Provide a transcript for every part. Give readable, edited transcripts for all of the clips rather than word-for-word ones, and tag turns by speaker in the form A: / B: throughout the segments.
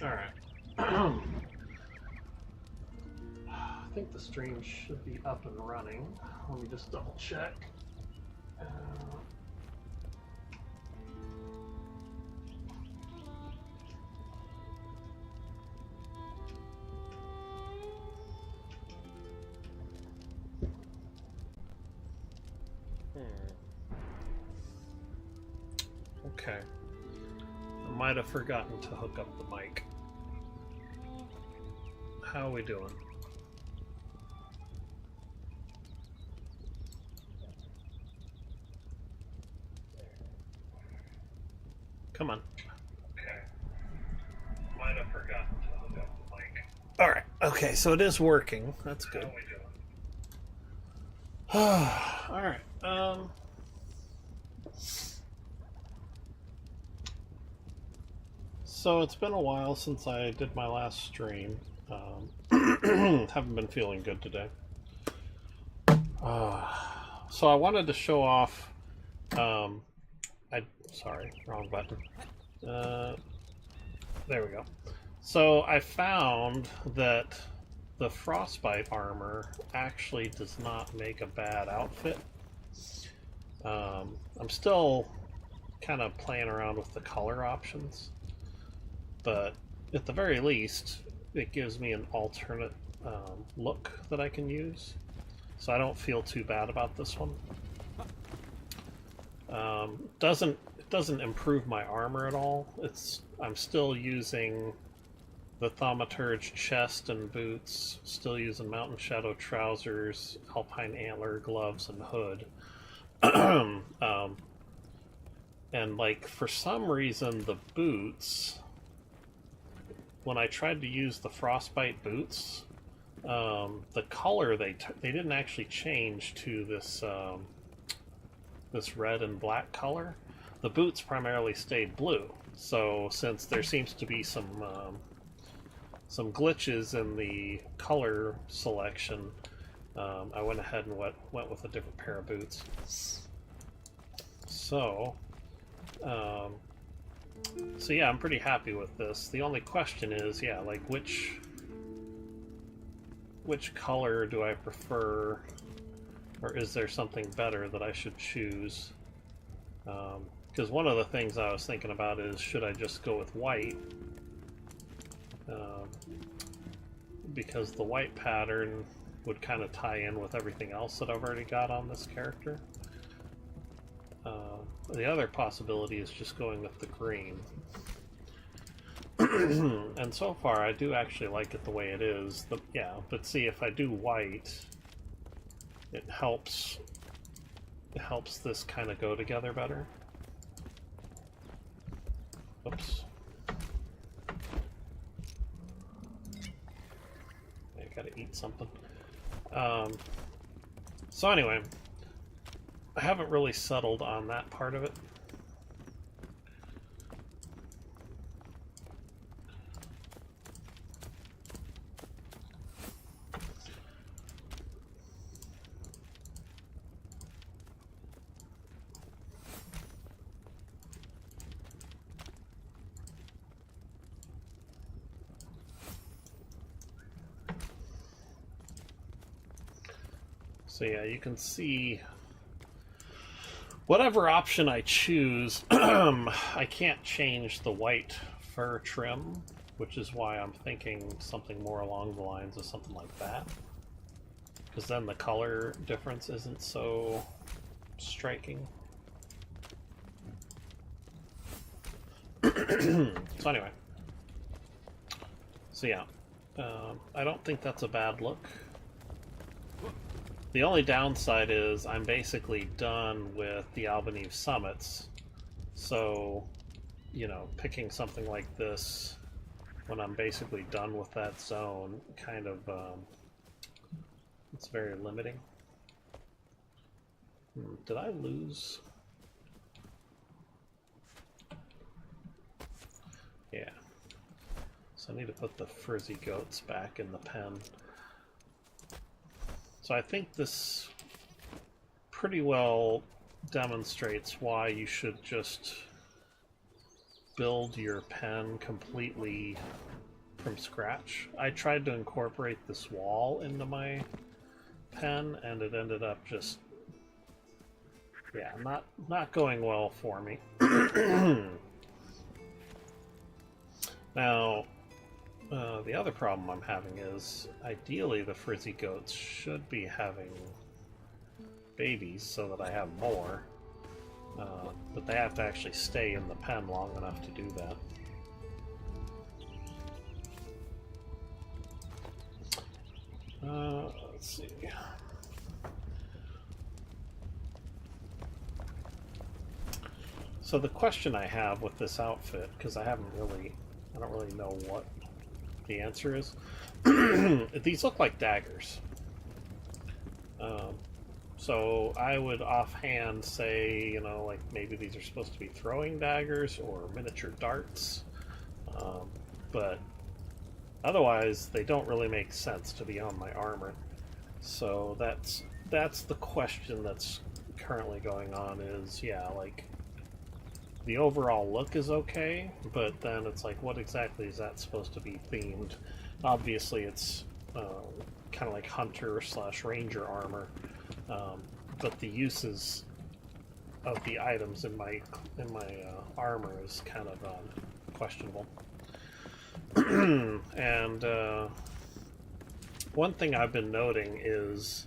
A: Alright. I think the stream should be up and running. Let me just double check. Uh, Okay. I might have forgotten to hook up the mic. How are we doing? Come on. Okay. Might have forgotten to hook up the mic. Alright, okay, so it is working. That's good. How are we doing? Alright, so it's been a while since I did my last stream. Haven't been feeling good today. So I wanted to show off. Sorry, wrong button. There we go. So I found that the frostbite armor actually does not make a bad outfit. I'm still kind of playing around with the color options, but at the very least, it gives me an alternate look that I can use, so I don't feel too bad about this one. It doesn't improve my armor at all. I'm still using the Thaumaturge chest and boots, still using Mountain Shadow trousers, Alpine Antler gloves, and hood. And like for some reason the boots, when I tried to use the frostbite boots, the color they didn't actually change to this this red and black color. The boots primarily stayed blue. So since there seems to be some glitches in the color selection, I went ahead and went with a different pair of boots. So yeah, I'm pretty happy with this. The only question is, yeah, like which color do I prefer, or is there something better that I should choose? Because one of the things I was thinking about is, should I just go with white? Because the white pattern would kind of tie in with everything else that I've already got on this character. The other possibility is just going with the green. And so far I do actually like it the way it is. But see, if I do white, it helps this kind of go together better. Oops. I gotta eat something. So anyway, I haven't really settled on that part of it. So yeah, you can see whatever option I choose, I can't change the white fur trim, which is why I'm thinking something more along the lines of something like that. Because then the color difference isn't so striking. So anyway. So yeah, I don't think that's a bad look. The only downside is I'm basically done with the Albanese summits, so, you know, picking something like this when I'm basically done with that zone, kind of, it's very limiting. Did I lose? Yeah. So I need to put the frizzy goats back in the pen. So I think this pretty well demonstrates why you should just build your pen completely from scratch. I tried to incorporate this wall into my pen, and it ended up just, yeah, not going well for me. Now, the other problem I'm having is, ideally the frizzy goats should be having babies so that I have more, but they have to actually stay in the pen long enough to do that. Let's see. So the question I have with this outfit, because I don't really know what the answer is. These look like daggers. So I would offhand say, you know, like maybe these are supposed to be throwing daggers or miniature darts. But otherwise, they don't really make sense to be on my armor. So that's the question that's currently going on is, yeah, like, the overall look is okay, but then it's like, what exactly is that supposed to be themed? Obviously, it's kind of like hunter / ranger armor, but the uses of the items in my armor is kind of questionable. And one thing I've been noting is,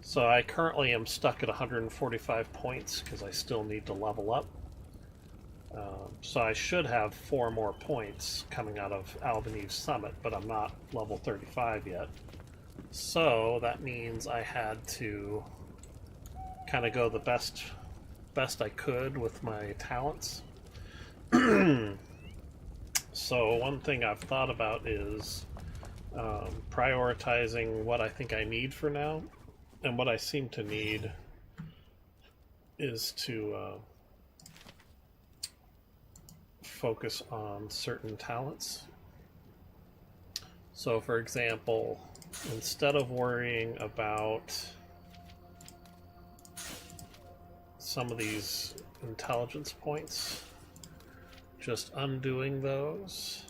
A: so I currently am stuck at 145 points because I still need to level up. So I should have 4 more points coming out of Albanese Summit, but I'm not level 35 yet. So that means I had to kind of go the best I could with my talents. So one thing I've thought about is prioritizing what I think I need for now, and what I seem to need is to focus on certain talents. So for example, instead of worrying about some of these intelligence points, just undoing those.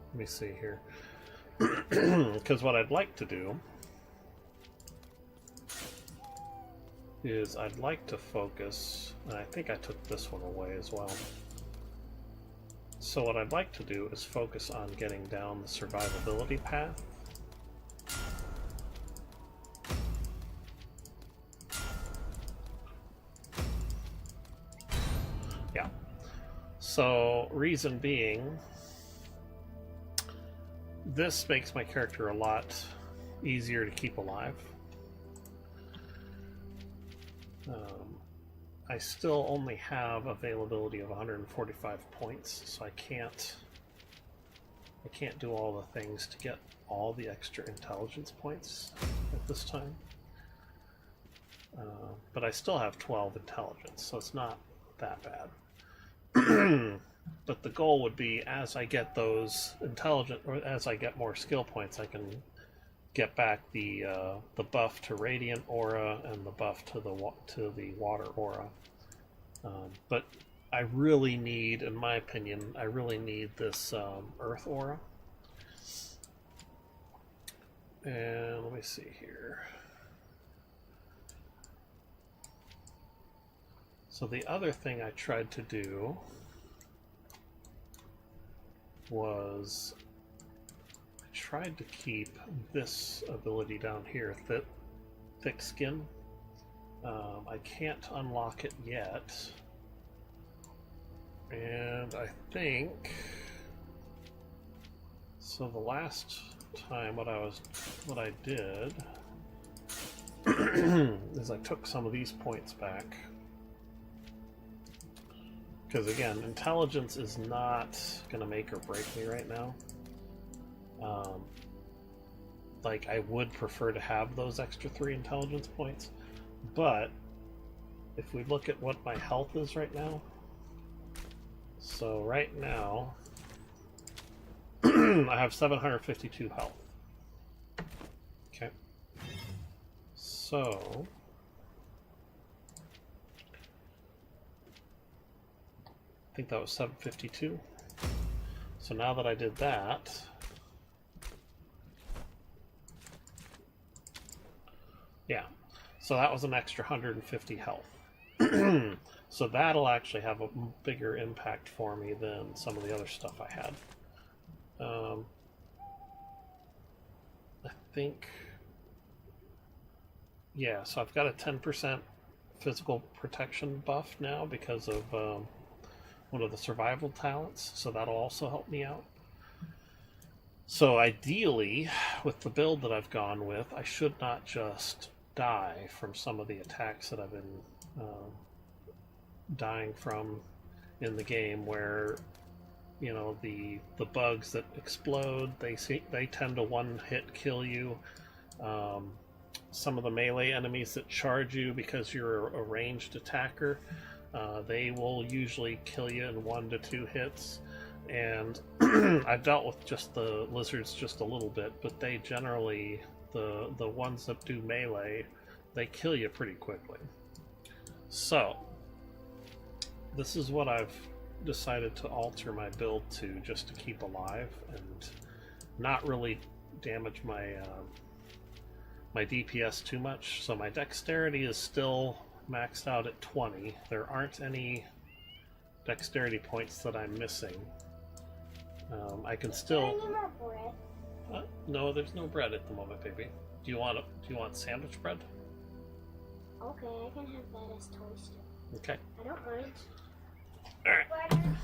A: Let me see here. Because what I'd like to do is I'd like to focus, and I think I took this one away as well. So what I'd like to do is focus on getting down the survivability path. Yeah. So reason being, this makes my character a lot easier to keep alive. I still only have availability of 145 points, so I can't do all the things to get all the extra intelligence points at this time. But I still have 12 intelligence, so it's not that bad. But the goal would be, as I get those intelligent, or as I get more skill points, I can get back the buff to radiant aura and the buff to the water aura. But I really need, in my opinion, I really need this earth aura. And let me see here. So the other thing I tried to do was I tried to keep this ability down here, thick skin. I can't unlock it yet, and I think so. The last time what I did is I took some of these points back, because again, intelligence is not gonna make or break me right now. Like, I would prefer to have those extra 3 intelligence points, but if we look at what my health is right now, so right now I have 752 health. Okay. So I think that was 752. So now that I did that, yeah, so that was an extra 150 health. So that'll actually have a bigger impact for me than some of the other stuff I had. I think, yeah, so I've got a 10% physical protection buff now because of one of the survival talents, so that'll also help me out. So ideally, with the build that I've gone with, I should not just die from some of the attacks that I've been dying from in the game, where you know the bugs that explode, they tend to one hit kill you. Some of the melee enemies that charge you because you're a ranged attacker, they will usually kill you in 1 to 2 hits. And I've dealt with just the lizards just a little bit, but they generally, the ones that do melee, they kill you pretty quickly. So this is what I've decided to alter my build to, just to keep alive and not really damage my my DPS too much. So my dexterity is still maxed out at 20. There aren't any dexterity points that I'm missing. I can still.
B: Any more bread?
A: No, there's no bread at the moment, baby. Do you want sandwich bread?
B: Okay, I can have that as toast.
A: Okay.
B: I don't mind.
A: All right.
B: Butter,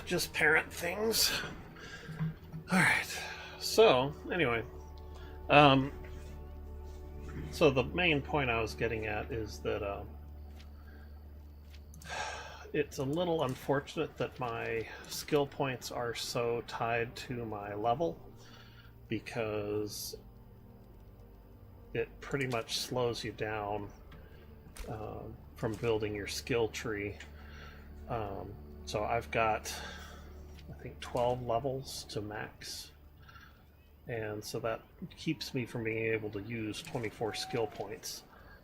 A: just parent things. Alright. So, anyway. So the main point I was getting at is that it's a little unfortunate that my skill points are so tied to my level, because it pretty much slows you down from building your skill tree. So I've got, I think, 12 levels to max, and so that keeps me from being able to use 24 skill points.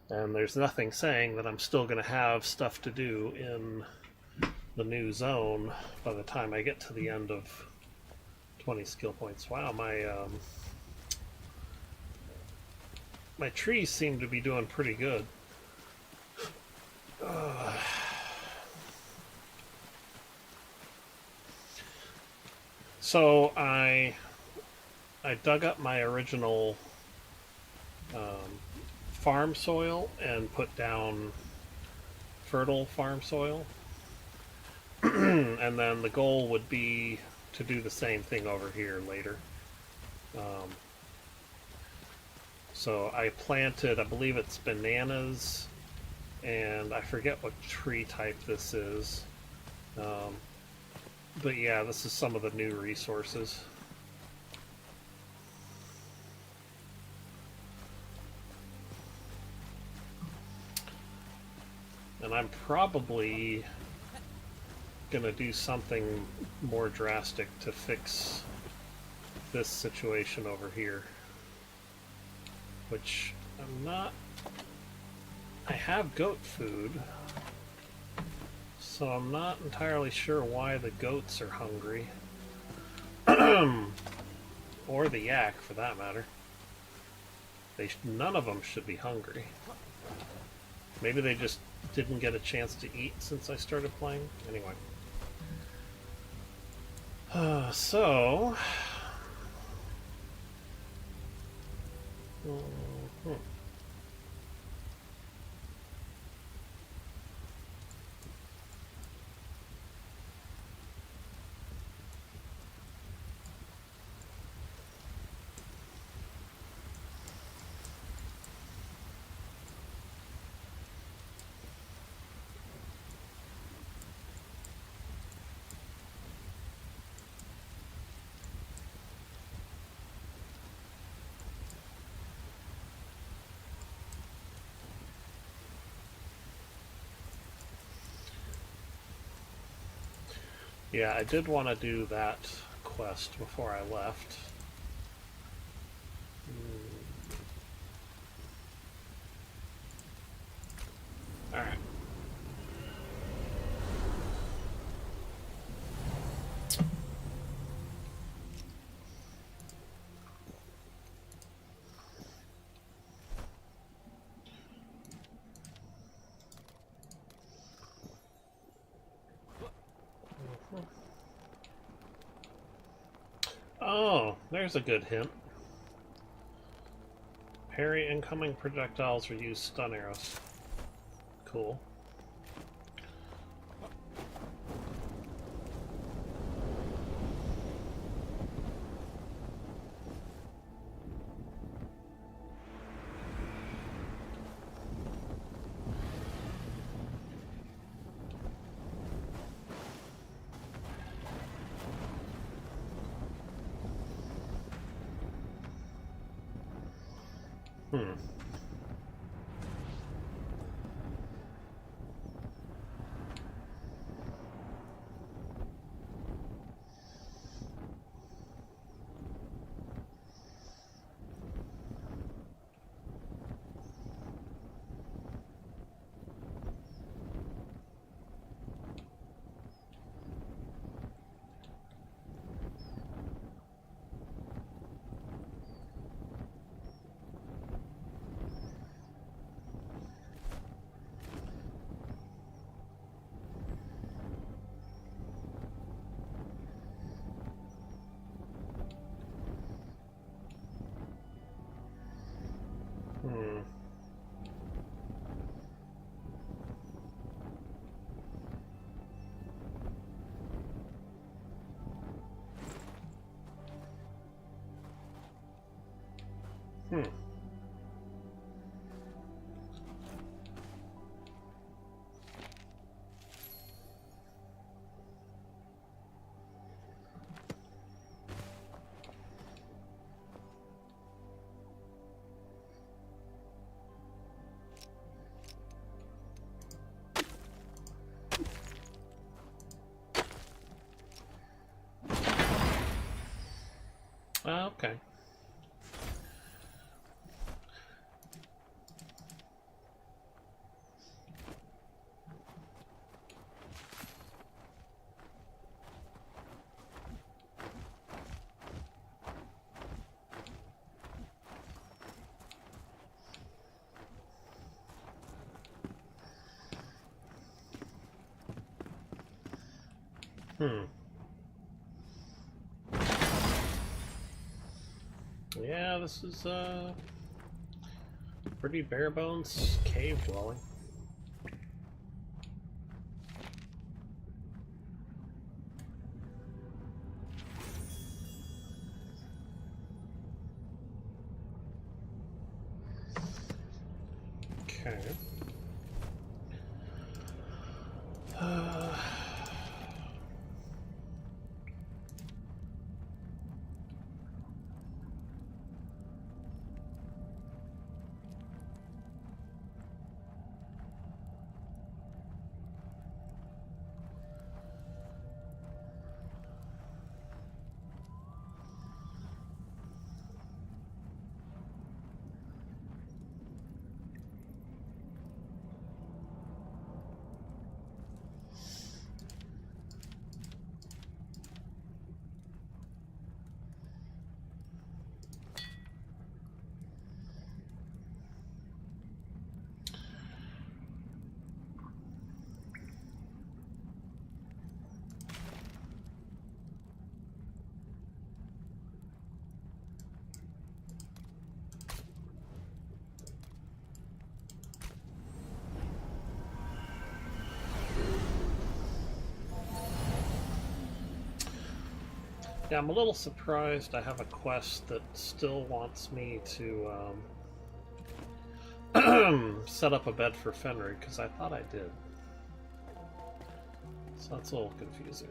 A: And there's nothing saying that I'm still going to have stuff to do in the new zone by the time I get to the end of 20 skill points. Wow, my trees seem to be doing pretty good. So I dug up my original farm soil and put down fertile farm soil. And then the goal would be to do the same thing over here later. So I planted, I believe it's bananas, and I forget what tree type this is. But yeah, this is some of the new resources. And I'm probably gonna do something more drastic to fix this situation over here, which I'm not. I have goat food, so I'm not entirely sure why the goats are hungry. Or the yak, for that matter. None of them should be hungry. Maybe they just didn't get a chance to eat since I started playing. Anyway. So... yeah, I did want to do that quest before I left. Alright. Oh, there's a good hint. Parry incoming projectiles or use stun arrows. Cool. Hmm. Okay. Hmm. Yeah, this is pretty bare bones cave dwelling. Okay. Yeah, I'm a little surprised I have a quest that still wants me to set up a bed for Fenrir, because I thought I did. So that's a little confusing.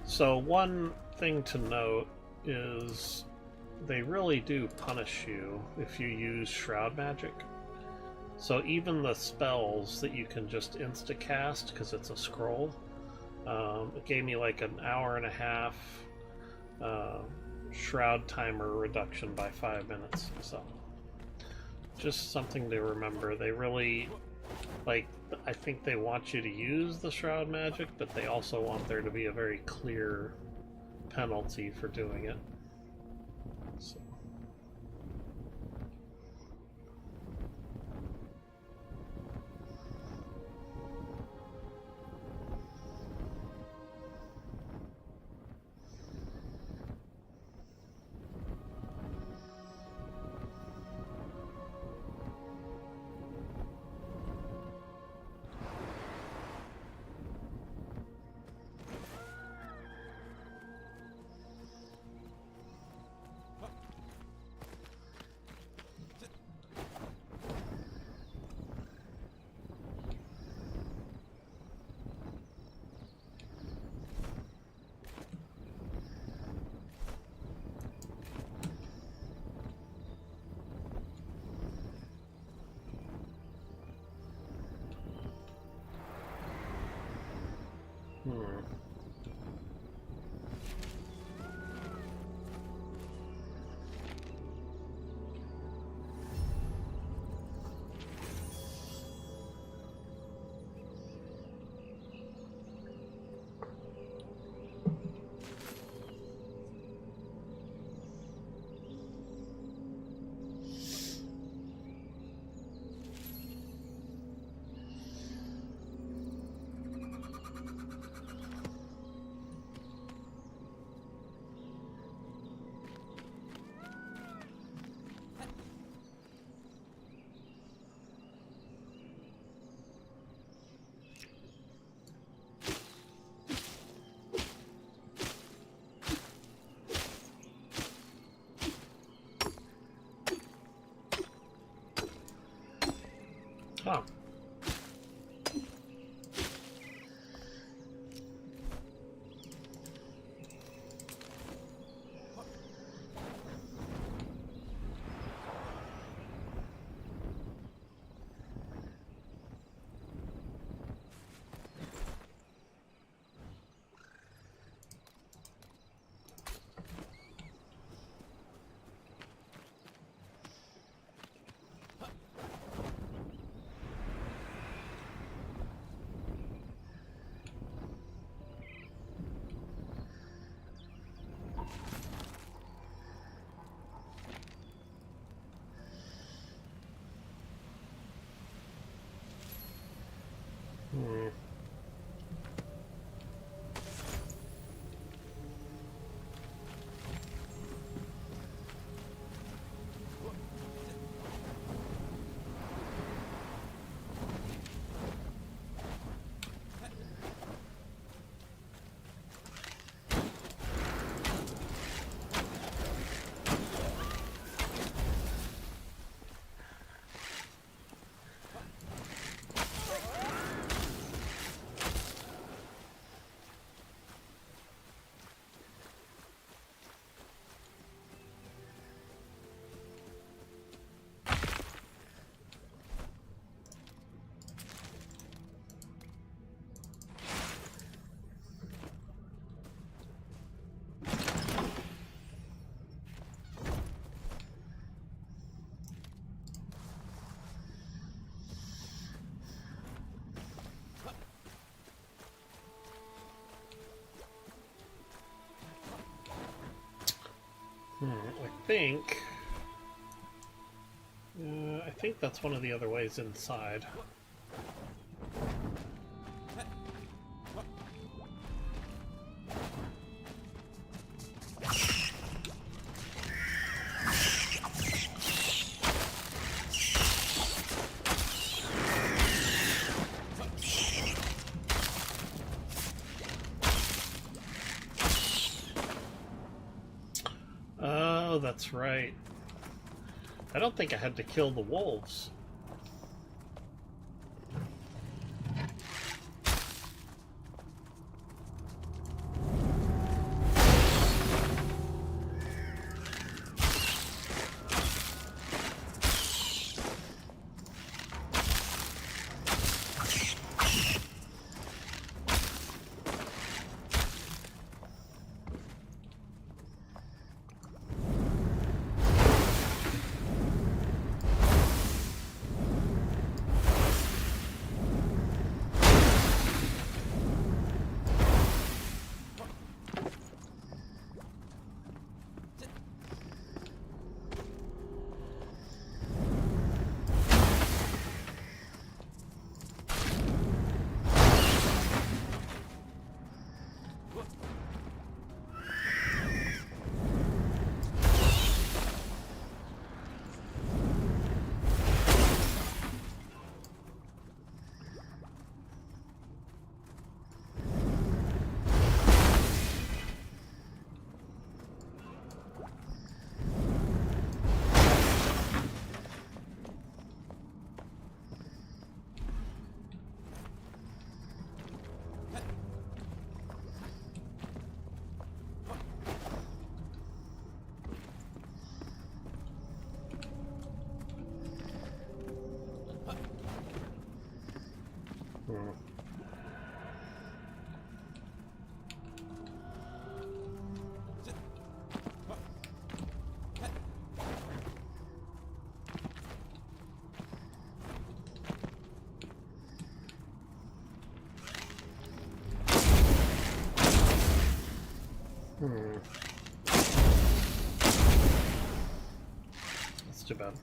A: So one thing to note is they really do punish you if you use Shroud Magic. So even the spells that you can just insta-cast, because it's a scroll, it gave me like an hour and a half Shroud timer reduction by 5 minutes. So just something to remember. They really, like, I think they want you to use the Shroud Magic, but they also want there to be a very clear penalty for doing it. So. think... I think that's one of the other ways inside. Oh, that's right. I don't think I had to kill the wolves. That's too bad.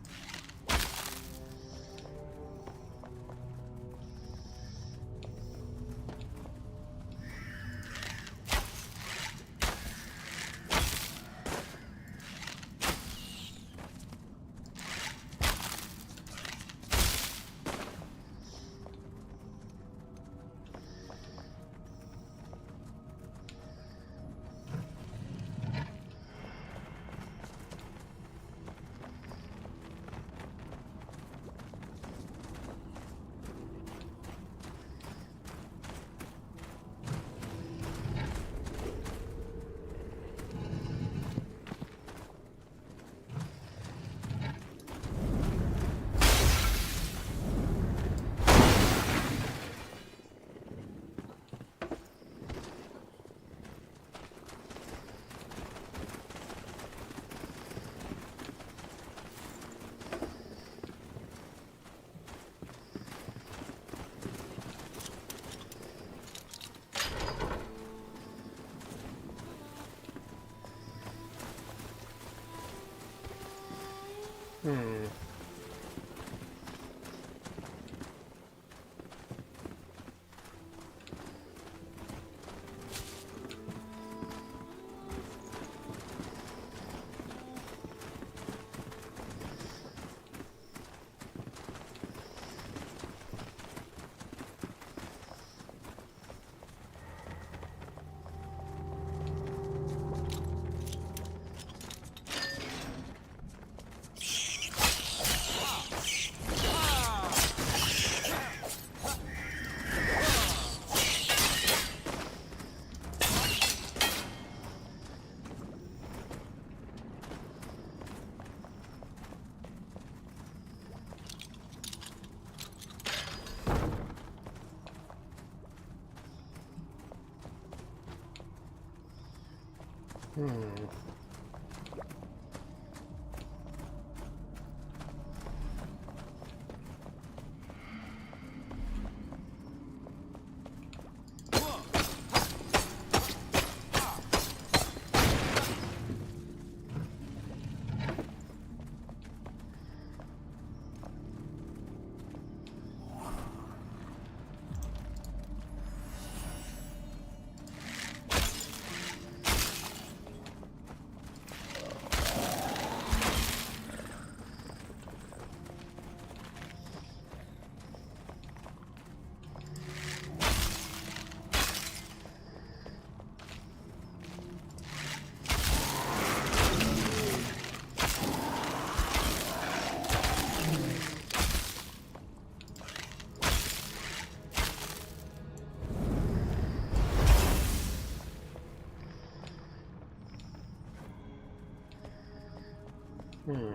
A: Hmm.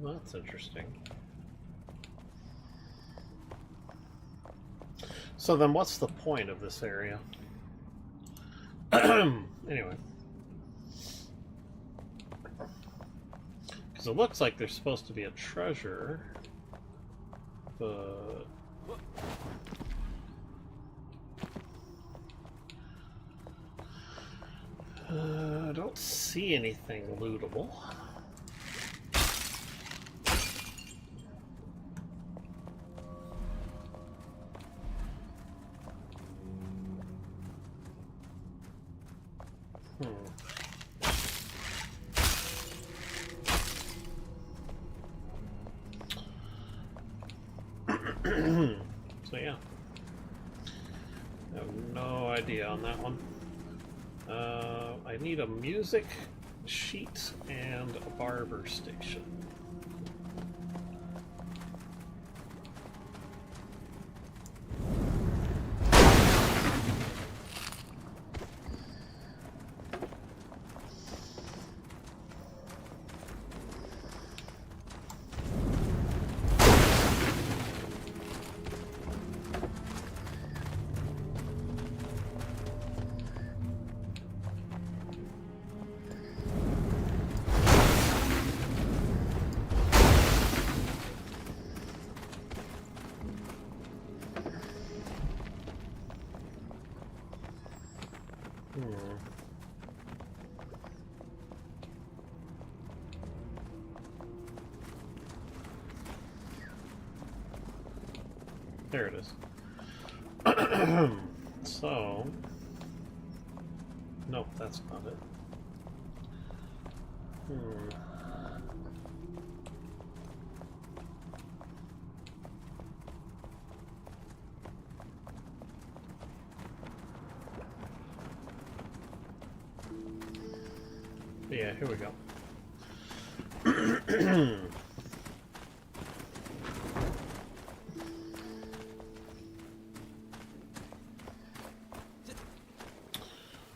A: Well, that's interesting. So then what's the point of this area? Anyway. Because it looks like there's supposed to be a treasure, but... I don't see anything lootable. So yeah, I have no idea on that one. I need a music sheet and a barber station. There it is. So, nope, that's not it. Yeah, here we go.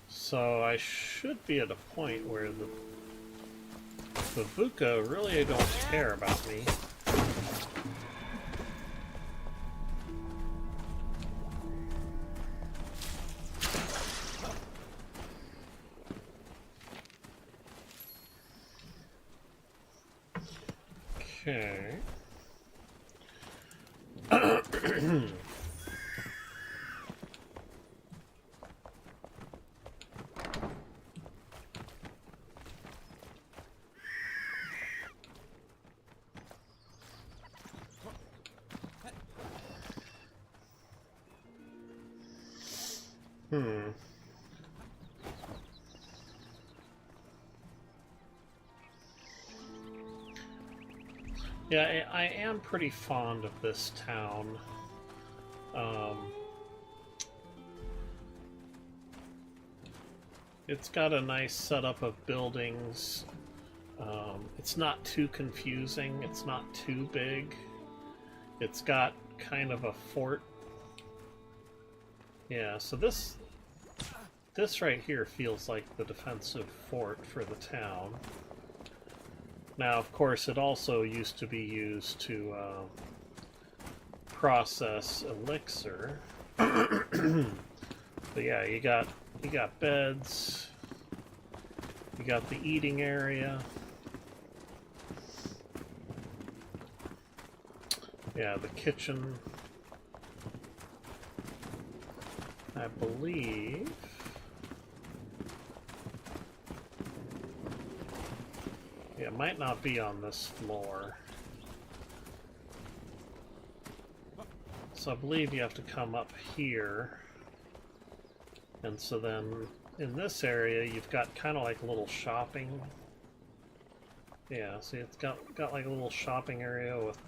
A: So I should be at a point where the Babuka really don't care about me. Okay. Yeah, I am pretty fond of this town. It's got a nice setup of buildings. It's not too confusing. It's not too big. It's got kind of a fort. Yeah, so this right here feels like the defensive fort for the town. Now, of course, it also used to be used to process elixir. But yeah, you got beds. You got the eating area. Yeah, the kitchen. I believe. Yeah, it might not be on this floor. So I believe you have to come up here. And so then in this area you've got kind of like a little shopping. Yeah, see it's got like a little shopping area with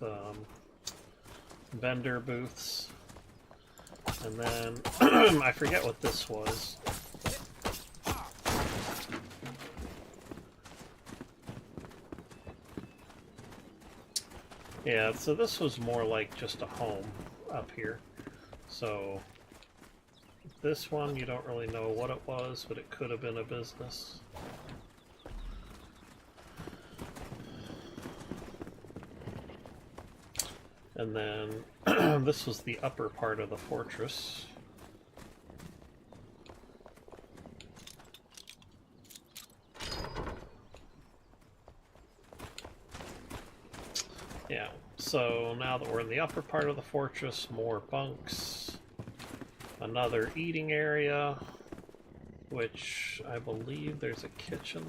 A: vendor booths. And then I forget what this was. Yeah, so this was more like just a home up here. So this one, you don't really know what it was, but it could have been a business. And then this was the upper part of the fortress. Yeah, so now that we're in the upper part of the fortress, more bunks, another eating area, which I believe there's a kitchen.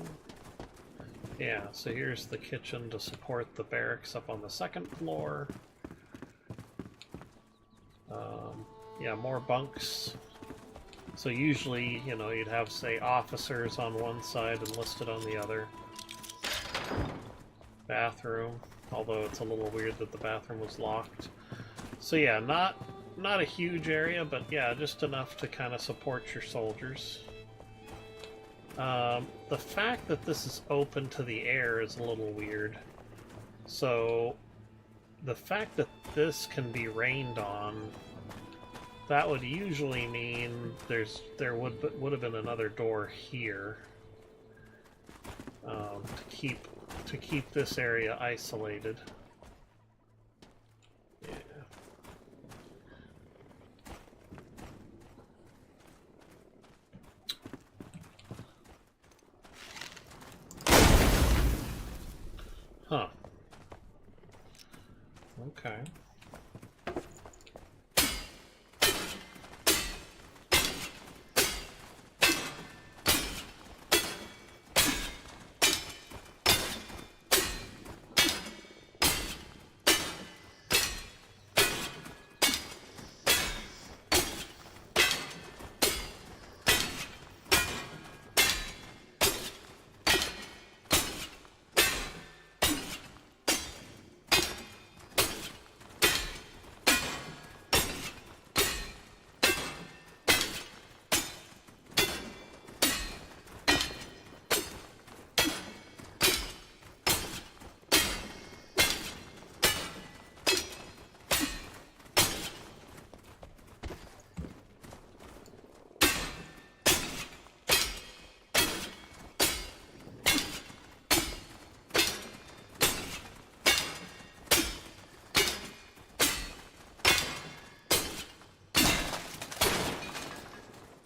A: Yeah, so here's the kitchen to support the barracks up on the second floor. Yeah, more bunks. So usually, you know, you'd have, say, officers on one side enlisted on the other. Bathroom, although it's a little weird that the bathroom was locked. So yeah, not a huge area, but yeah, just enough to kind of support your soldiers. The fact that this is open to the air is a little weird. So the fact that this can be rained on, that would usually mean there would have been another door here to keep this area isolated. Yeah. Huh. Okay.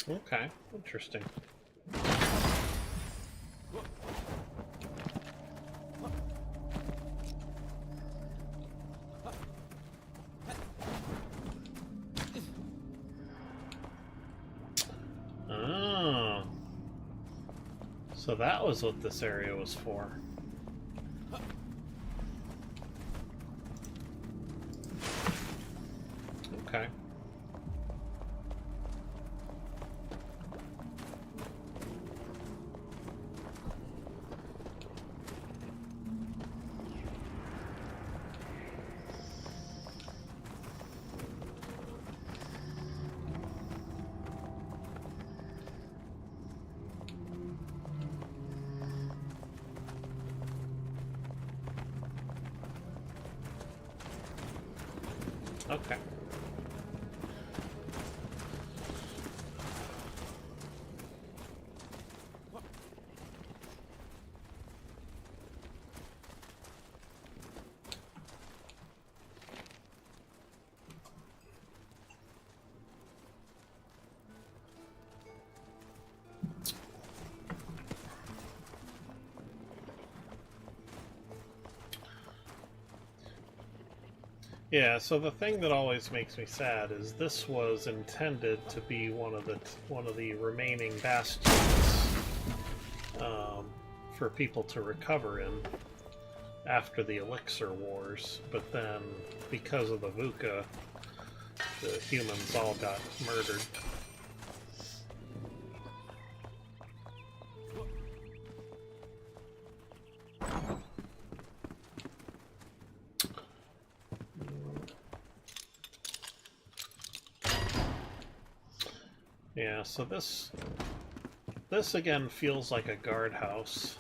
A: Okay, interesting. Oh. So that was what this area was for. Okay. Okay. Yeah, so the thing that always makes me sad is this was intended to be one of the remaining bastions for people to recover in after the Elixir Wars, but then because of the VUCA, the humans all got murdered. Yeah, so this again feels like a guardhouse.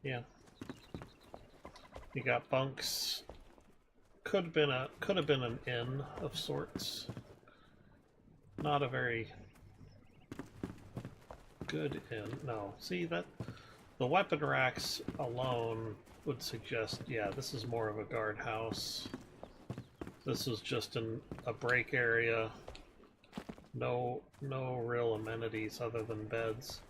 A: Yeah. You got bunks. Could have been an inn of sorts. Not a very good inn. No, see that the weapon racks alone would suggest, yeah, this is more of a guardhouse. This is just a break area. No real amenities other than beds.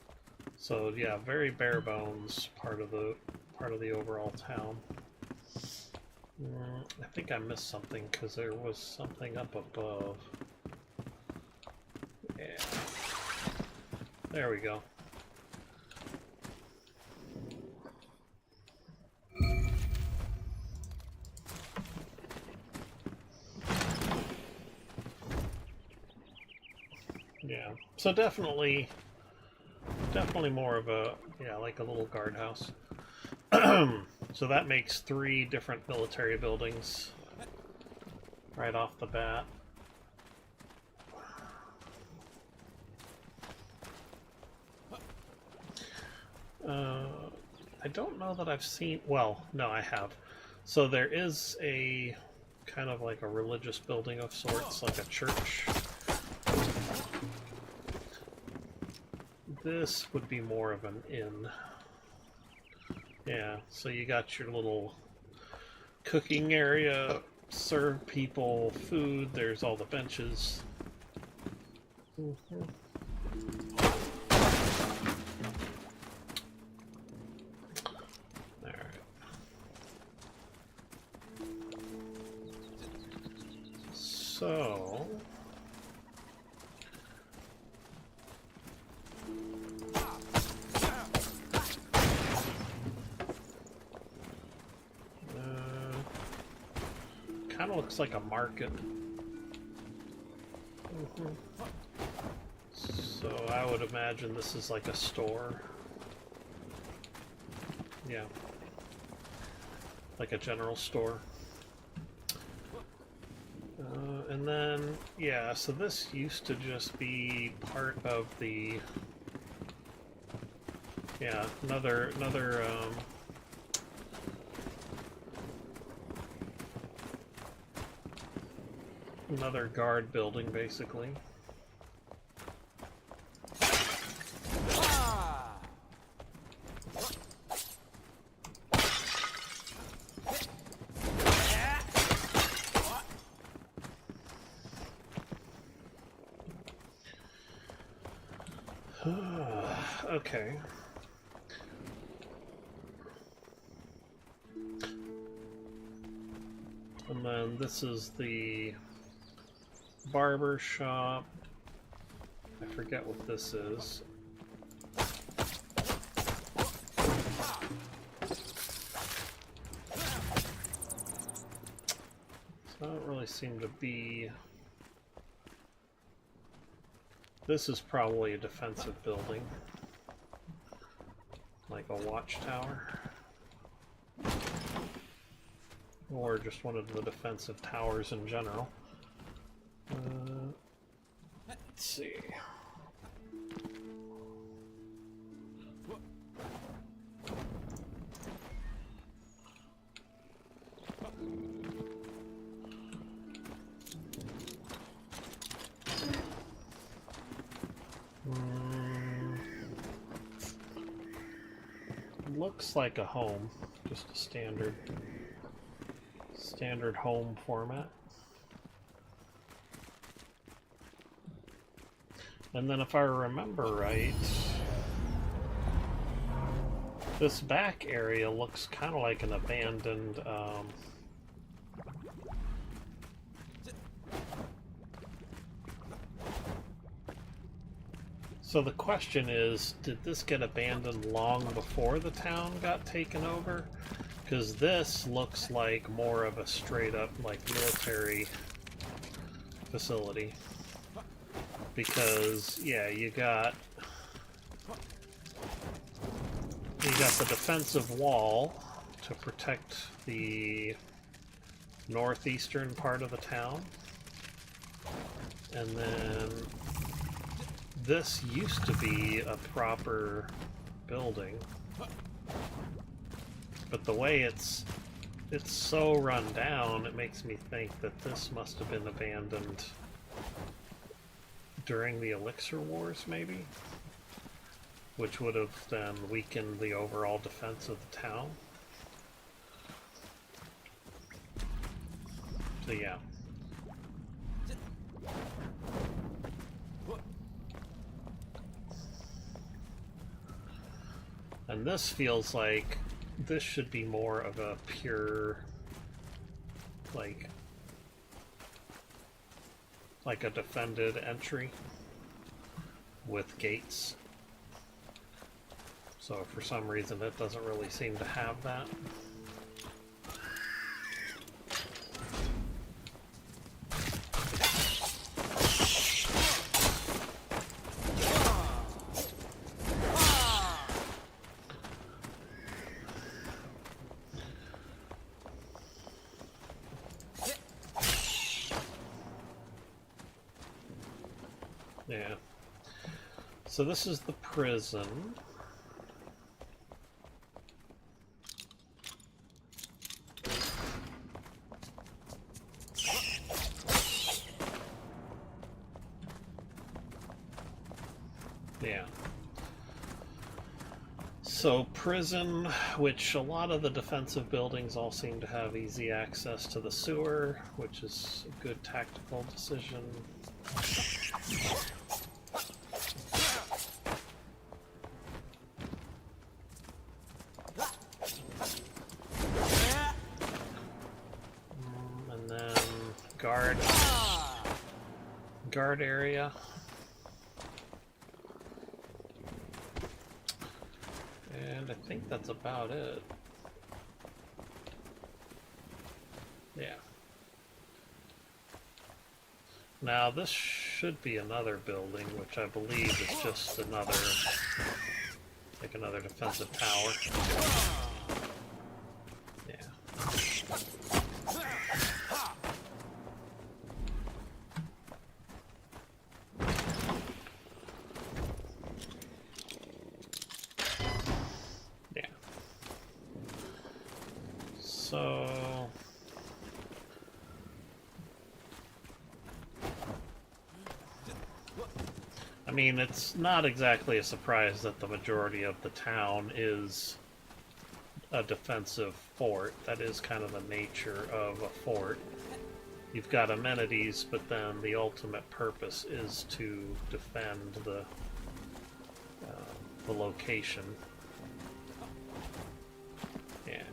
A: So yeah, very bare bones part of the overall town. I think I missed something because there was something up above. Yeah. There we go. Yeah. So definitely more of a, yeah, like a little guardhouse. So that makes 3 different military buildings right off the bat. I don't know that I've seen... Well, no, I have. So there is a kind of like a religious building of sorts, like a church. This would be more of an inn. Yeah, so you got your little cooking area, serve people food, there's all the benches. Alright. So... kind of looks like a market. So I would imagine this is like a store. Yeah. Like a general store. And then, yeah, so this used to just be part of the... Yeah, another guard building, basically. Okay. And then this is the barber shop. I forget what this is. So I don't really seem to be... This is probably a defensive building. Like a watchtower. Or just one of the defensive towers in general. Let's see. Looks like a home, just a standard home format. And then if I remember right, this back area looks kind of like an abandoned So the question is, did this get abandoned long before the town got taken over? Because this looks like more of a straight up like military facility. Because yeah, you got the defensive wall to protect the northeastern part of the town. And then this used to be a proper building, but the way it's it's so run down, it makes me think that this must have been abandoned during the Elixir Wars, maybe? Which would have then weakened the overall defense of the town. So yeah. And this feels like this should be more of a pure, like a defended entry with gates. So for some reason it doesn't really seem to have that. Yeah. So this is the prison. Yeah. So prison, which a lot of the defensive buildings all seem to have easy access to the sewer, which is a good tactical decision. And then guard area. And I think that's about it. Yeah. Now this should be another building, which I believe is just another, like another defensive tower. Yeah. Yeah. So I mean, it's not exactly a surprise that the majority of the town is a defensive fort. That is kind of the nature of a fort. You've got amenities, but then the ultimate purpose is to defend the location. Yeah.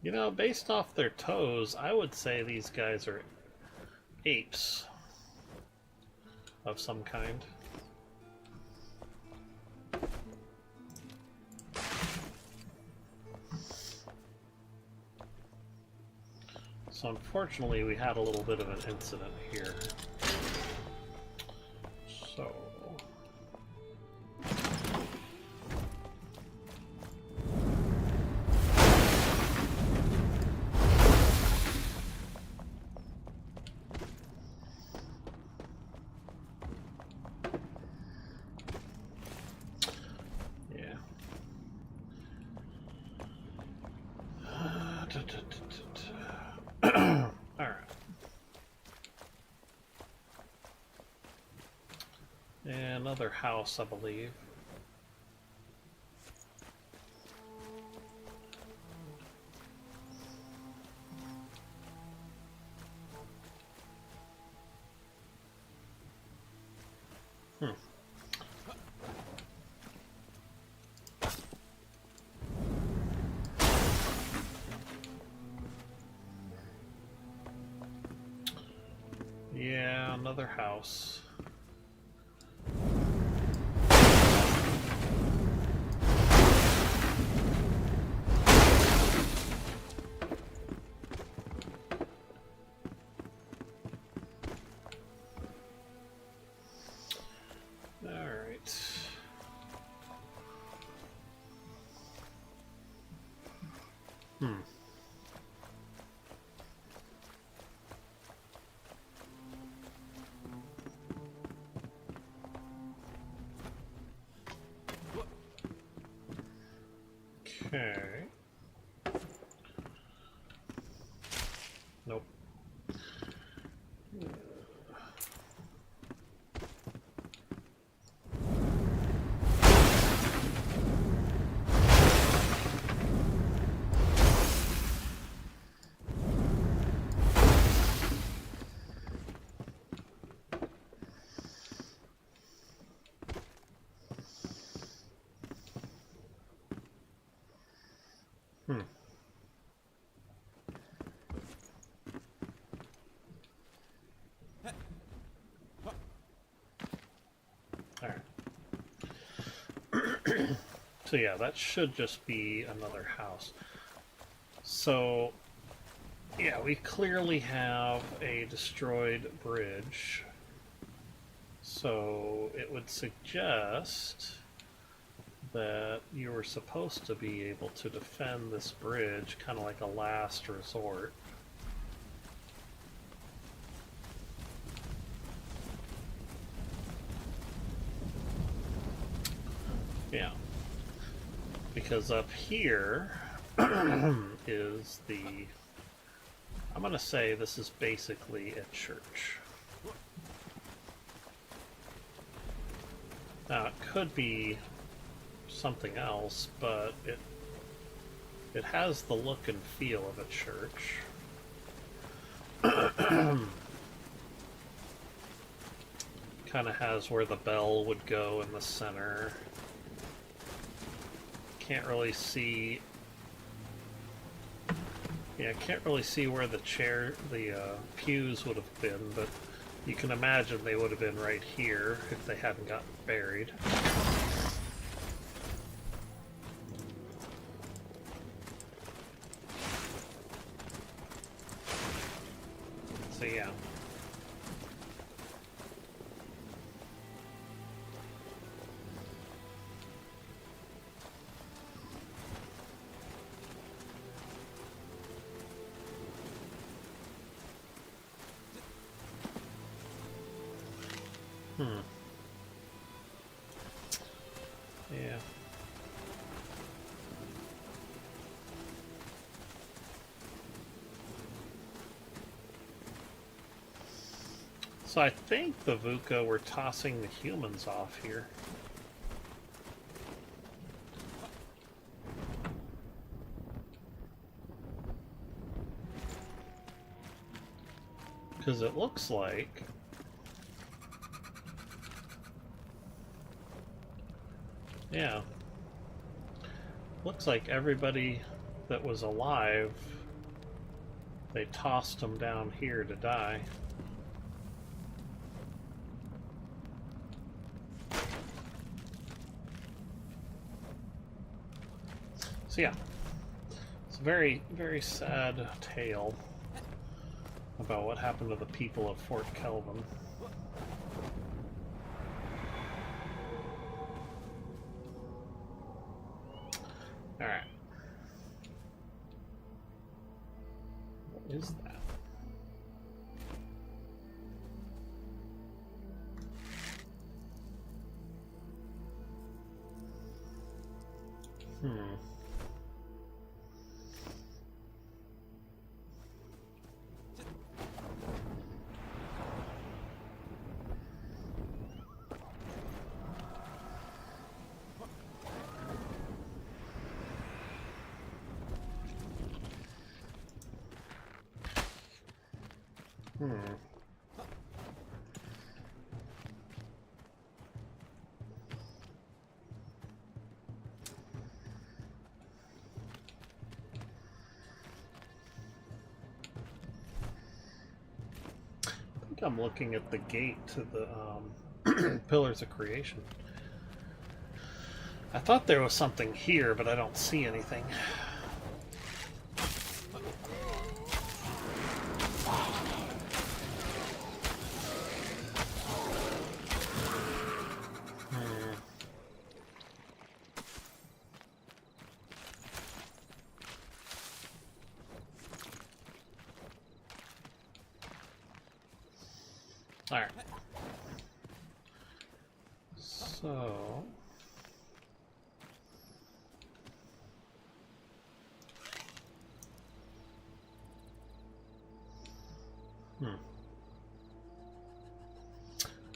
A: You know, based off their toes, I would say these guys are apes of some kind. So unfortunately, we had a little bit of an incident here. So alright. Another house, I believe. another house. Okay. Nope. Alright. So yeah, that should just be another house. So, yeah, we clearly have a destroyed bridge. So it would suggest that you were supposed to be able to defend this bridge kind of like a last resort. Yeah. Because up here is the... I'm going to say this is basically a church. Now, it could be something else, but it has the look and feel of a church. Kind of has where the bell would go in the center. Can't really see... Yeah, can't really see where the pews would have been, but you can imagine they would have been right here if they hadn't gotten buried. So yeah. Yeah. So I think the VUCA were tossing the humans off here. Because it looks like... Yeah. Looks like everybody that was alive, they tossed them down here to die. So yeah, it's a very, very sad tale about what happened to the people of Fort Kelvin. Alright. What is that? think I'm looking at the gate to the Pillars of Creation. I thought there was something here, but I don't see anything. Alright. So...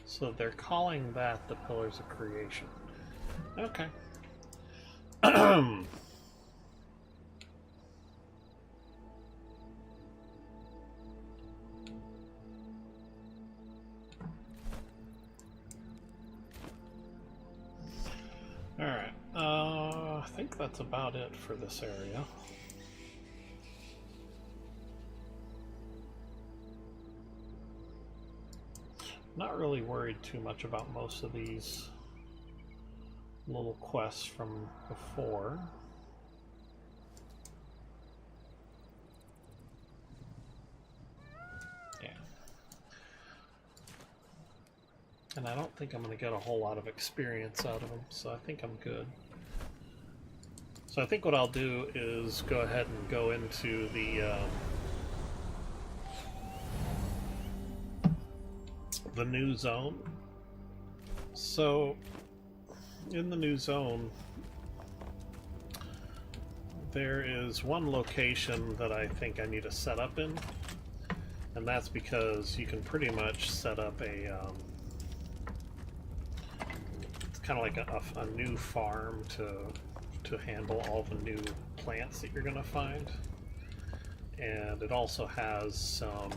A: So they're calling that the Pillars of Creation. Okay. Alright, I think that's about it for this area. Not really worried too much about most of these little quests from before. Yeah. And I don't think I'm going to get a whole lot of experience out of them, so I think I'm good. So I think what I'll do is go ahead and go into the new zone. So in the new zone there is one location that I think I need to set up in, and that's because you can pretty much set up a it's kind of like a new farm to handle all the new plants that you're going to find, and it also has some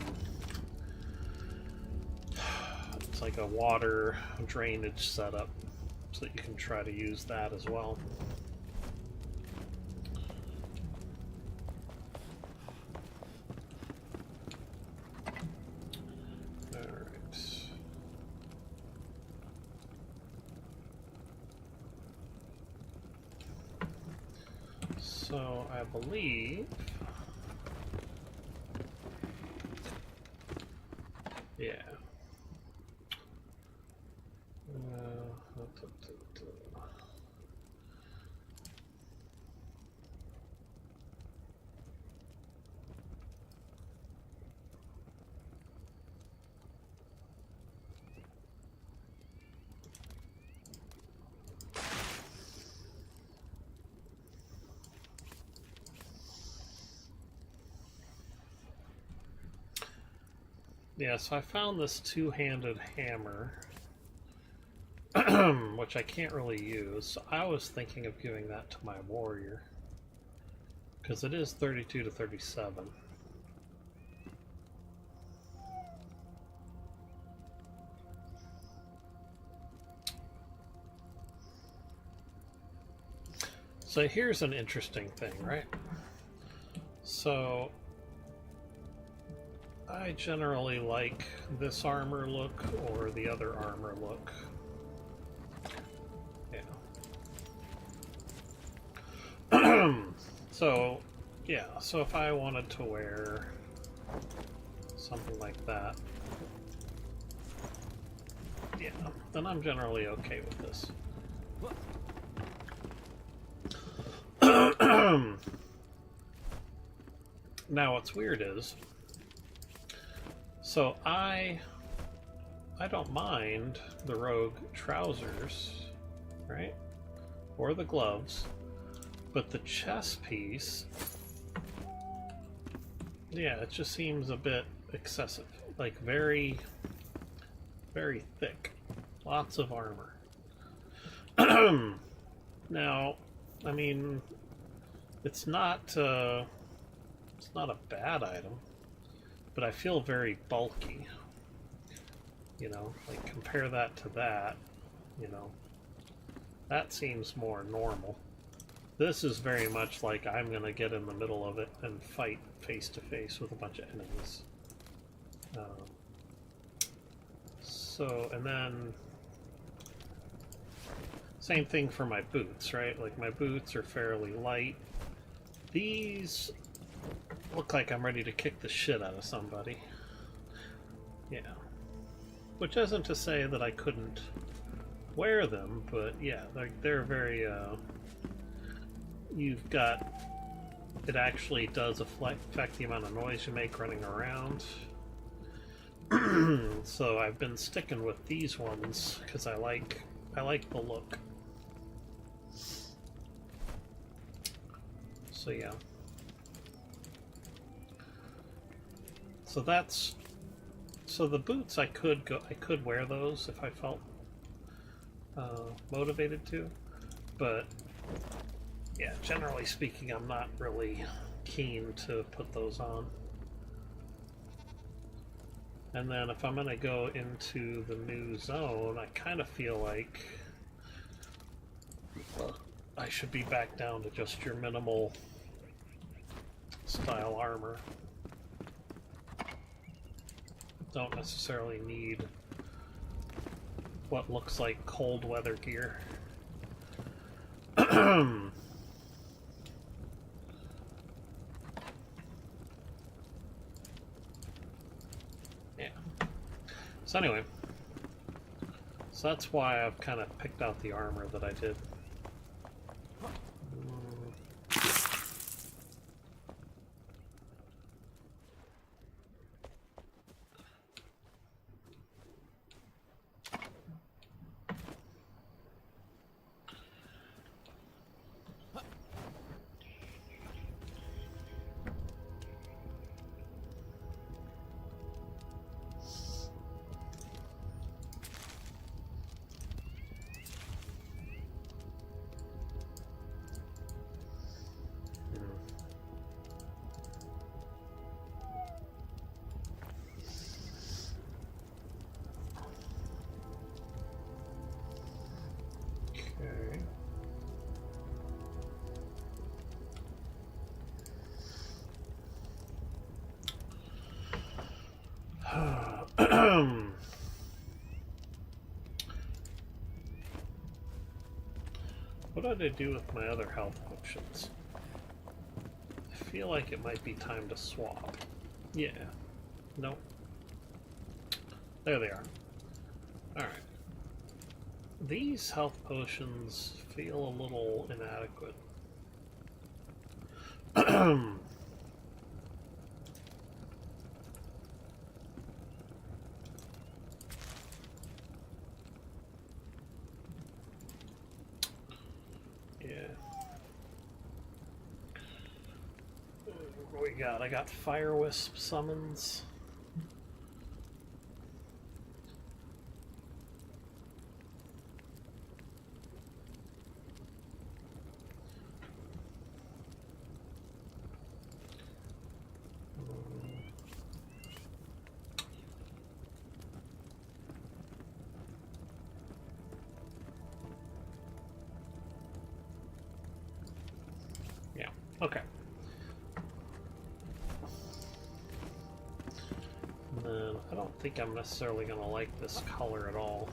A: it's like a water drainage setup, so that you can try to use that as well. Alright. So I believe... yeah. Yeah, so I found this two-handed hammer, which I can't really use. So I was thinking of giving that to my warrior, because it is 32 to 37. So here's an interesting thing, right? So I generally like this armor look or the other armor look. Yeah. So, yeah, so if I wanted to wear something like that, yeah, then I'm generally okay with this. Now what's weird is, so I don't mind the rogue trousers, right? Or the gloves, but the chest piece, yeah, it just seems a bit excessive. Like very, very thick. Lots of armor. Now, I mean, it's not a bad item, but I feel very bulky. You know, like compare that to that, you know, that seems more normal. This is very much like I'm gonna get in the middle of it and fight face to face with a bunch of enemies. So, and then same thing for my boots, right? Like my boots are fairly light. These look like I'm ready to kick the shit out of somebody. Yeah. Which isn't to say that I couldn't wear them, but yeah, they're very, you've got, it actually does affect the amount of noise you make running around. So I've been sticking with these ones because I like the look. So yeah. So that's, so the boots I could wear those if I felt motivated to, but yeah, generally speaking, I'm not really keen to put those on. And then if I'm going to go into the new zone, I kind of feel like I should be back down to just your minimal style armor. Don't necessarily need what looks like cold weather gear. Yeah. So anyway, so that's why I've kind of picked out the armor that I did. What did I do with my other health potions? I feel like it might be time to swap. Yeah. Nope. There they are. Alright. These health potions feel a little inadequate. What we got? I got Fire Wisp summons. Yeah, okay. And then I don't think I'm necessarily going to like this color at all.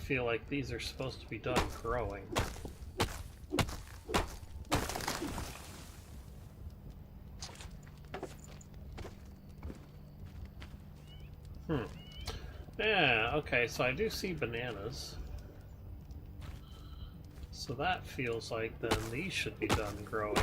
A: feel like these are supposed to be done growing. Yeah, okay, so I do see bananas. So that feels like then these should be done growing.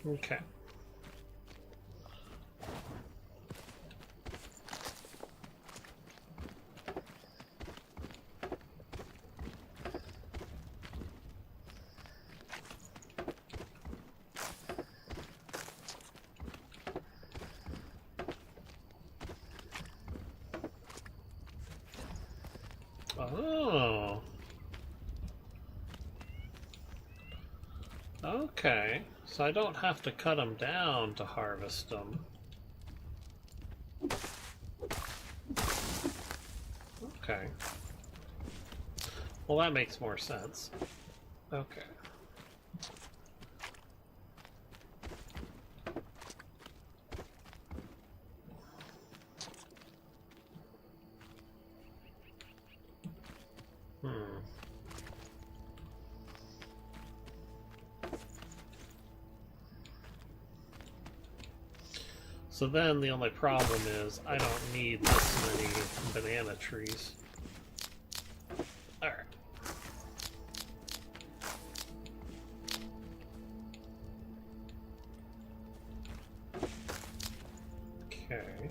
A: Okay. Oh. Okay. So I don't have to cut them down to harvest them. Okay. Well, that makes more sense. Okay. So then the only problem is I don't need this many banana trees. Alright. Okay.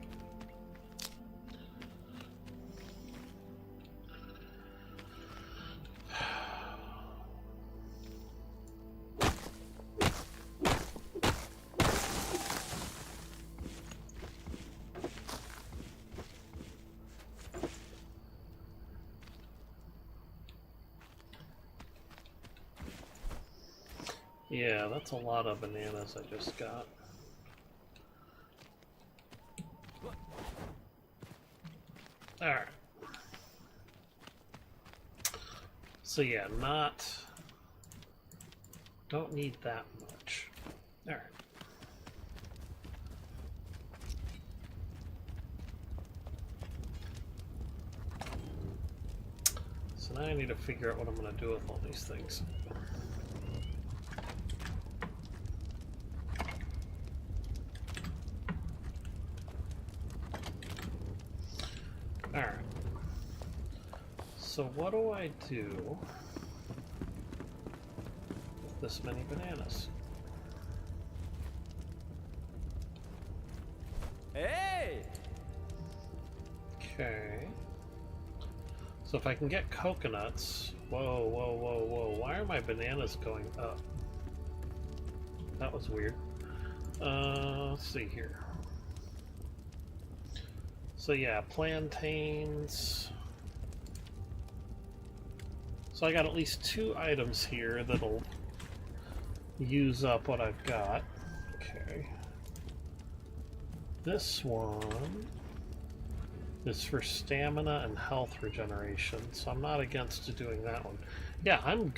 A: Yeah, that's a lot of bananas I just got. Alright. So yeah, don't need that much. Alright. So now I need to figure out what I'm going to do with all these things. Alright. So what do I do with this many bananas?
C: Hey!
A: Okay. So if I can get coconuts... Whoa, whoa, whoa, whoa. Why are my bananas going up? That was weird. Let's see here. So yeah, plantains. So I got at least 2 items here that'll use up what I've got. Okay. This one is for stamina and health regeneration, so I'm not against doing that one. Yeah, I'm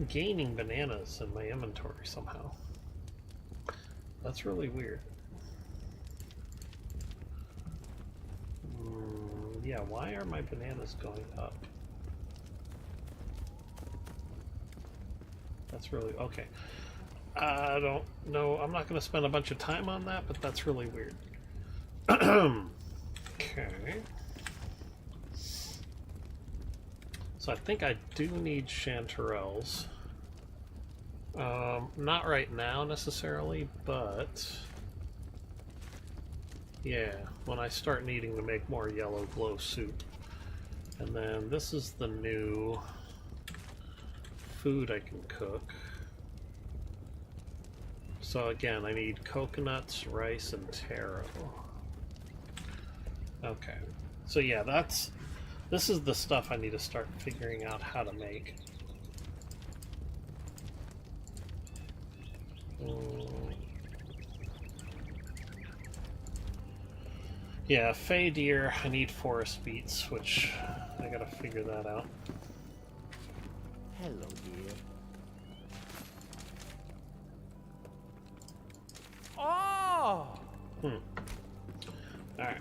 A: gaining bananas in my inventory somehow. That's really weird. Yeah, why are my bananas going up? That's really... okay. I don't know. I'm not going to spend a bunch of time on that, but that's really weird. Okay. So I think I do need chanterelles. Not right now necessarily, but... yeah, when I start needing to make more yellow glow soup. And then this is the new food I can cook. So again, I need coconuts, rice, and taro. Okay. So yeah, this is the stuff I need to start figuring out how to make. Yeah, fey deer, I need forest beets, which I gotta figure that out.
C: Hello, dear. Oh!
A: Alright.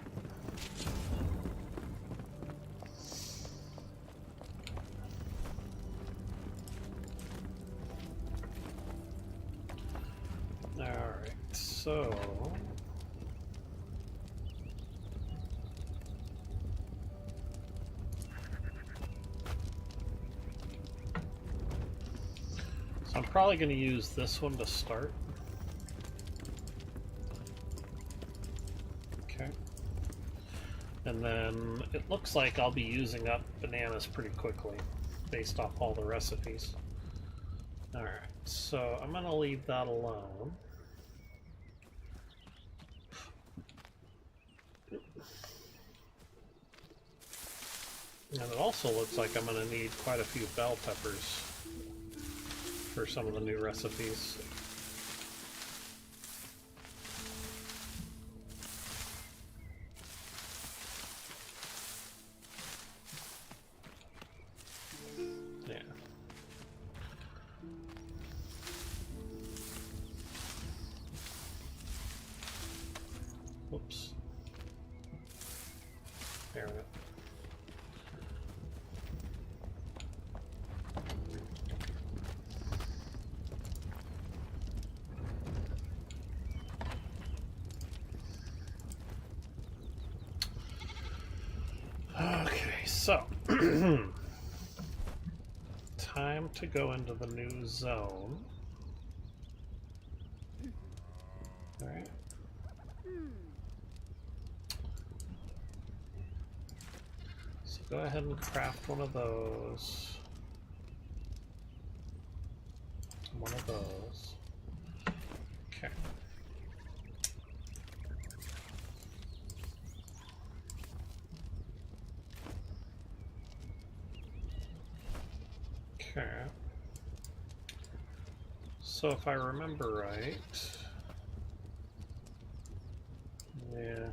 A: Alright, so... So I'm probably going to use this one to start. Okay. And then it looks like I'll be using up bananas pretty quickly, based off all the recipes. Alright, so I'm going to leave that alone. And it also looks like I'm going to need quite a few bell peppers for some of the new recipes. Yeah. Whoops. There we go. Okay, so time to go into the new zone. All right. So go ahead and craft one of those. One of those. Okay. Okay. So if I remember right, yeah.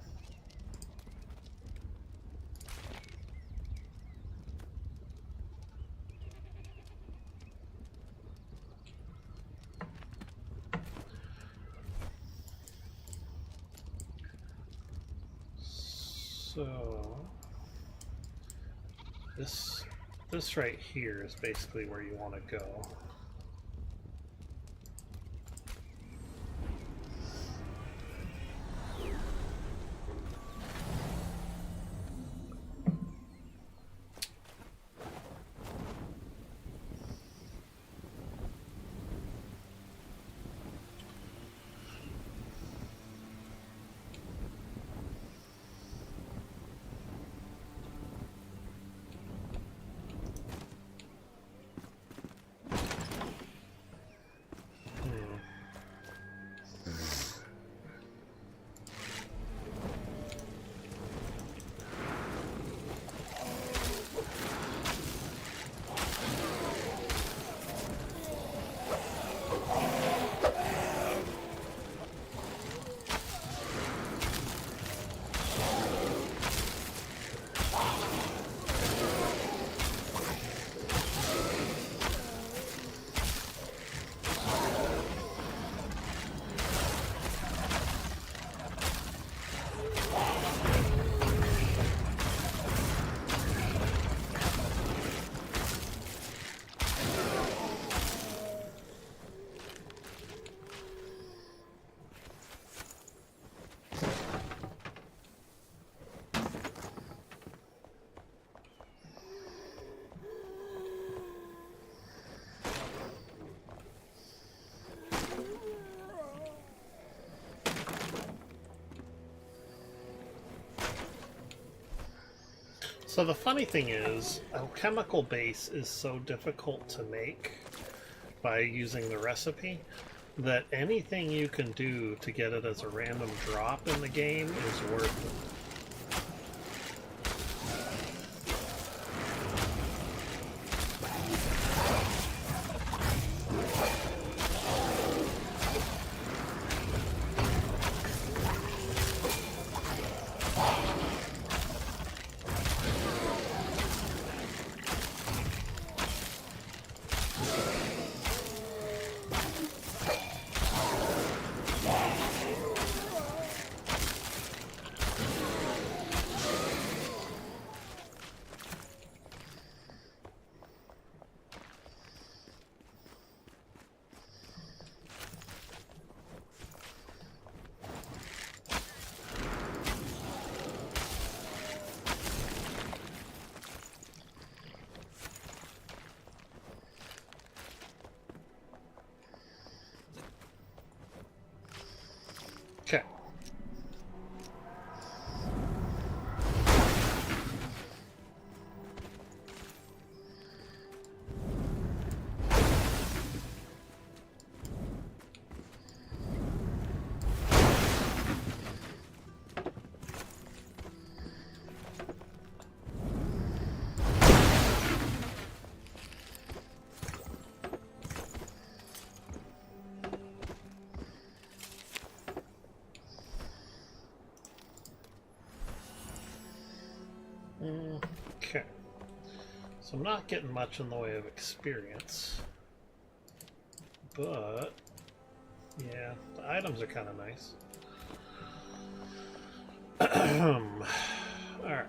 A: So this right here is basically where you want to go. So the funny thing is, a chemical base is so difficult to make by using the recipe that anything you can do to get it as a random drop in the game is worth it. Okay. Okay. So I'm not getting much in the way of experience. But yeah, the items are kind of nice. Alright.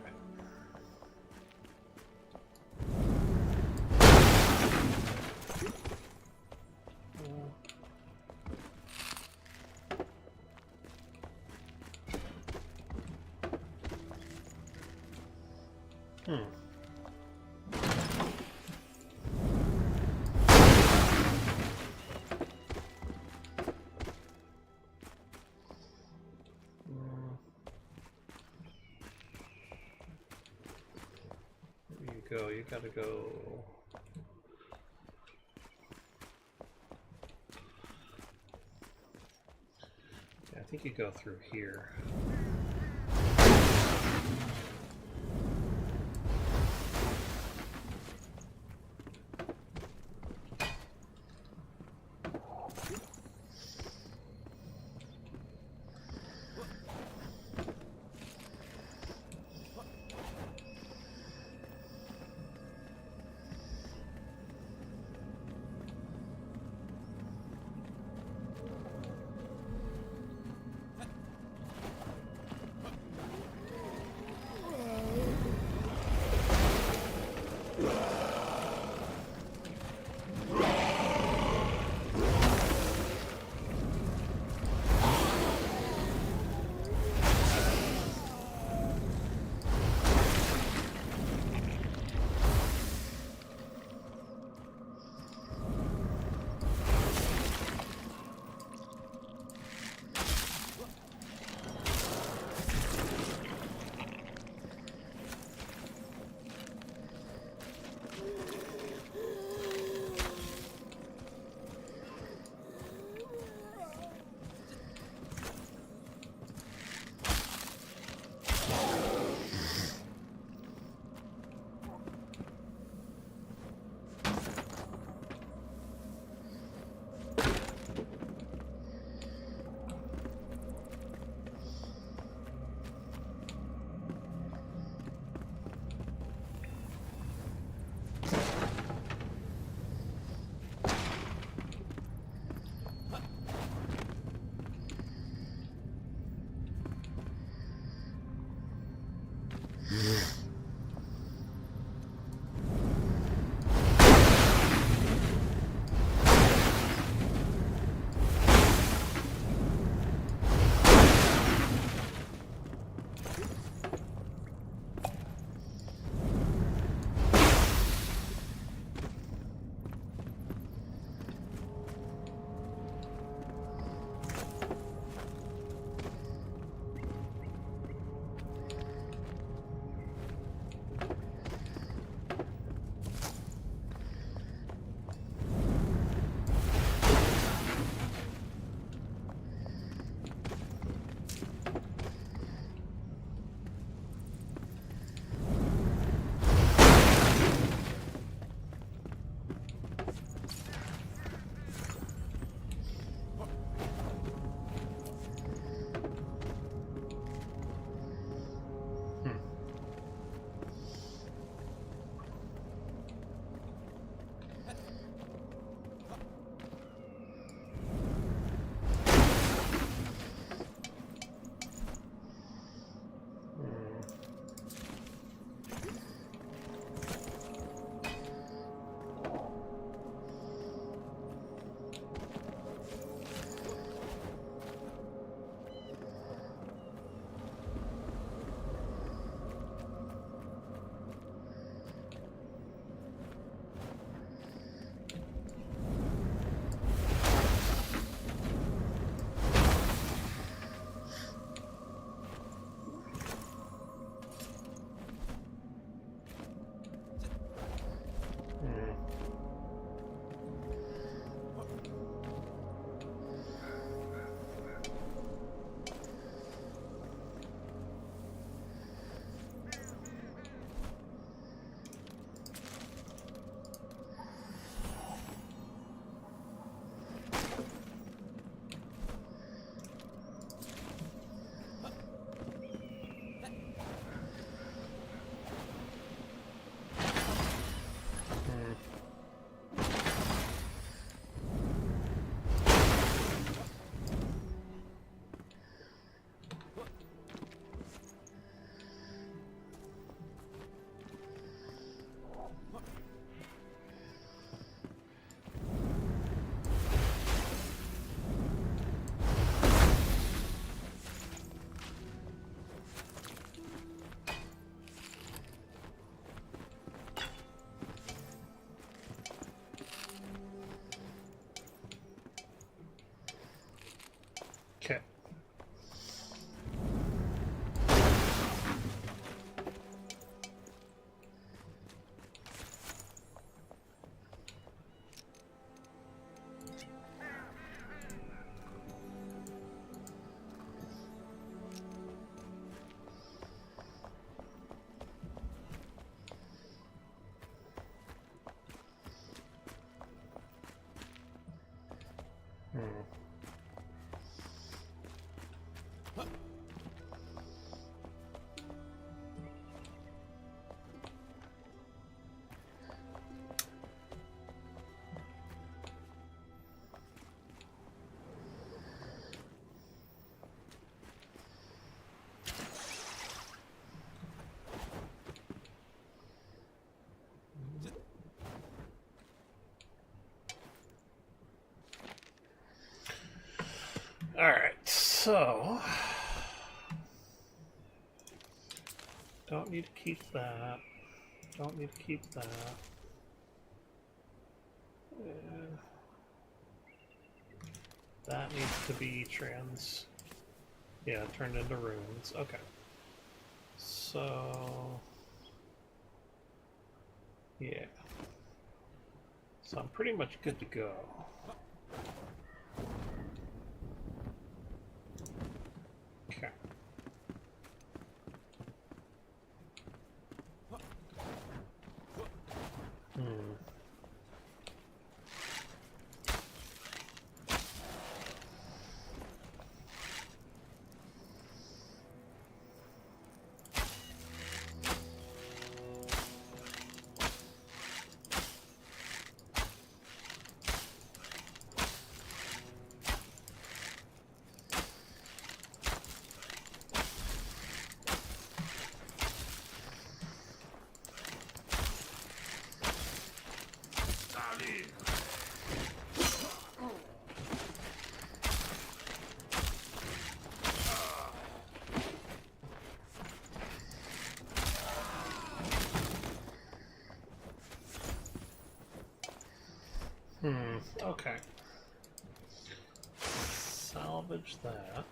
A: Where you gotta go. Yeah, I think you go through here. Hmm. Alright, so don't need to keep that. Don't need to keep that. That needs to be turned into runes. Okay. So yeah. So I'm pretty much good to go. Okay. Hmm. Okay. Salvage that.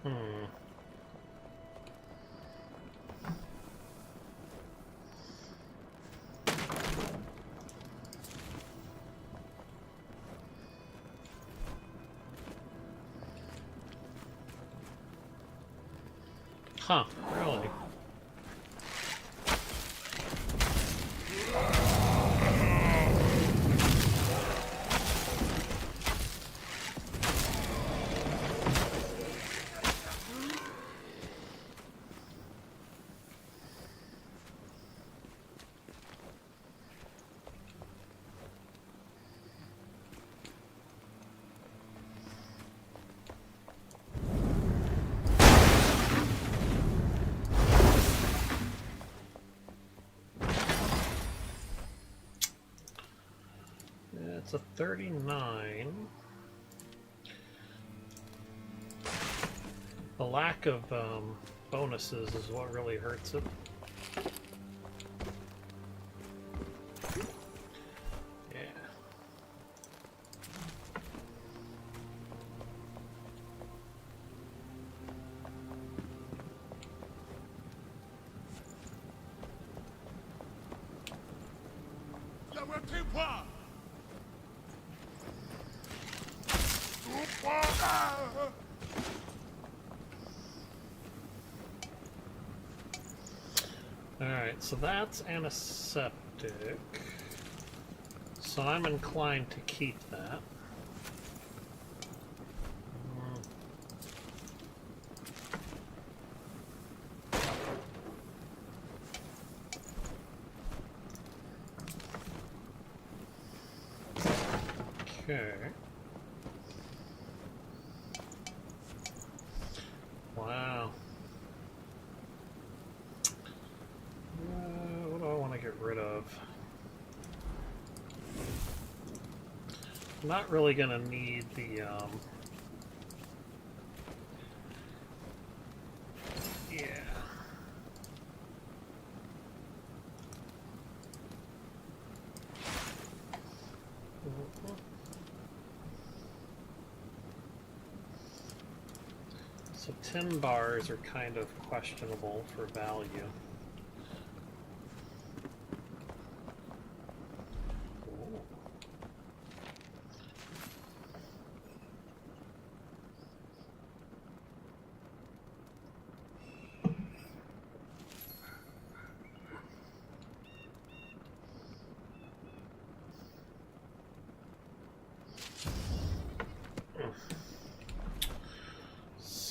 A: Hmm. Huh, really? It's a 39. The lack of bonuses is what really hurts it. Yeah. Alright, so that's antiseptic. So I'm inclined to keep that. Okay. Wow. What do I want to get rid of? I'm not really going to need the, yeah. So 10 bars are kind of questionable for value.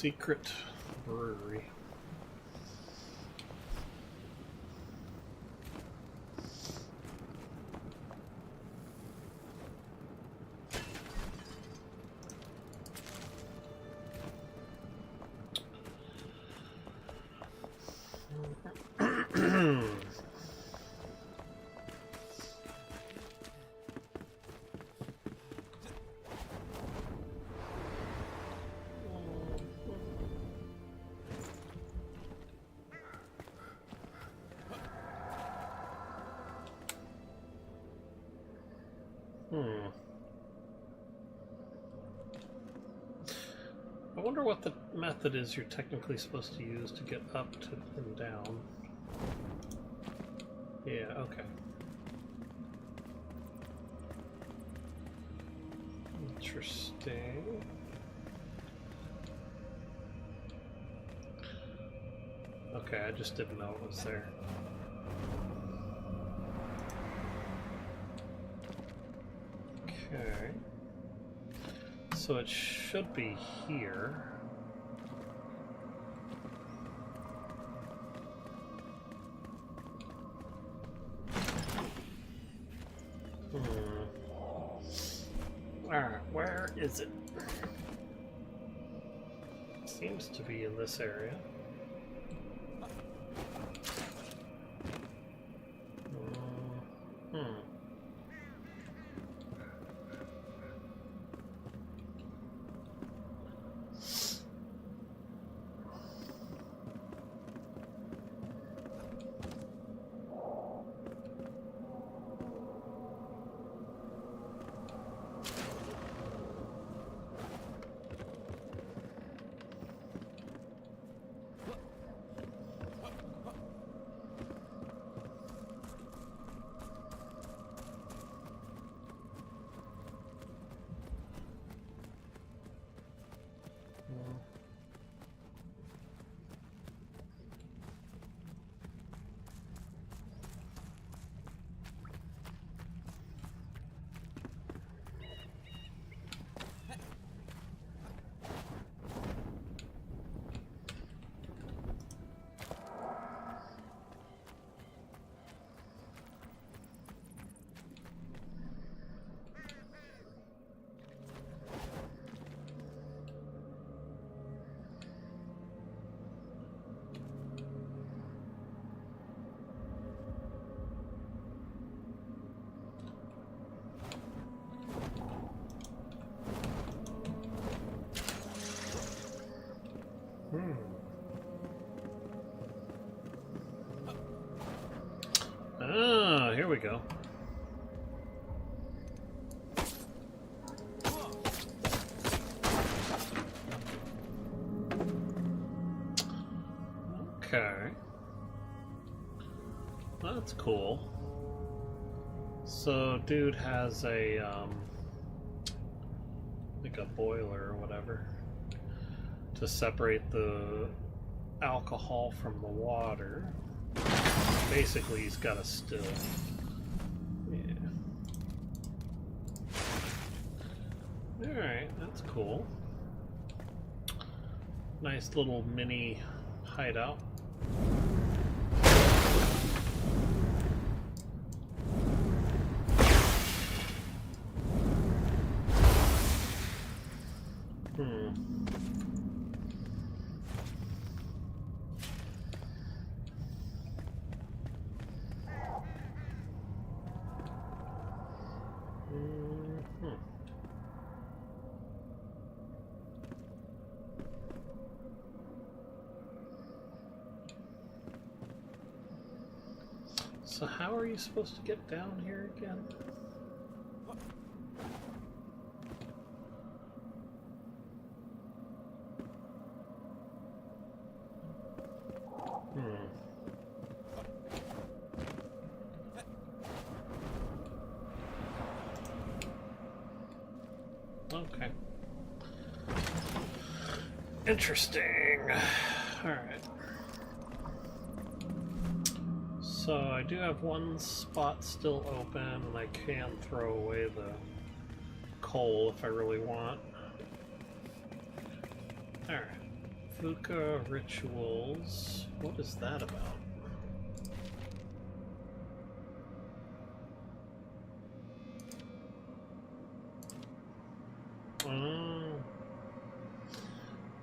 A: secret brewery. I wonder what the method is you're technically supposed to use to get up to and down. Yeah, okay. Interesting. Okay, I just didn't know it was there. Okay. So it should be here. Alright, where is it? Seems to be in this area. Ah, here we go. Okay. That's cool. So, dude has a, like a boiler or whatever to separate the alcohol from the water. Basically, he's got a still. Yeah. Alright, that's cool. Nice little mini hideout. So how are you supposed to get down here again? Okay. Interesting. Alright. So I do have one spot still open, and I can throw away the coal if I really want. Alright. Fuka rituals. What is that about?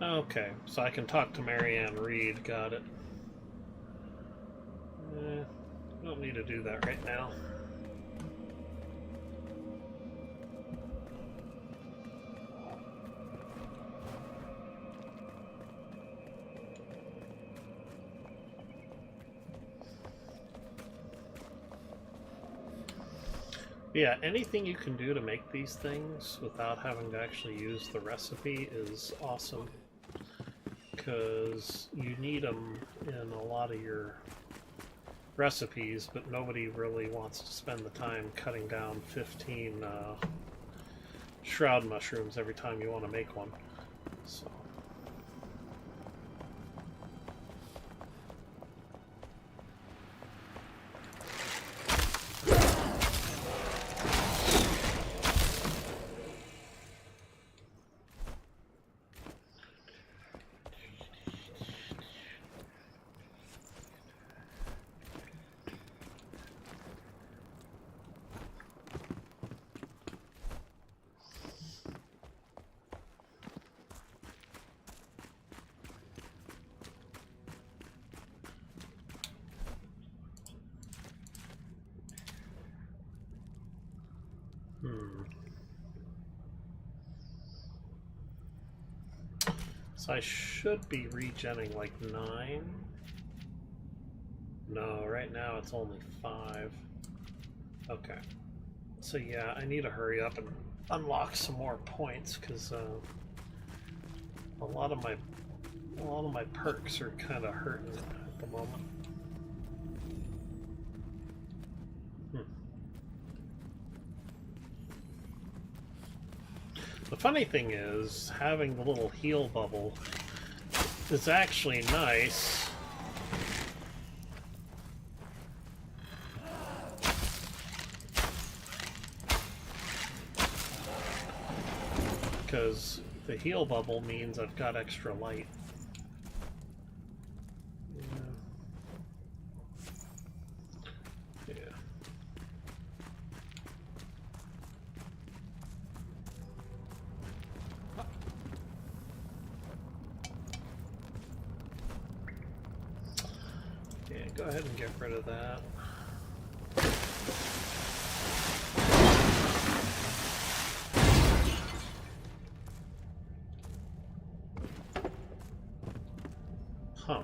A: Okay, so I can talk to Marianne Reed. Got it. Don't need to do that right now. Yeah, anything you can do to make these things without having to actually use the recipe is awesome. Because you need them in a lot of your recipes, but nobody really wants to spend the time cutting down 15 shroud mushrooms every time you want to make one. So. So I should be regenning like 9. No, right now it's only 5. Okay. So yeah, I need to hurry up and unlock some more points because a lot of my perks are kind of hurting at the moment. The funny thing is, having the little heal bubble is actually nice. Because the heal bubble means I've got extra light. Go ahead and get rid of that. Huh.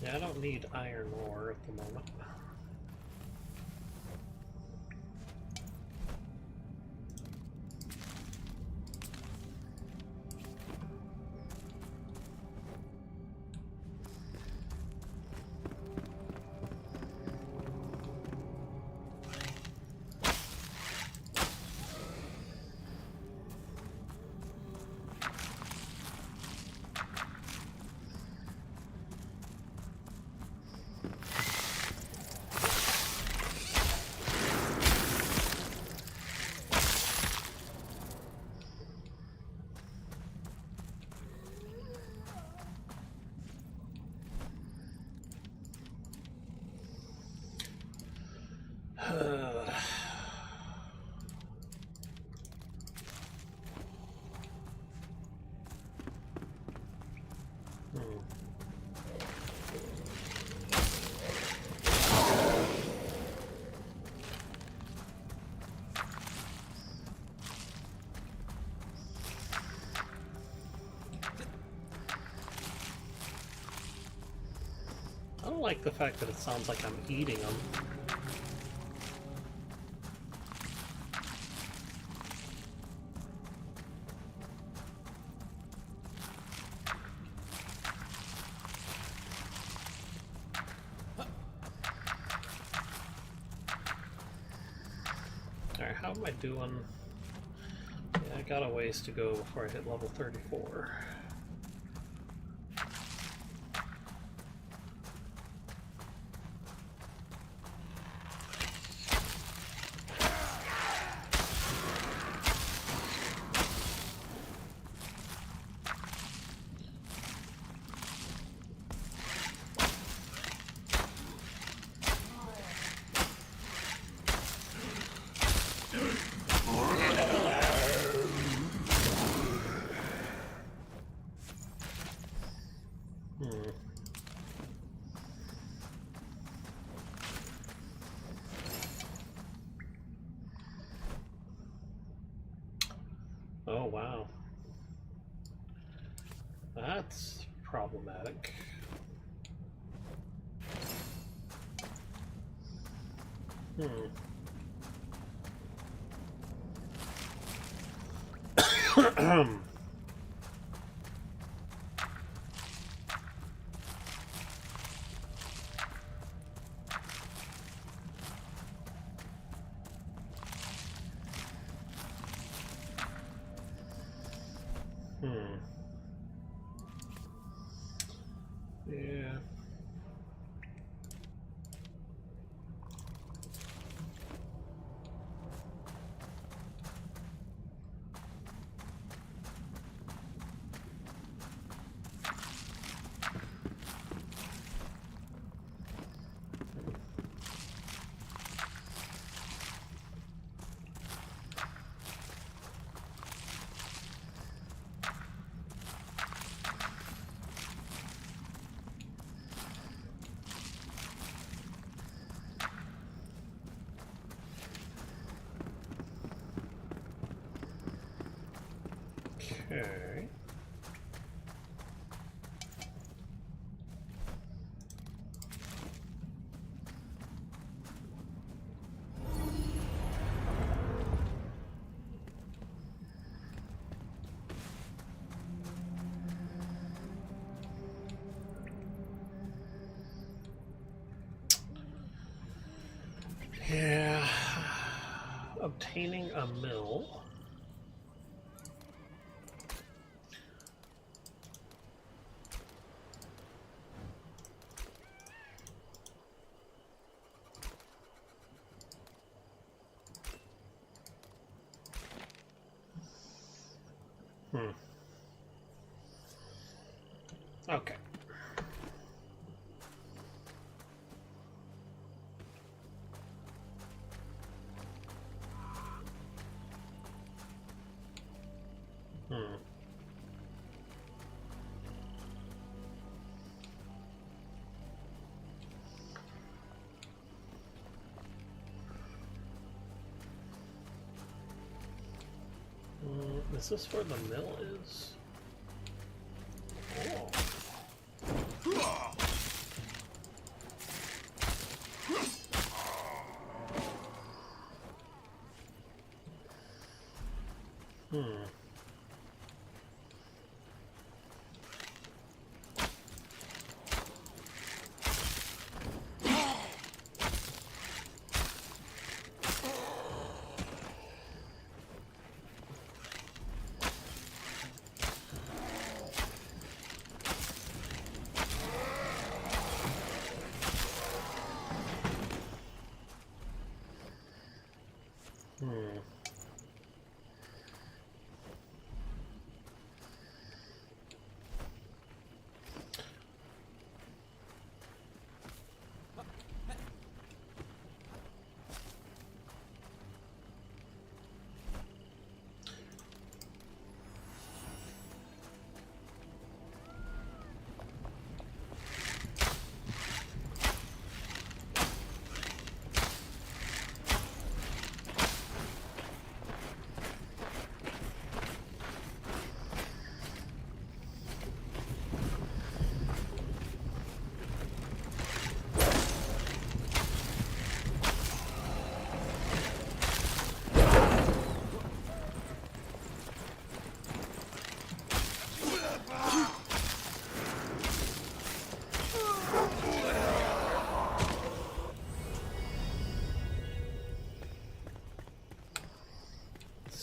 A: Yeah, I don't need iron ore at the moment. like the fact that it sounds like I'm eating them. Alright, how am I doing? Yeah, I got a ways to go before I hit level 34. Oh, wow. That's problematic. Yeah. Okay. Yeah. Obtaining a mill. Okay. Is this where the mill is? Oh.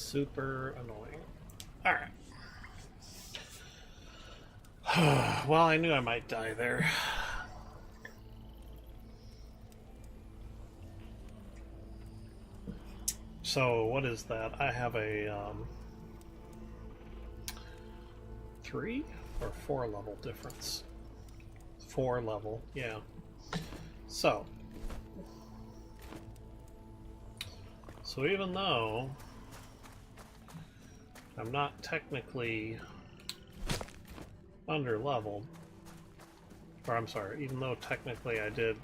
A: super annoying. Alright. Well, I knew I might die there. So, what is that? I have a 3 or 4 level difference. 4 level, yeah. So even though I'm not technically under leveled, or I'm sorry, even though technically I did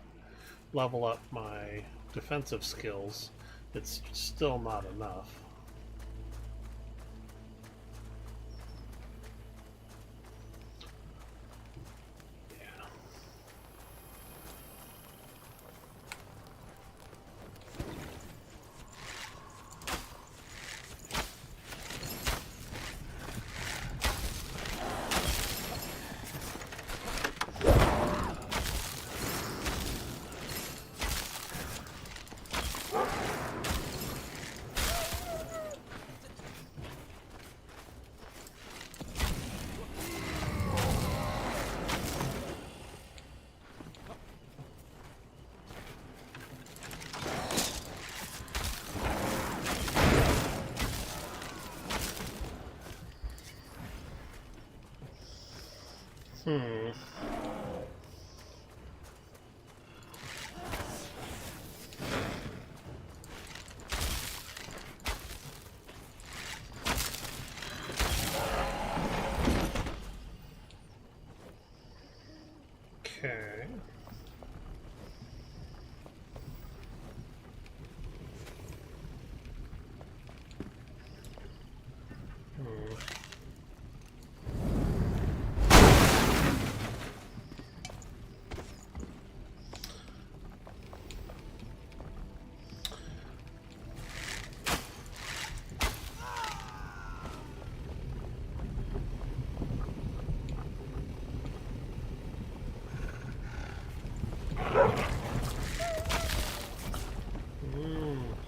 A: level up my defensive skills, it's still not enough. Okay.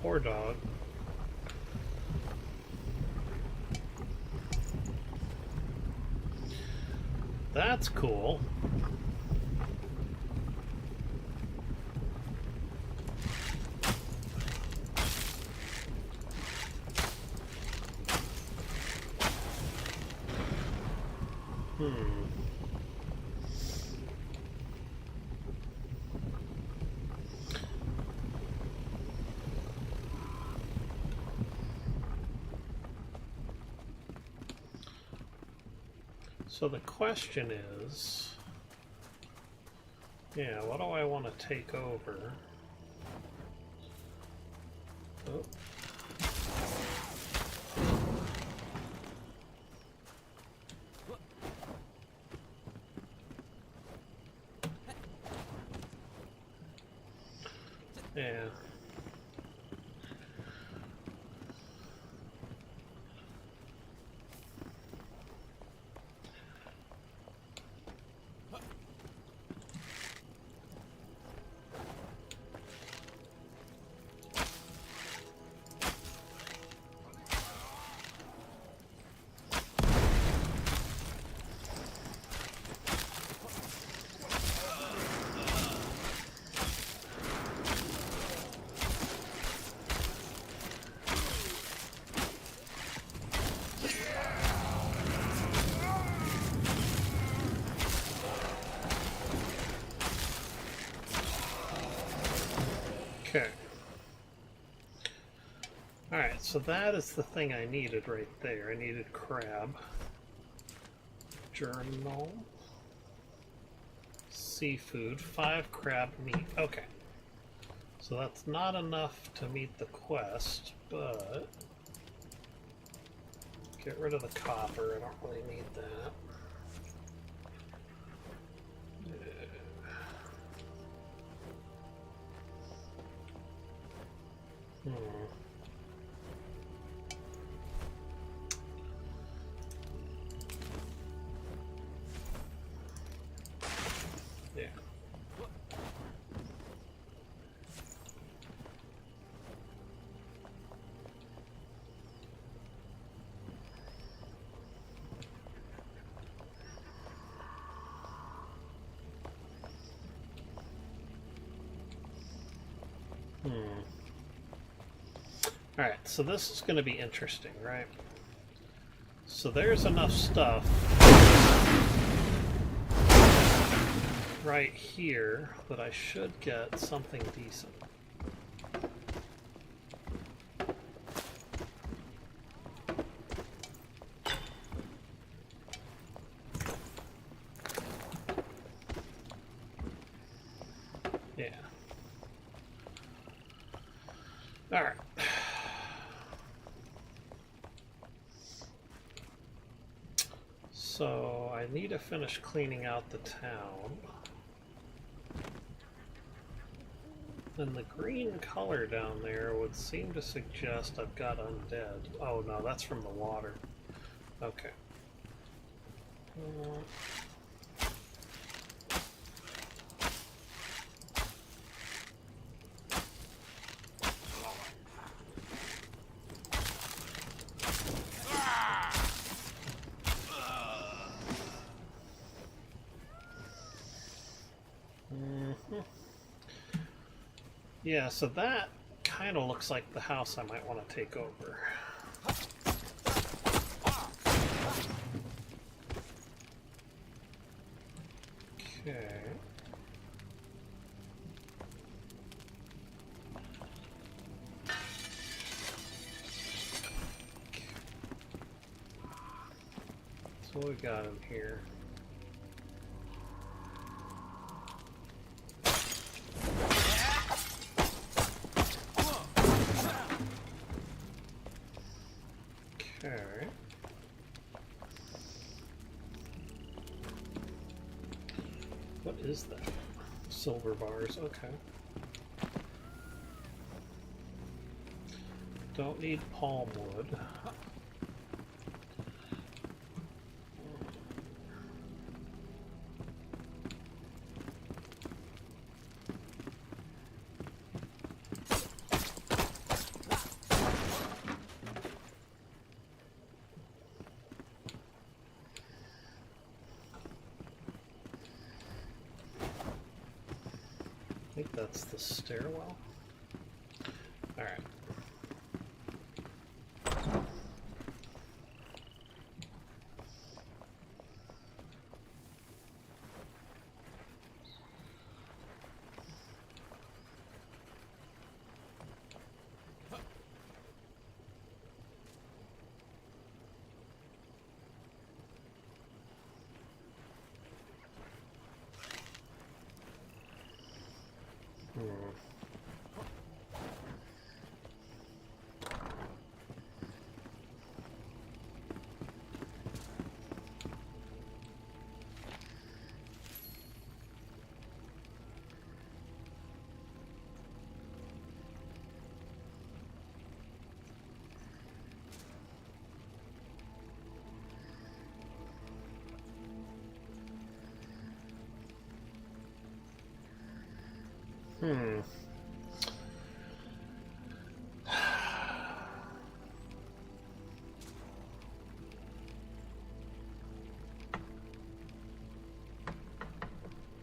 A: Poor dog. That's cool. So the question is, yeah, what do I want to take over? Oh. Yeah. Okay. Alright, so that is the thing I needed right there. I needed crab. Journal. Seafood. 5 crab meat. Okay. So that's not enough to meet the quest, but... Get rid of the copper. I don't really need that. Yeah. Alright, so this is going to be interesting, right? So there's enough stuff right here that I should get something decent. Yeah. Alright. So I need to finish cleaning out the town. And the green color down there would seem to suggest I've got undead. Oh no, that's from the water. Okay. Yeah, so that kind of looks like the house I might want to take over. Okay. So what we got in here? Okay. What is that? Silver bars, okay. Don't need palm wood. I think that's the stairwell. All right.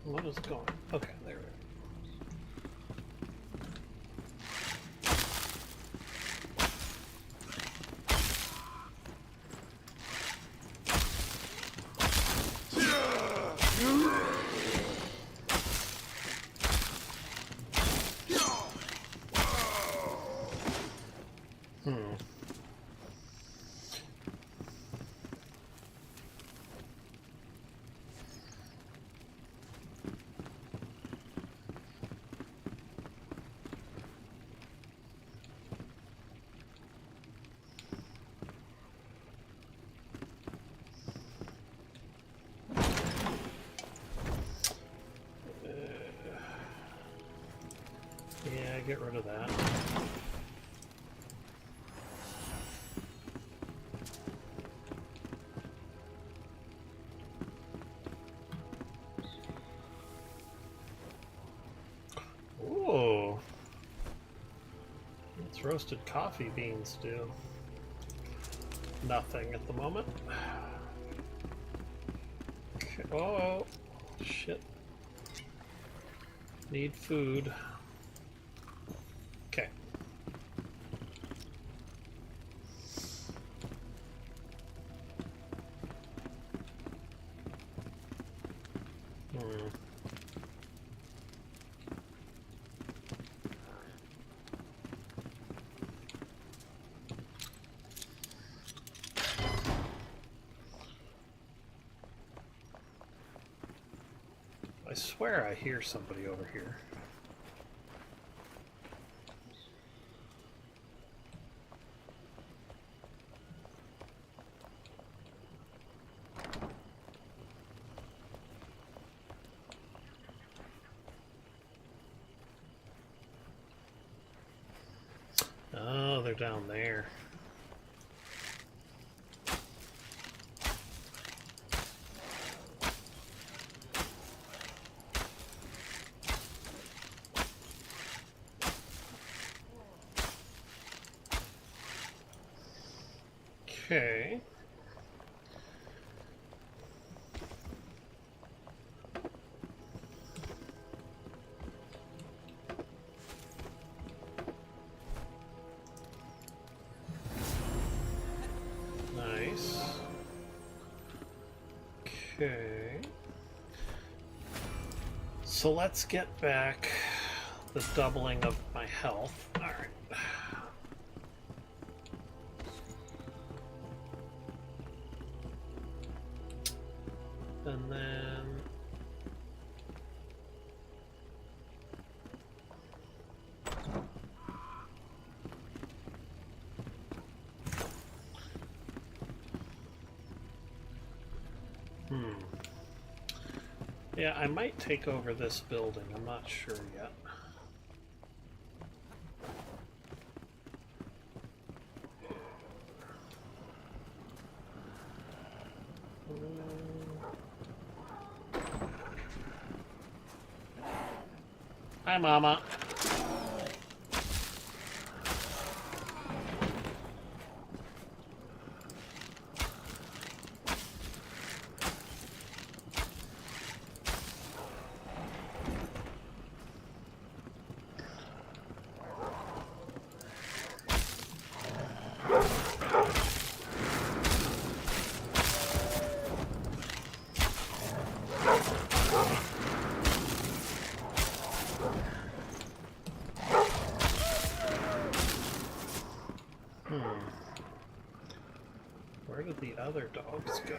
A: What is going on? Okay, there we go. Yeah, get rid of that. Ooh. What's roasted coffee beans do? Nothing at the moment. Okay. Oh, shit. Need food. swear I hear somebody over here. Oh, they're down there. Okay. Nice. Okay. So let's get back the doubling of my health. All right. And then yeah, I might take over this building. I'm not sure yet. Hi, Mama. Where did the other dogs go?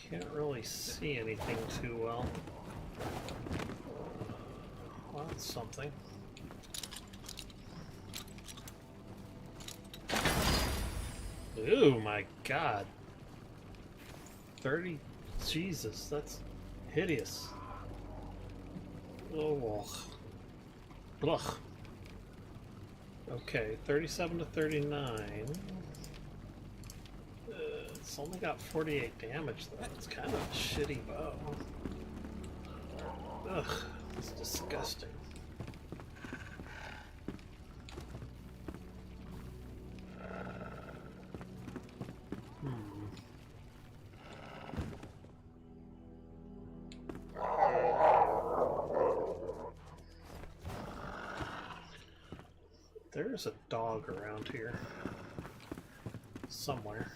A: Can't really see anything too well. Well, that's something. Ooh, my God. 30. Jesus, that's hideous. Oh. Ugh. Okay, 37 to 39. It's only got 48 damage, though. It's kind of a shitty bow. Ugh, it's disgusting. There's a dog around here. Somewhere.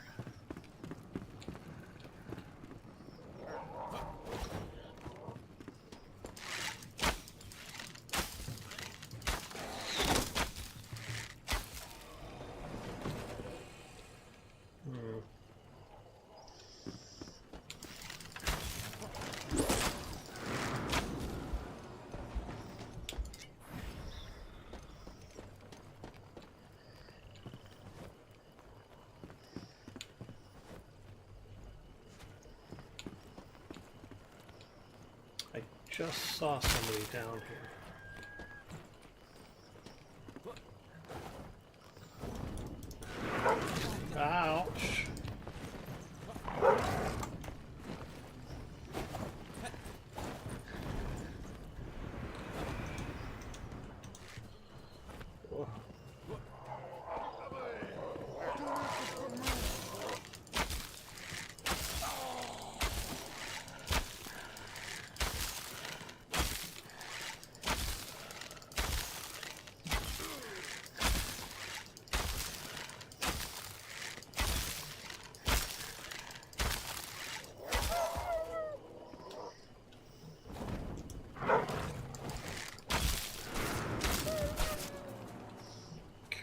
A: Just saw somebody down here. Ouch. Whoa.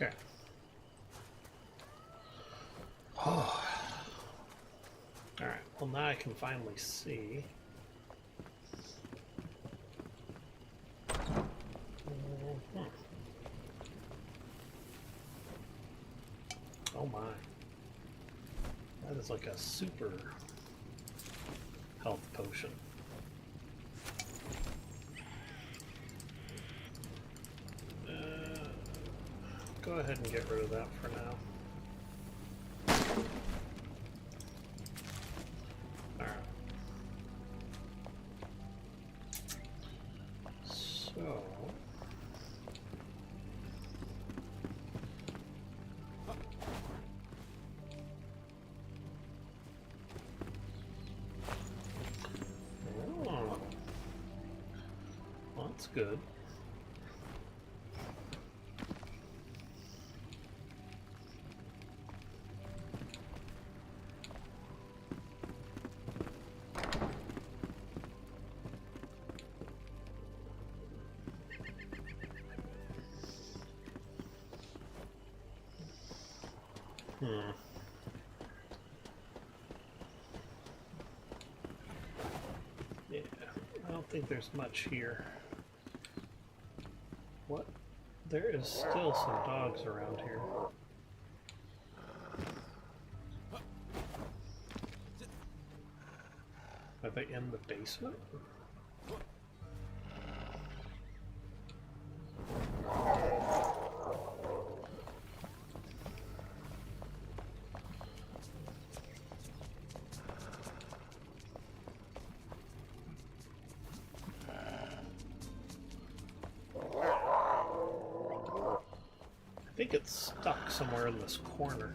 A: Okay. Oh. Alright, well now I can finally see. Mhm. Oh my. That is like a super health potion. Go ahead and get rid of that for now. Alright. So... Oh. Well, that's good. Yeah, I don't think there's much here. What? There is still some dogs around here. Are they in the basement? I think it's stuck somewhere in this corner.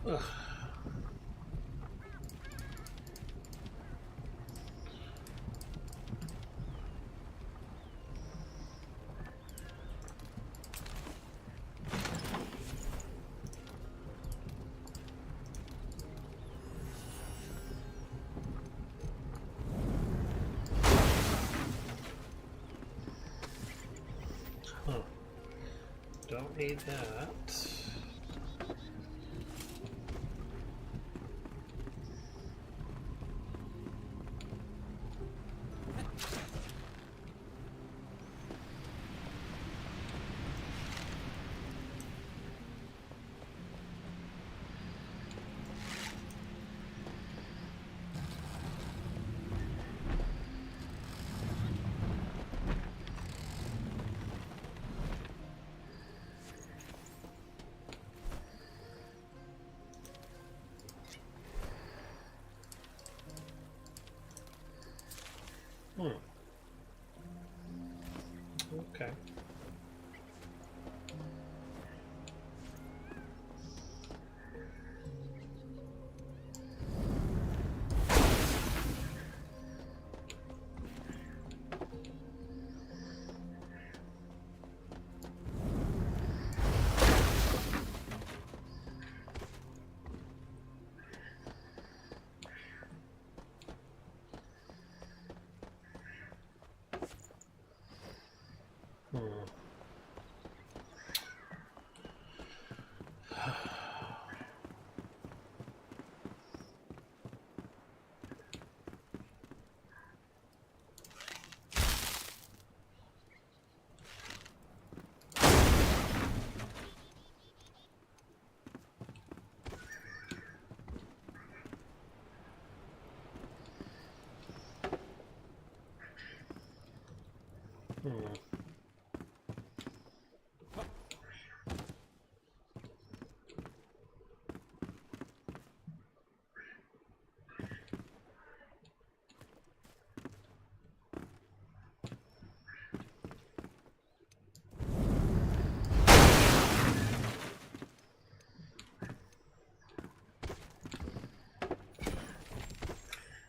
A: Ugh. Huh. Don't need that. Okay. Hmm. Hmm.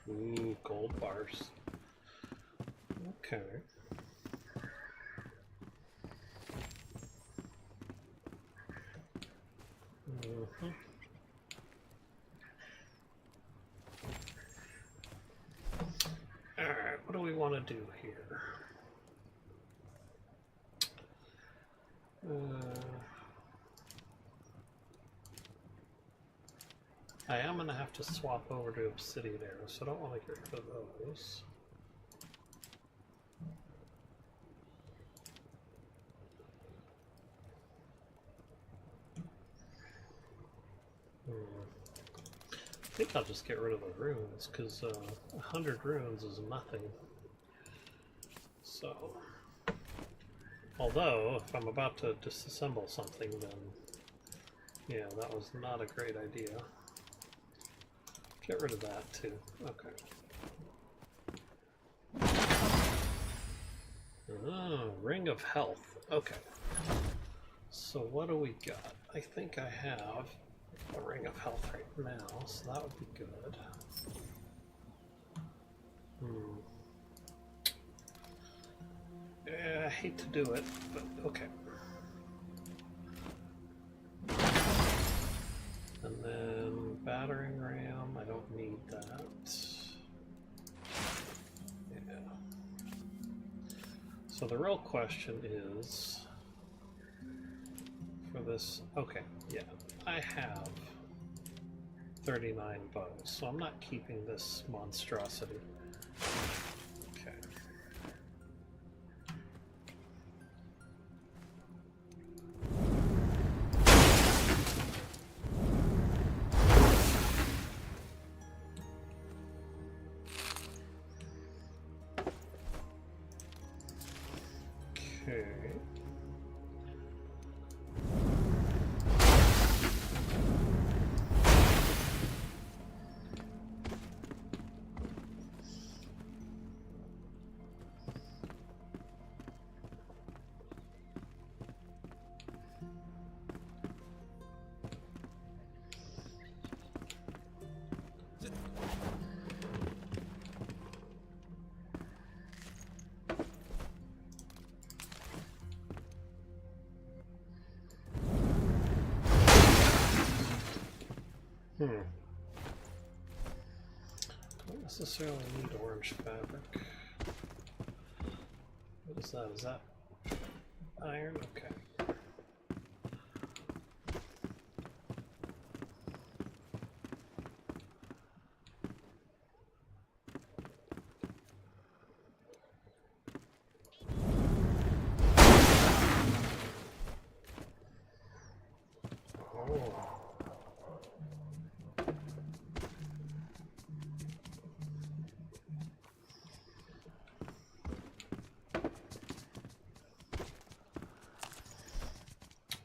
A: Ooh, gold bars. Okay. Mm-hmm. Alright, what do we want to do here? I am going to have to swap over to obsidian arrows, so I don't want to get rid of those. I think I'll just get rid of the runes, because 100 runes is nothing. So, although, if I'm about to disassemble something, then yeah, that was not a great idea. Get rid of that too. Okay. Oh, Ring of Health. Okay. So what do we got? I think I have a Ring of Health right now, so that would be good. Yeah, I hate to do it, but okay. And then battering ram, I don't need that. Yeah. So the real question is, for this, okay, yeah, I have 39 bows, so I'm not keeping this monstrosity. Okay. Okay. Don't necessarily need orange fabric. What is that? Is that iron? Okay.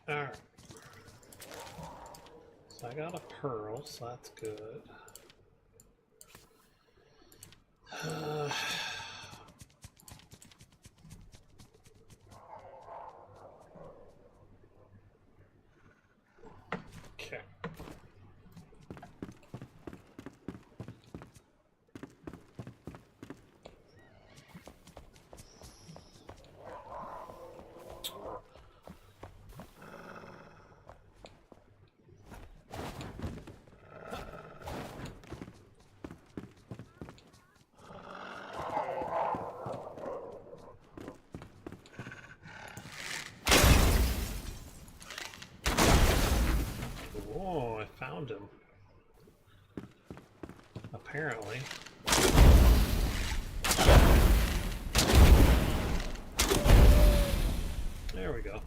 A: Alright. So I got a pearl, so that's good. Okay. Oh, I found him. Apparently. There we go.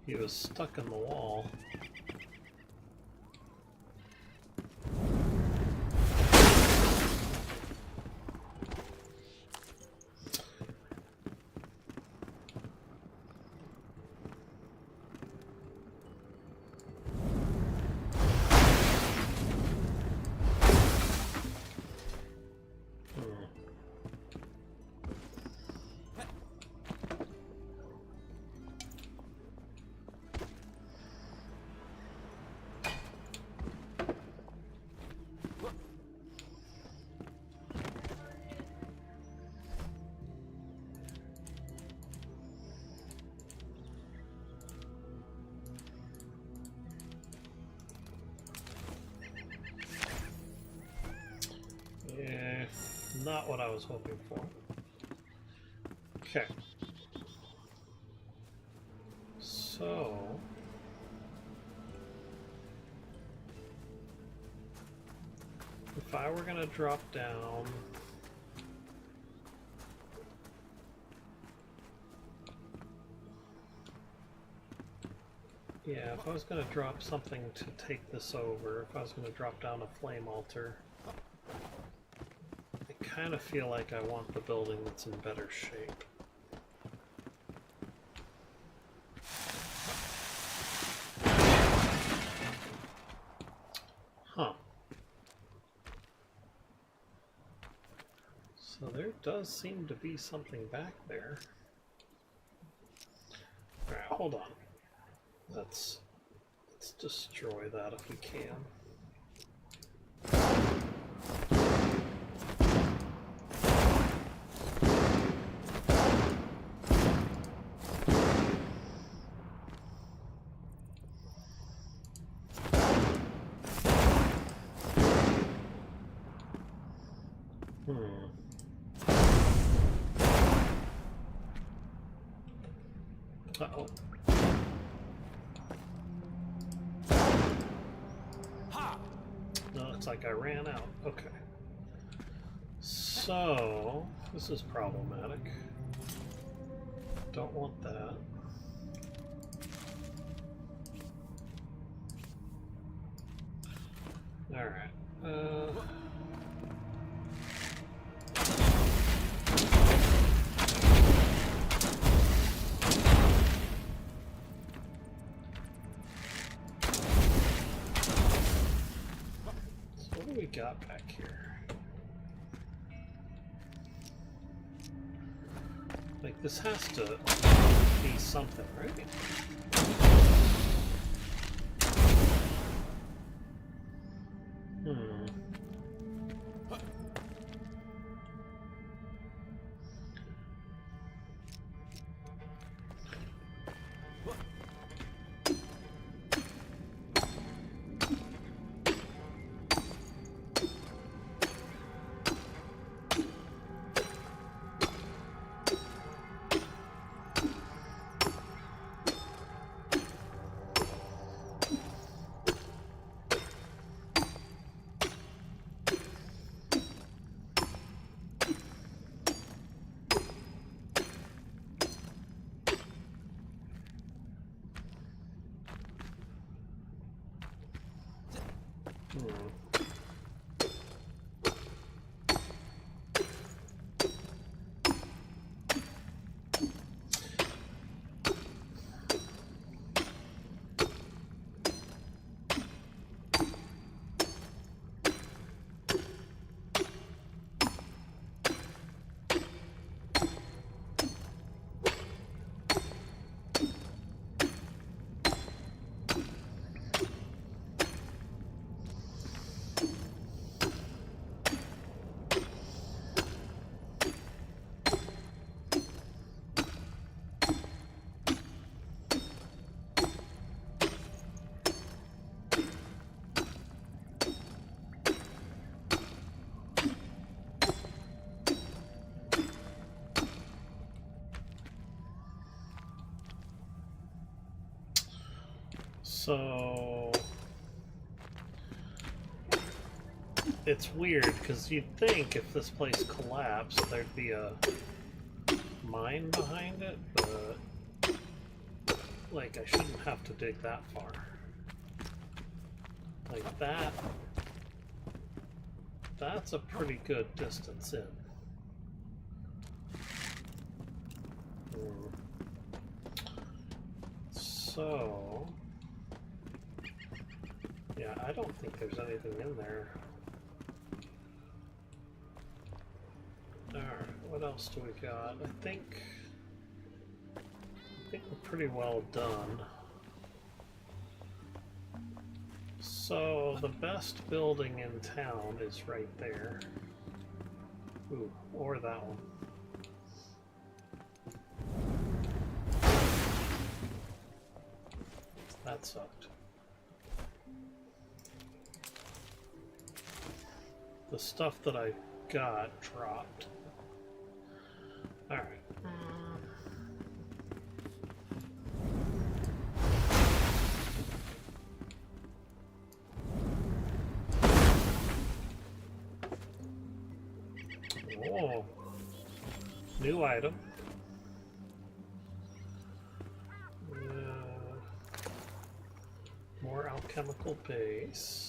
A: He was stuck in the wall. not what I was hoping for. Okay. So... if I were gonna drop down... yeah, if I was gonna drop something to take this over, if I was gonna drop down a flame altar, I kind of feel like I want the building that's in better shape. Huh. So there does seem to be something back there. Alright, hold on. Let's destroy that if we can. Uh-oh. No, looks like I ran out. Okay. So, this is problematic. Don't want that. Alright. What do we got back here? Like, this has to be something, right? So it's weird because you'd think if this place collapsed there'd be a mine behind it, but like I shouldn't have to dig that far. Like that's a pretty good distance in. So, yeah, I don't think there's anything in there. Alright, what else do we got? I think we're pretty well done. So, the best building in town is right there. Ooh, or that one. That sucked. The stuff that I got dropped. Alright. Oh, new item. More alchemical base.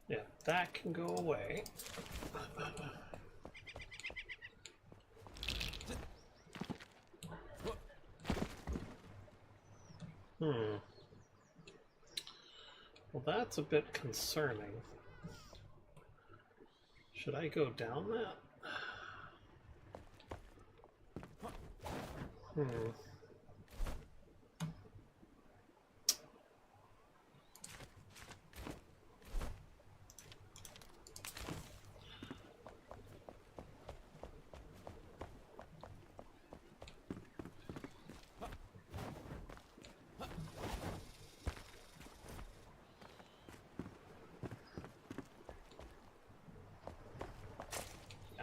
A: Yeah, that can go away. Well, that's a bit concerning. Should I go down that?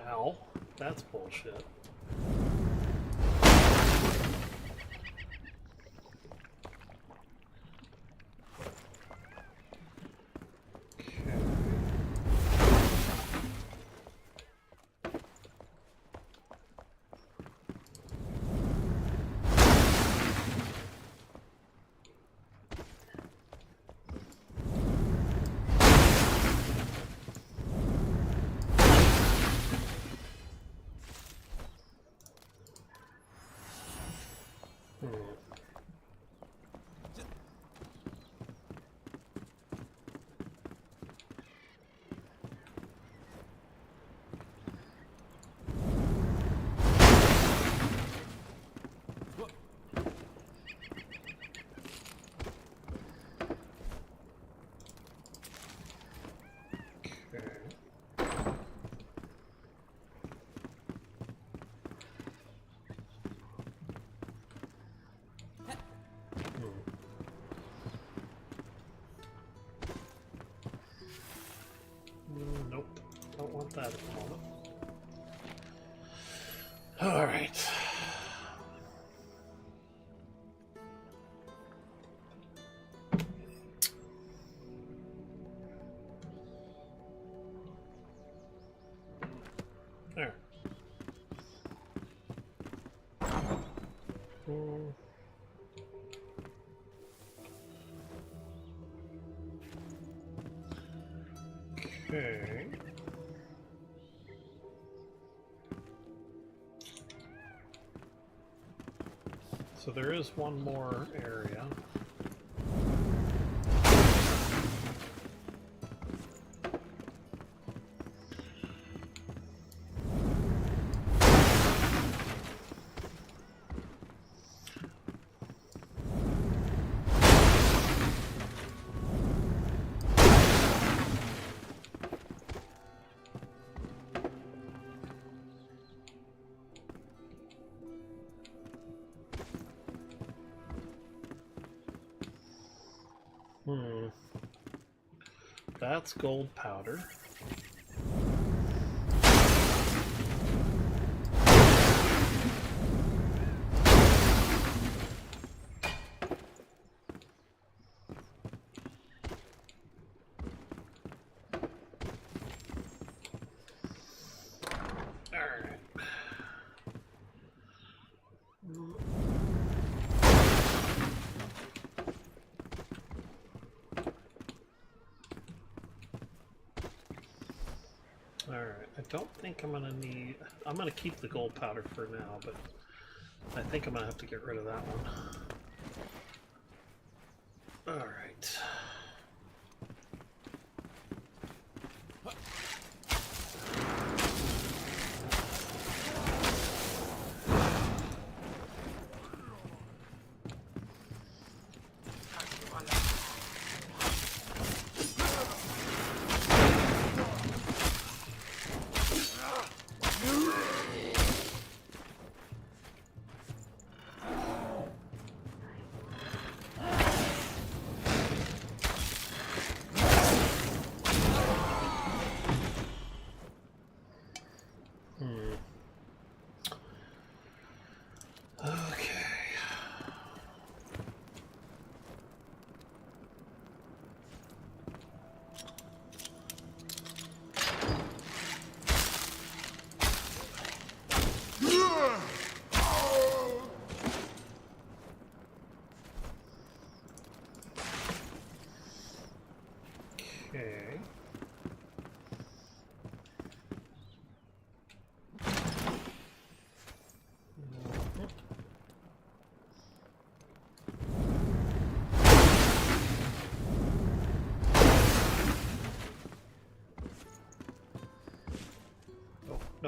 A: Ow, that's bullshit. Nope, don't want that at the moment. All right. There. Okay. So there is one more area. That's gold powder. Alright, I don't think I'm gonna need... I'm gonna keep the gold powder for now, but I think I'm gonna have to get rid of that one. Alright.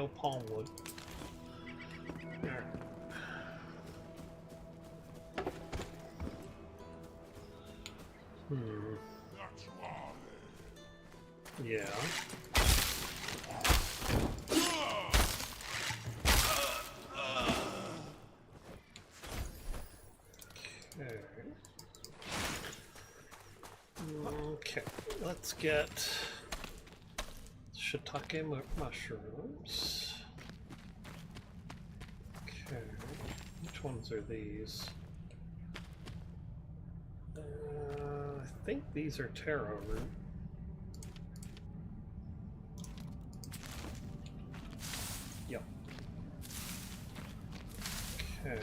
A: no palm wood. Alright. Yeah. Okay, let's get shiitake mushrooms. Okay, which ones are these? I think these are taro root. Yep. Okay.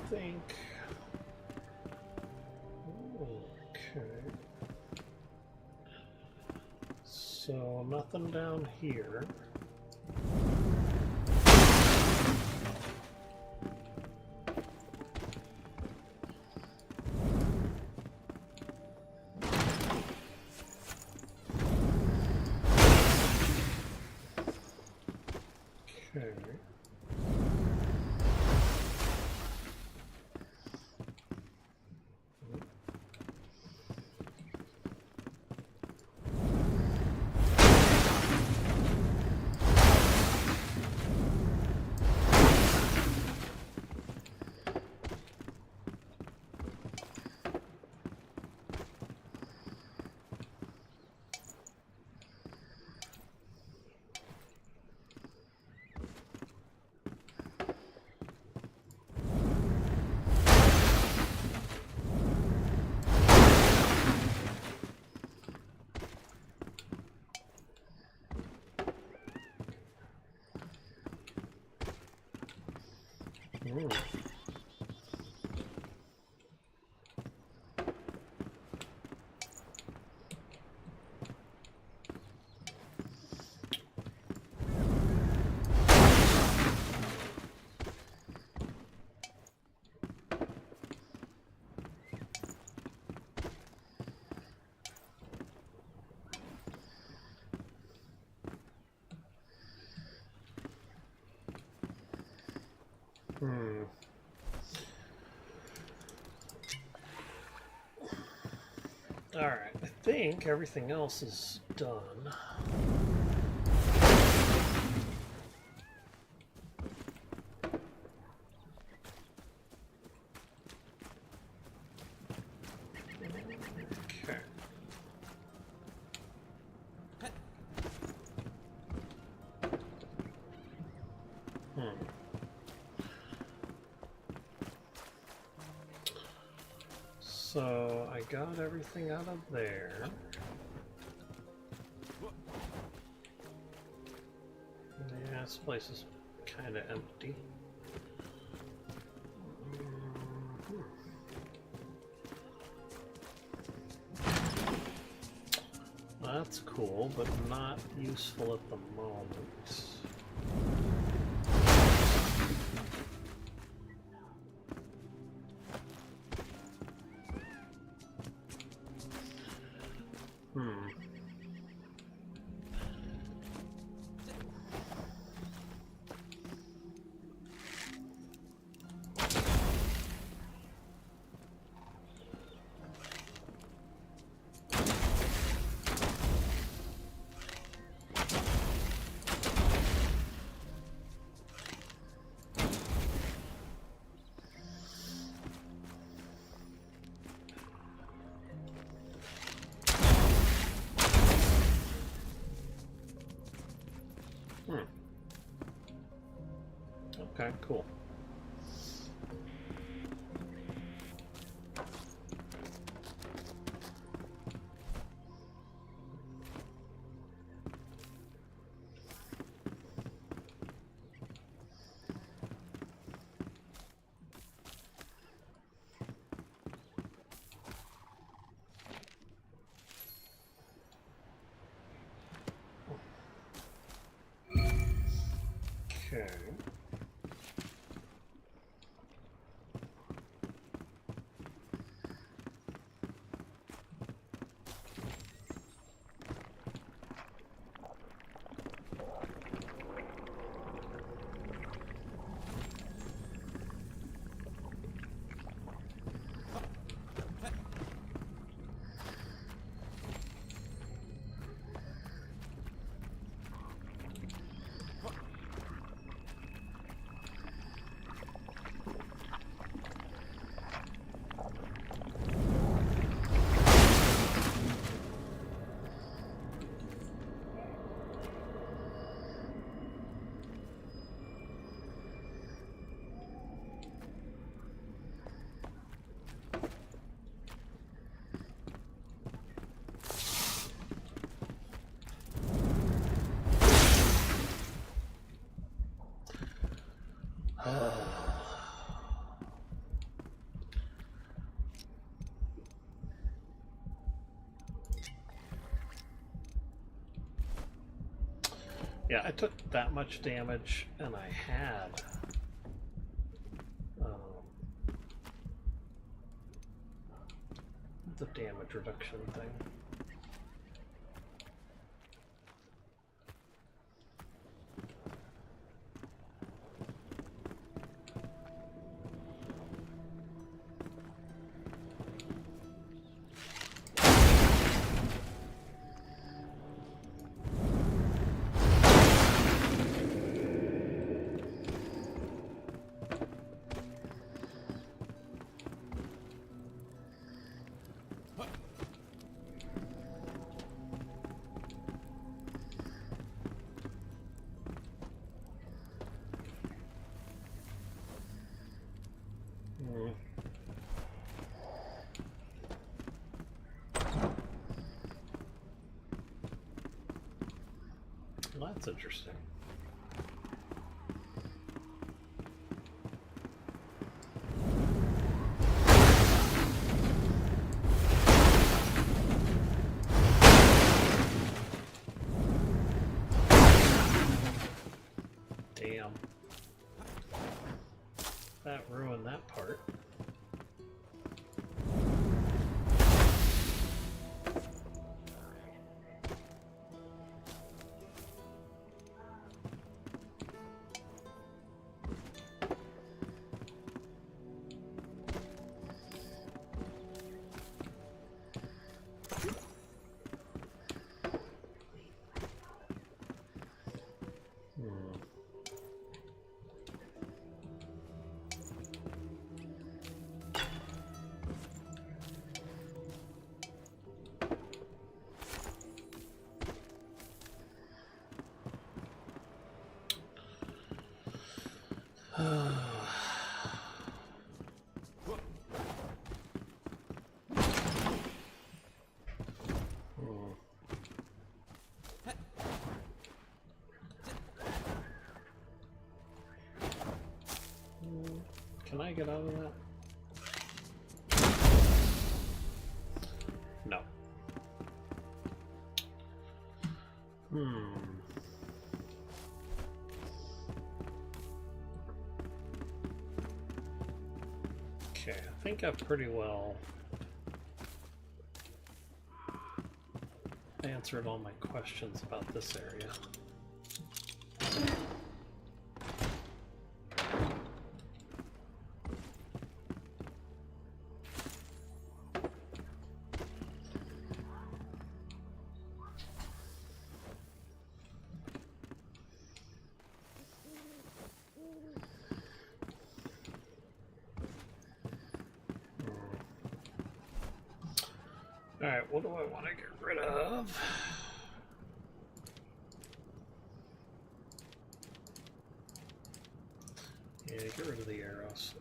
A: Think. Okay. So nothing down here. Okay. Alright, I think everything else is done. Okay. So I got everything out of there. Yeah, this place is kind of empty. That's cool, but not useful at the moment. Okay, cool. Okay. Yeah, I took that much damage, and I had the damage reduction thing. Well, that's interesting. Damn. That ruined that part. Can I get out of that? No. Okay, I think I've pretty well answered all my questions about this area. Alright, what do I want to get rid of? Yeah, get rid of the arrows.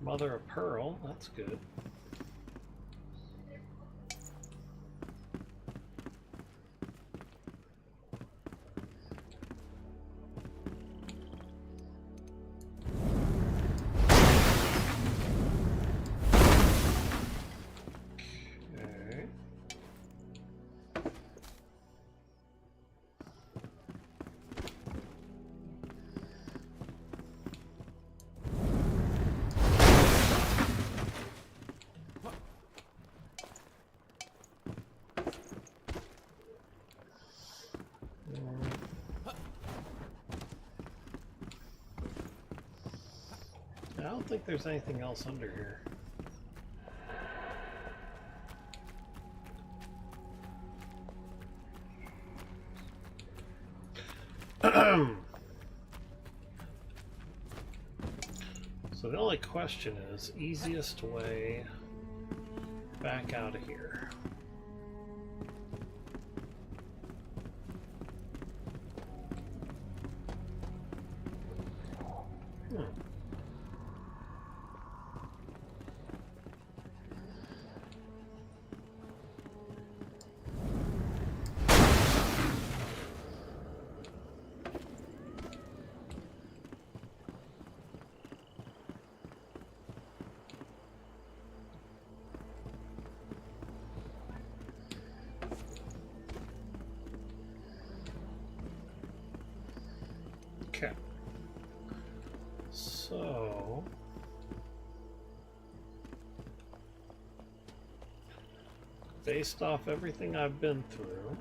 A: Mother of pearl, that's good. Okay. I don't think there's anything else under here. So the only question is, easiest way back out of here. Okay. So based off everything I've been through,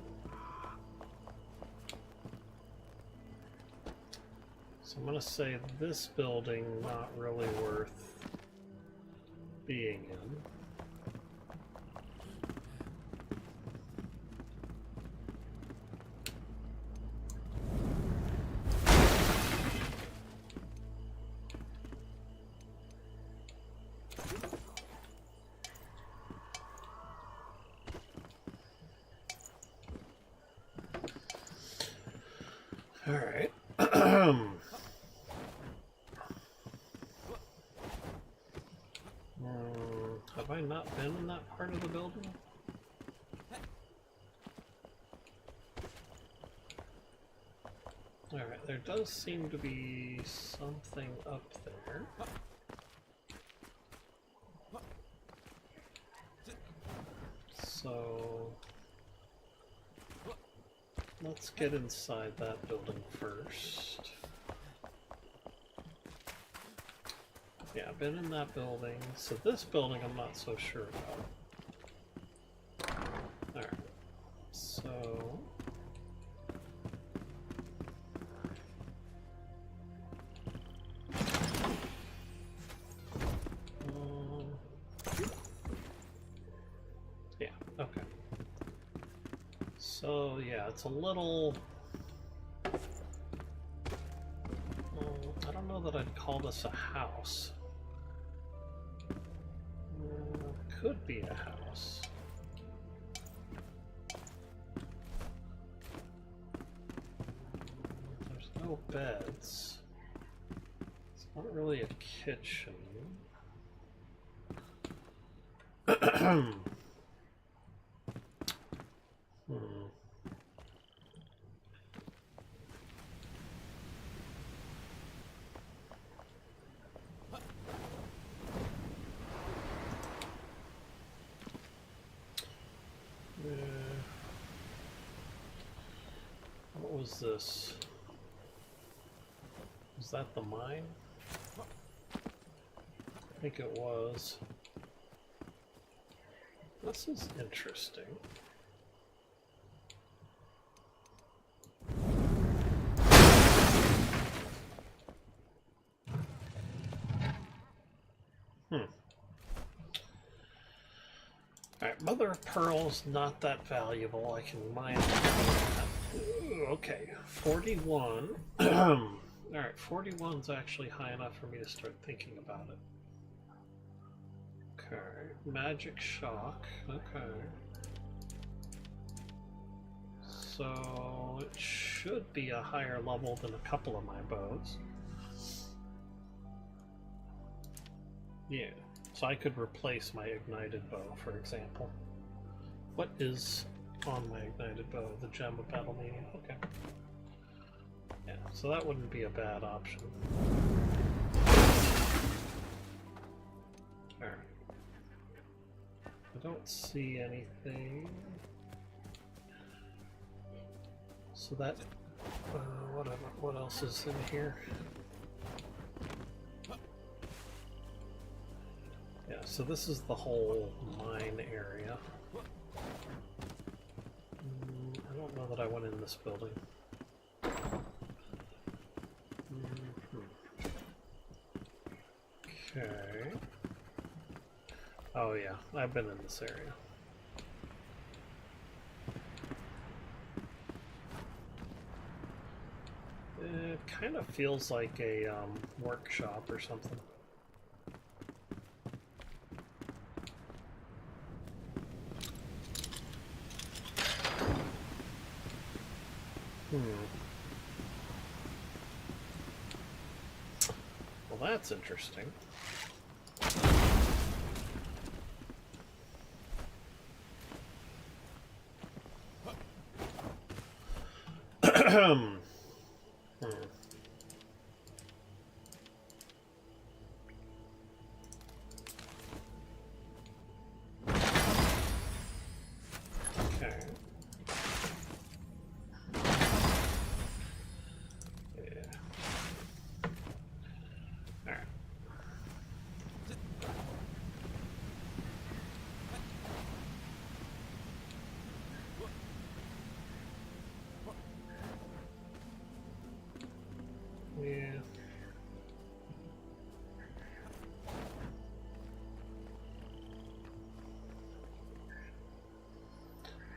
A: so I'm going to say this building not really worth being in. All right. Have I not been in that part of the building? All right, there does seem to be something up there. So let's get inside that building first. Yeah, I've been in that building. So this building I'm not so sure about. Alright. So yeah, okay. So yeah, it's a little I don't know that I'd call this a house. Could be a house. There's no beds. It's not really a kitchen. What was this? Was that the mine? I think it was. This is interesting. Alright, Mother of Pearl's not that valuable. I can mine that. Ooh, okay, 41. Alright, 41's actually high enough for me to start thinking about it. Okay, magic shock. Okay. So it should be a higher level than a couple of my bows. Yeah, so I could replace my ignited bow, for example. What is on my ignited bow? The Gem of Battle Meaning? Okay. Yeah, so that wouldn't be a bad option. Alright. I don't see anything. So that, whatever, what else is in here? Yeah, so this is the whole mine area. I don't know that I went in this building. Okay. Oh yeah, I've been in this area. It kind of feels like a workshop or something. Well, that's interesting.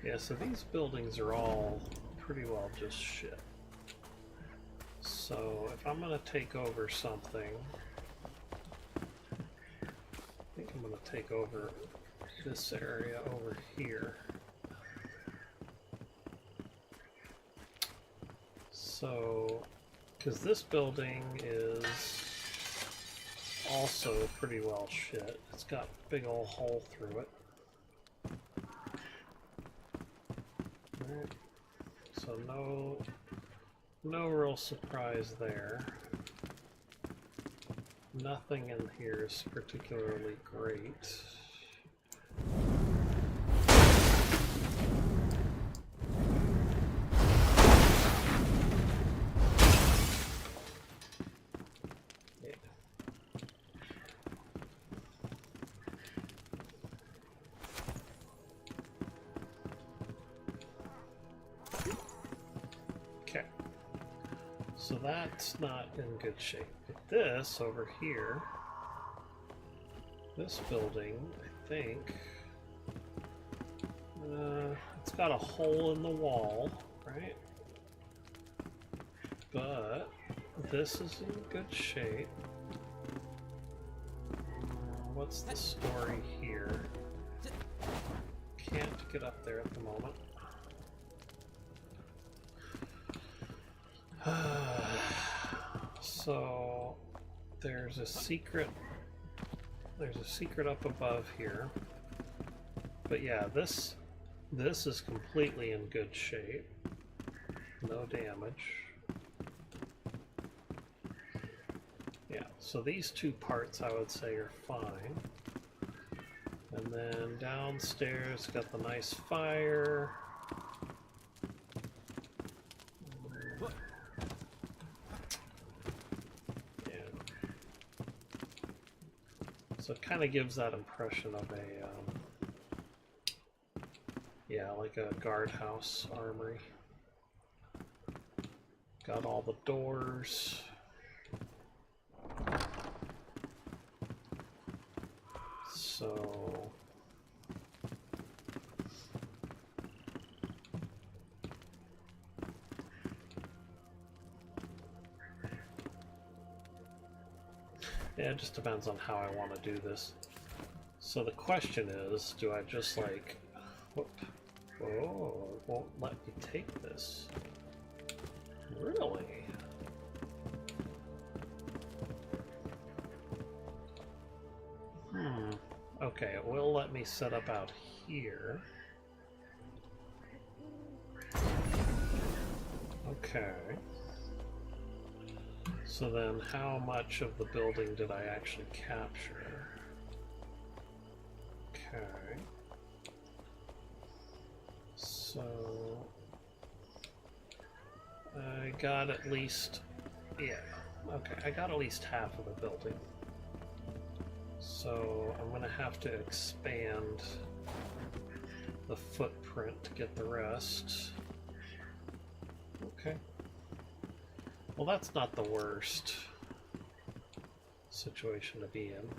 A: Yeah, so these buildings are all pretty well just shit. So if I'm going to take over something, I think I'm going to take over this area over here. So, because this building is also pretty well shit. It's got a big old hole through it. Alright. So no real surprise there. Nothing in here is particularly great. So that's not in good shape. But this over here, this building, I think, it's got a hole in the wall, right? But this is in good shape. What's the story here? Can't get up there at the moment. So there's a secret up above here. But yeah, this is completely in good shape. No damage. Yeah, so these two parts I would say are fine. And then downstairs got the nice fire. So it kind of gives that impression of a, yeah, like a guardhouse armory. Got all the doors. So... yeah, it just depends on how I want to do this. So the question is, do I just like... whoop. Oh, it won't let me take this. Really? Okay, it will let me set up out here. Okay. So then how much of the building did I actually capture? Okay. So I got at least, yeah, okay, I got at least half of the building. So I'm gonna have to expand the footprint to get the rest. Okay. Well, that's not the worst situation to be in.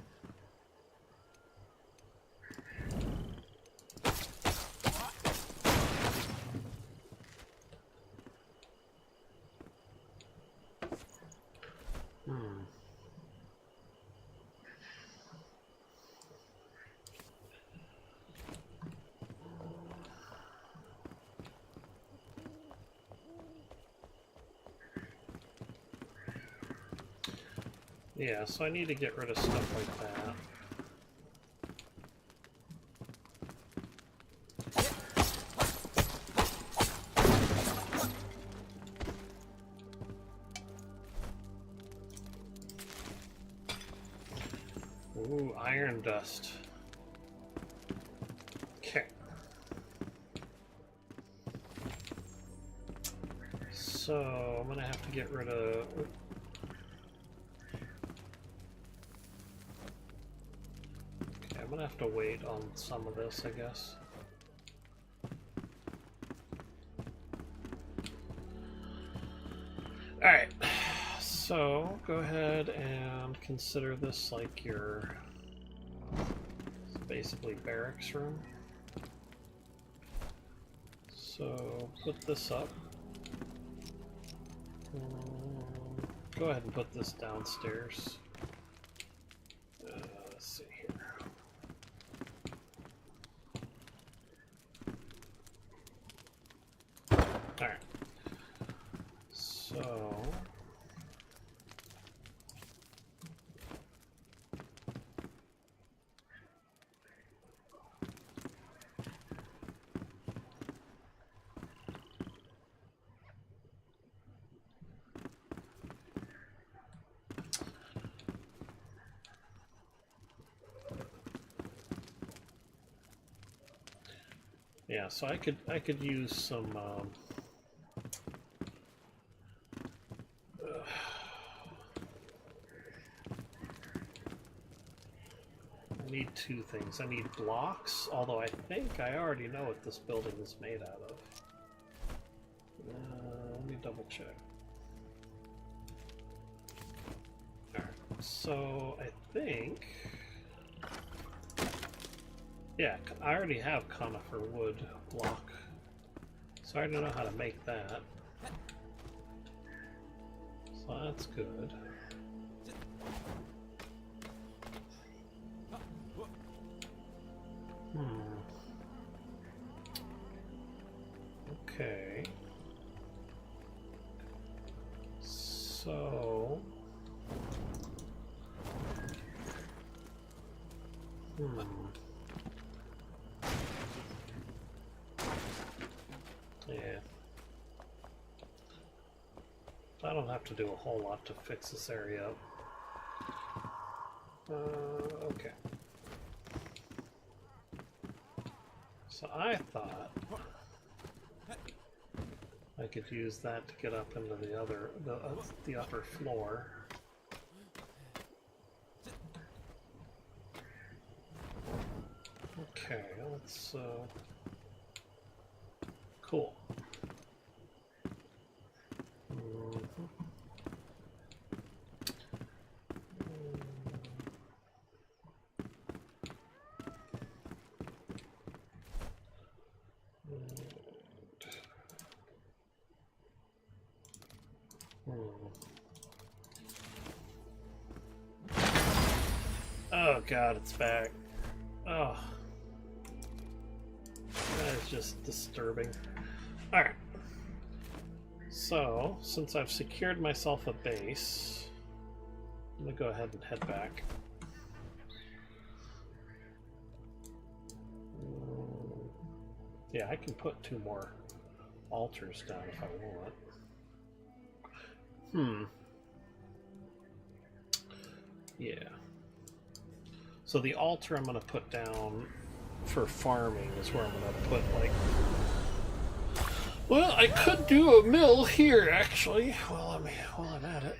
A: Yeah, so I need to get rid of stuff like that. Ooh, iron dust. Okay. So I'm gonna have to get rid of... okay, I'm gonna have to wait on some of this, I guess. Alright, so go ahead and consider this like your basically barracks room. So put this up. Go ahead and put this downstairs. Let's see here. Alright. So... yeah, so I could use some I need two things. I need blocks, although I think I already know what this building is made out of. Let me double check. Alright, so I think... yeah, I already have conifer wood block, so I already know how to make that. So that's good. Okay. So... yeah. I don't have to do a whole lot to fix this area up. Okay. So I thought I could use that to get up into the upper floor. Okay, let's cool. Oh god, it's back. Oh. That is just disturbing. Alright. So, since I've secured myself a base, I'm gonna go ahead and head back. Yeah, I can put 2 more altars down if I want. Yeah. So the altar I'm going to put down for farming is where I'm going to put, like... Well, I could do a mill here, actually, while I'm at it.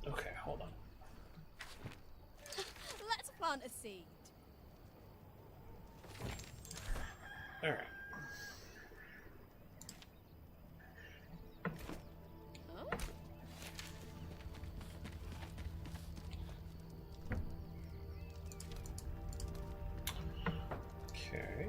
A: Okay, hold on.
D: Let's plant a seed.
A: Alright.
D: Huh?
A: Okay.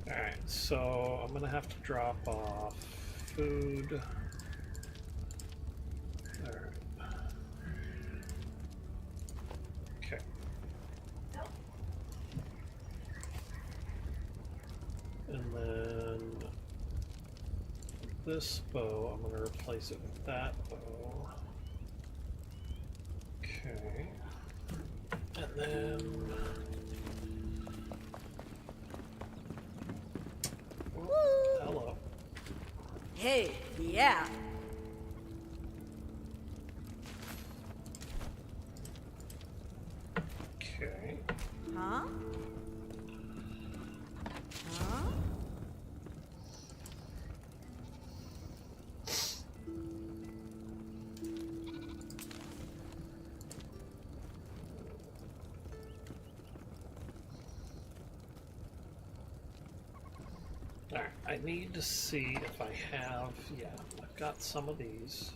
A: Alright, so I'm gonna have to drop off food. Alright. Okay. And then this bow, I'm gonna replace it with that bow. Okay. And then hello.
D: Hey, yeah.
A: Okay.
D: Huh? Huh?
A: Alright, I need to see if I have, yeah, I've got some of these.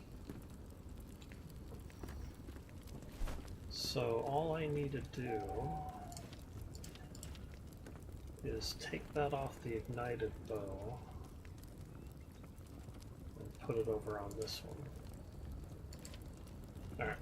A: So all I need to do is take that off the ignited bow and put it over on this one. Alright.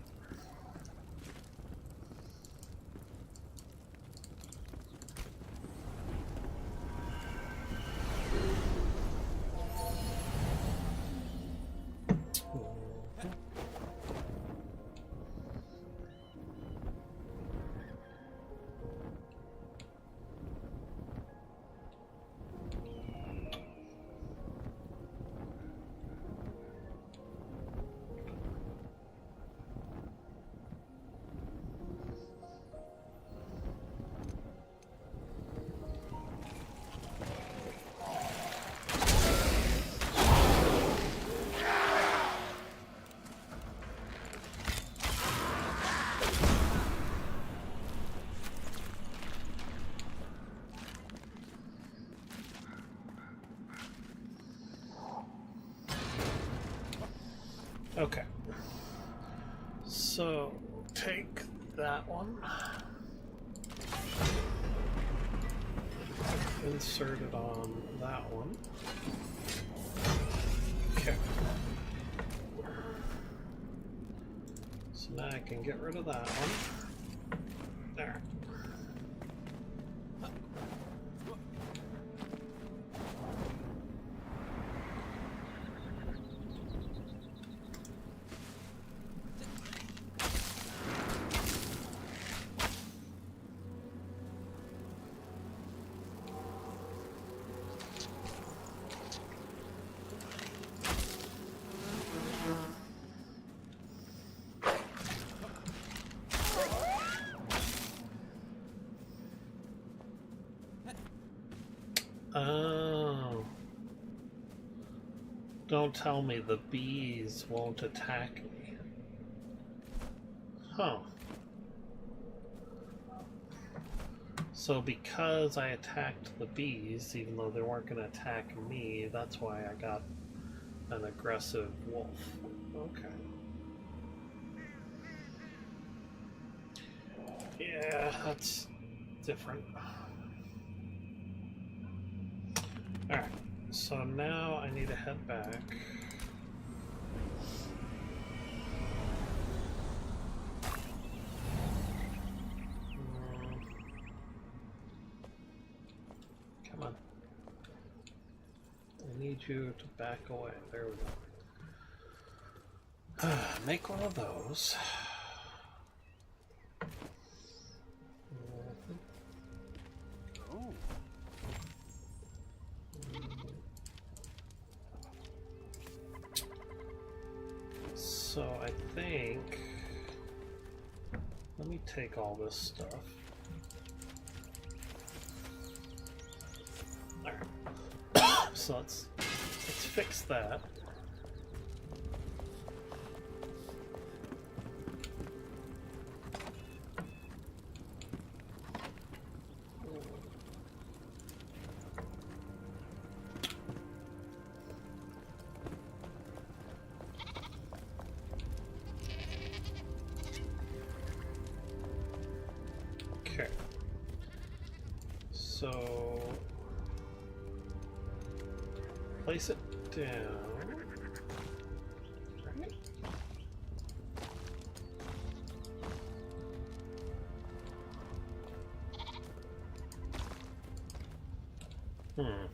A: Okay. So take that one. Insert it on that one. Okay. So now I can get rid of that one. There. Oh. Don't tell me the bees won't attack me. Huh. So because I attacked the bees, even though they weren't going to attack me, that's why I got an aggressive wolf. Okay. Yeah, that's different. Alright, so now I need to head back. Come on. I need you to back away. There we go. Make one of those.
C: Oh.
A: So I think... Let me take all this stuff. Alright. So let's fix that. Okay. So place it down. Right. Hmm.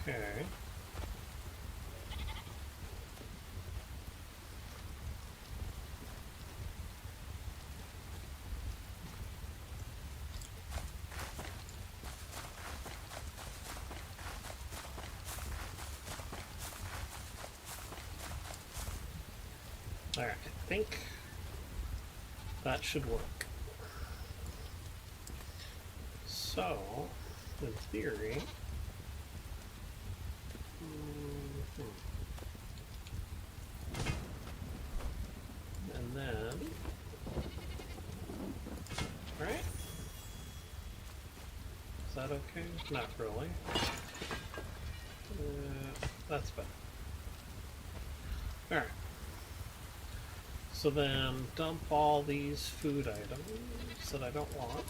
A: Okay. Alright, I think that should work. So, in theory... And then... Right? Is that okay? Not really. That's better. Alright. So then dump all these food items that I don't want.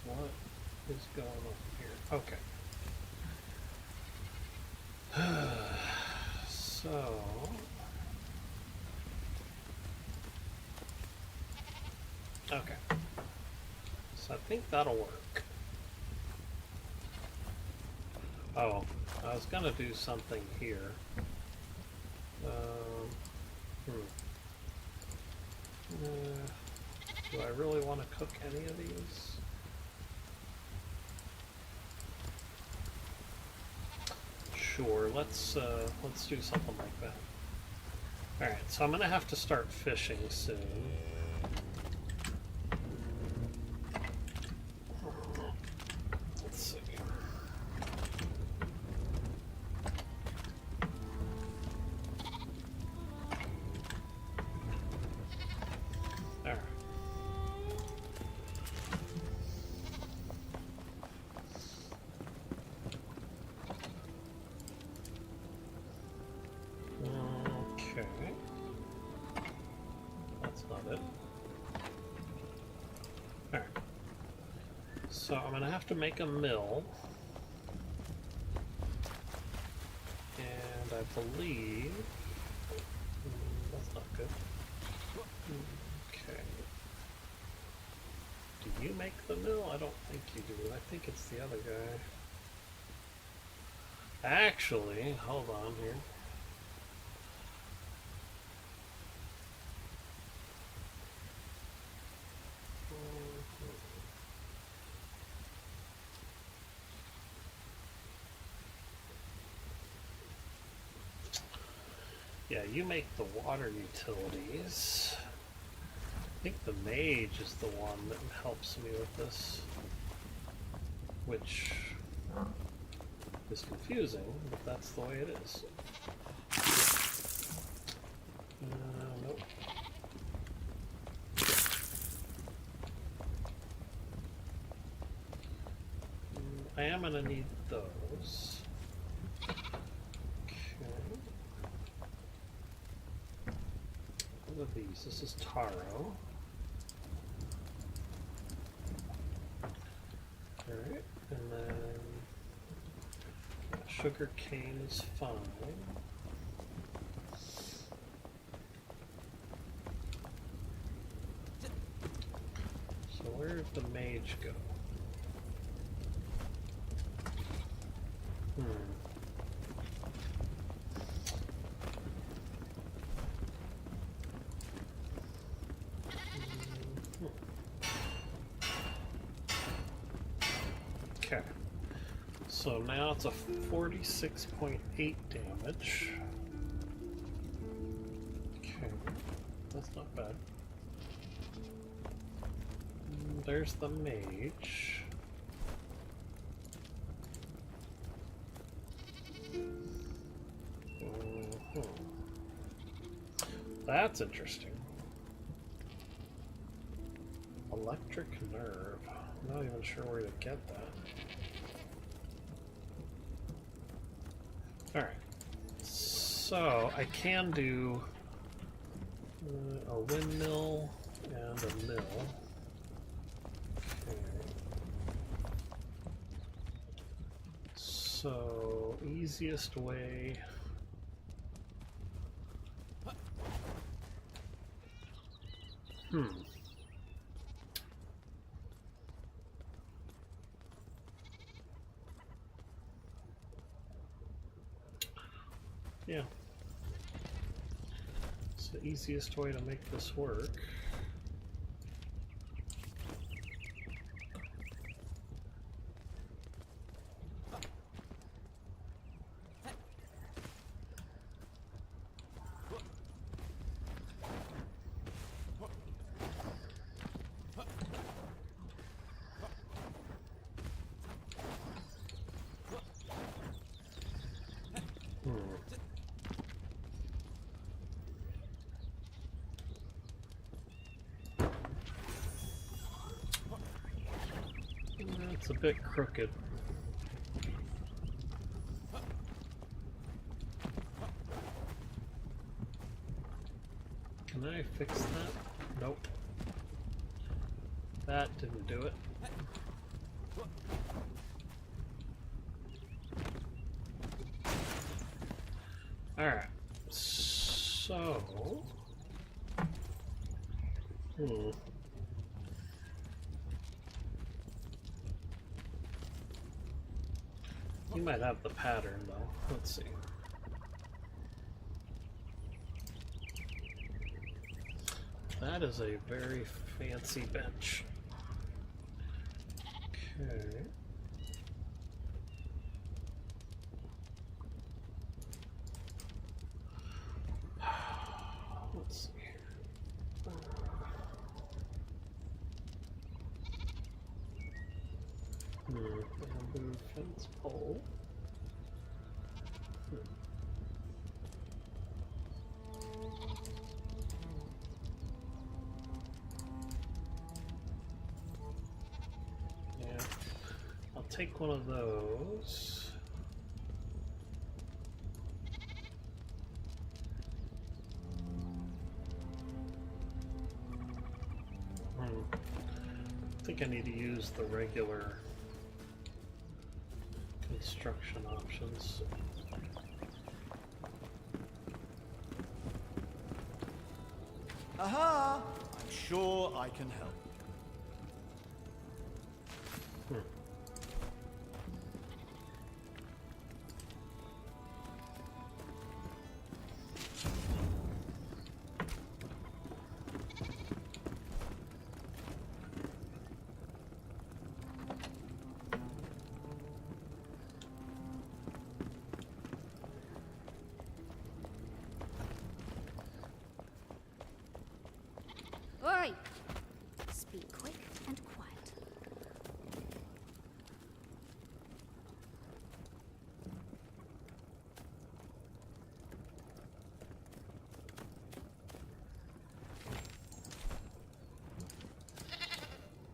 A: What is going on here? Okay. So... Okay. So I think that'll work. Oh, I was gonna do something here. Do I really want to cook any of these? Sure, let's do something like that. Alright, so I'm gonna have to start fishing soon. Let's see. Alright. Okay. That's not it. Alright. So I'm gonna have to make a mill. And I believe... that's not good. Okay. Do you make the mill? I don't think you do. I think it's the other guy. Actually, hold on here. Yeah, you make the water utilities. I think the mage is the one that helps me with this, which is confusing, but that's the way it is. Nope. I am going to need those. Okay. What are these? This is taro. Alright, and then sugar cane is fine. So where did the mage go? Okay, so now it's a 46.8 damage. Okay, that's not bad. There's the mage. That's interesting. Electric nerve. I'm not even sure where to get that. Alright. So, I can do a windmill and a mill. Okay. So, easiest way... Yeah. It's the easiest way to make this work. It's a bit crooked. Can I fix that? Nope. That didn't do it. Alright. So... You might have the pattern, though. Let's see. That is a very fancy bench. Okay. Let's see here. Bamboo fence pole. Yeah, I'll take one of those. I think I need to use the regular construction options.
C: Aha! I'm sure I can help.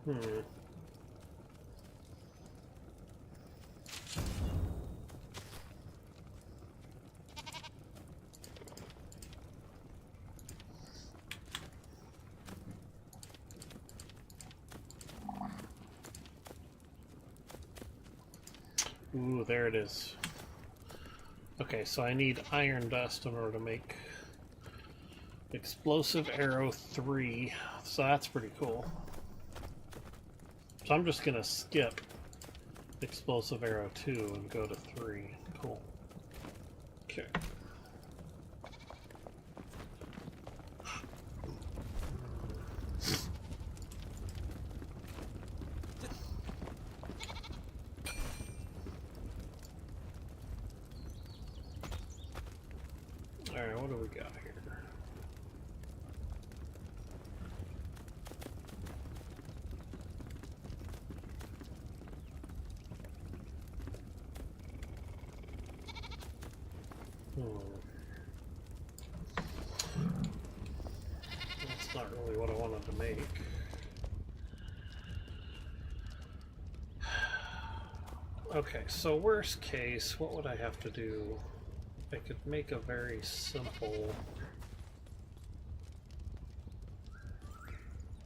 A: Hmm. Ooh, there it is. Okay, so I need iron dust in order to make explosive arrow 3. So that's pretty cool. So I'm just gonna skip explosive arrow 2 and go to 3. Cool. Okay. Alright, what do we got here? That's not really what I wanted to make. Okay, so worst case, what would I have to do? I could make a very simple...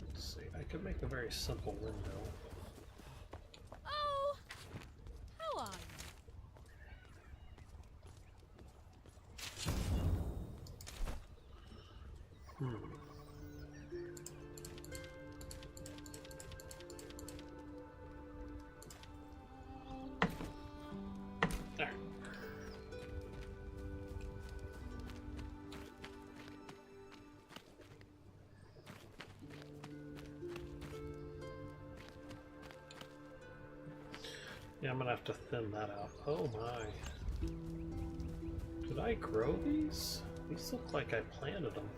A: Let's see, I could make a very simple window.
D: Oh, how are you? There. Yeah, I'm gonna have to thin that out. Oh my. Did I grow these? These look like I planted them.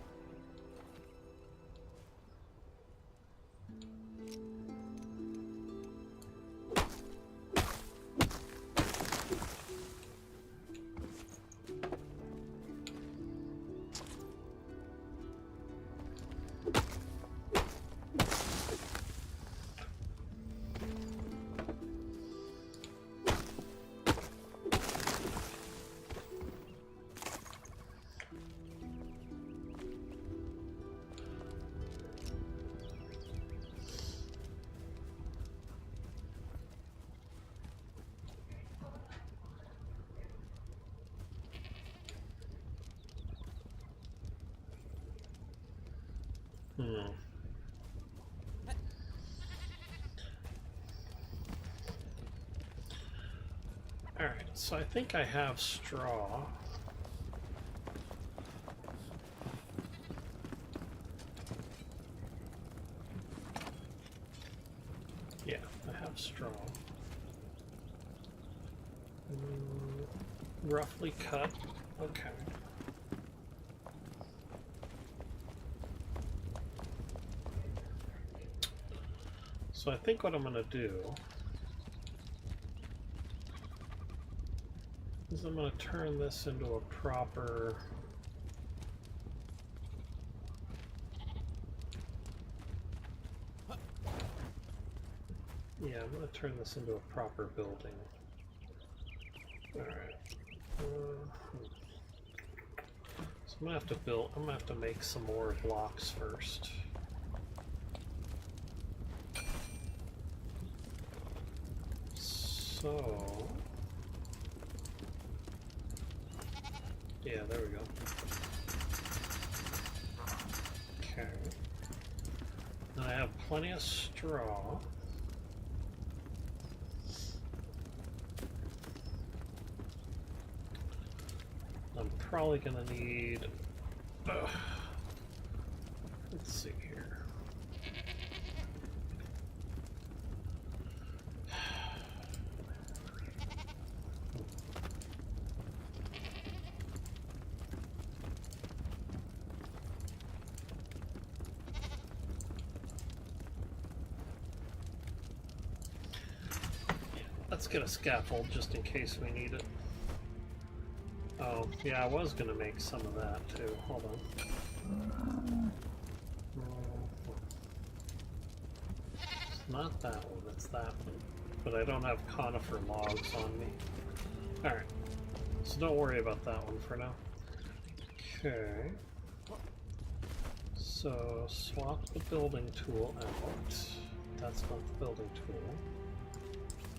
D: Alright, so I think I have straw. Yeah, I have straw. Roughly cut. Okay. So I think what I'm going to do is I'm going to turn this into a proper... Yeah, I'm going to turn this into a proper building. Alright. So I'm going to have to make some more blocks first. So... Yeah, there we go. Okay. And I have plenty of straw. I'm probably gonna need... let's see here. Let's get a scaffold just in case we need it. Oh, yeah, I was gonna make some of that too. Hold on.
A: not that one, it's that one. But I don't have conifer logs on me. Alright. So don't worry about that one for now. Okay. So swap the building tool out. That's not the building tool.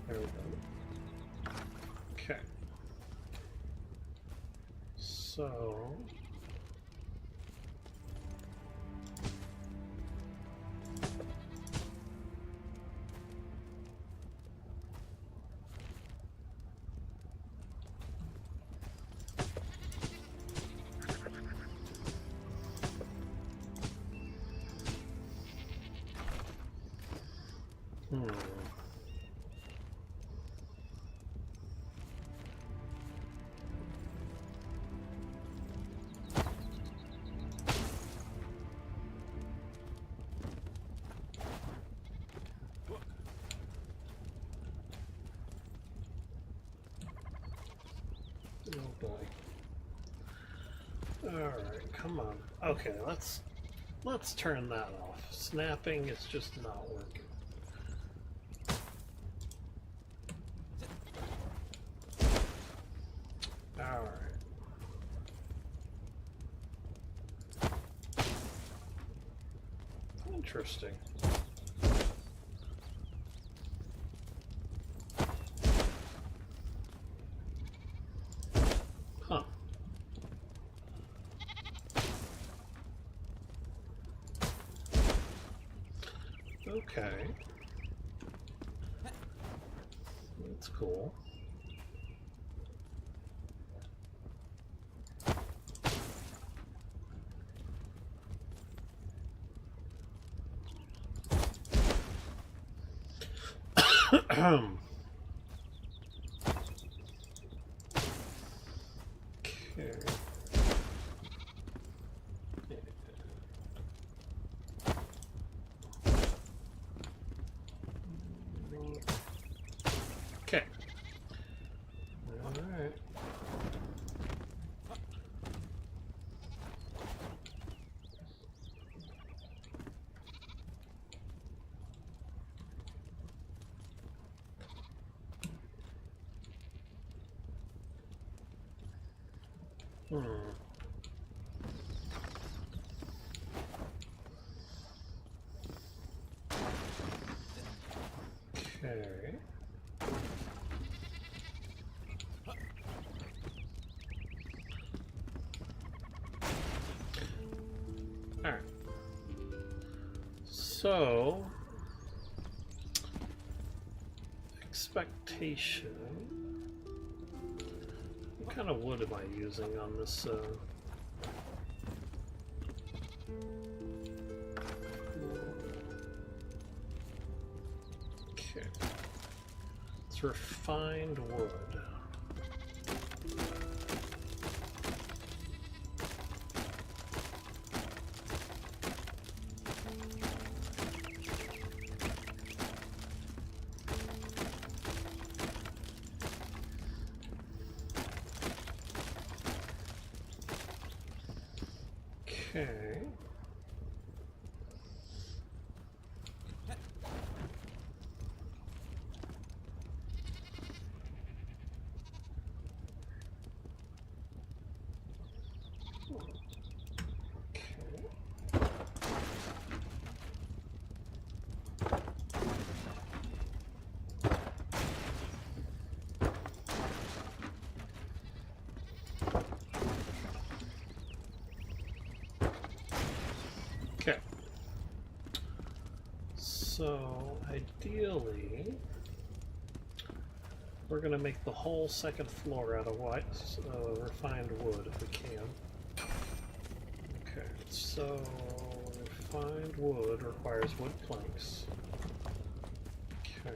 A: There we go. Okay. So oh boy. Alright, come on. Okay, let's turn that off. Snapping is just not working. Alright. Interesting. Huh. Okay. That's cool. Okay. Okay. All right. Okay. All right. So, expectation. What kind of wood am I using on this? Okay. It's refined wood. Okay. Okay. So, ideally, we're going to make the whole second floor out of white, refined wood if we can. Okay, so refined wood requires wood planks. Okay.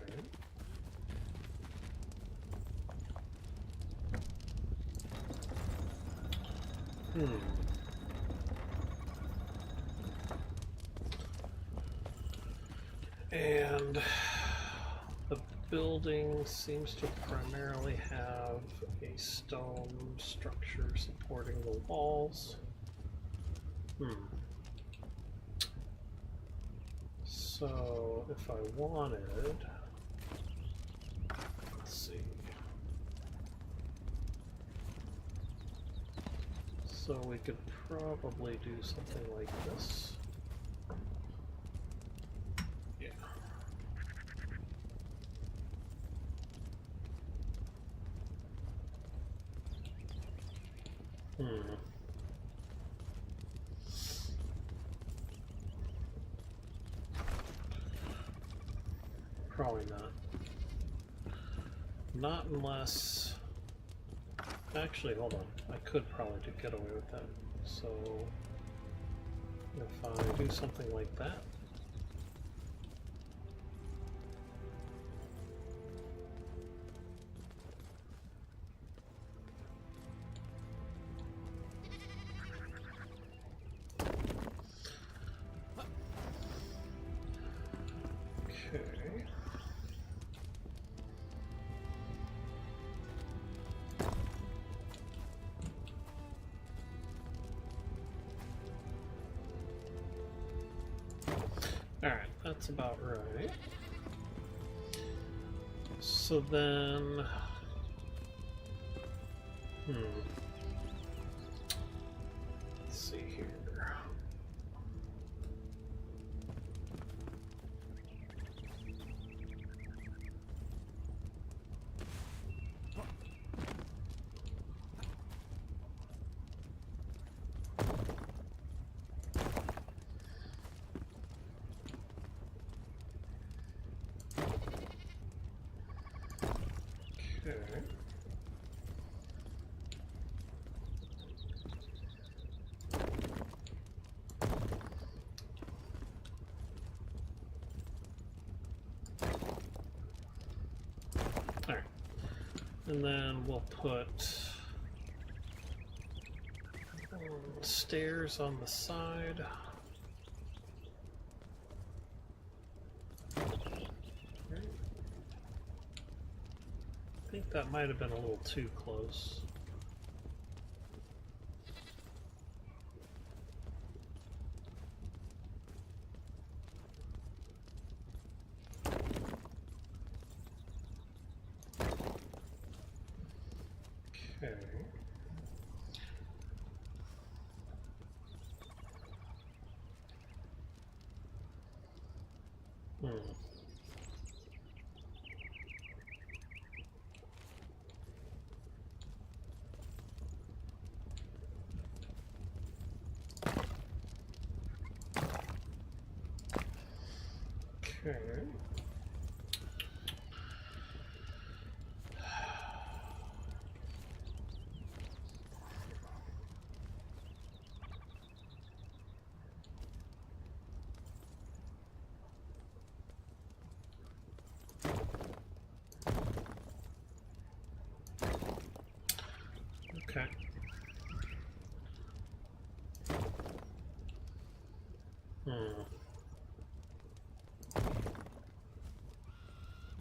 A: And the building seems to primarily have a stone structure supporting the walls. So if I wanted, let's see. So we could probably do something like this. Yeah. Probably not. Not unless... Actually, hold on. I could probably get away with that. So, if I do something like that... Okay. Alright, that's about right. So then... Let's see here. Okay. Alright. And then we'll put stairs on the side. I think that might have been a little too close. Okay. Okay. Okay.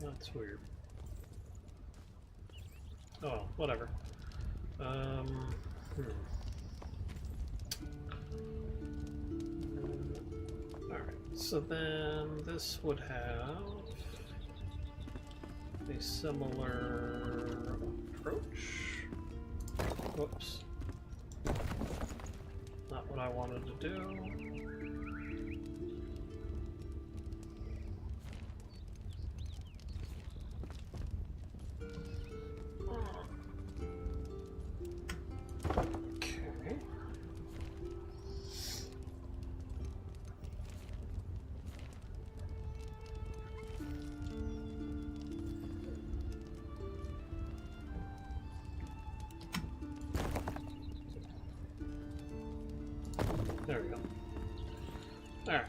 A: That's weird. Oh, whatever. Alright, so then this would have a similar approach. Whoops. Not what I wanted to do. Okay. There we go. Alright.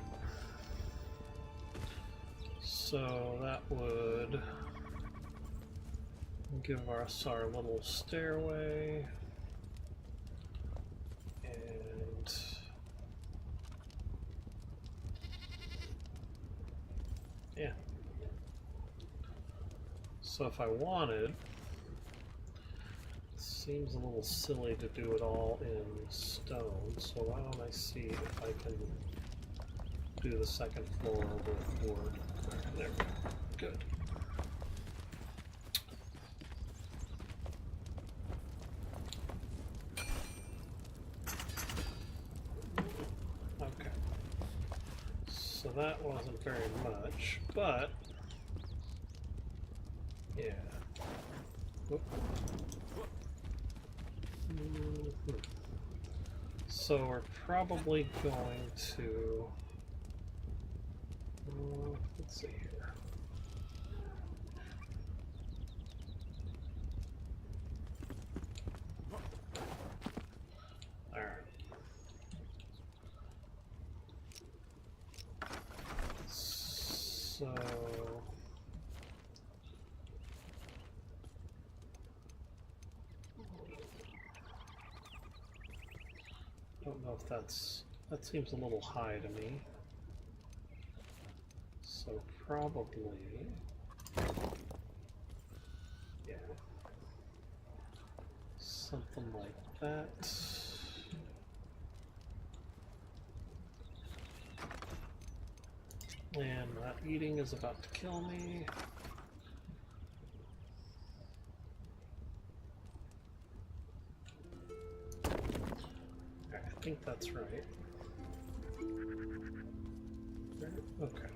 A: So that would give us our little stairway. And yeah. So if I wanted, seems a little silly to do it all in stone, so why don't I see if I can do the second floor with wood. There we go. Good. Okay. So that wasn't very much, but yeah. Whoop. Mhm. So we're probably going to let's see here. All right. So don't know if that seems a little high to me. So probably, yeah, something like that. And that eating is about to kill me. I think that's right. Okay.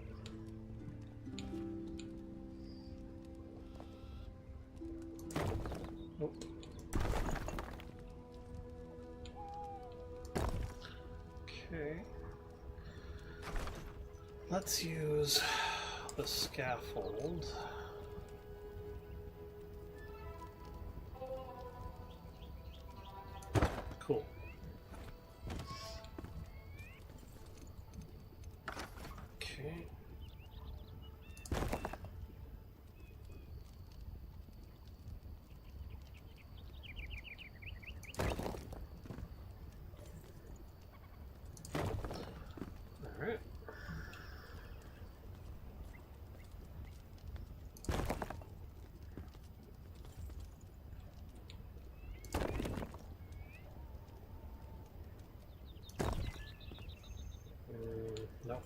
A: Oh. Okay. Let's use the scaffold. Cool. Okay. All right. No.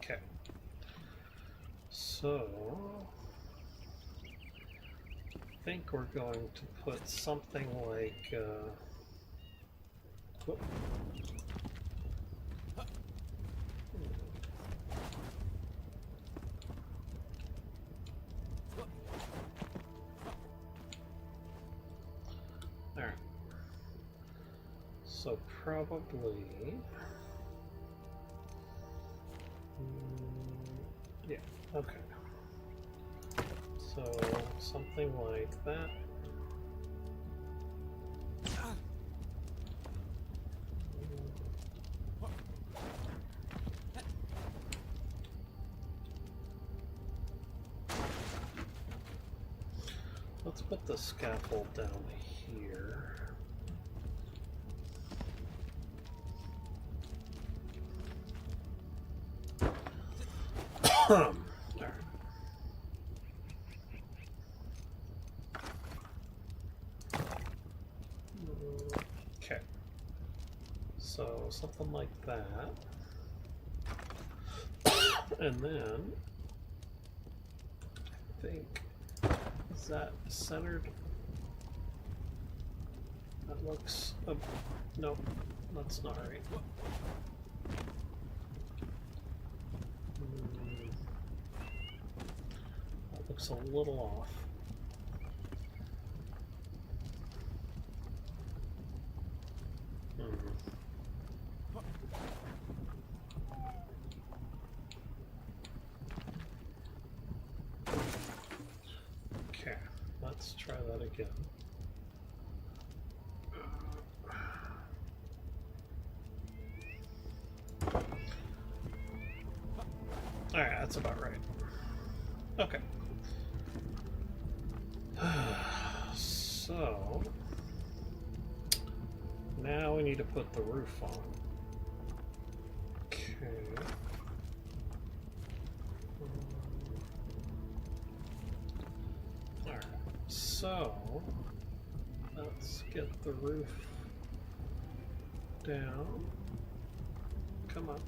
A: Okay. So I think we're going to put something like whoop. All right. So probably yeah, okay. So something like that. Let's put the scaffold down here. All right. Okay. So something like that. And then I think, is that centered? That looks, nope, that's not right. That looks a little off. Okay, let's try that again. Alright, that's about right. Okay. So now we need to put the roof on. Okay. So let's get the roof down. Come on.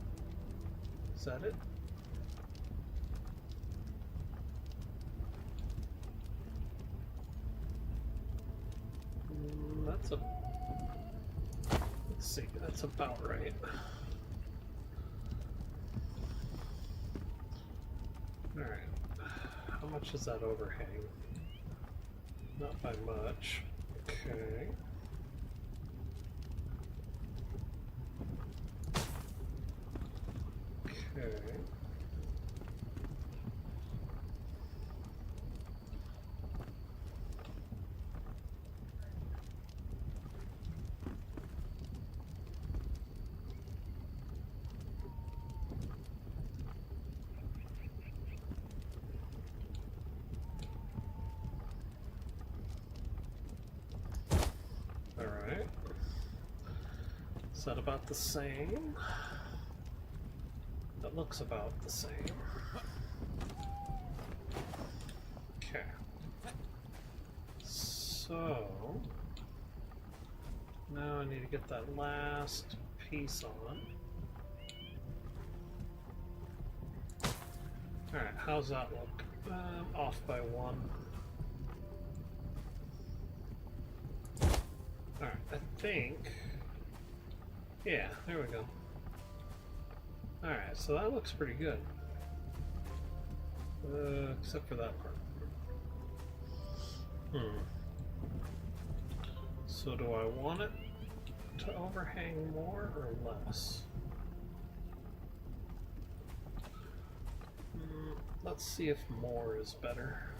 A: Is that it? That's a... Let's see, that's about right. Alright. How much is that overhang? Not by much. Okay. Okay. Alright. Is that about the same? That looks about the same. Okay. So now I need to get that last piece on. Alright, how's that look? Off by 1. Alright, I think... Yeah, there we go. Alright, so that looks pretty good. Except for that part. So do I want it to overhang more or less? Let's see if more is better.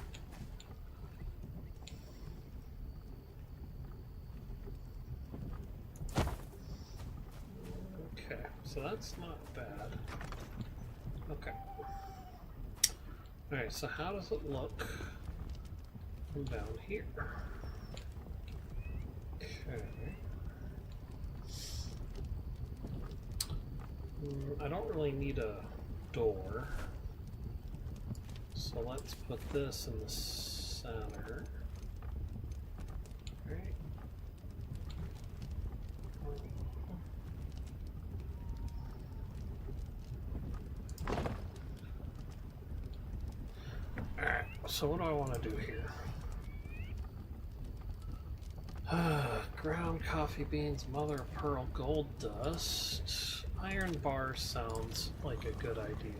A: Okay, so that's not bad. Okay. Alright, so how does it look from down here? Okay. I don't really need a door. So let's put this in the center. Right. Alright, so what do I want to do here? Ground coffee beans, mother of pearl, gold dust. Iron bars sounds like a good idea.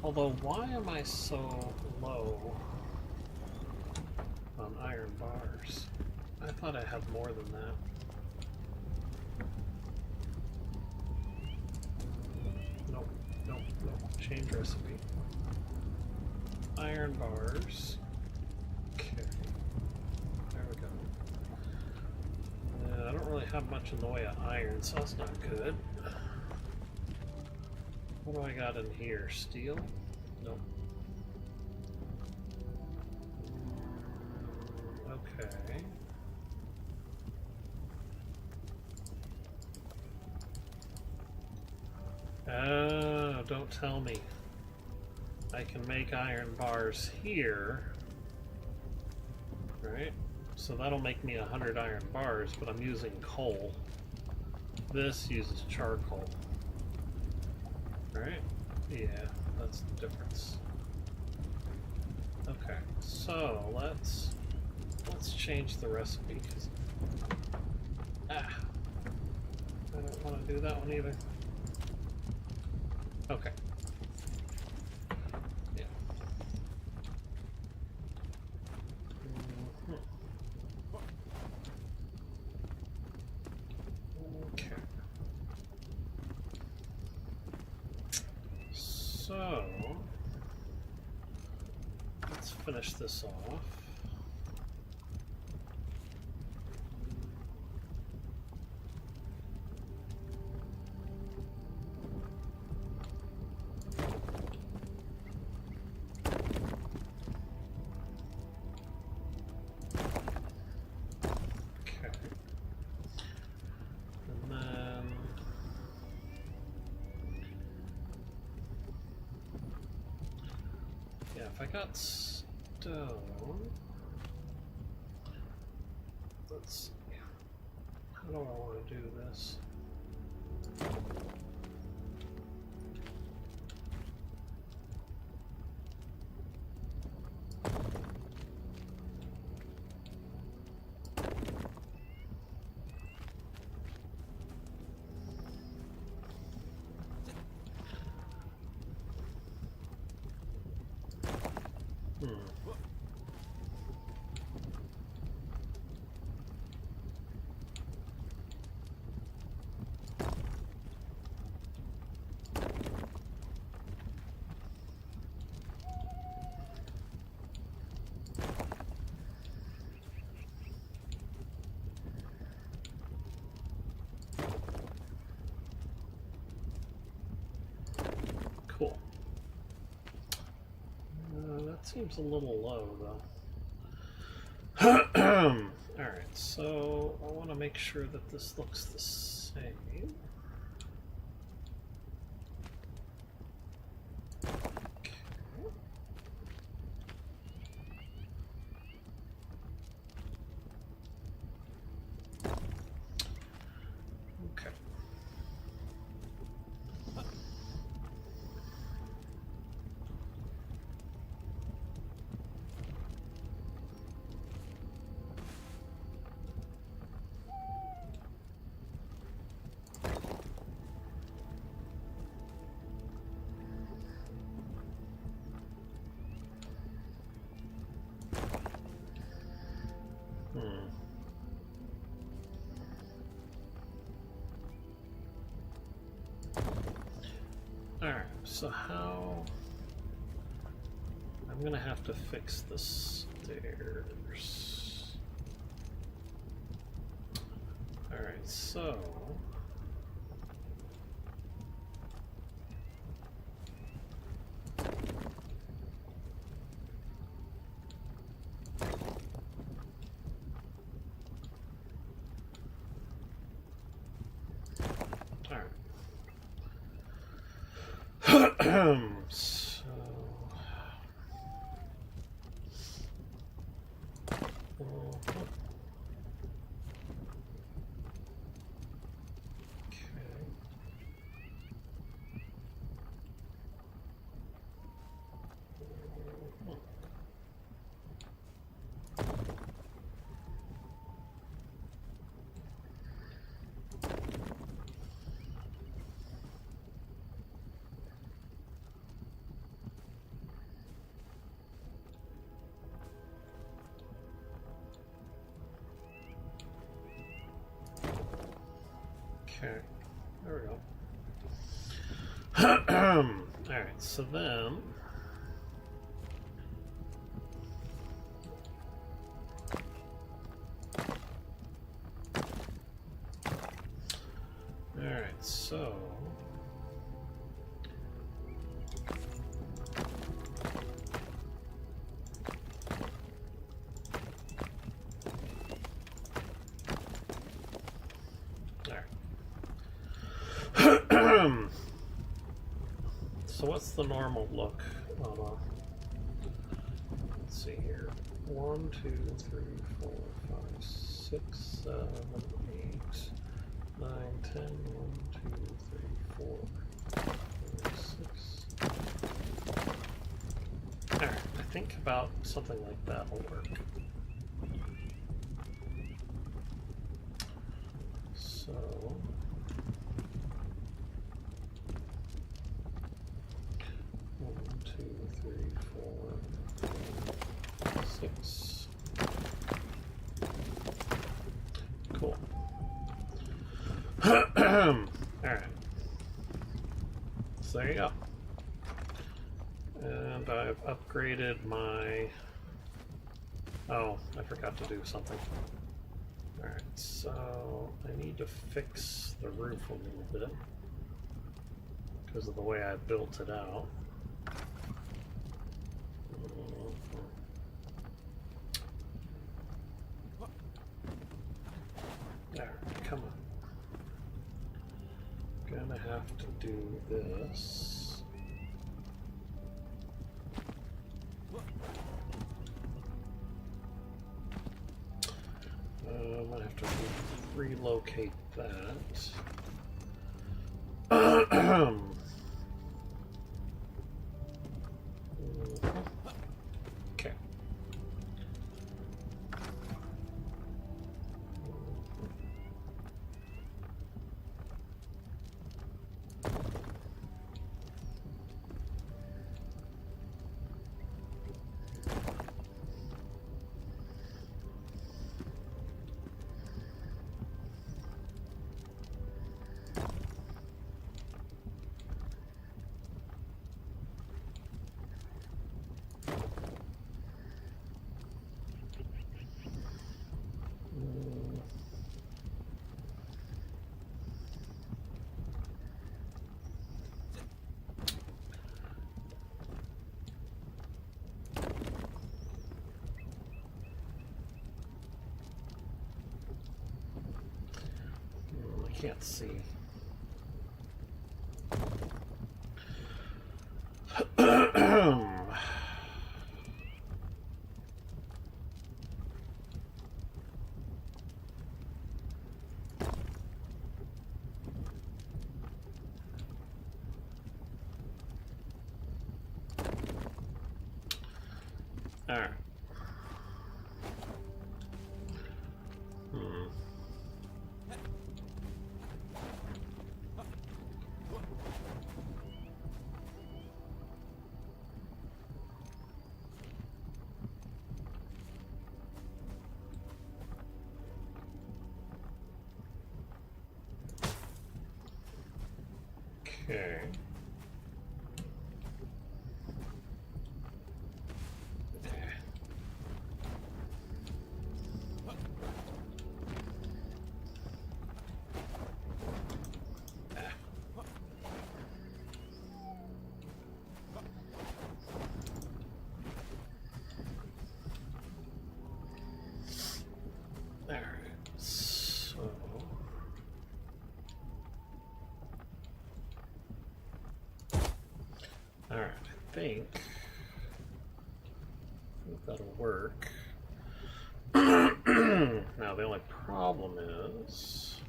A: Although, why am I so low on iron bars? I thought I had more than that. Nope, nope, nope. Change recipe. Iron bars. Okay. There we go. I don't really have much in the way of iron, so that's not good. What do I got in here? Steel? Nope. Okay. Oh, don't tell me. I can make iron bars here. Right? So that'll make me 100 iron bars, but I'm using coal. This uses charcoal. Right? Yeah, that's the difference. Okay, so let's change the recipe. I don't want to do that one either. Okay. Yeah. Okay. So let's finish this off. if I got stone, let's see. How do I want to do this? Cool. That seems a little low, though. Alright, so I want to make sure that this looks the same. Okay. Alright, so how... I'm gonna have to fix the stairs. Alright, so... So, okay, there we go. Alright, so then... Alright, so... So what's the normal look on a... Let's see here. 1, 2, 3, 4, 5, 6, 7, 8, 9, 10, 1, 2, 3, 4, 5, 6. Alright, I think about something like that will work. So... 1, 2, 3, 4, 6. Cool. Alright. So there you go. And I've upgraded my... Oh, I forgot to do something. Alright, so I need to fix the roof a little bit because of the way I built it out. There, come on. Gonna have to do this. relocate that. Okay. I can't see. All right. Okay. Alright, so alright, I think that'll work. Now the only problem is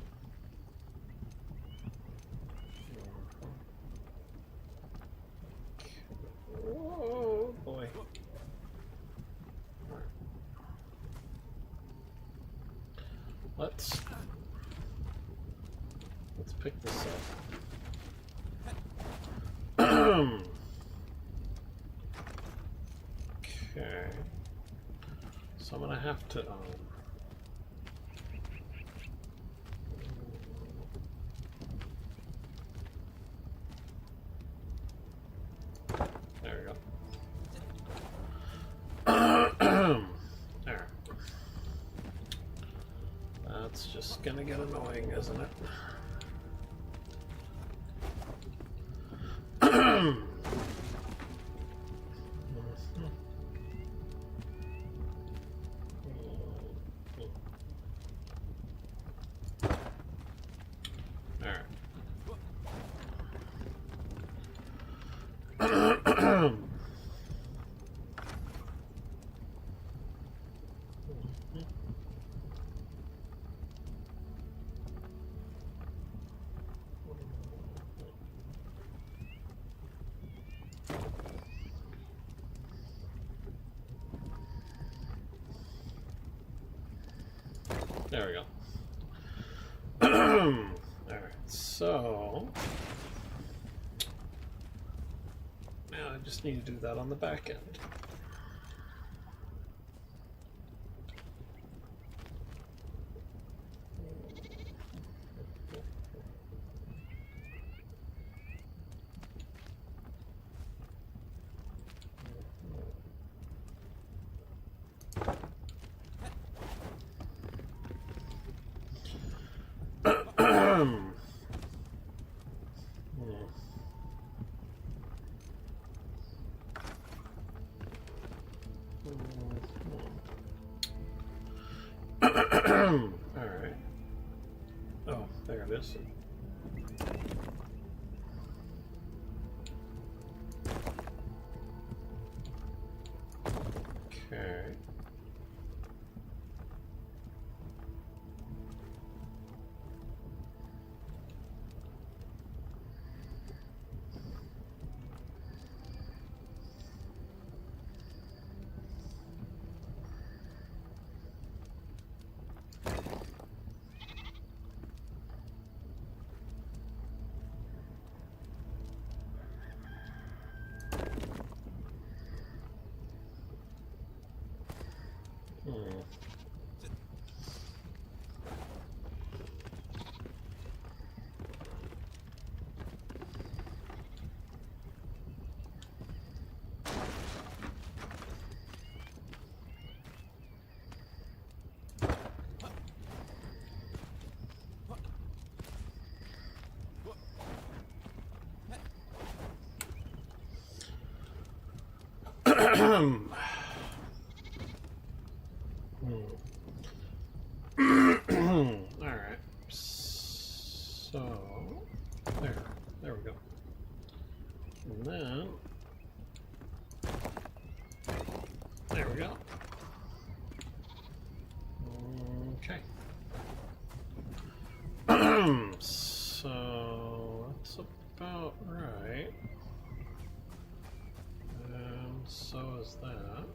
A: oh boy. Let's pick this up. Okay. So I'm gonna have to there we go. Alright. That's just gonna get annoying, isn't it? There we go. Alright, so now I just need to do that on the back end. Alright. Oh, there it is. Okay. Alright. So there we go. And then there we go. Okay. So that's about right. And so is that.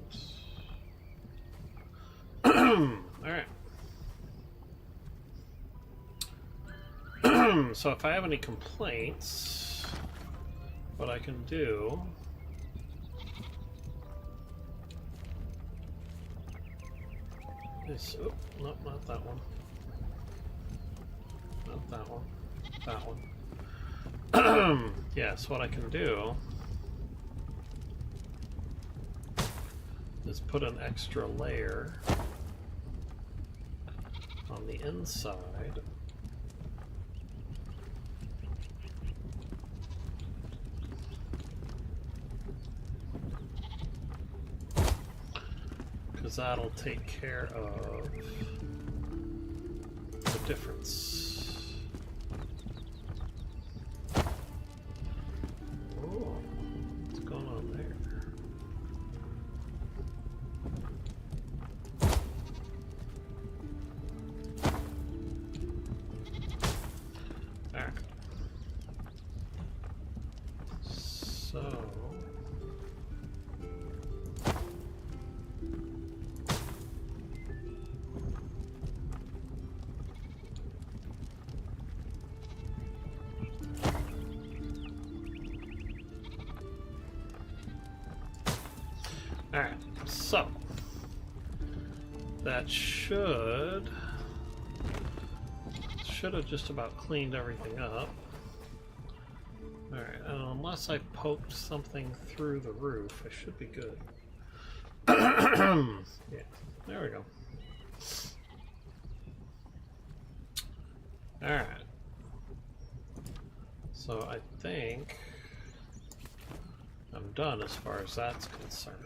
A: Alright. So if I have any complaints, what I can do is, oh, nope, not that one. Not that one. That one. Yes, what I can do is put an extra layer on the inside. Because that'll take care of the difference. Oh, what's going on there? Alright. So alright, so that should have just about cleaned everything up. Alright, unless I poked something through the roof, I should be good. Yeah, there we go. Alright. So I think I'm done as far as that's concerned.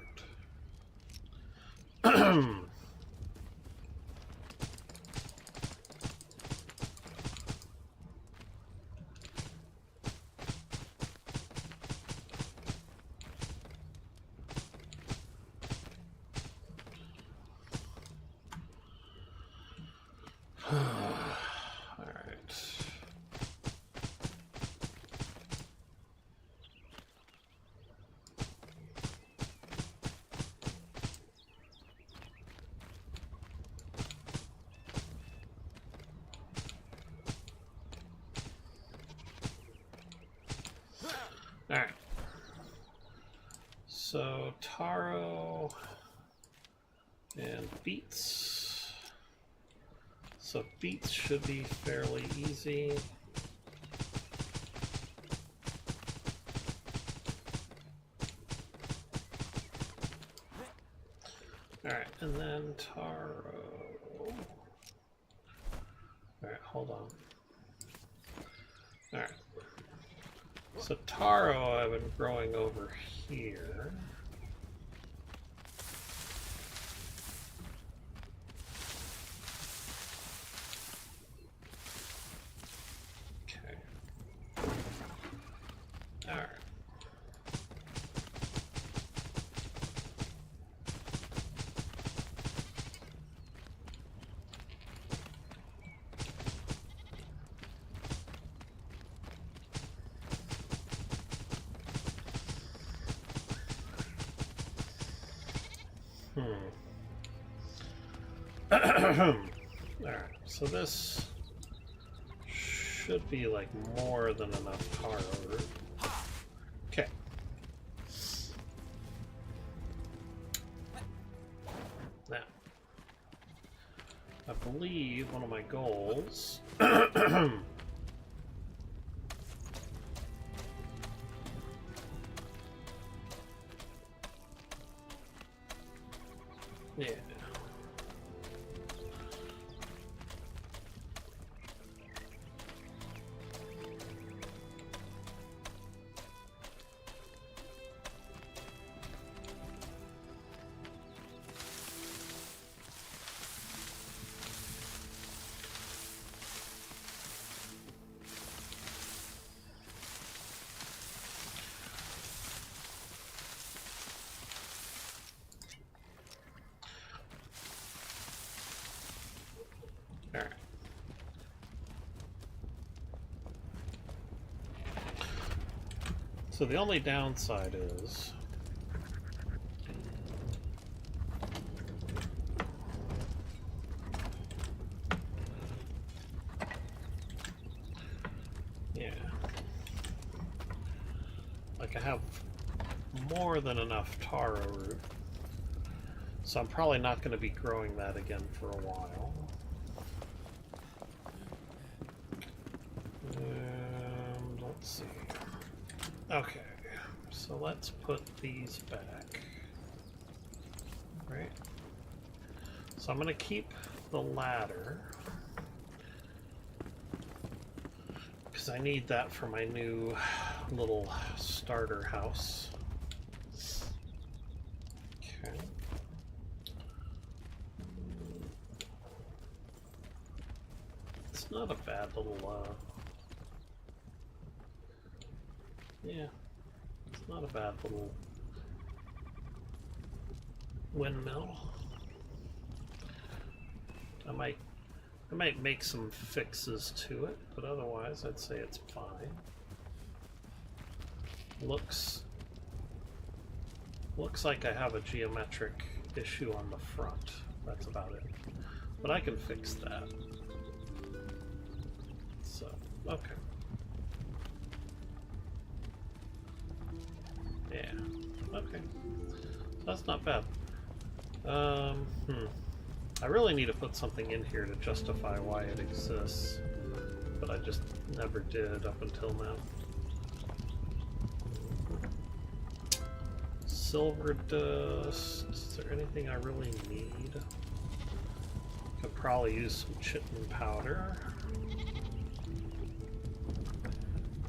A: Alright. So, taro and beets. So, beets should be fairly easy. Alright, and then taro. Alright, hold on. Alright. So taro I've been growing over here. Okay. Alright. Alright, so this should be like more than enough taro root. Okay. Now, I believe one of my goals yeah. So the only downside is like I have more than enough taro root, so I'm probably not going to be growing that again for a while. And let's see. Okay, so let's put these back. Right? So I'm going to keep the ladder, because I need that for my new little starter house. Okay. It's not a bad little, yeah, it's not a bad little windmill. I might make some fixes to it, but otherwise I'd say it's fine. Looks like I have a geometric issue on the front. That's about it. But I can fix that. So, okay. Yeah. Okay. So that's not bad. I really need to put something in here to justify why it exists, but I just never did up until now. Silver dust. Is there anything I really need? Could probably use some chitin powder.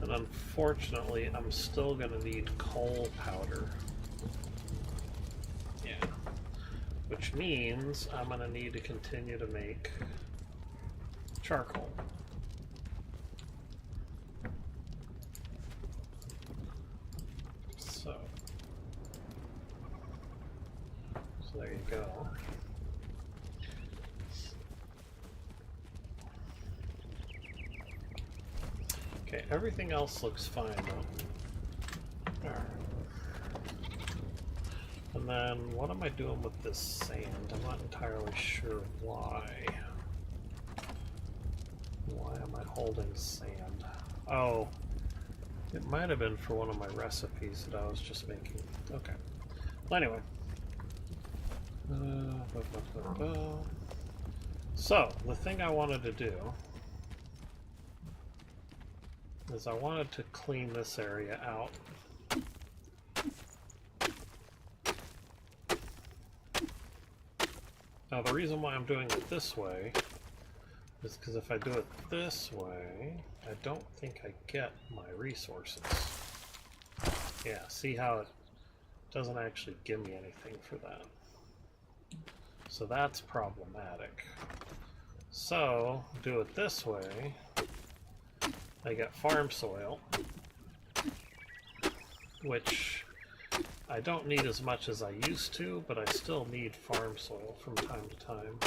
A: And unfortunately, I'm still going to need coal powder. Yeah. Which means I'm going to need to continue to make charcoal. So there you go. Okay, everything else looks fine though. Alright. And then what am I doing with this sand? I'm not entirely sure why. Why am I holding sand? Oh, it might have been for one of my recipes that I was just making. Okay. Well, anyway. So, the thing I wanted to do is I wanted to clean this area out. Now the reason why I'm doing it this way is because if I do it this way, I don't think I get my resources. Yeah, see how it doesn't actually give me anything for that. So that's problematic. So, do it this way, I get farm soil, which I don't need as much as I used to, but I still need farm soil from time to time.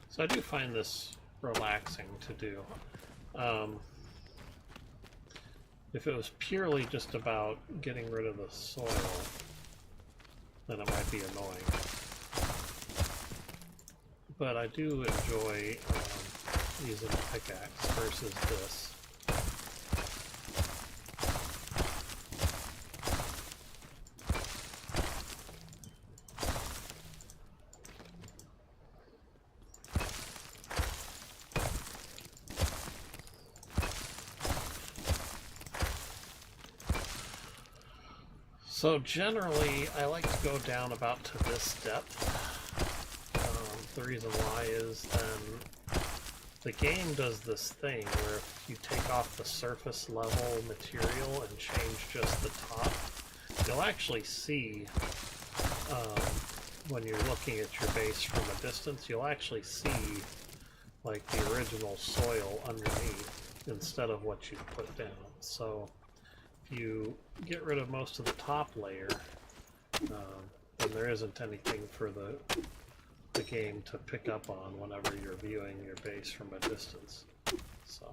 A: So I do find this relaxing to do. If it was purely just about getting rid of the soil, then it might be annoying. But I do enjoy using a pickaxe versus this. So generally, I like to go down about to this depth. The reason why is then the game does this thing where if you take off the surface level material and change just the top, you'll actually see, when you're looking at your base from a distance, you'll actually see like the original soil underneath instead of what you put down. So if you get rid of most of the top layer, then there isn't anything for the game to pick up on whenever you're viewing your base from a distance. So.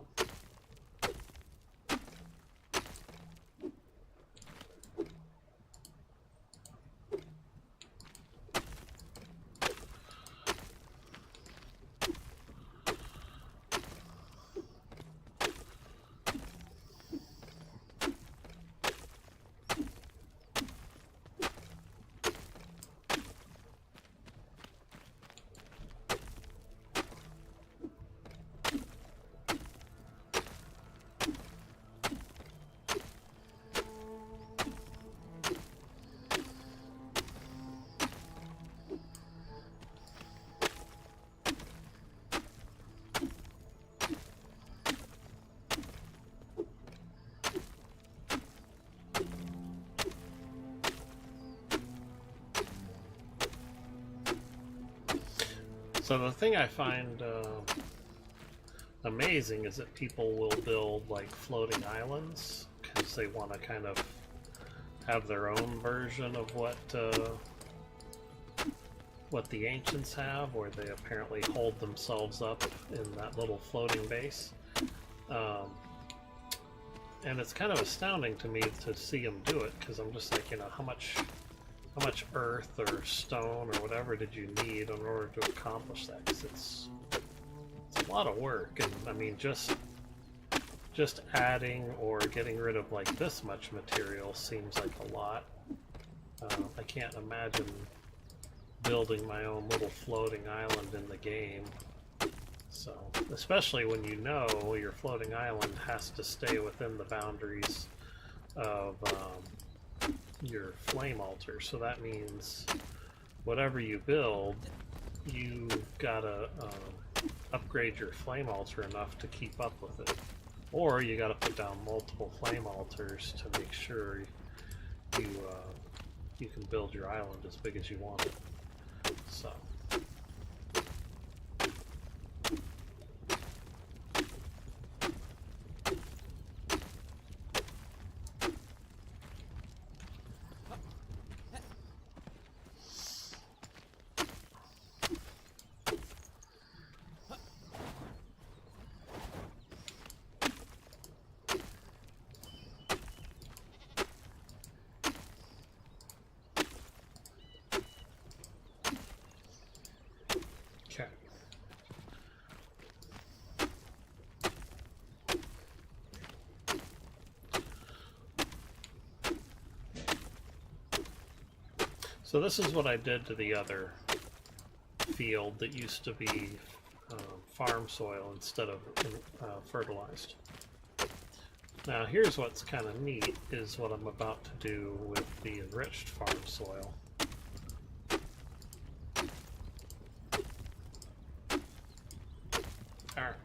A: So the thing I find amazing is that people will build like floating islands because they want to kind of have their own version of what the ancients have, where they apparently hold themselves up in that little floating base. And it's kind of astounding to me to see them do it, because I'm just like, you know, how much earth or stone or whatever did you need in order to accomplish that? Because it's a lot of work, and I mean, just adding or getting rid of like this much material seems like a lot. I can't imagine building my own little floating island in the game. So, especially when you know your floating island has to stay within the boundaries of your flame altar. So that means whatever you build, you've got to upgrade your flame altar enough to keep up with it. Or you got to put down multiple flame altars to make sure you can build your island as big as you want it. So. Okay. So this is what I did to the other field that used to be farm soil instead of fertilized. Now here's what's kind of neat, is what I'm about to do with the enriched farm soil. Alright.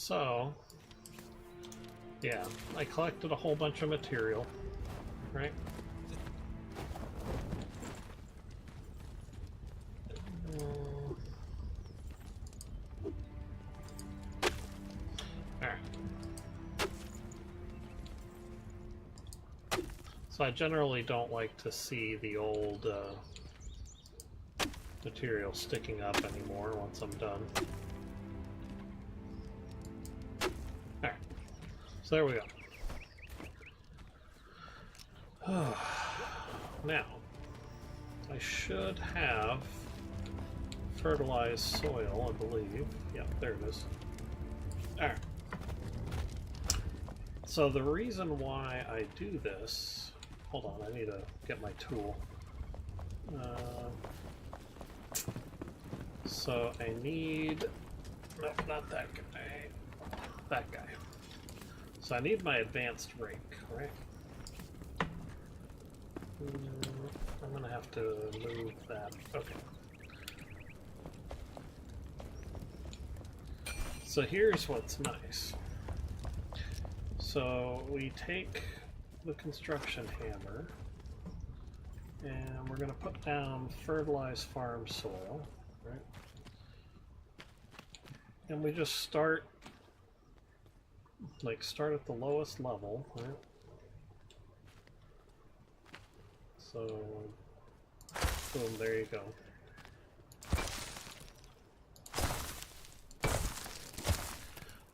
A: So, yeah, I collected a whole bunch of material, right? Alright. So I generally don't like to see the old material sticking up anymore once I'm done. Alright. So there we go. Now, I should have fertilized soil, I believe. Yeah, there it is. Alright. So the reason why I do this... Hold on, I need to get my tool. So I need... No, not that guy. That guy. So I need my advanced rake, right? I'm gonna have to move that. Okay. So here's what's nice. So we take the construction hammer and we're gonna put down fertilized farm soil, right? And we just start at the lowest level, right? So, boom, there you go.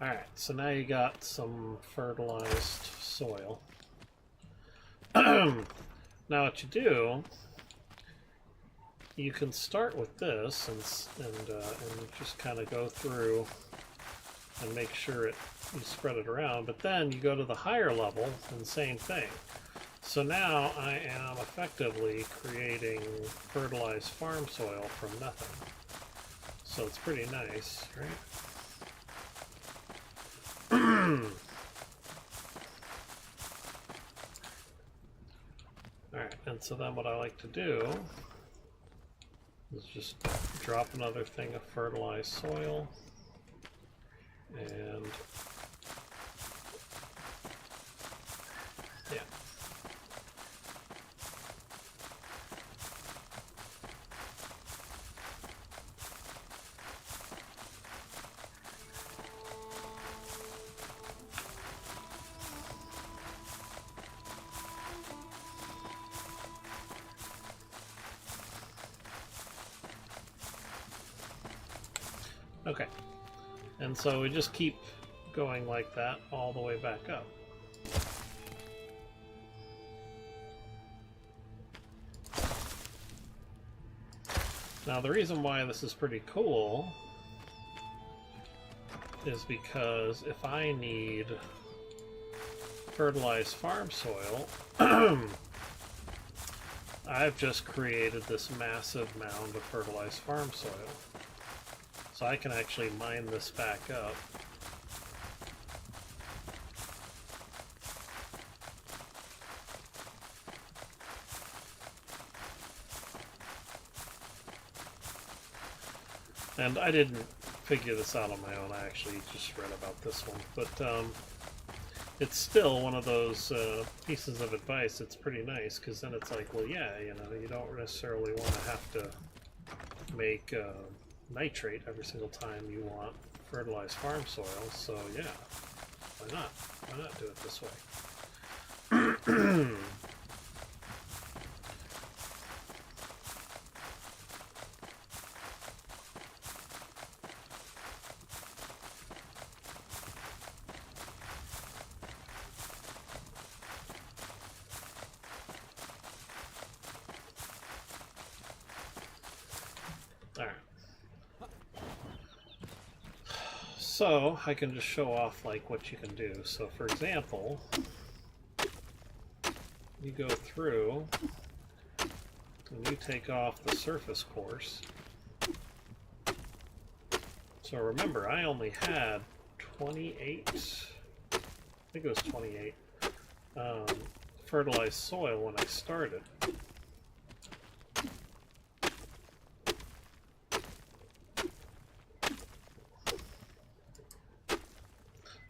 A: Alright, so now you got some fertilized soil. Now what you do, you can start with this and just kind of go through and make sure you spread it around, but then you go to the higher level and same thing. So now I am effectively creating fertilized farm soil from nothing. So it's pretty nice, right? Alright, and so then what I like to do is just drop another thing of fertilized soil and yeah. Okay, and so we just keep going like that all the way back up. Now the reason why this is pretty cool is because if I need fertilized farm soil, I've just created this massive mound of fertilized farm soil. So I can actually mine this back up. And I didn't figure this out on my own, I actually just read about this one. But it's still one of those pieces of advice that's pretty nice, because then it's like, well, yeah, you know, you don't necessarily want to have to make nitrate every single time you want fertilized farm soil, so yeah, why not? Why not do it this way? Alright. So I can just show off like what you can do. So for example, you go through and you take off the surface course. So remember, I only had 28, I think it was 28 fertilized soil when I started.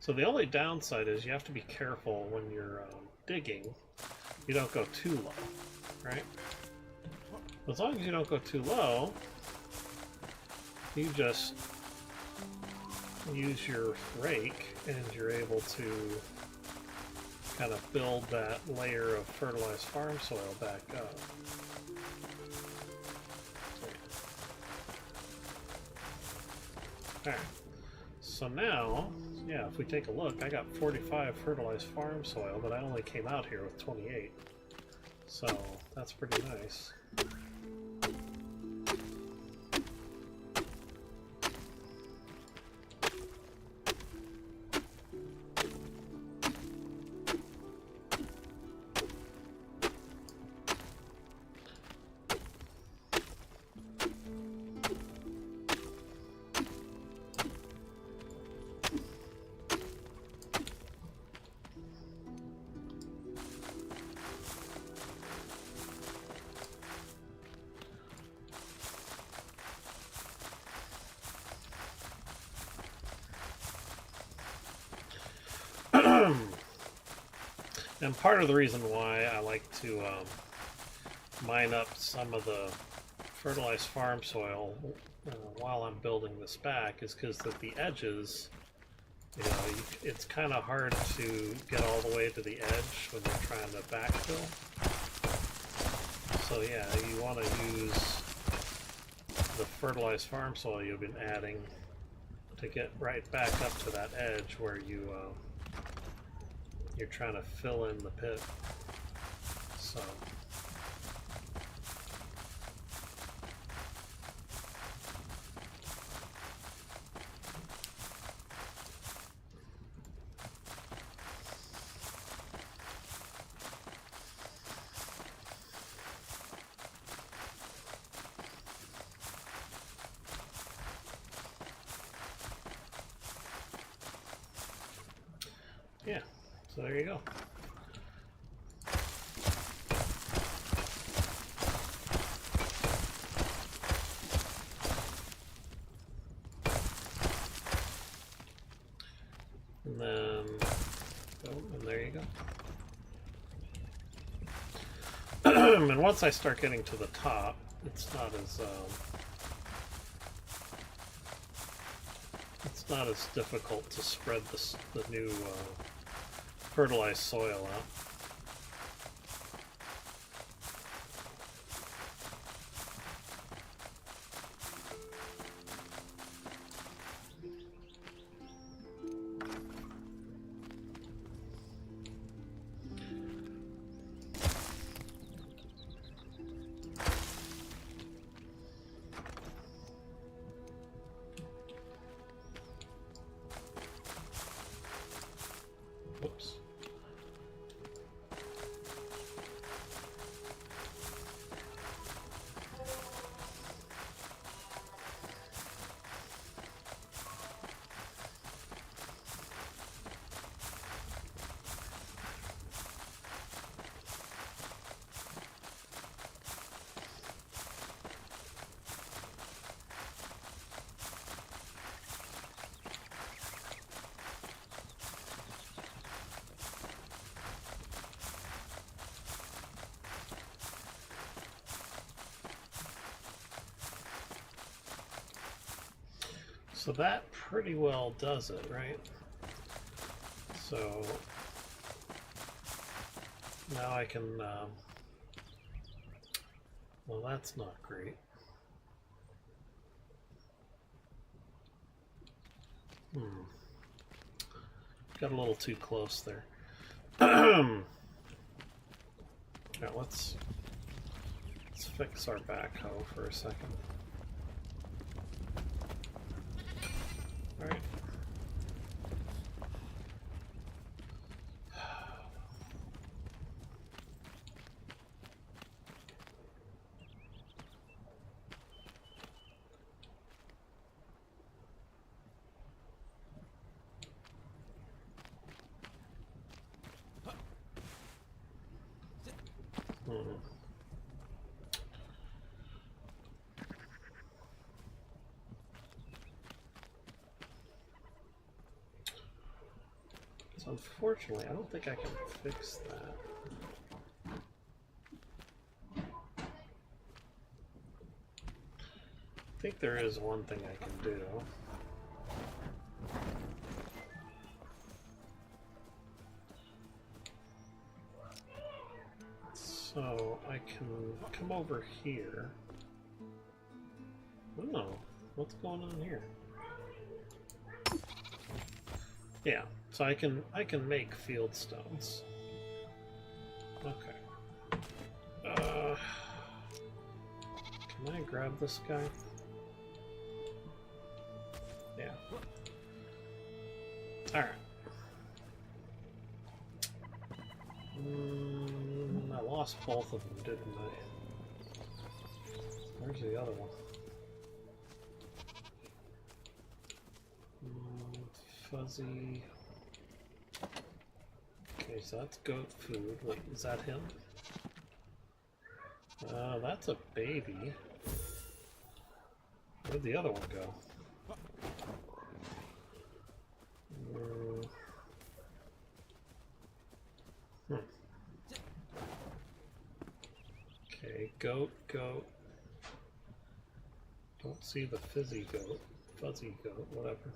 A: So the only downside is you have to be careful when you're digging. You don't go too low, right? As long as you don't go too low, you just use your rake and you're able to kind of build that layer of fertilized farm soil back up. Alright, so now, yeah, if we take a look, I got 45 fertilized farm soil, but I only came out here with 28. So, that's pretty nice. And part of the reason why I like to mine up some of the fertilized farm soil while I'm building this back is because at the edges, you know, it's kind of hard to get all the way to the edge when you're trying to backfill. So yeah, you want to use the fertilized farm soil you've been adding to get right back up to that edge where you're trying to fill in the pit. So yeah, so there you go. And then, oh, and there you go. And once I start getting to the top, it's not as difficult to spread the new fertilized soil out. Whoops. So that pretty well does it, right? So now I can, well, that's not great. Got a little too close there. Now let's fix our backhoe for a second. All right. So unfortunately, I don't think I can fix that. I think there is one thing I can do. So I can come over here. Oh, what's going on here? Yeah, so I can make field stones. Okay. Can I grab this guy? Yeah. Alright. I lost both of them, didn't I? Where's the other one? Fuzzy. Okay, so that's goat food. Wait, is that him? That's a baby. Where'd the other one go? Okay, goat. Don't see the fuzzy goat, whatever.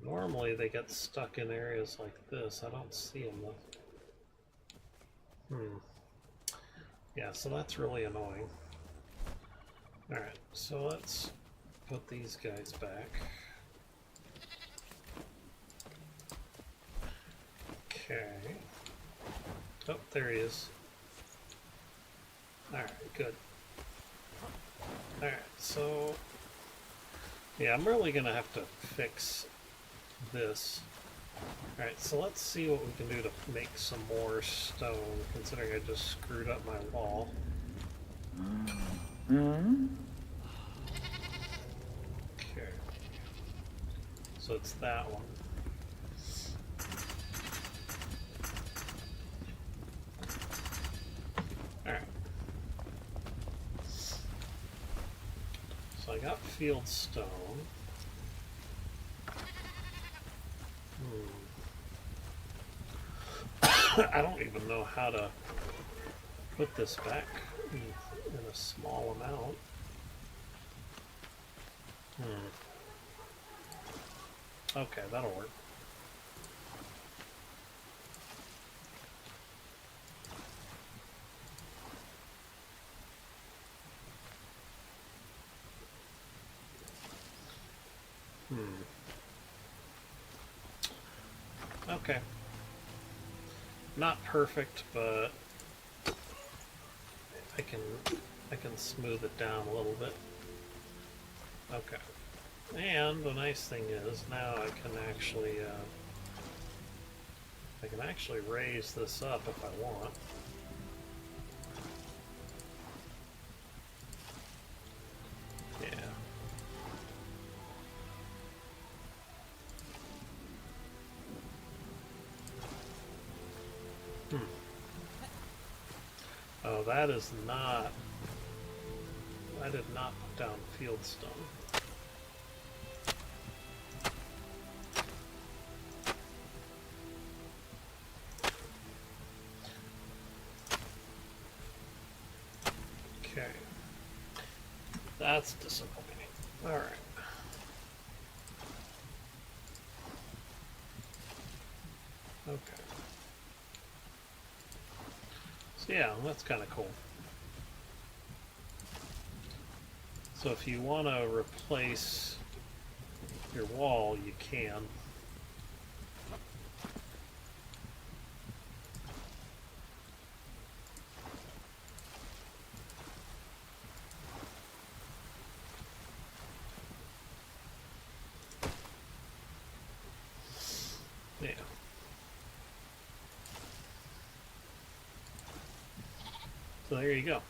A: Normally they get stuck in areas like this. I don't see them though. Yeah, so that's really annoying. Alright, so let's put these guys back. Okay. Oh, there he is. Alright, good. Alright, so... yeah, I'm really gonna have to fix this. Alright, so let's see what we can do to make some more stone, considering I just screwed up my wall. Okay. So it's that one. Alright. So I got field stone. I don't even know how to put this back in a small amount. Okay, that'll work. Okay. Not perfect, but I can smooth it down a little bit. Okay. And the nice thing is now I can actually raise this up if I want. Yeah. Oh, that is not... I did not put down field stone. Okay. That's disappointing. Alright. Okay. So yeah, that's kind of cool. So if you want to replace your wall, you can. Yeah. So there you go.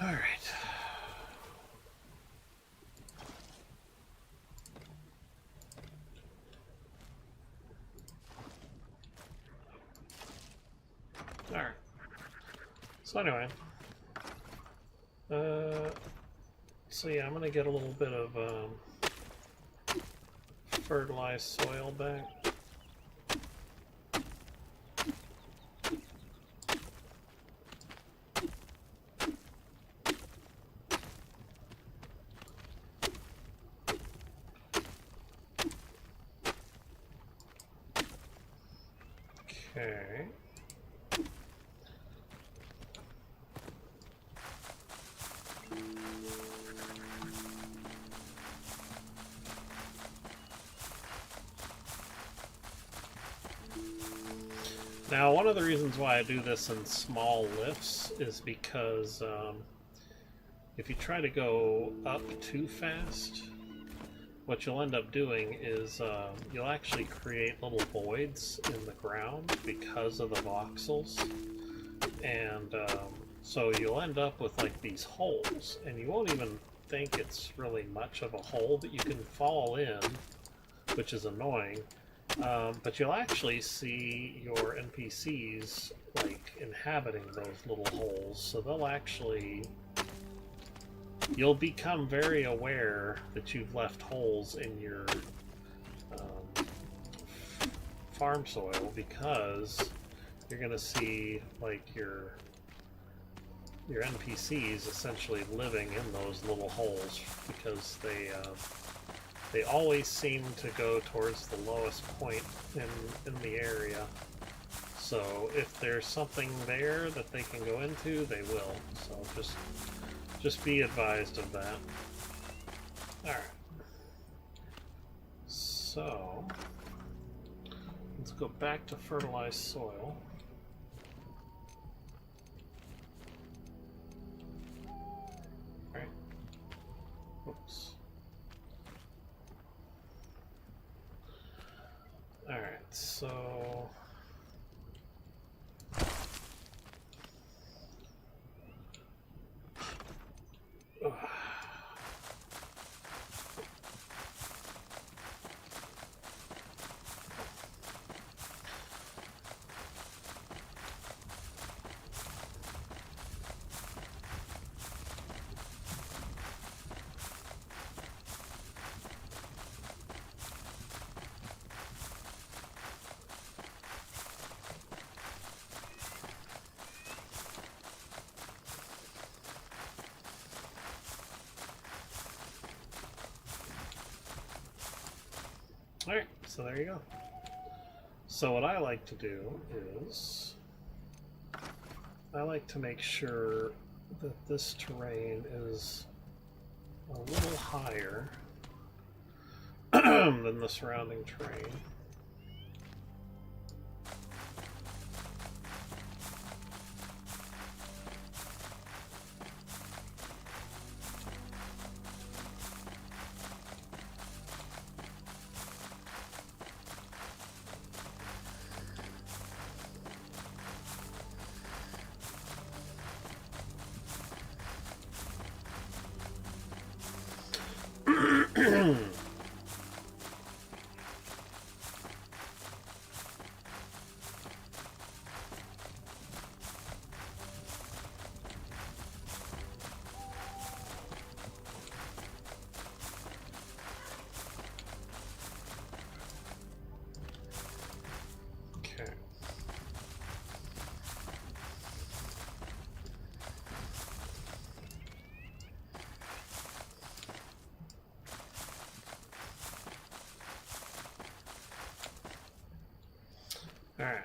A: All right. So anyway, so yeah, I'm gonna get a little bit of fertilized soil back. Okay. Now, one of the reasons why I do this in small lifts is because if you try to go up too fast, what you'll end up doing is you'll actually create little voids in the ground because of the voxels. And so you'll end up with like these holes, and you won't even think it's really much of a hole, but you can fall in, which is annoying. But you'll actually see your NPCs like inhabiting those little holes, so they'll actually... You'll become very aware that you've left holes in your farm soil, because you're going to see like your NPCs essentially living in those little holes, because they always seem to go towards the lowest point in the area. So if there's something there that they can go into, they will. So just be advised of that. Alright. So let's go back to fertilized soil. Alright. Oops. Alright, so... Ugh. Alright, so there you go. So what I like to do is I like to make sure that this terrain is a little higher than the surrounding terrain. Okay. Alright,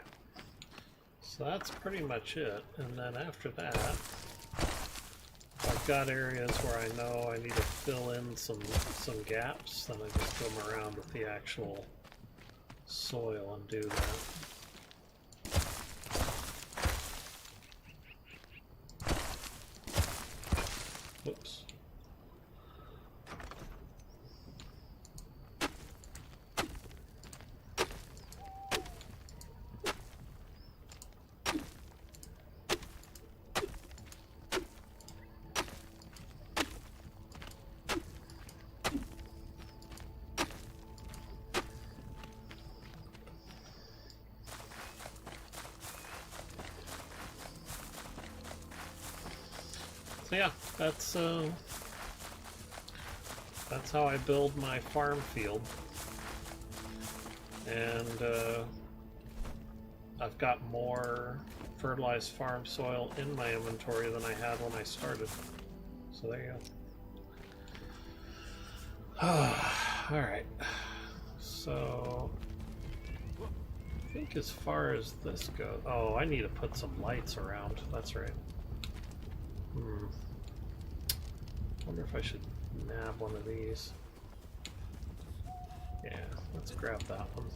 A: so that's pretty much it, and then after that, I've got areas where I know I need to fill in some gaps, then I just come around with the actual soil and do that. Whoops. yeah, that's how I build my farm field. And I've got more fertilized farm soil in my inventory than I had when I started. So there you go. Alright. So I think as far as this goes... Oh, I need to put some lights around. That's right. Wonder if I should nab one of these. Yeah, let's grab that one.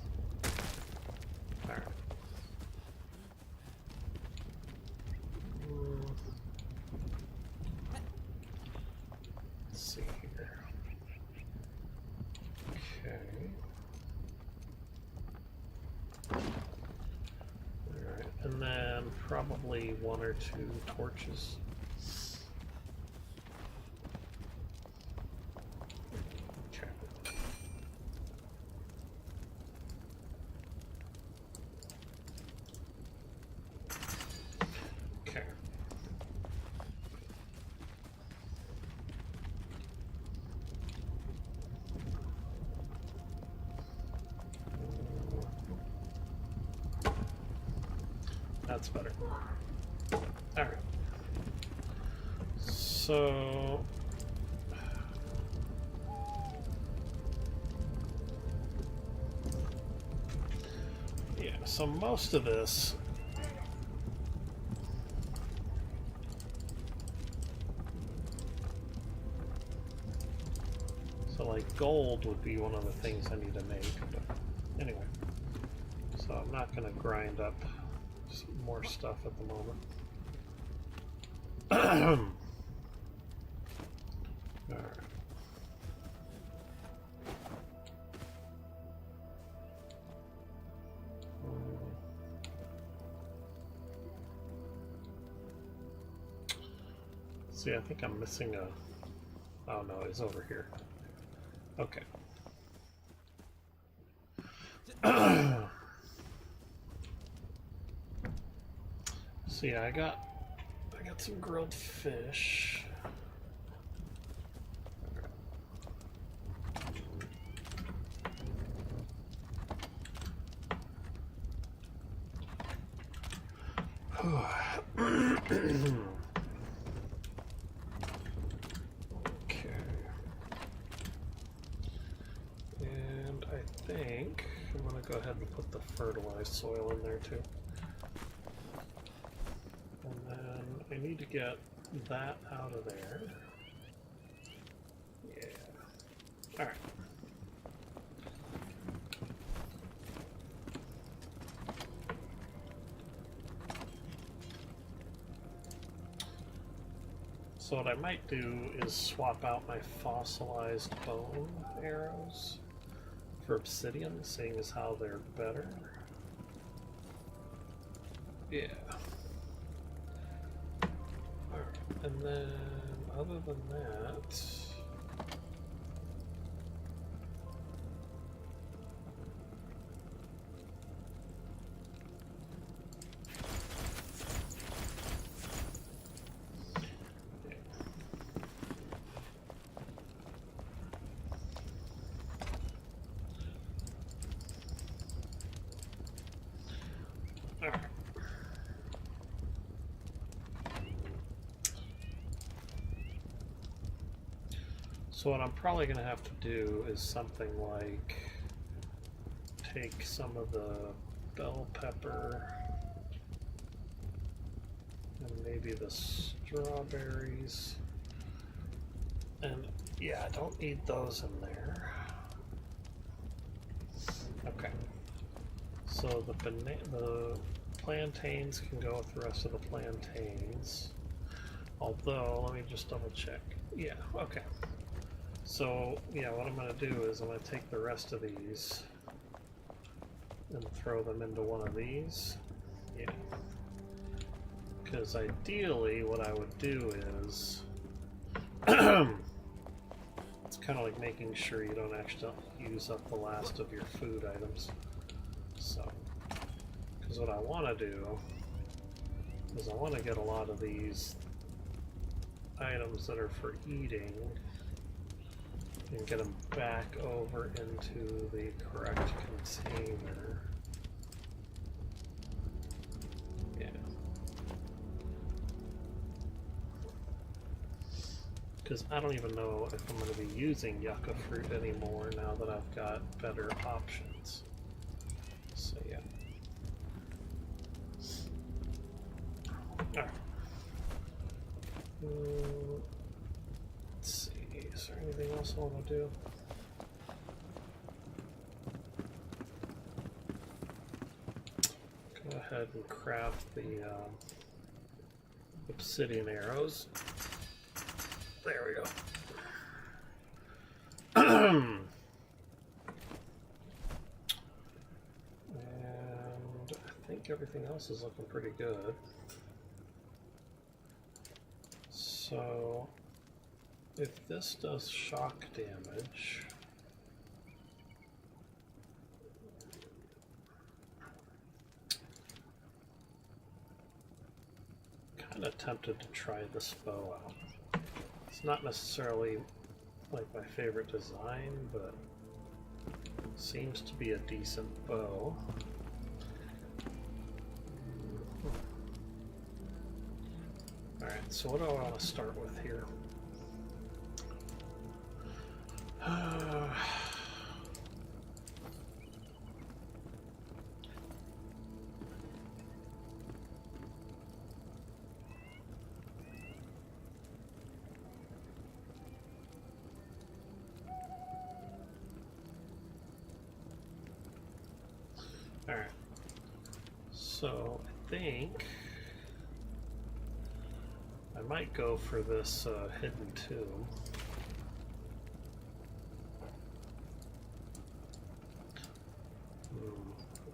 A: Alright. Let's see here. Okay. Alright, and then probably 1 or 2 torches. That's better. Alright. So... yeah, so most of this... So like gold would be one of the things I need to make, but anyway. So I'm not going to grind up more stuff at the moment. Alright. See, I think I'm missing a... Oh no, it's over here. Okay. So yeah, I got some grilled fish. Okay. And I think I'm gonna go ahead and put the fertilized soil in there too. And then I need to get that out of there. Yeah. Alright. So what I might do is swap out my fossilized bone arrows for obsidian, seeing as how they're better. Yeah. And then, other than that... Alright. So what I'm probably going to have to do is something like take some of the bell pepper and maybe the strawberries, and yeah, I don't need those in there. Okay, so the plantains can go with the rest of the plantains, although let me just double check. Yeah, okay. So, yeah, what I'm going to do is I'm going to take the rest of these and throw them into one of these. Yeah. Because ideally what I would do is... it's kind of like making sure you don't actually use up the last of your food items. So, because what I want to do is I want to get a lot of these items that are for eating and get them back over into the correct container. Yeah. Because I don't even know if I'm going to be using yucca fruit anymore now that I've got better options. So yeah. Alright. Let's see, is there anything else I want to do? Go ahead and craft the obsidian arrows. There we go. And I think everything else is looking pretty good. So, if this does shock damage, kind of tempted to try this bow out. It's not necessarily like my favorite design, but seems to be a decent bow. Alright, so what do I want to start with here? Alright, so I think I might go for this hidden tomb.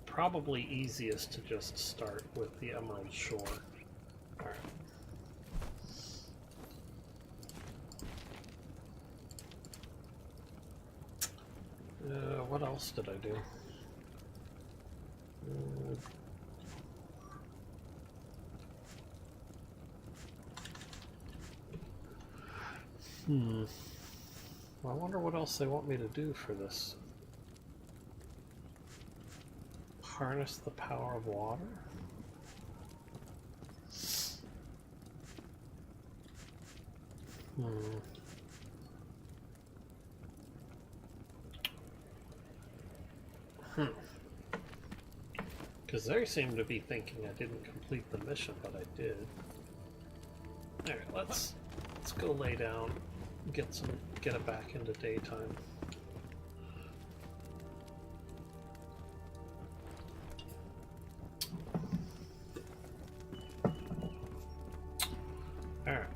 A: Probably easiest to just start with the Emerald Shore. Alright. What else did I do? Well, I wonder what else they want me to do for this. Harness the power of water? Because they seem to be thinking I didn't complete the mission, but I did. Alright, let's go lay down, get it back into daytime. Alright.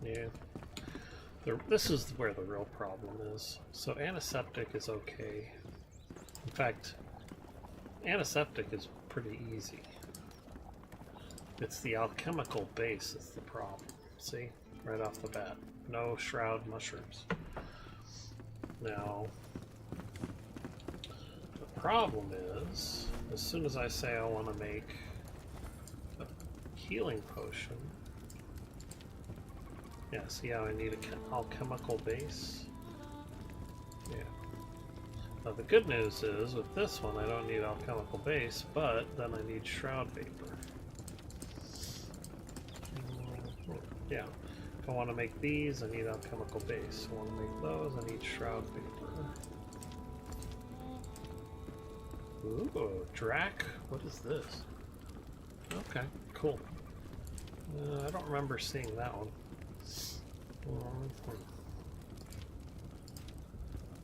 A: Yeah. This is where the real problem is. So antiseptic is okay. In fact, antiseptic is pretty easy. It's the alchemical base that's the problem. See? Right off the bat. No shroud mushrooms. Now, the problem is, as soon as I say I want to make a healing potion, yeah, see how I need an alchemical base? Yeah. Now the good news is, with this one I don't need alchemical base, but then I need shroud vapor. Yeah. If I want to make these, I need alchemical base. If I want to make those, I need shroud vapor. Ooh, Drac? What is this? Okay, cool. I don't remember seeing that one.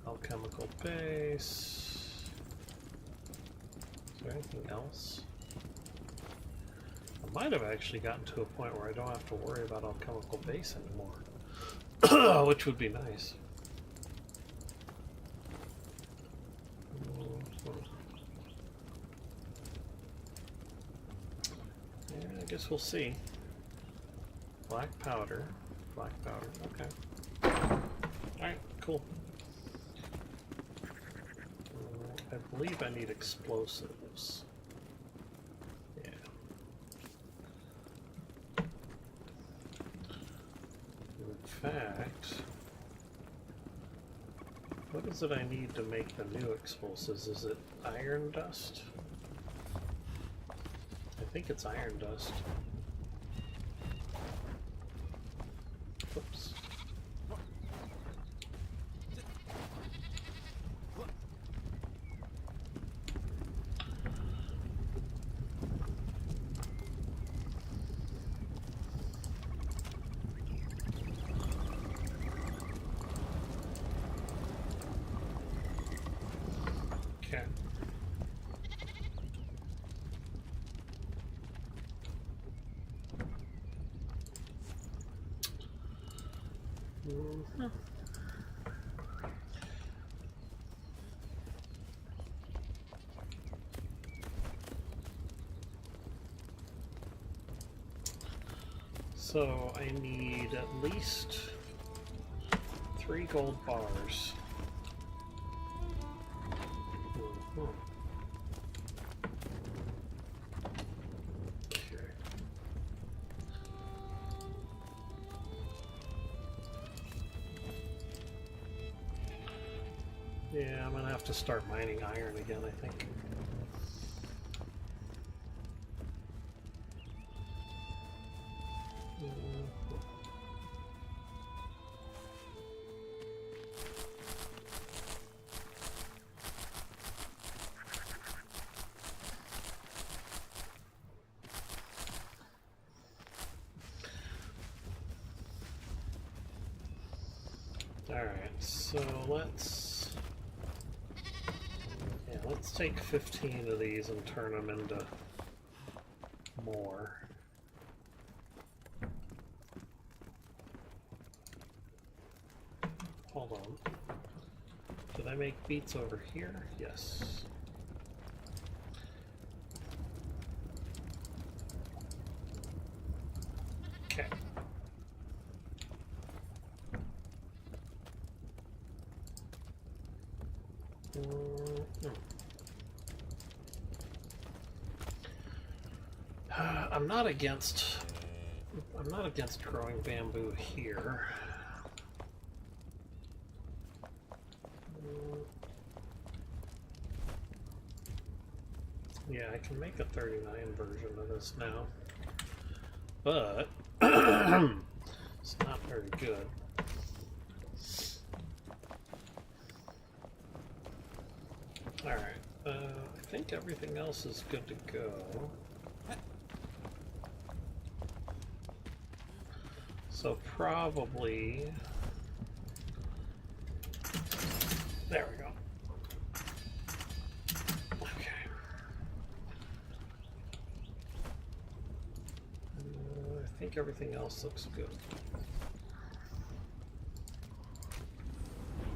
A: Alchemical base. Is there anything else? I might have actually gotten to a point where I don't have to worry about alchemical base anymore, which would be nice. I guess we'll see. Black powder. Black powder. Okay. Alright, cool. I believe I need explosives. Yeah. In fact, what is it I need to make the new explosives? Is it iron dust? I think it's iron dust. Whoops. Okay. Mhm. So I need at least 3 gold bars. Mhm. Okay. Yeah, I'm gonna have to start mining iron again, I think. Alright, so let's take 15 of these and turn them into more. Hold on. Did I make beats over here? Yes. Okay. I'm not against growing bamboo here. Yeah, I can make a 39 version of this now, but it's not very good. Alright, I think everything else is good to go. So probably... There we go. Okay. I think everything else looks good.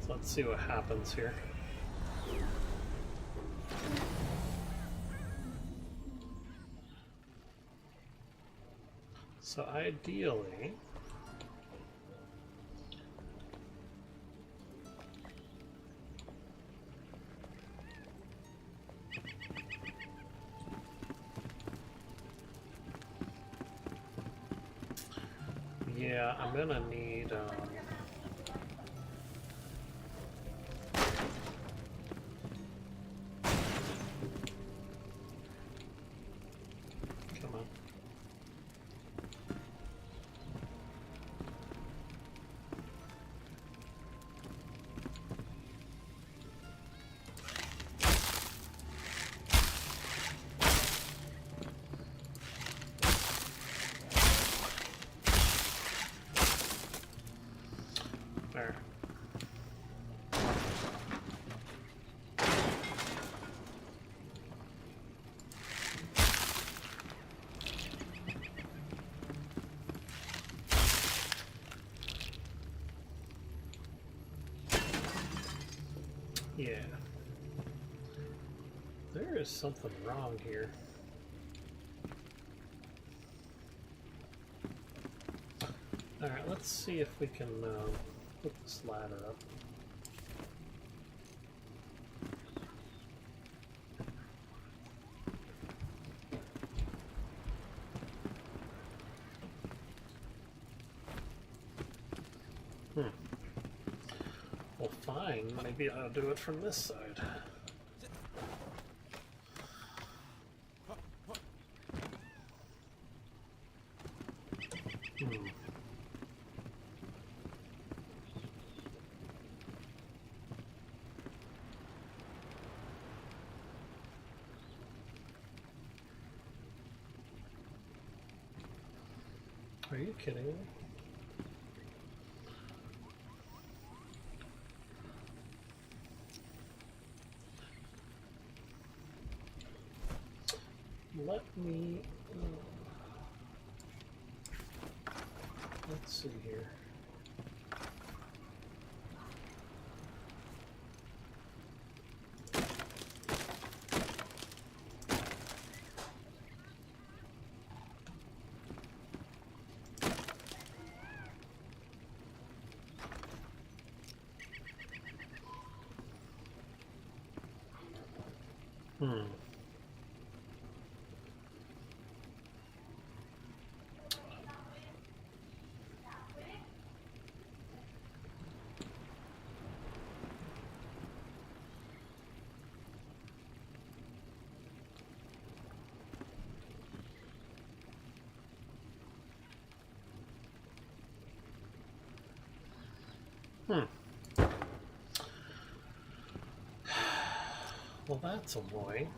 A: So let's see what happens here. So ideally... Yeah, I'm gonna need, come on. There. Yeah. There is something wrong here. Alright, let's see if we can put this ladder up. Well, fine. Maybe I'll do it from this side. Are you kidding me? Let me... let's see here. Well, that's annoying.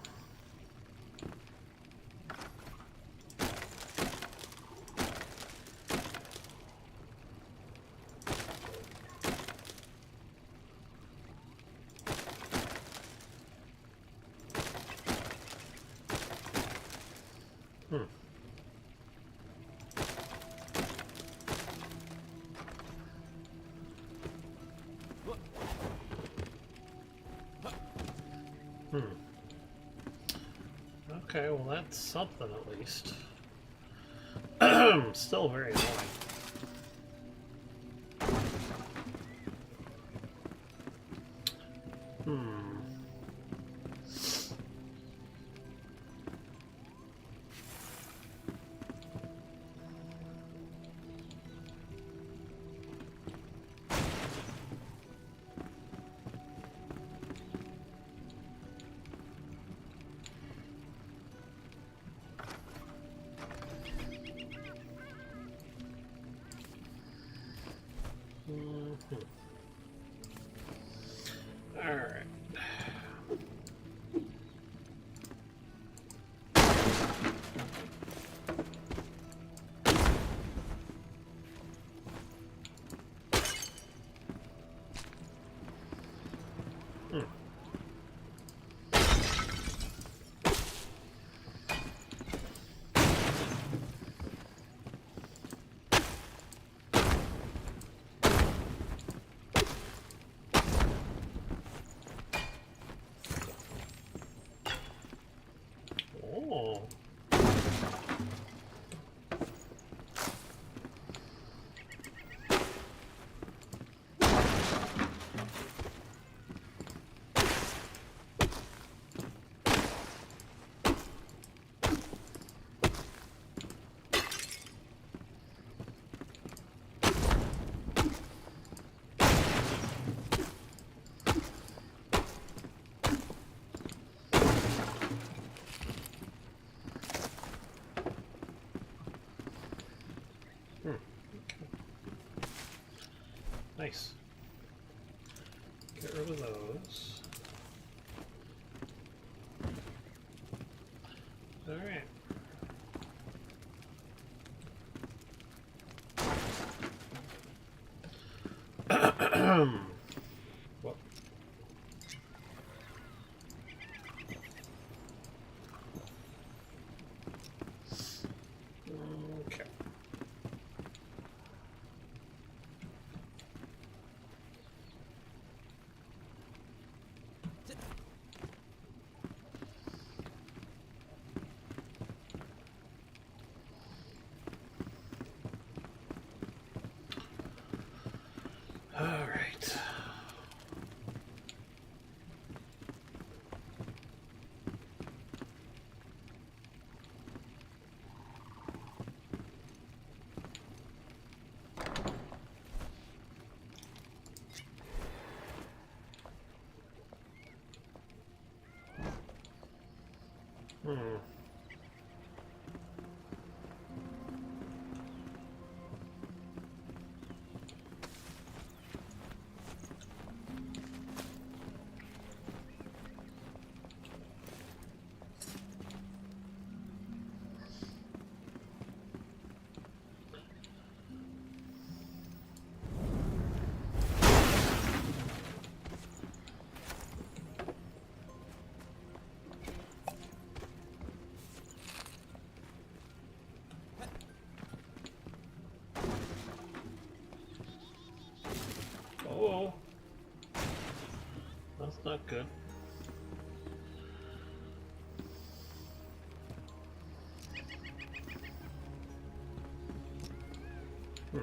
A: Okay, well that's something at least. Still very annoying. All right. Oh. Hmm. Oh, that's not good. Hmm.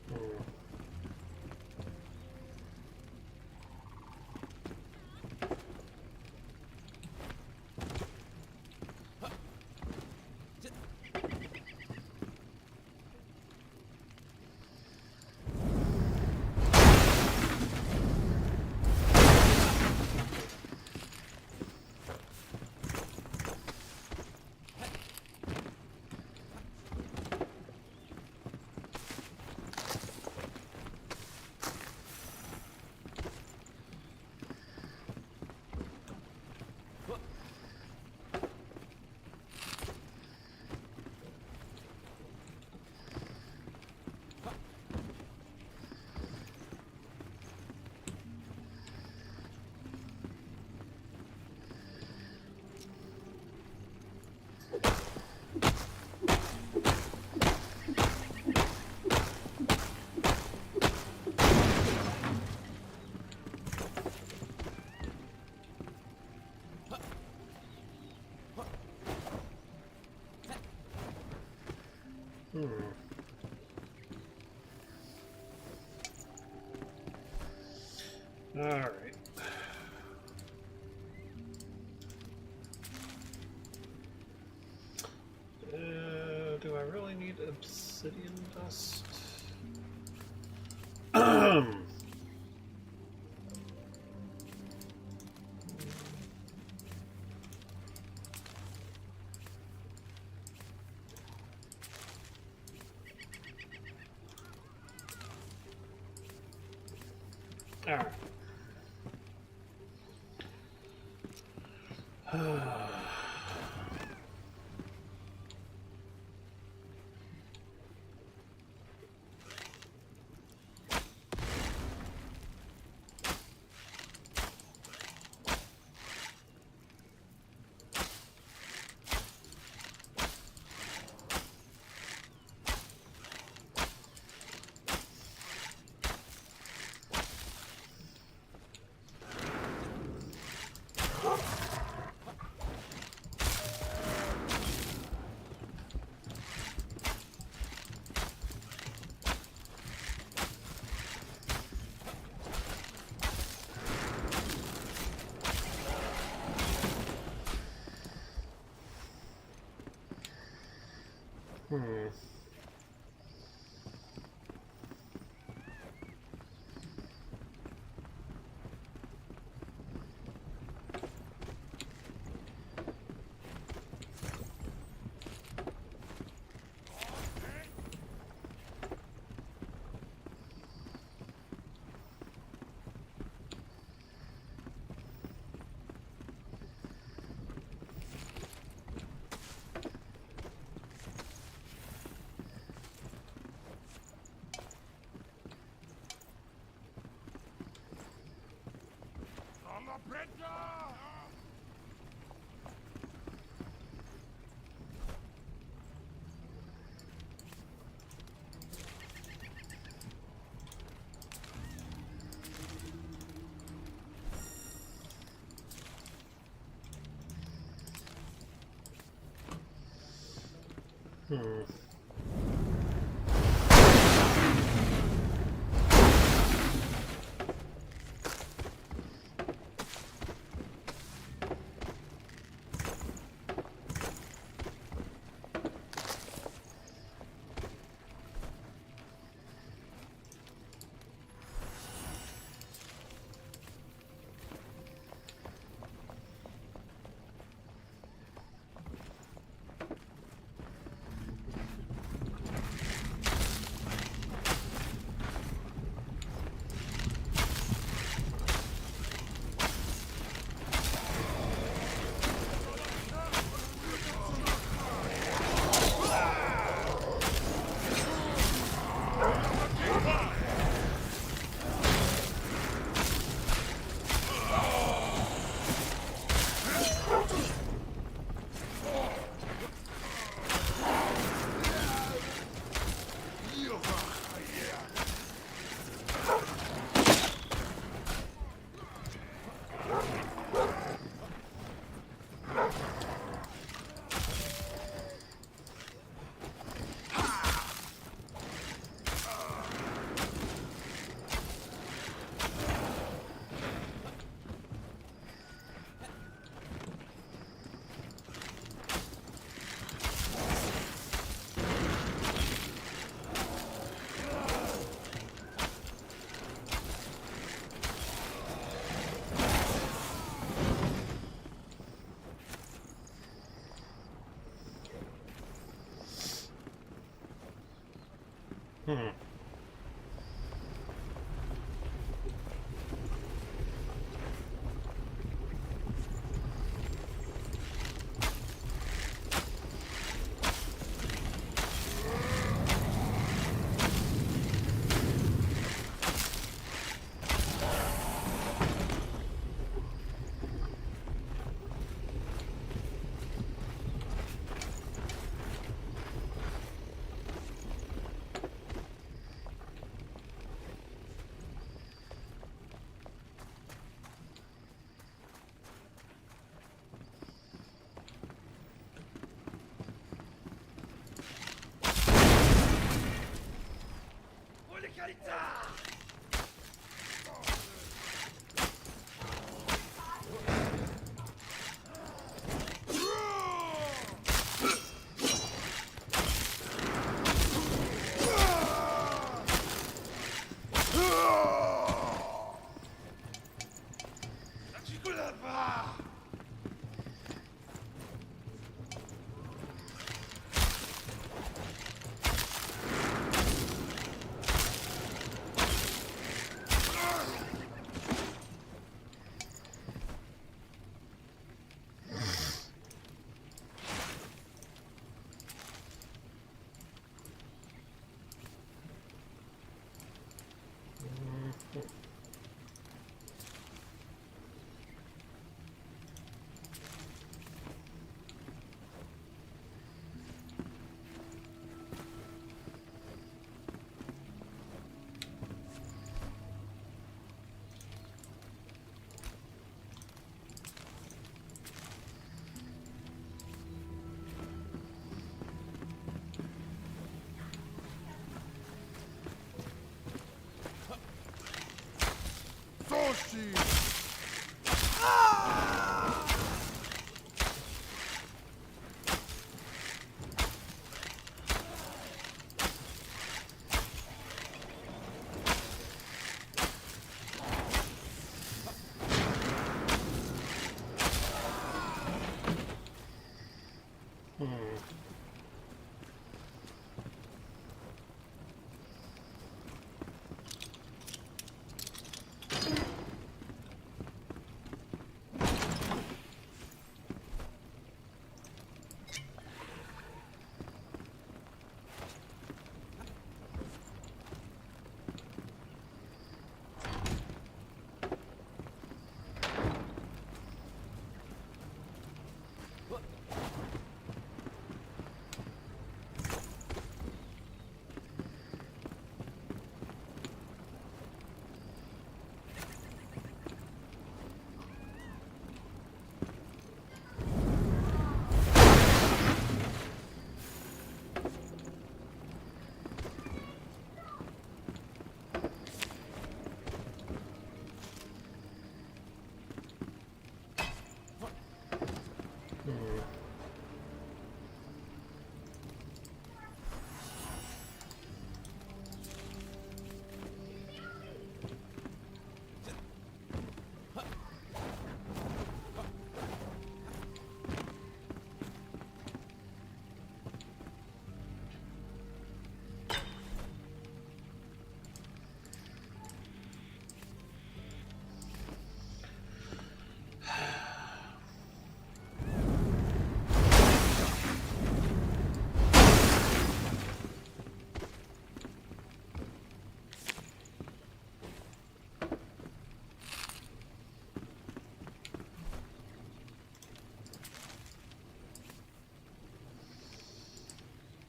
A: Hmm. Hmm. All right. Do I really need obsidian dust? All right. Hmm. Hmm. Hmm. Hmm.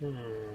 A: Hmm.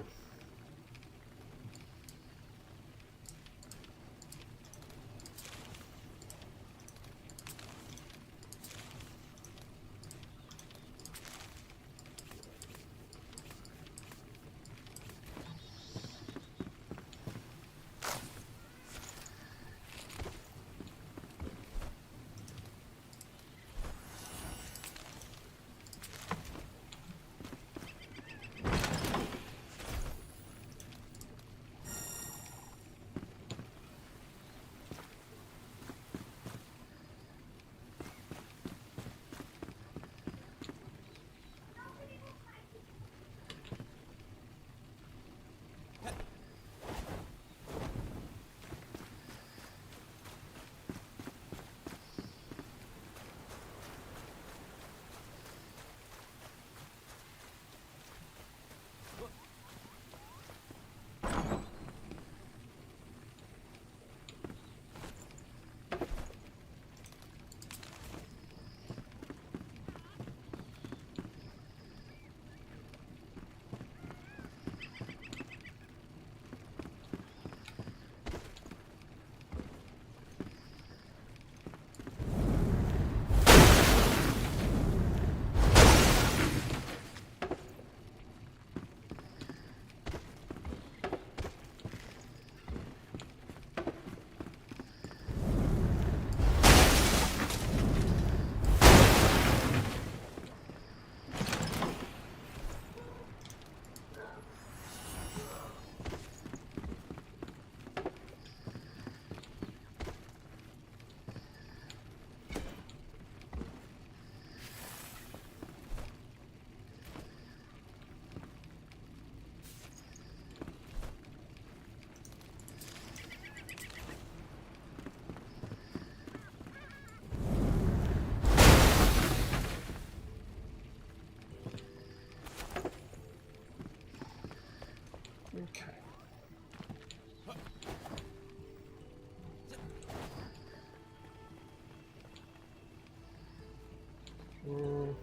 A: Okay. Mm.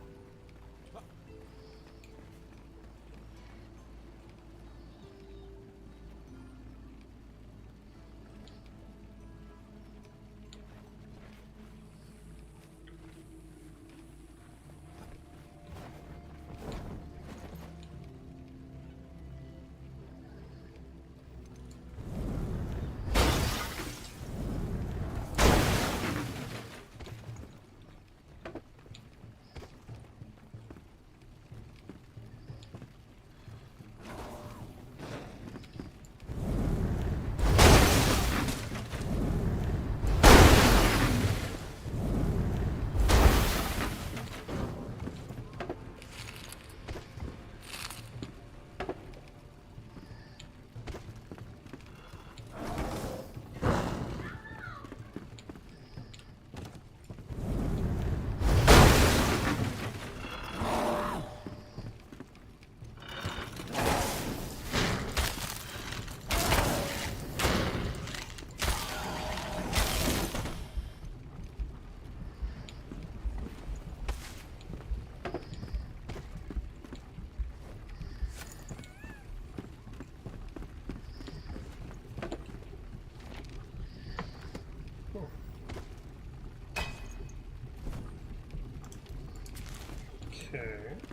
A: Okay.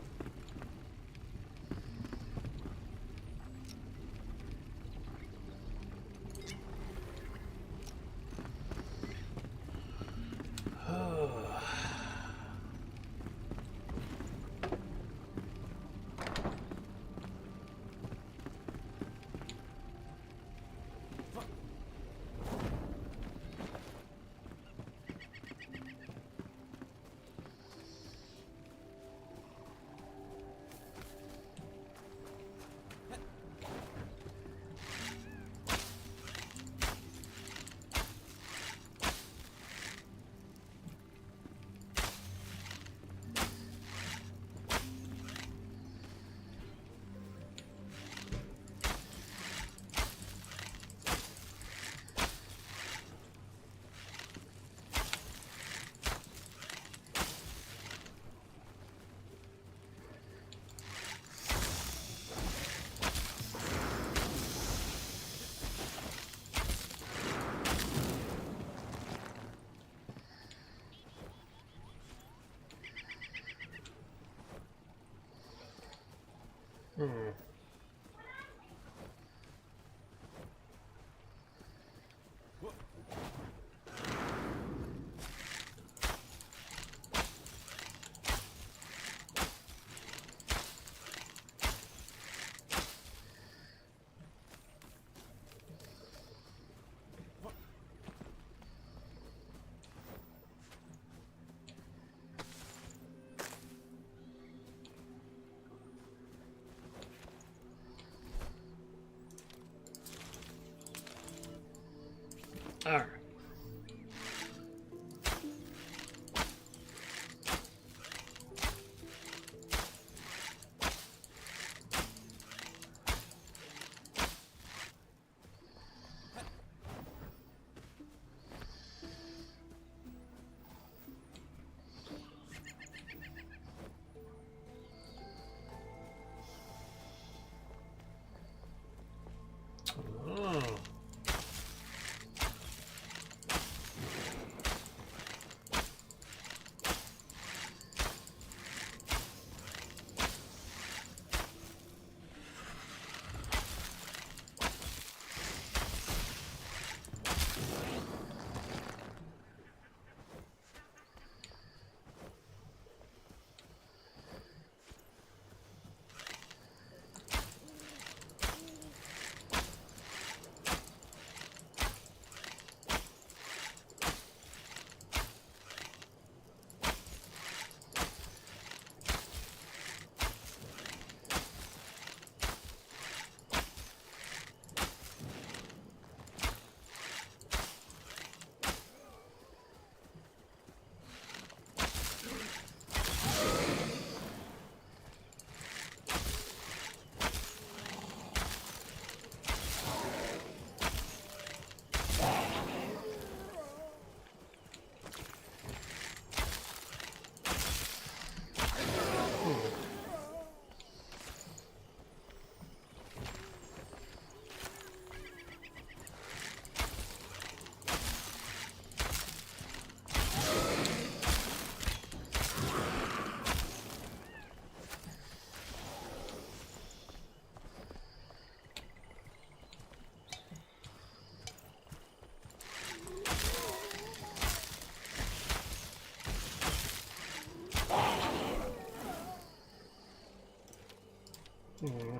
A: Hmm. All right. Oh. Hmm.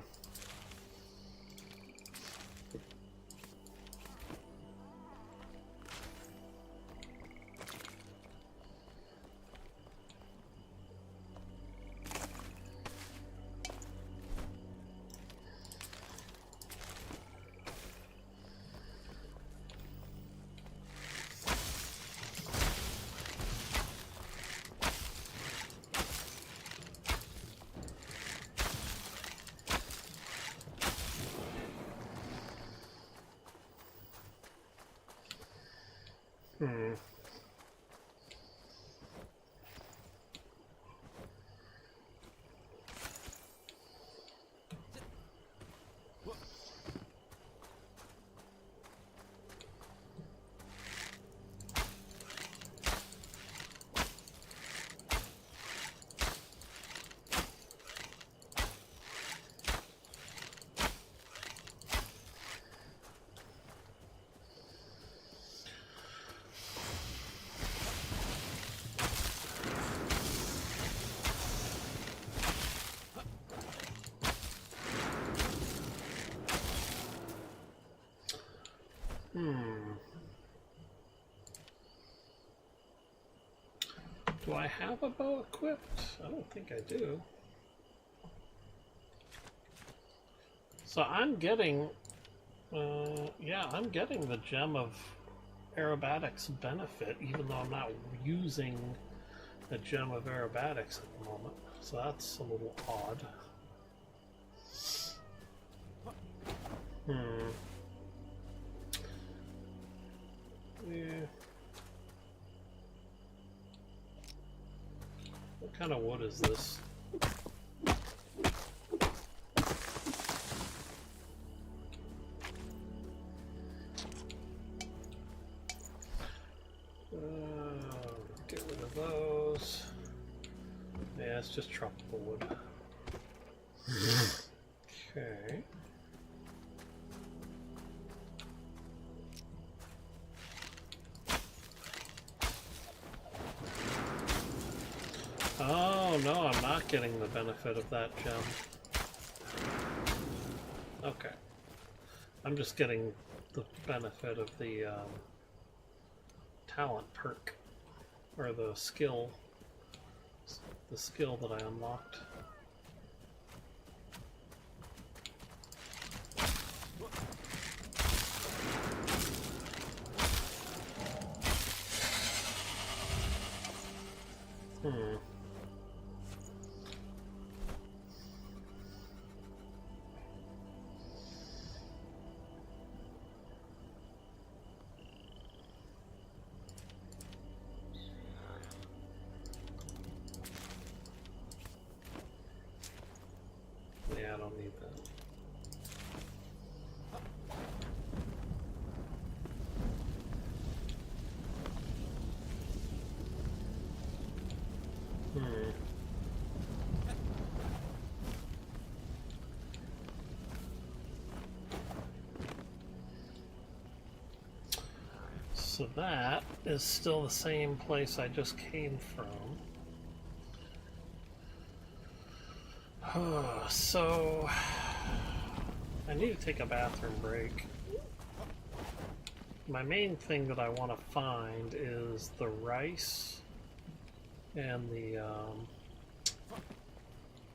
A: Hmm. Hmm. Do I have a bow equipped? I don't think I do. So I'm getting, yeah, I'm getting the gem of aerobatics benefit, even though I'm not using the gem of aerobatics at the moment. So that's a little odd. Hmm. Yeah. What kind of wood is this? Get rid of those. Yeah, it's just tropical wood. Okay. Oh no, I'm not getting the benefit of that gem. Okay. I'm just getting the benefit of the talent perk, or the skill that I unlocked. Hmm. Yeah, I don't need that. Hmm. So that is still the same place I just came from. So I need to take a bathroom break. My main thing that I want to find is the rice and the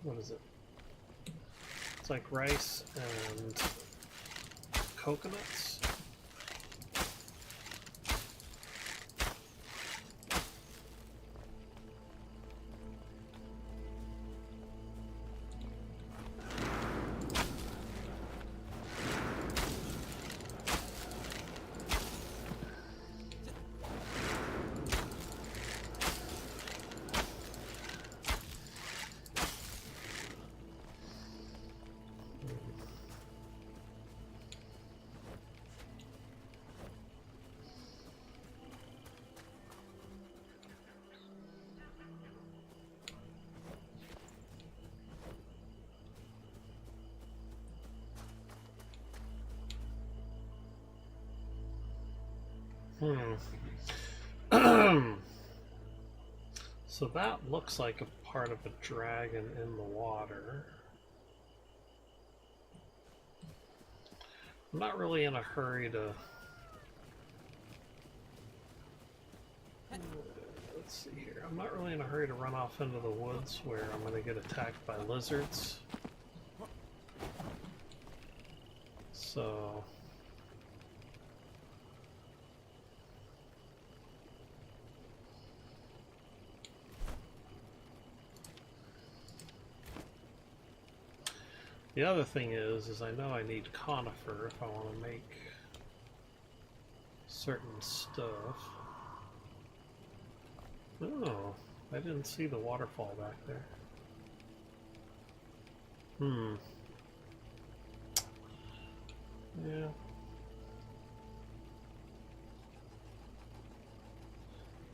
A: what is it? It's like rice and coconuts. So that looks like a part of a dragon in the water. I'm not really in a hurry to... Let's see here. I'm not really in a hurry to run off into the woods where I'm going to get attacked by lizards. So... The other thing is I know I need conifer if I want to make certain stuff. Oh, I didn't see the waterfall back there. Yeah.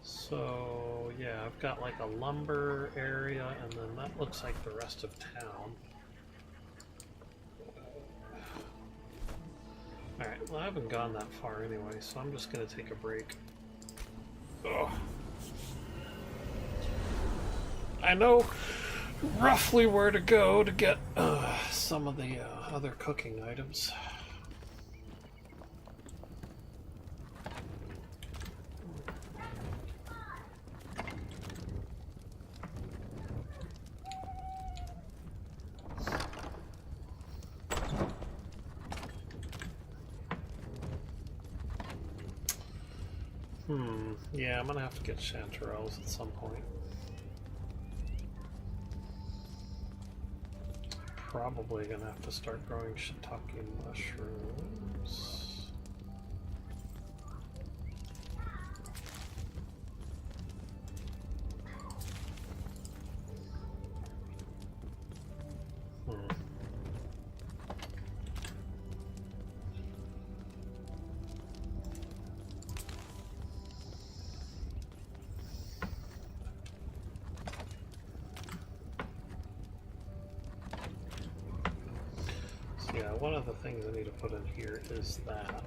A: So, yeah, I've got like a lumber area, and then that looks like the rest of town. Alright, well I haven't gone that far anyway, so I'm just going to take a break. Ugh. I know roughly where to go to get some of the other cooking items. Yeah, I'm gonna have to get chanterelles at some point. Probably gonna have to start growing shiitake mushrooms. one of the things I need to put in here is that.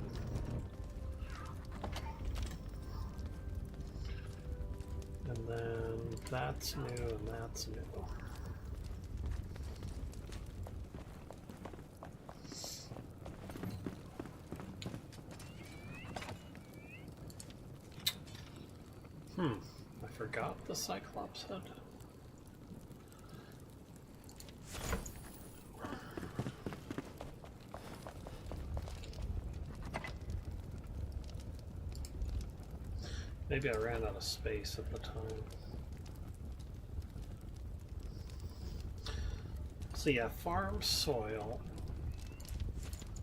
A: And then that's new and that's new. I forgot the Cyclops head. Maybe I ran out of space at the time. So yeah, farm soil.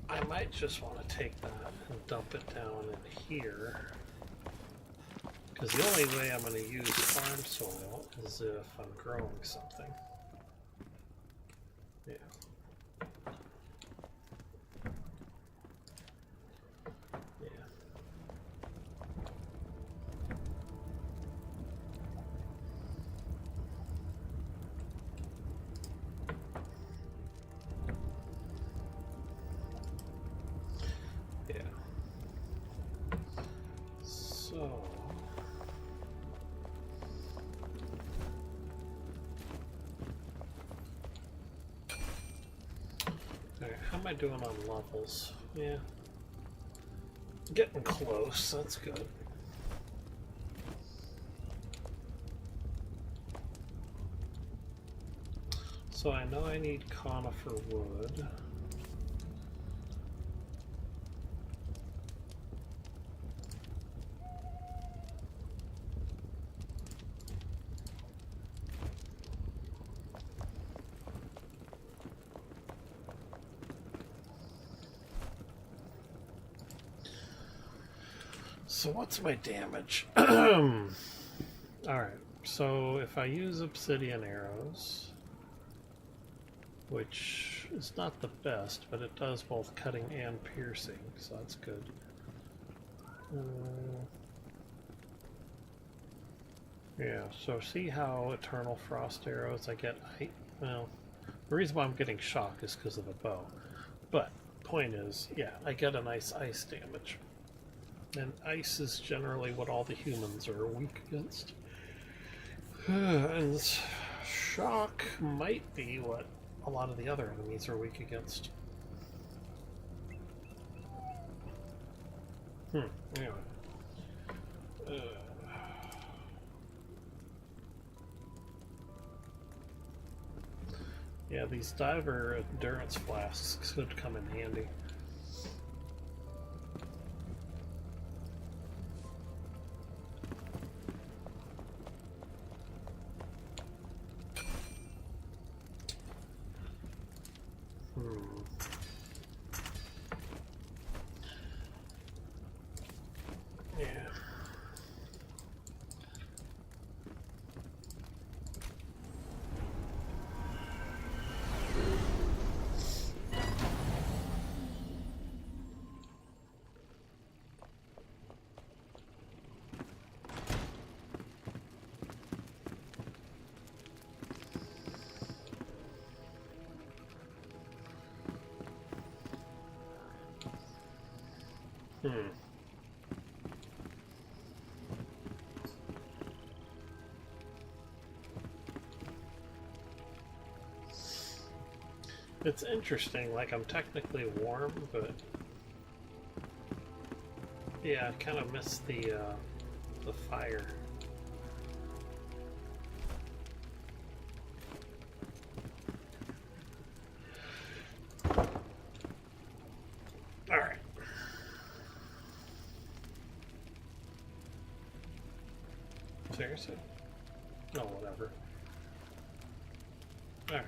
A: I might just want to take that and dump it down in here. Because the only way I'm going to use farm soil is if I'm growing something. Yeah. Yeah. Yeah. So... Alright, how am I doing on levels? Yeah. Getting close, that's good. So I know I need conifer wood. So what's my damage? Alright, so if I use obsidian arrows, which is not the best, but it does both cutting and piercing, so that's good. Yeah, so see how eternal frost arrows I get? Well, the reason why I'm getting shock is because of the bow. But, point is, yeah, I get a nice ice damage. And ice is generally what all the humans are weak against. And shock might be what a lot of the other enemies are weak against. Anyway. Yeah, these diver endurance flasks could come in handy. It's interesting, like I'm technically warm, but yeah, I kind of miss the fire. All right. Seriously? No, whatever. All right.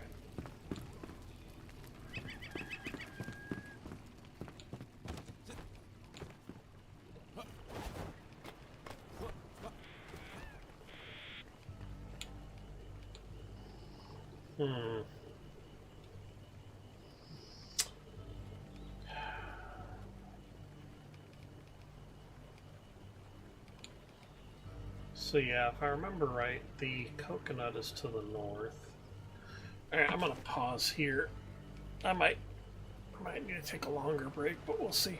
A: So yeah, if I remember right, the coconut is to the north. Alright, I'm gonna pause here. I might Might need to take a longer break, but we'll see.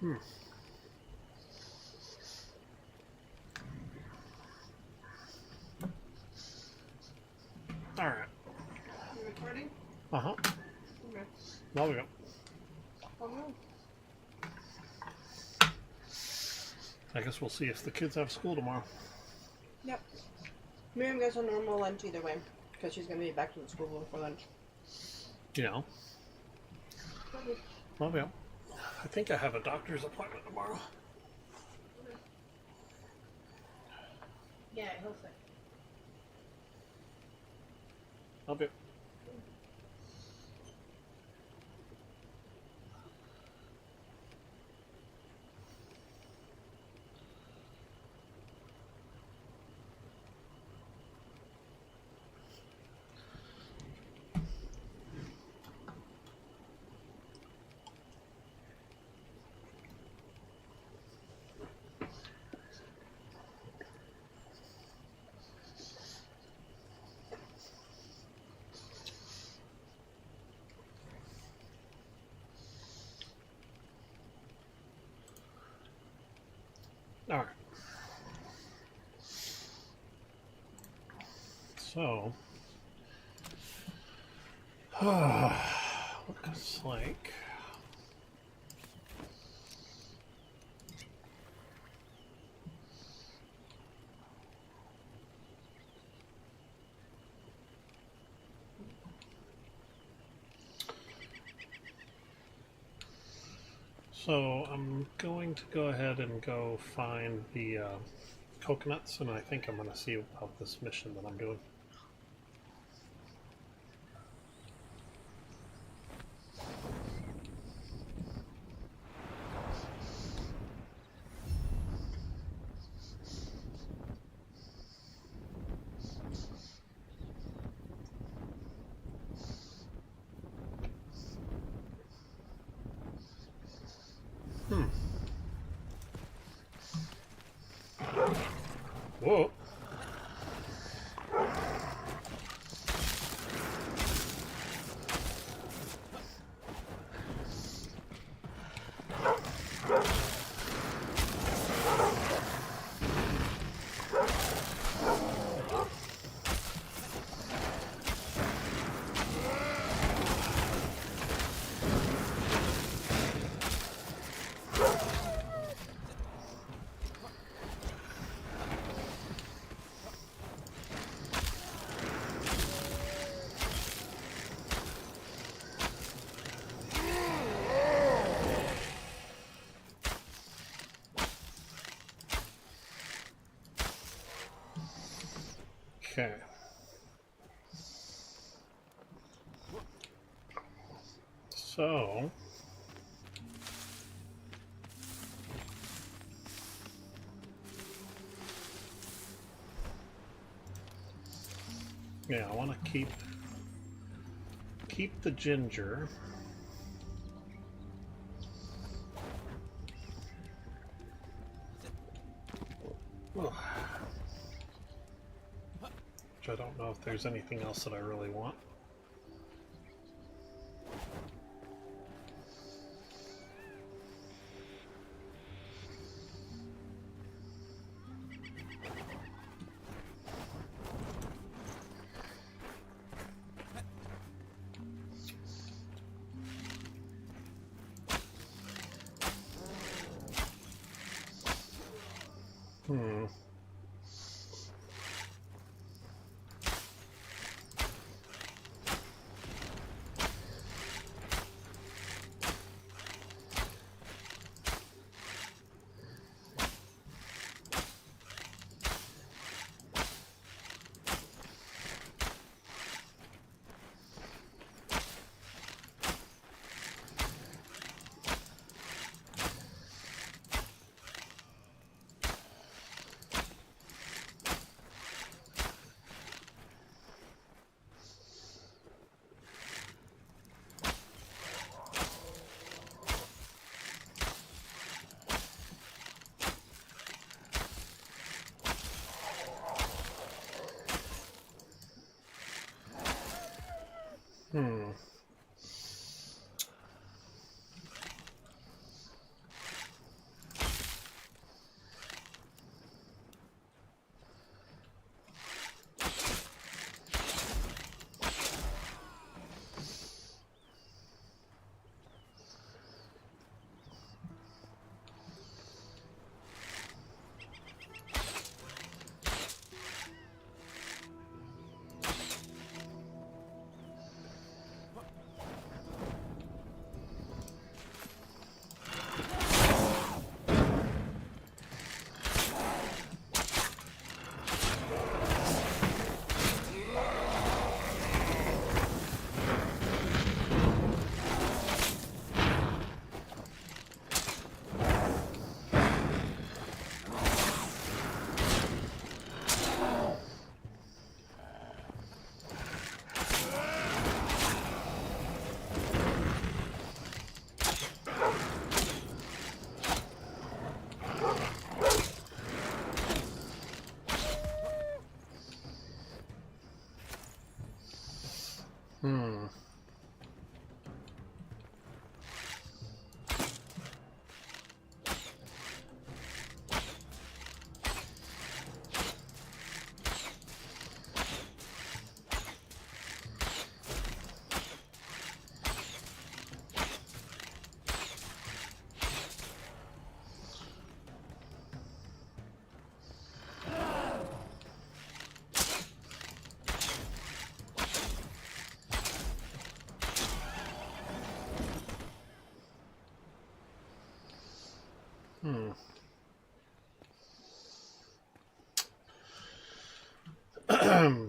A: All right.
E: You recording?
A: Uh-huh.
E: Okay.
A: There we go.
E: Oh, no.
A: I guess we'll see if the kids have school tomorrow.
E: Yep. Miriam gets a normal lunch either way, because she's going to be back to the school before lunch.
A: You know. Well, yeah. I think I have a doctor's appointment tomorrow.
E: Yeah, I hope so.
A: I'll be. All right. So, looks like so I'm going to go ahead and go find the coconuts, and I think I'm going to see about this mission that I'm doing. Whoa. Okay. So, yeah, I want to keep the ginger. Ugh. Which I don't know if there's anything else that I really want.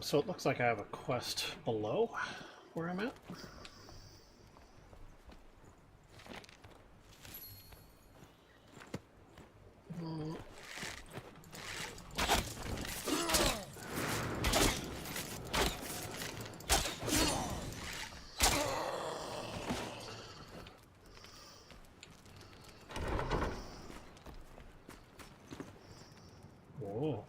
A: So it looks like I have a quest below where I'm at. Whoa.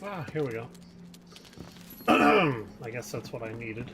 A: Ah, here we go. I guess that's what I needed.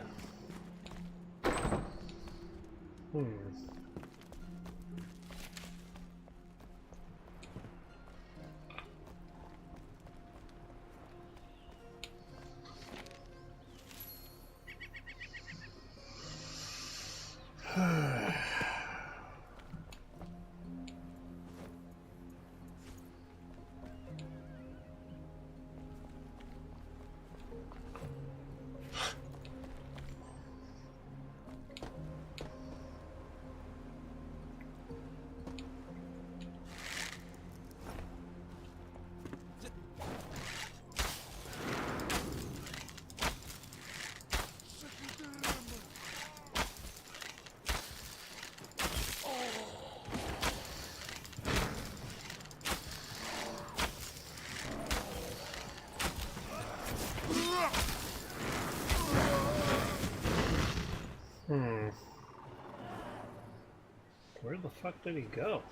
A: Where the fuck did he go?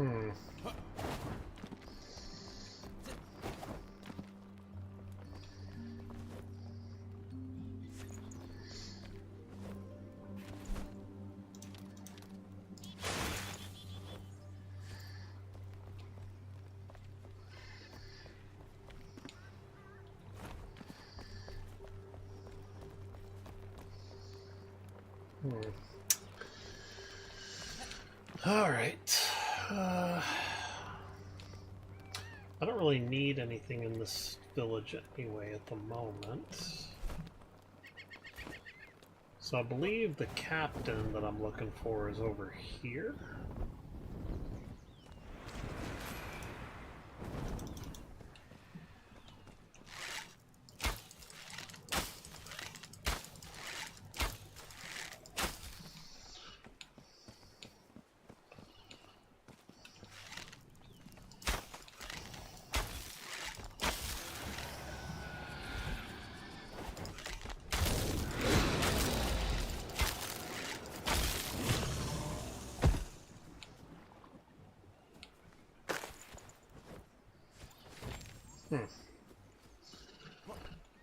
A: Hmm. All right. I don't really need anything in this village anyway at the moment. So I believe the captain that I'm looking for is over here.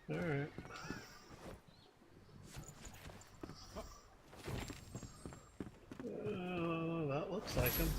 A: Alright. That looks like him.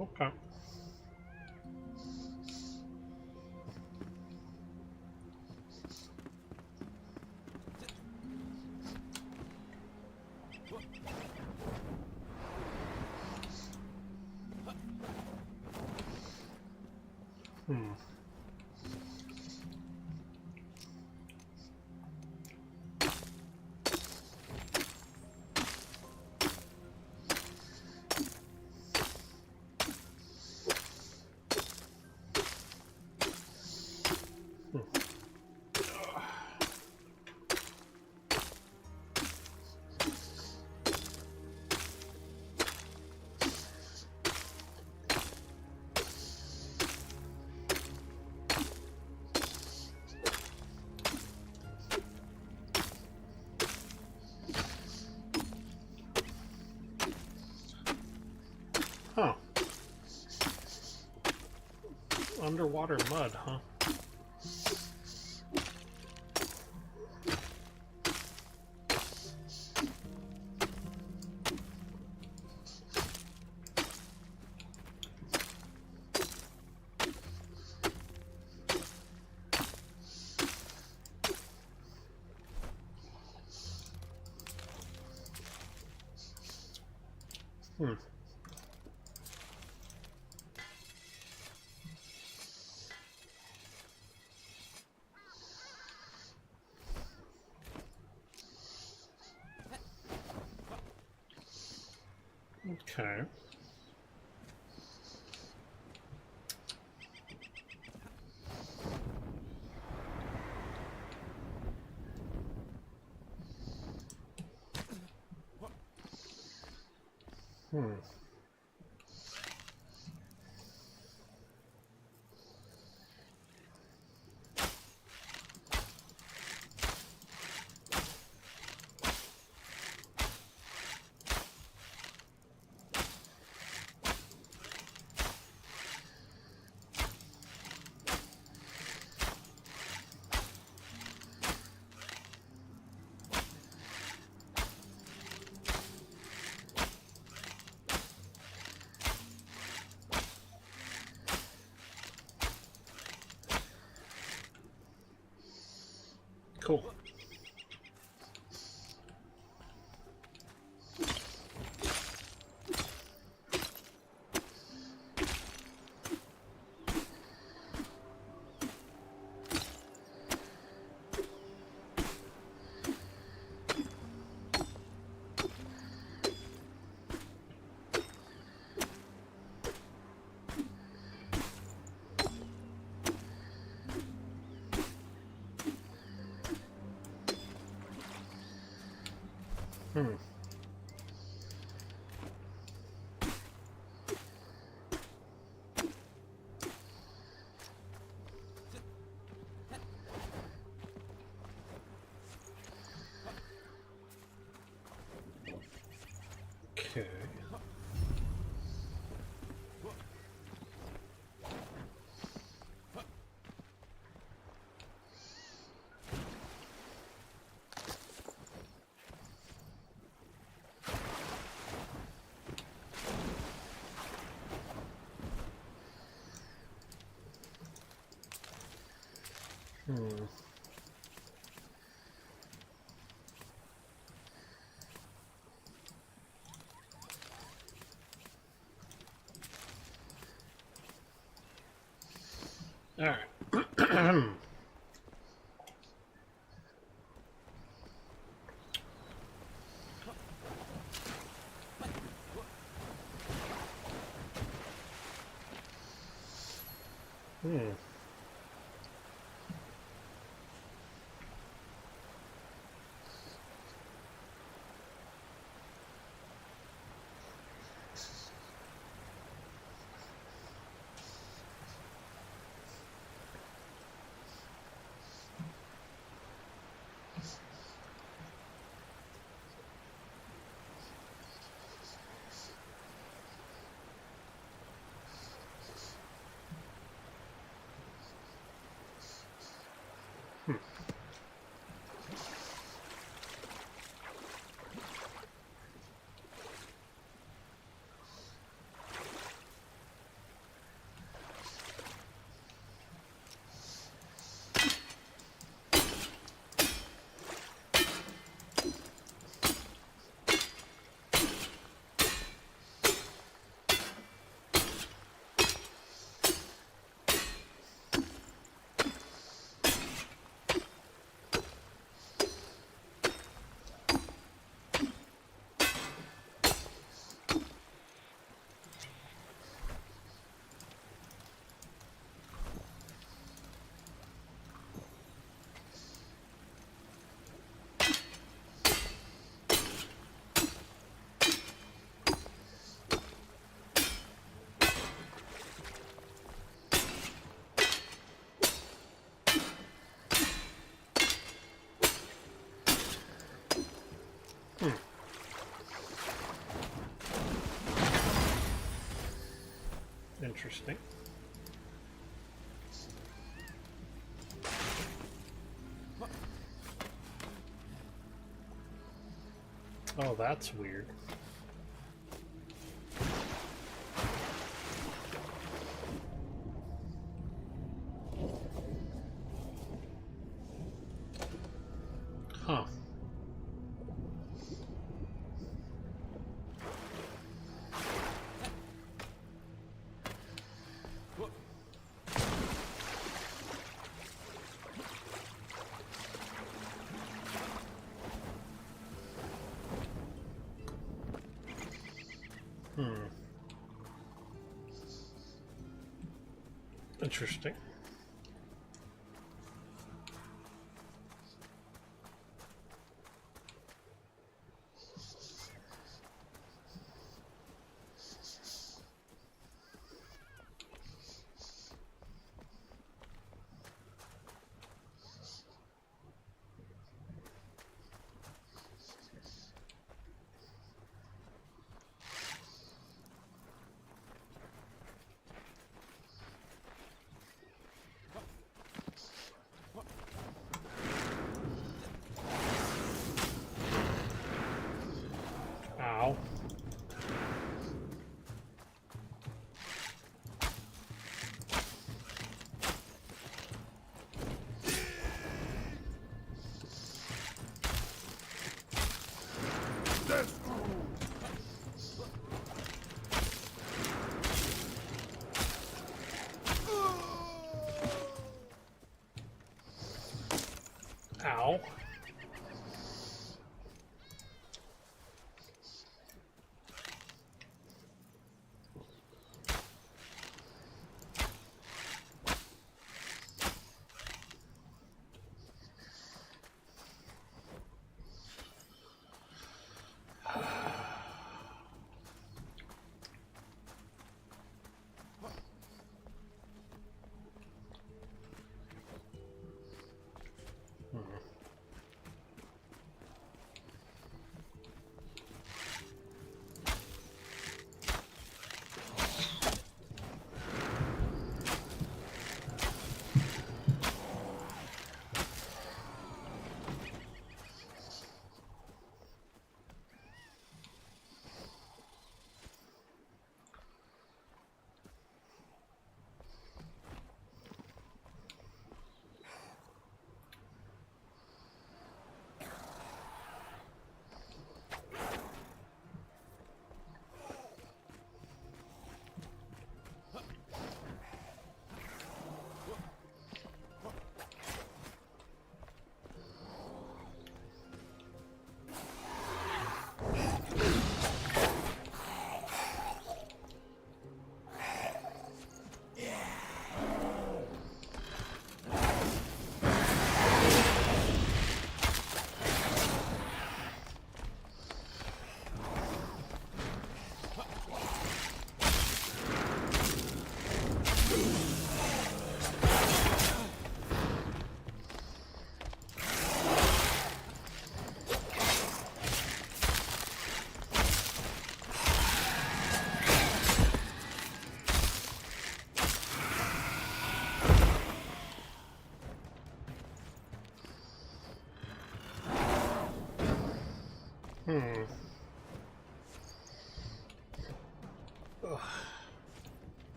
A: Okay. Huh. Underwater mud, huh? Okay. Cool. Hmm. Okay. Hmm. All right. Hmm. Interesting. Oh, that's weird. Huh. Hmm. Interesting. Ow. Ow.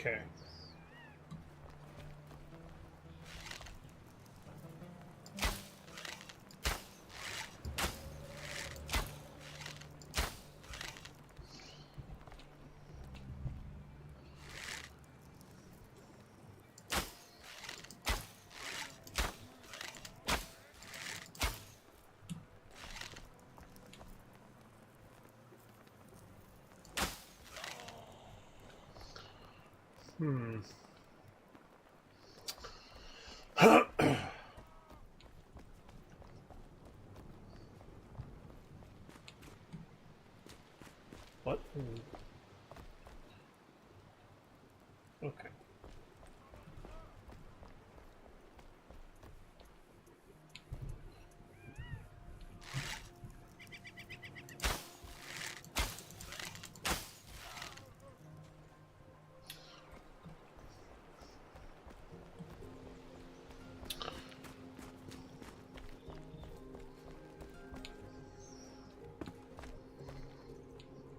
A: Okay. Hmm. What? Okay.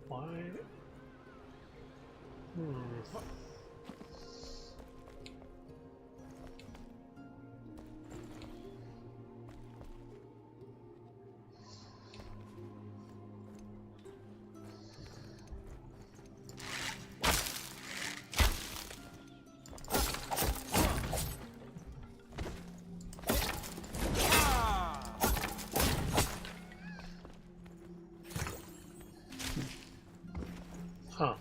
A: Why? Hmm. Huh.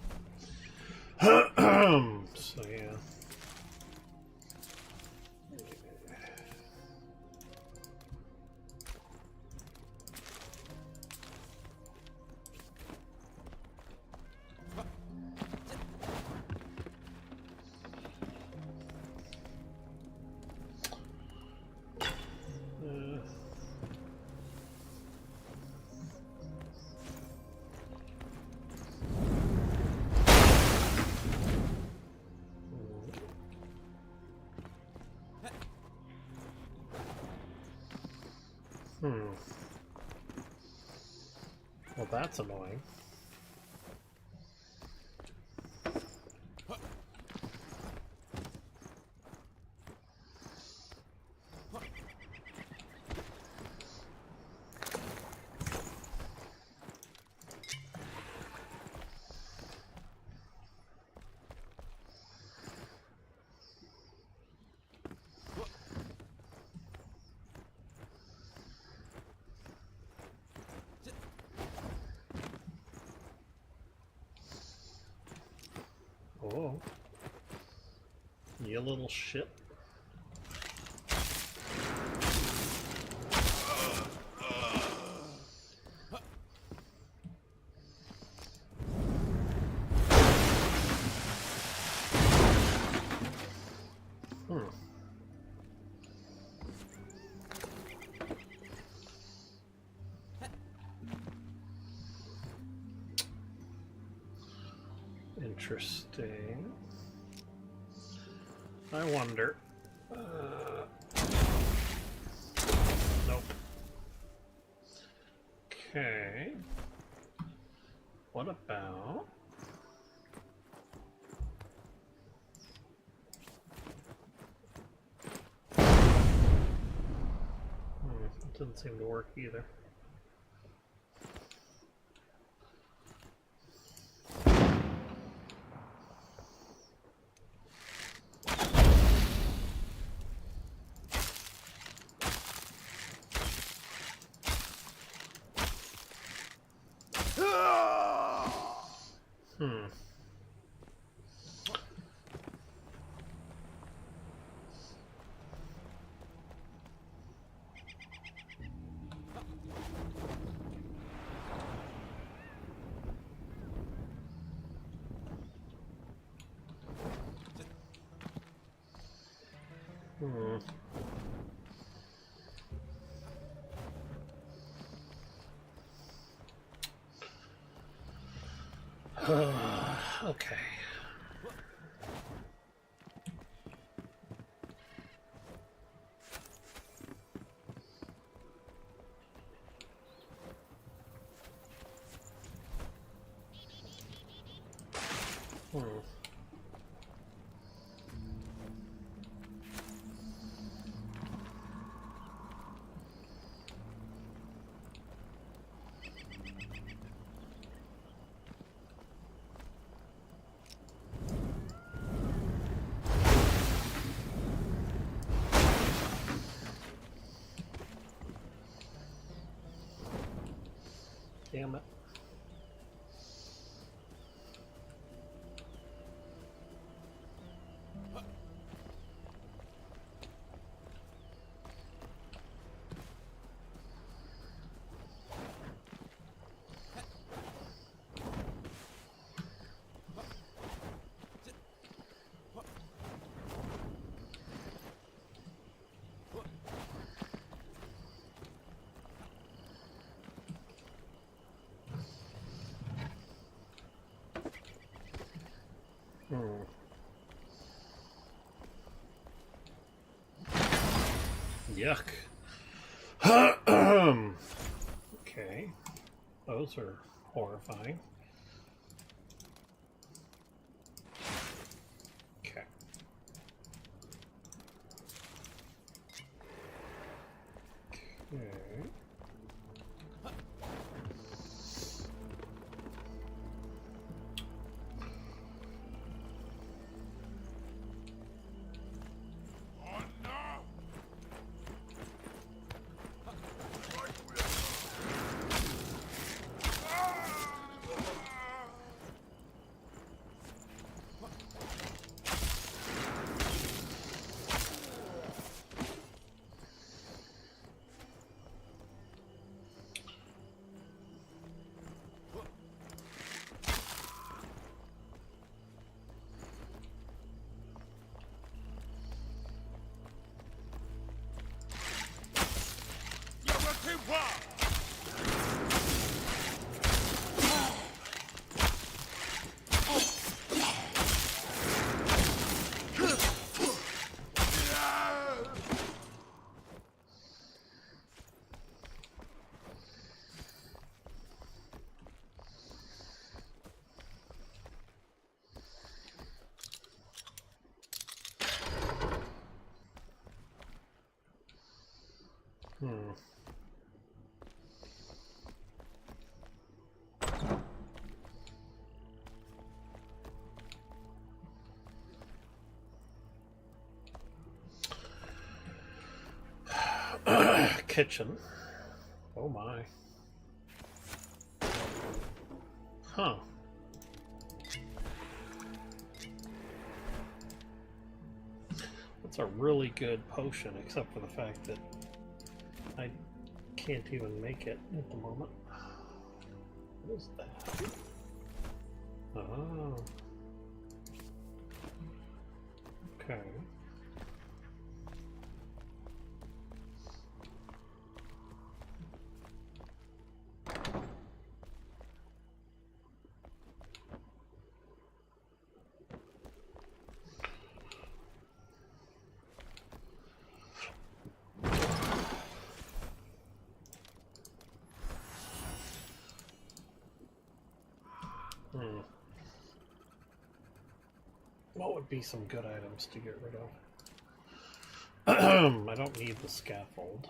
A: So yeah. Uh, hmm. Well, that's annoying. Oh. You little shit. Hmm. Interesting. I wonder. Nope. Okay. What about... It didn't seem to work either. Hmm. Hmm. Okay. Hmm. Damn it. Yuck. Okay. Those are horrifying. Okay. Okay. Kitchen. Oh my. Huh. That's a really good potion, except for the fact that I can't even make it at the moment. What is that? Oh. Okay. What would be some good items to get rid of? I don't need the scaffold.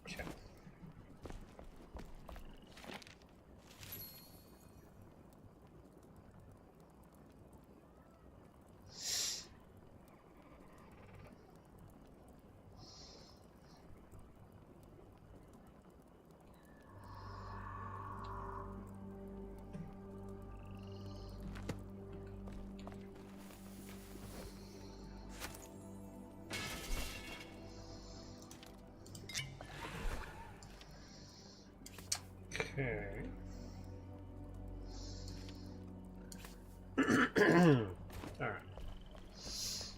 A: Okay. Okay. Alright. So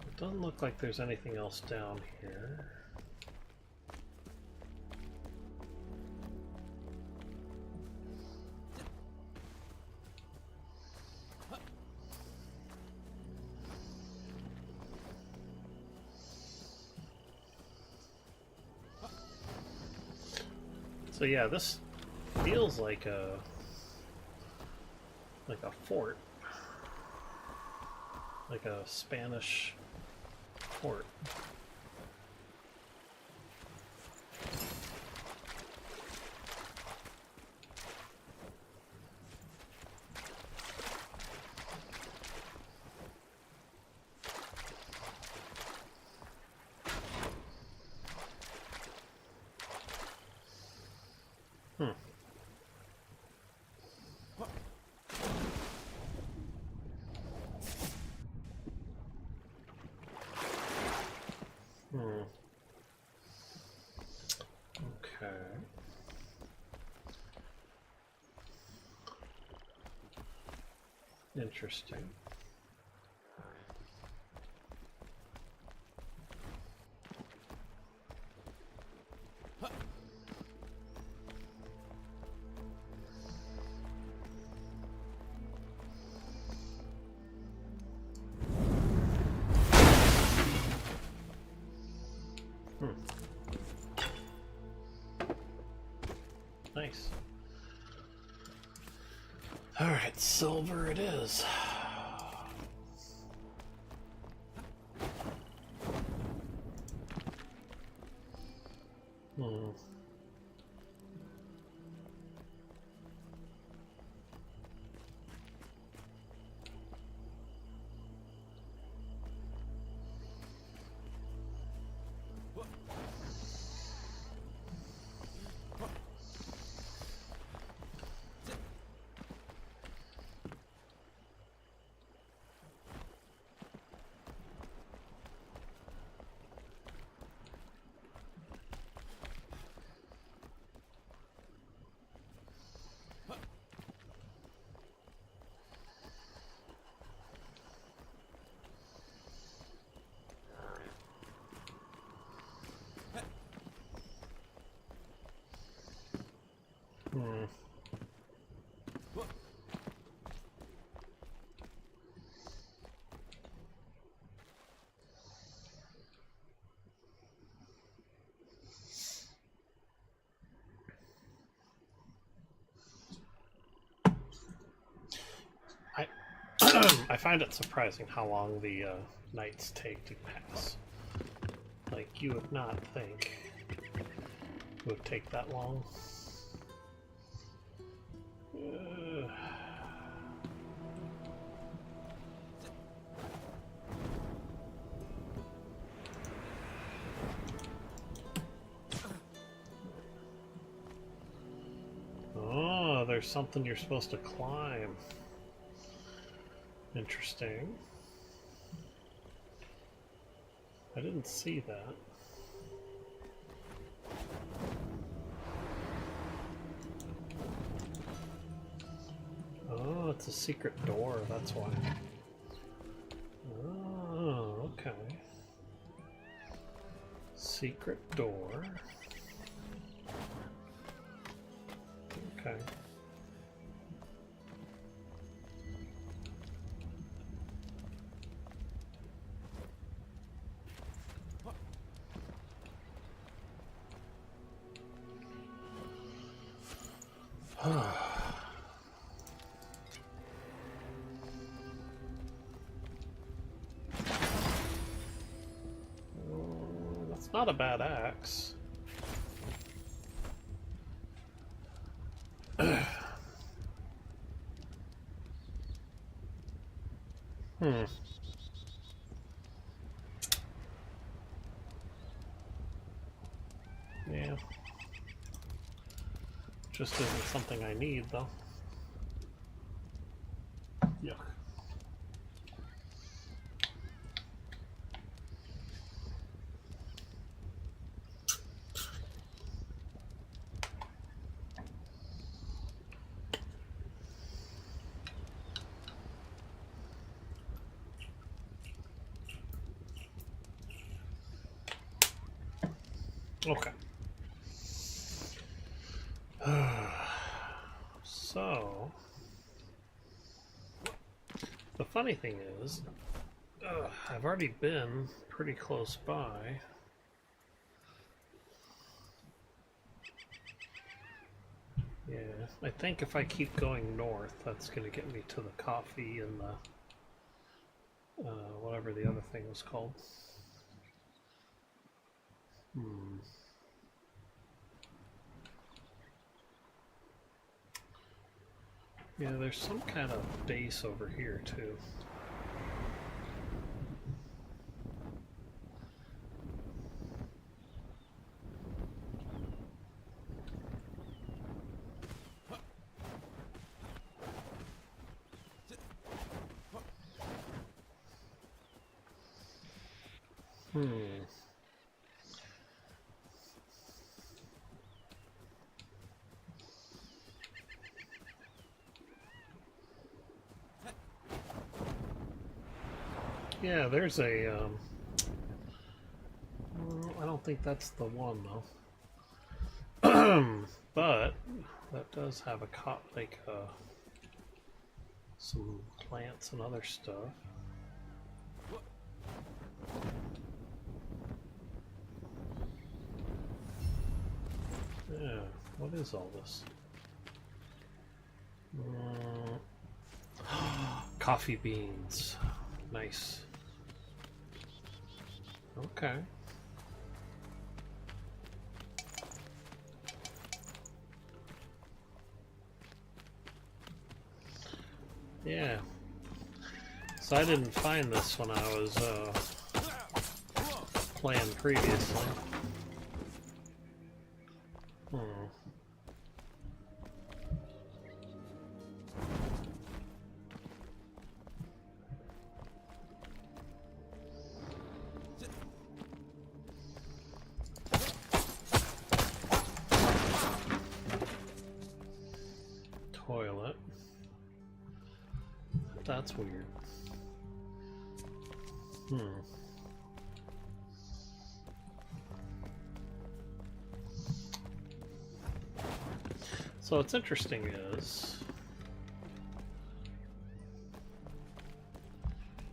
A: it doesn't look like there's anything else down here. So yeah, this feels like a fort, like a Spanish fort. Hmm. Okay. Interesting. Nice. Alright, silver it is. Hmm. Hmm. I I find it surprising how long the nights take to pass. Like, you would not think it would take that long. Oh, there's something you're supposed to climb. Interesting. I didn't see that. Oh, it's a secret door, that's why. Oh, okay. Secret door. Okay. That's not a bad axe. Hmm. Yeah. Just isn't something I need, though. Yuck. Okay. So, the funny thing is, I've already been pretty close by. Yeah, I think if I keep going north, that's going to get me to the coffee and the, whatever the other thing was called. Hmm. Yeah, there's some kind of base over here, too. Hmm. Yeah, there's a. I don't think that's the one though. But that does have a some plants and other stuff. Yeah, what is all this? Coffee beans. Nice. Okay. Yeah. So I didn't find this when I was playing previously. Toilet. That's weird. So what's interesting is,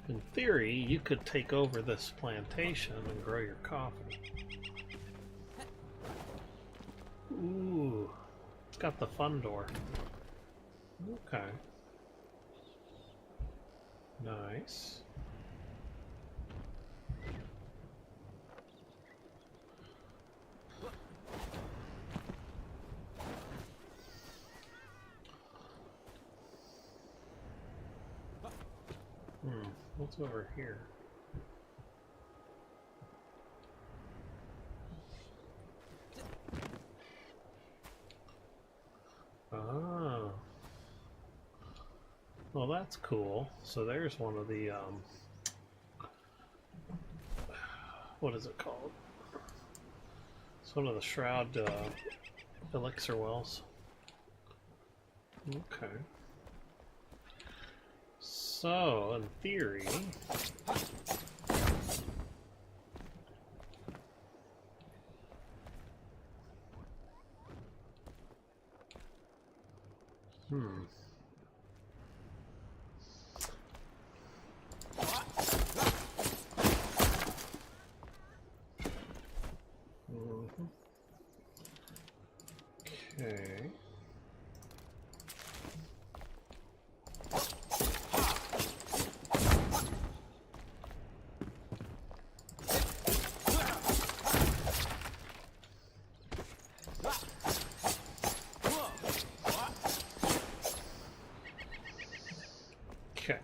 A: in theory, you could take over this plantation and grow your coffee. Ooh, it's got the fun door. Okay. Nice. What's over here? Ah. Well, that's cool. So there's one of the, what is it called? It's one of the Shroud, elixir wells. Okay. So, in theory... Okay. Okay.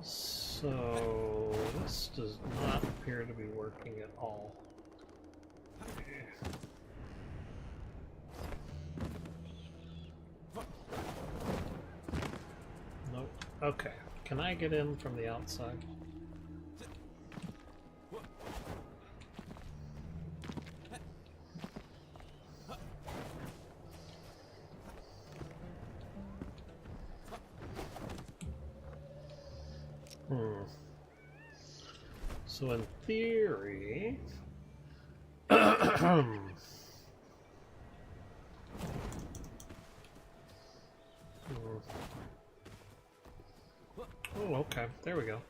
A: So this does not appear to be working at all. Nope. Okay. Can I get in from the outside? So in theory... Oh, okay. There we go.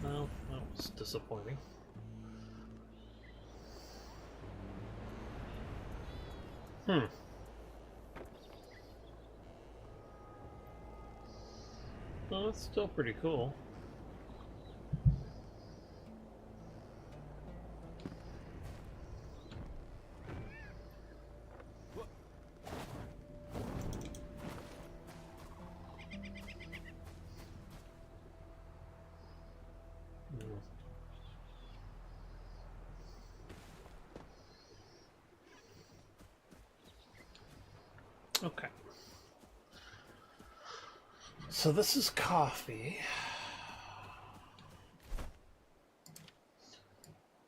A: Well, that was disappointing. Well, that's still pretty cool. Okay. So this is coffee.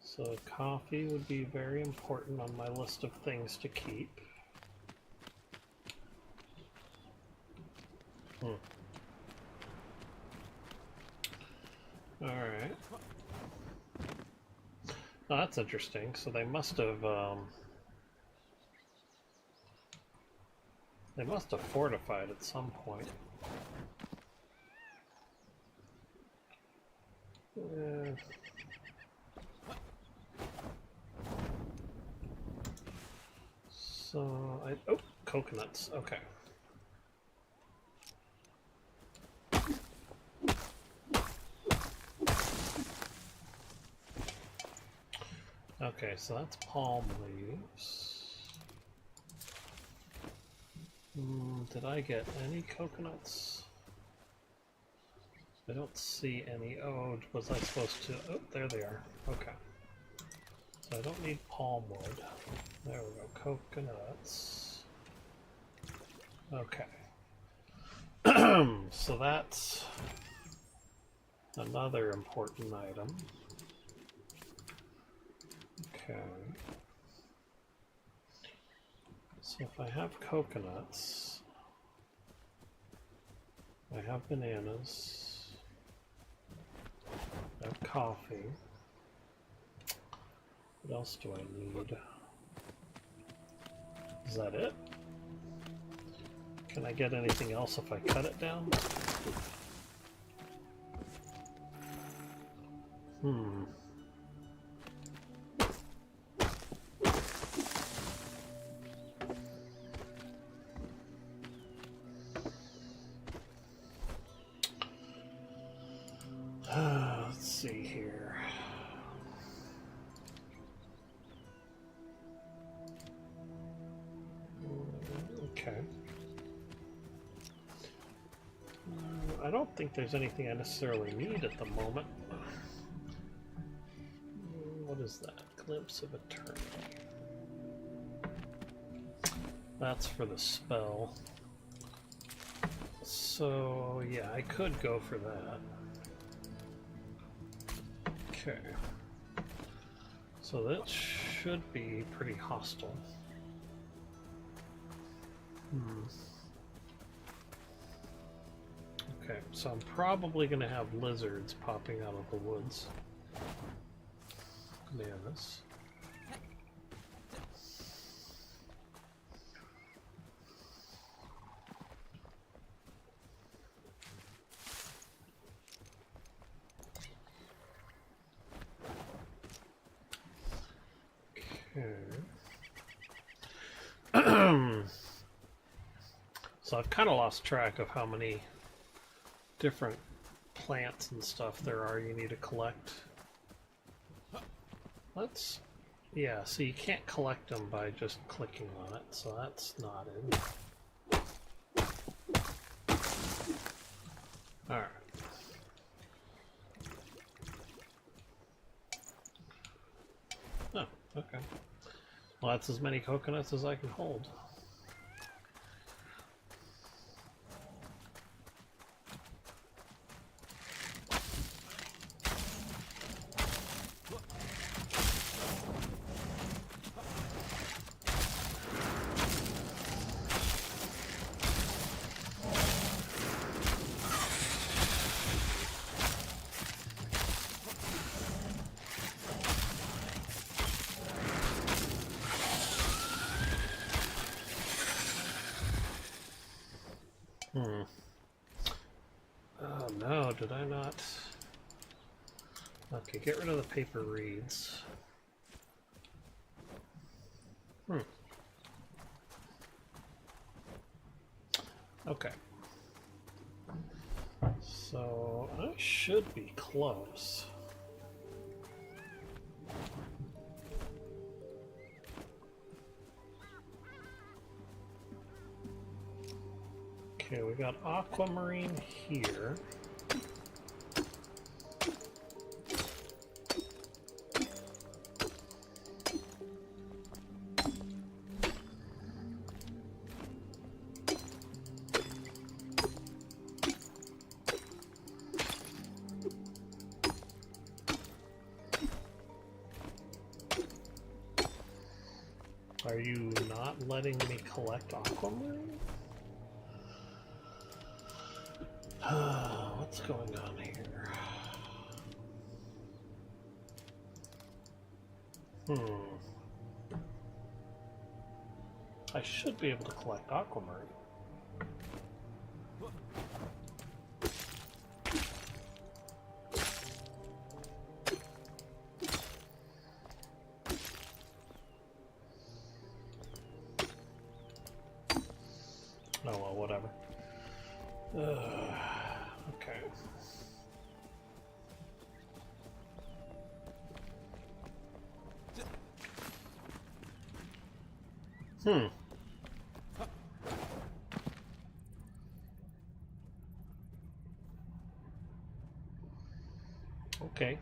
A: So coffee would be very important on my list of things to keep. Alright. Oh, that's interesting. So they must have fortified at some point. So oh, coconuts. Okay. Okay, so that's palm leaves. Did I get any coconuts? I don't see any. Oh, was I supposed to? Oh, there they are. Okay. So I don't need palm wood. There we go. Coconuts. Okay. So that's another important item. Okay. So if I have coconuts, I have bananas, I have coffee. What else do I need? Is that it? Can I get anything else if I cut it down? Let's see here. Okay. I don't think there's anything I necessarily need at the moment. What is that? Glimpse of Eternity. That's for the spell. So, yeah, I could go for that. Okay. So that should be pretty hostile. Okay, so I'm probably going to have lizards popping out of the woods. Bananas. So I've kind of lost track of how many different plants and stuff there are you need to collect. Yeah, so you can't collect them by just clicking on it, so that's not in. Alright. Oh, okay. Well, that's as many coconuts as I can hold. Oh no, did I not? Okay, get rid of the paper reeds. Okay. So, I should be close. Okay, we got aquamarine here. Are you not letting me collect aquamarine? What's going on here? I should be able to collect aquamarine. Oh well, whatever. Okay. Okay.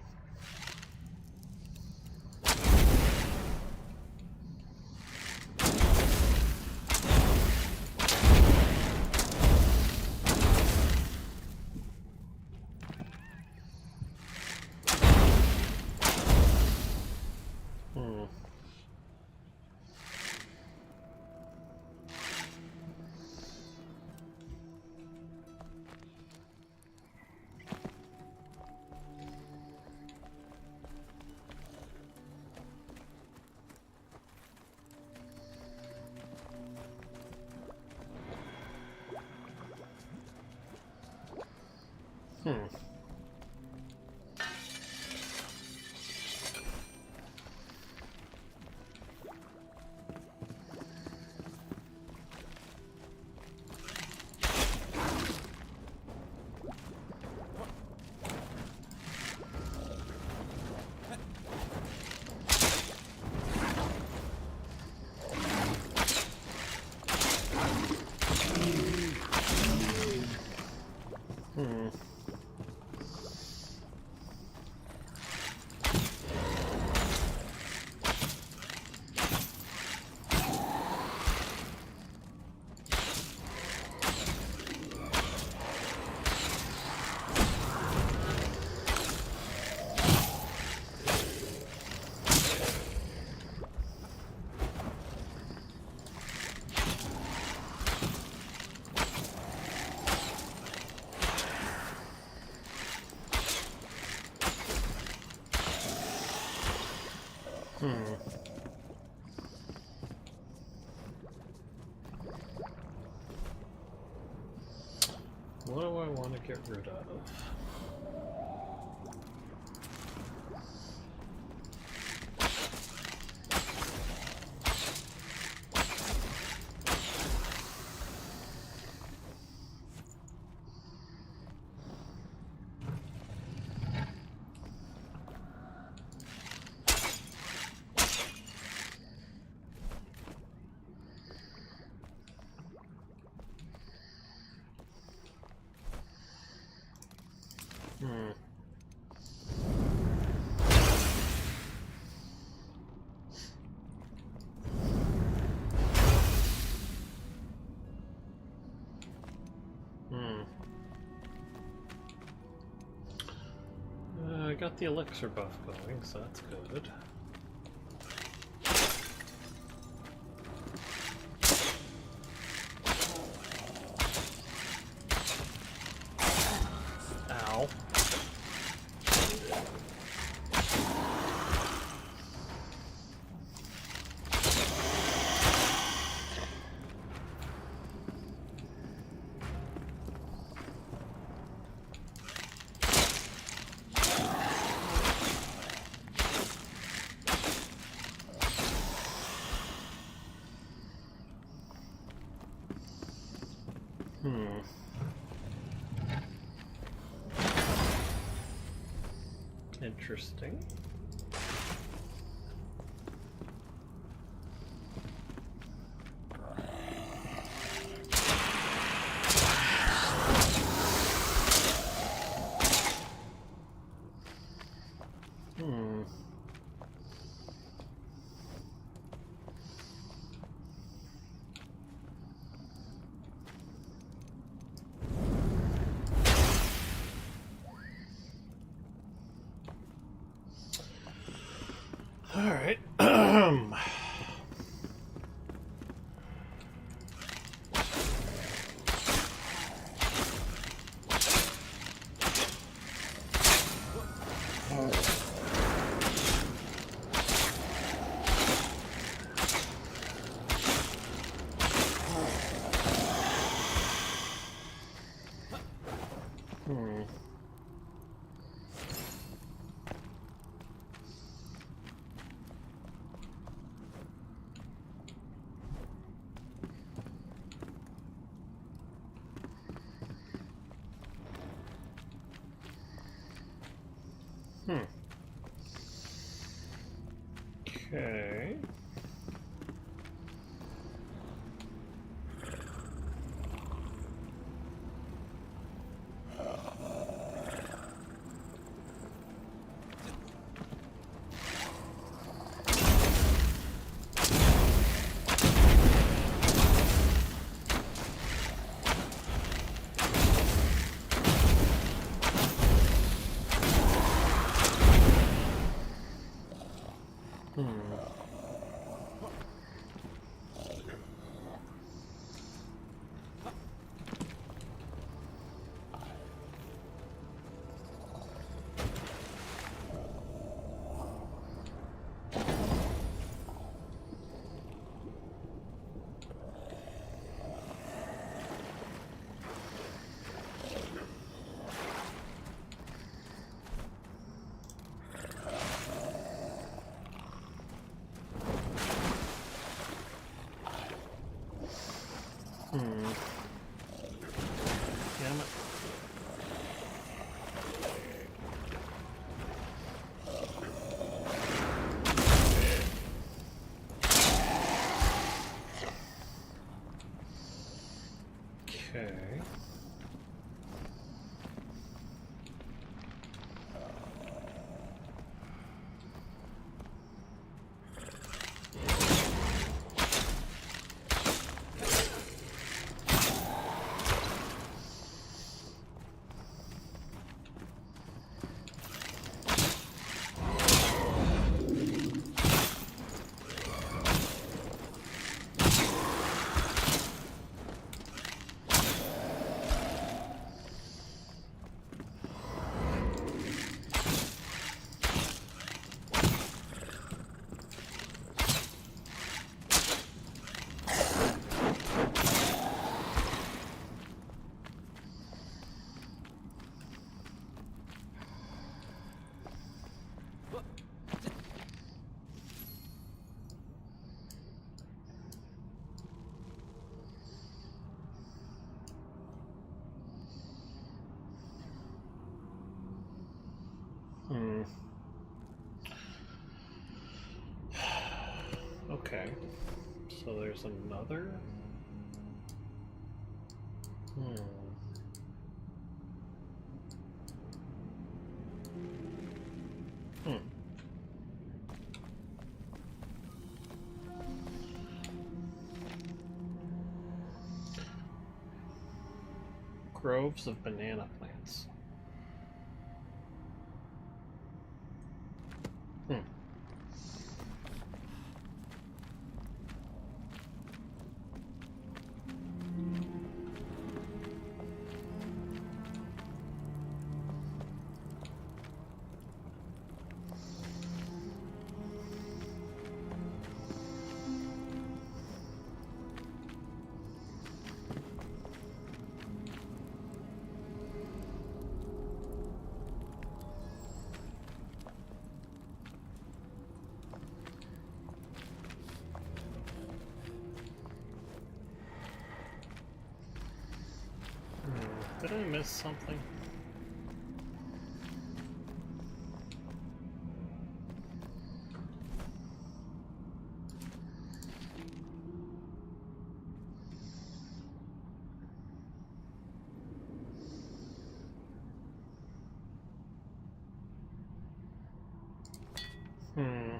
A: What do I want to get rid of? I got the elixir buff going, so that's good. Ow. Interesting. Hmm. Hmm. Okay. Hmm. Damn it. Okay. Hmm. Okay. So there's another. Hmm. Hmm. Groves of banana plants. Hmm. Did I miss something? Hmm.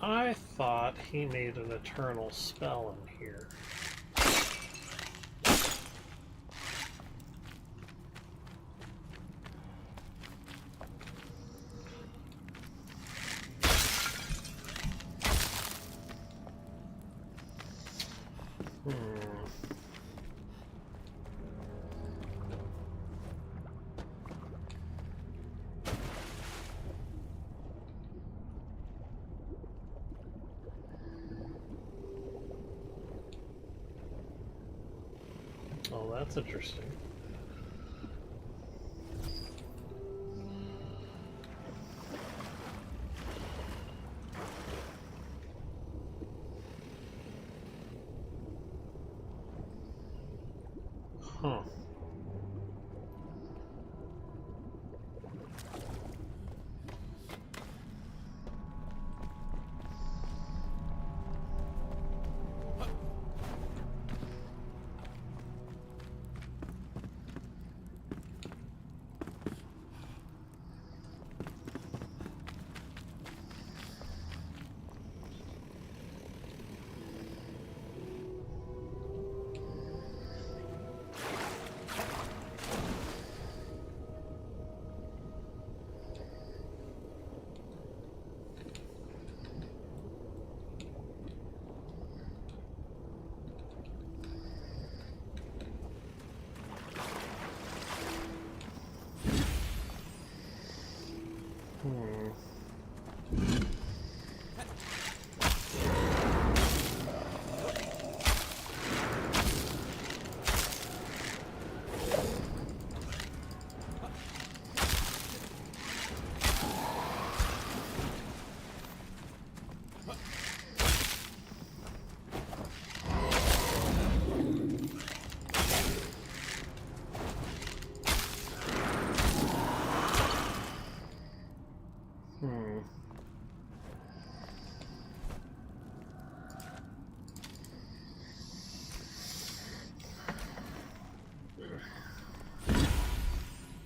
A: I thought he made an eternal spell in here. Oh, that's interesting. Huh.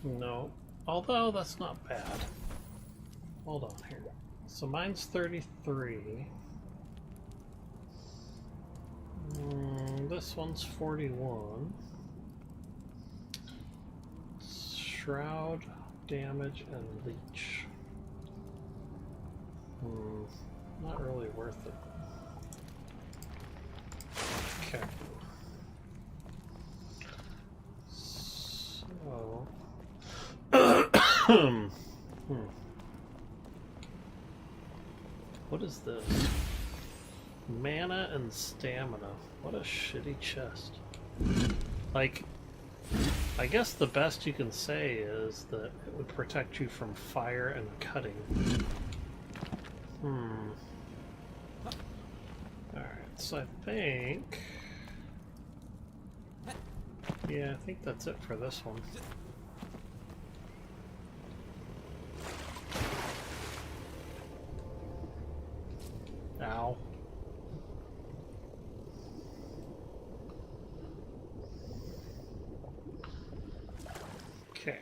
A: No. Although, that's not bad. Hold on here. So mine's 33. This one's 41. Shroud, damage, and leech. Not really worth it. Okay. So... What is this? Mana and stamina. What a shitty chest. Like, I guess the best you can say is that it would protect you from fire and cutting. Alright, so I think... Yeah, I think that's it for this one. Ow. Okay.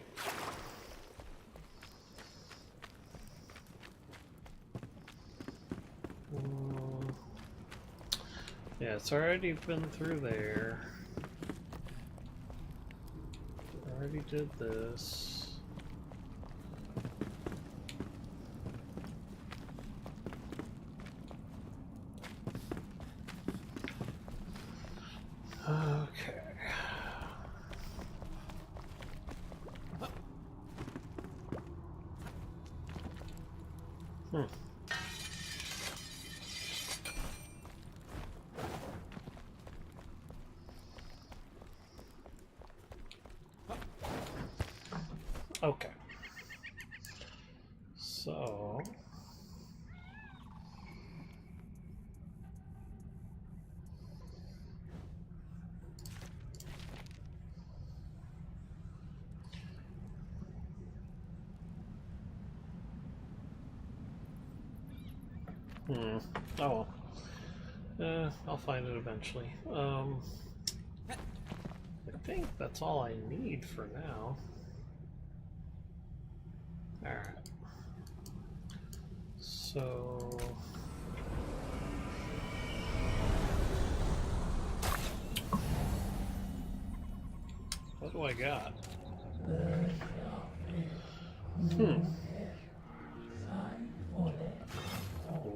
A: Yeah, it's already been through there. Already did this. Okay. Okay. So... Oh well. I'll find it eventually. I think that's all I need for now. Alright. So... What do I got?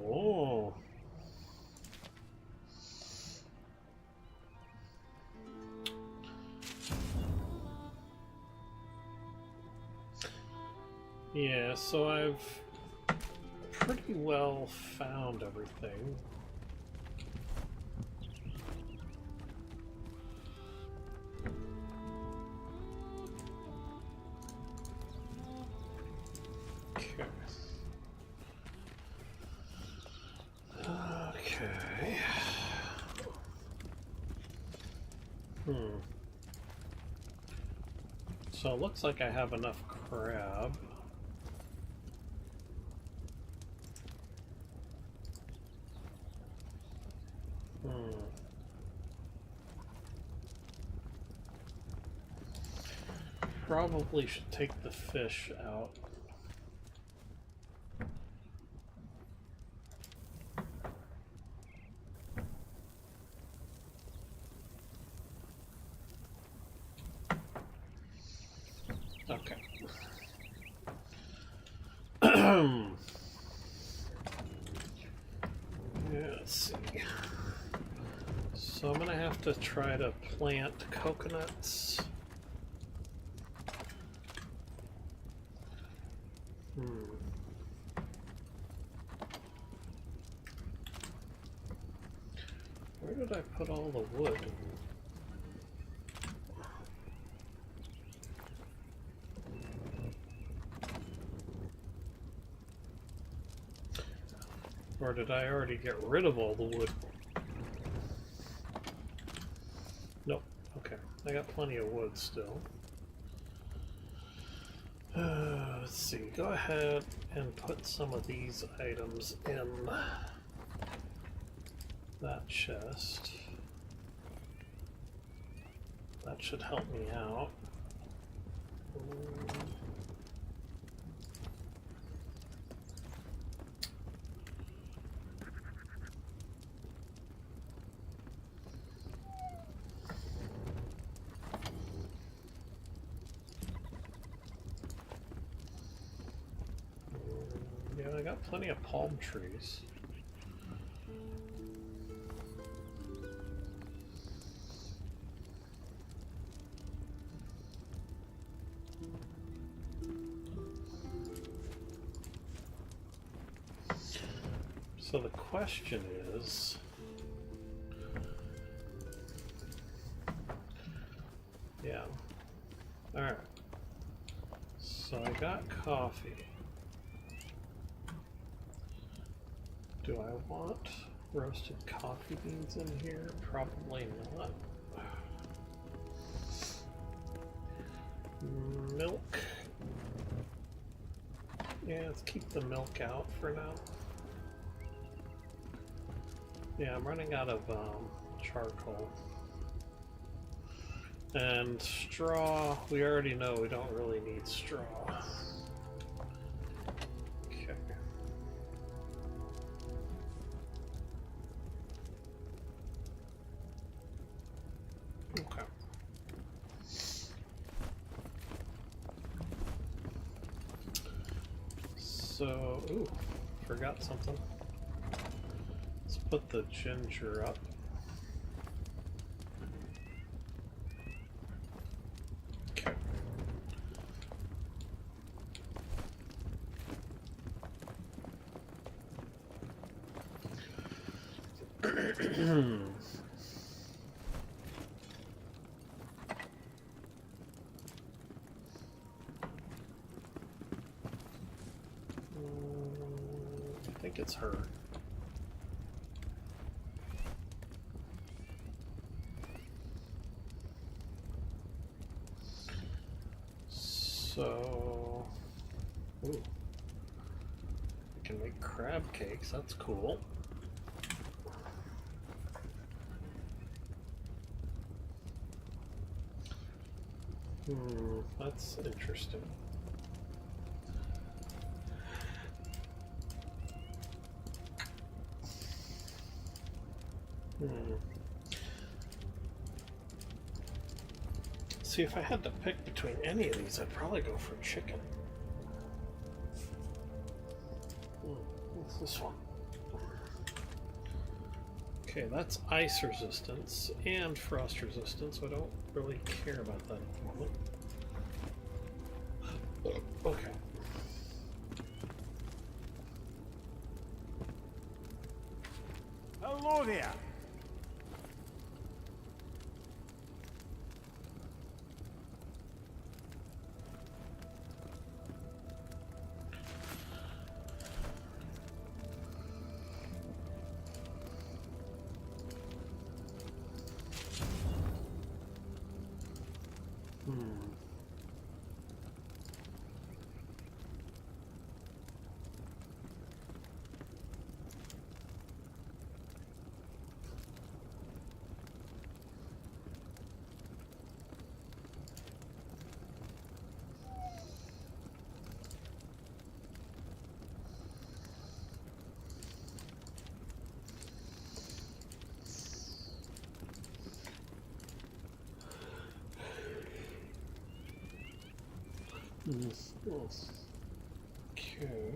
A: Oh. Yeah, so I've pretty well found everything. Okay. So it looks like I have enough crab. Probably should take the fish out. Okay. Yeah, let's see. So I'm gonna have to try to plant coconuts. Where did I put all the wood? Or did I already get rid of all the wood? Nope. Okay. I got plenty of wood still. Let's see. Go ahead and put some of these items in that chest. That should help me out. Yeah, I got plenty of palm trees. So the question is, yeah, all right. So I got coffee. Do I want roasted coffee beans in here? Probably not. Milk. Yeah, let's keep the milk out for now. Yeah, I'm running out of charcoal. And straw, we already know we don't really need straw. Okay. Okay. So, ooh, forgot something. Let's put the ginger up. Okay. I think it's her. So, ooh, I can make crab cakes, that's cool. That's interesting. See, if I had to pick between any of these, I'd probably go for chicken. What's this one? Okay, that's ice resistance and frost resistance, so I don't really care about that at the moment. Okay.
C: Hello there.
A: Hmm. Okay.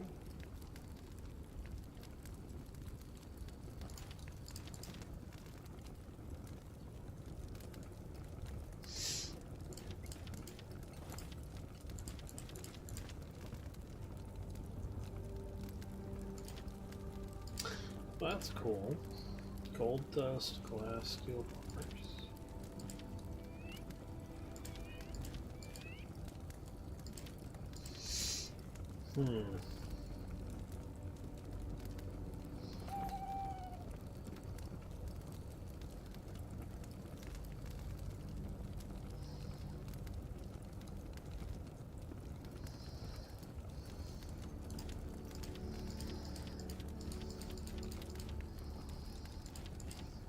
A: That's cool. Gold dust, glass, steel bars. Hmm.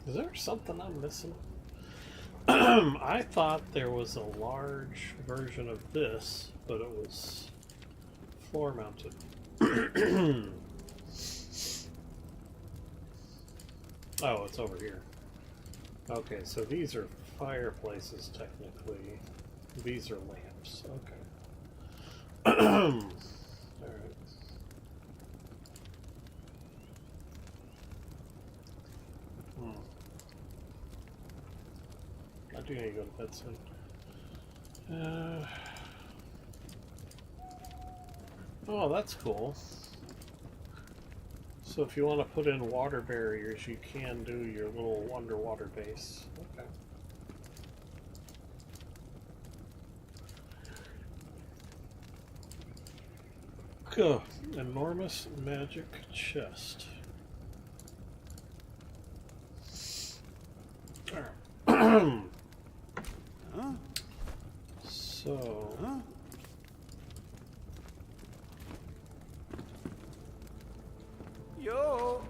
A: Is there something I'm missing? I thought there was a large version of this, but it was floor mounted. Oh, it's over here. Okay, so these are fireplaces technically. These are lamps. Okay. Alright. I do need to go to bed soon. Oh, that's cool. So if you want to put in water barriers, you can do your little underwater base. Okay. Cool. Enormous magic chest. Alright.
C: Huh?
A: So...
C: Huh? Yo!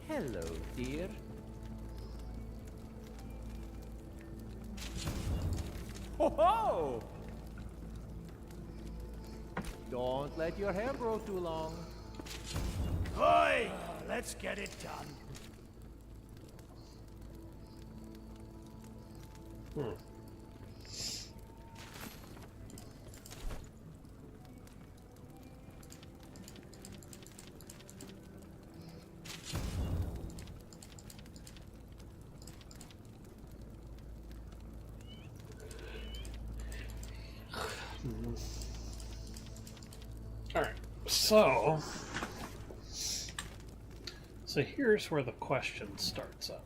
F: Hello, dear.
C: Ho ho!
F: Don't let your hair grow too long.
C: Oi! Let's get it done.
A: Hmm. Alright, so here's where the question starts up.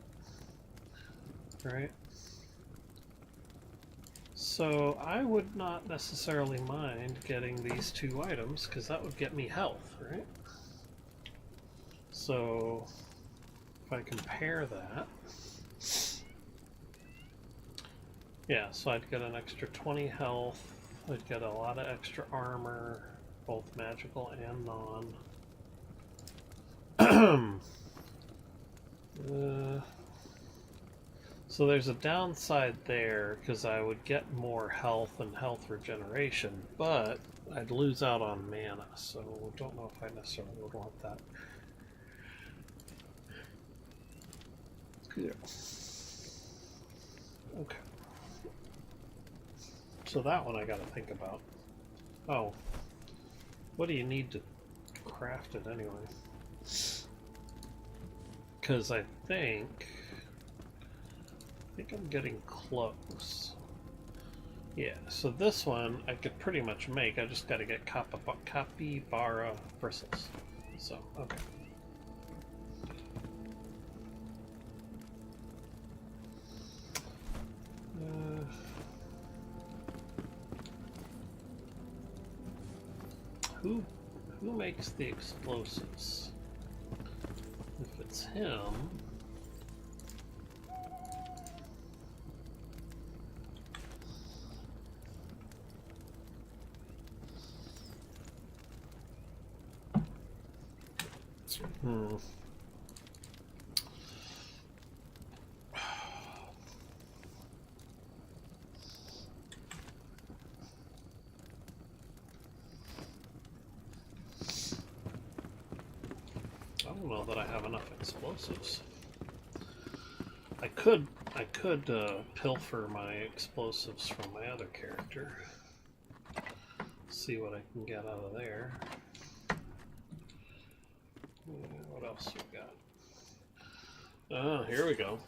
A: Right? So I would not necessarily mind getting these two items, because that would get me health, right? So if I compare that, yeah, so I'd get an extra 20 health, I'd get a lot of extra armor, both magical and non. So there's a downside there, because I would get more health and health regeneration, but I'd lose out on mana, so don't know if I necessarily would want that. Yeah. Okay. So that one I gotta think about. Oh. What do you need to craft it anyway? Because I think I'm getting close. Yeah, so this one I could pretty much make. I just gotta get capybara bristles. So, okay. Who makes the explosives? If it's him, Hmm. I don't know that I have enough explosives. I could pilfer my explosives from my other character. See what I can get out of there. What else we got? Oh, here we go.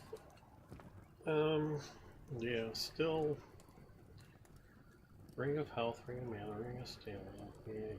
A: Yeah, still Ring of Health, Ring of Mana, Ring of Stamina. Yeah.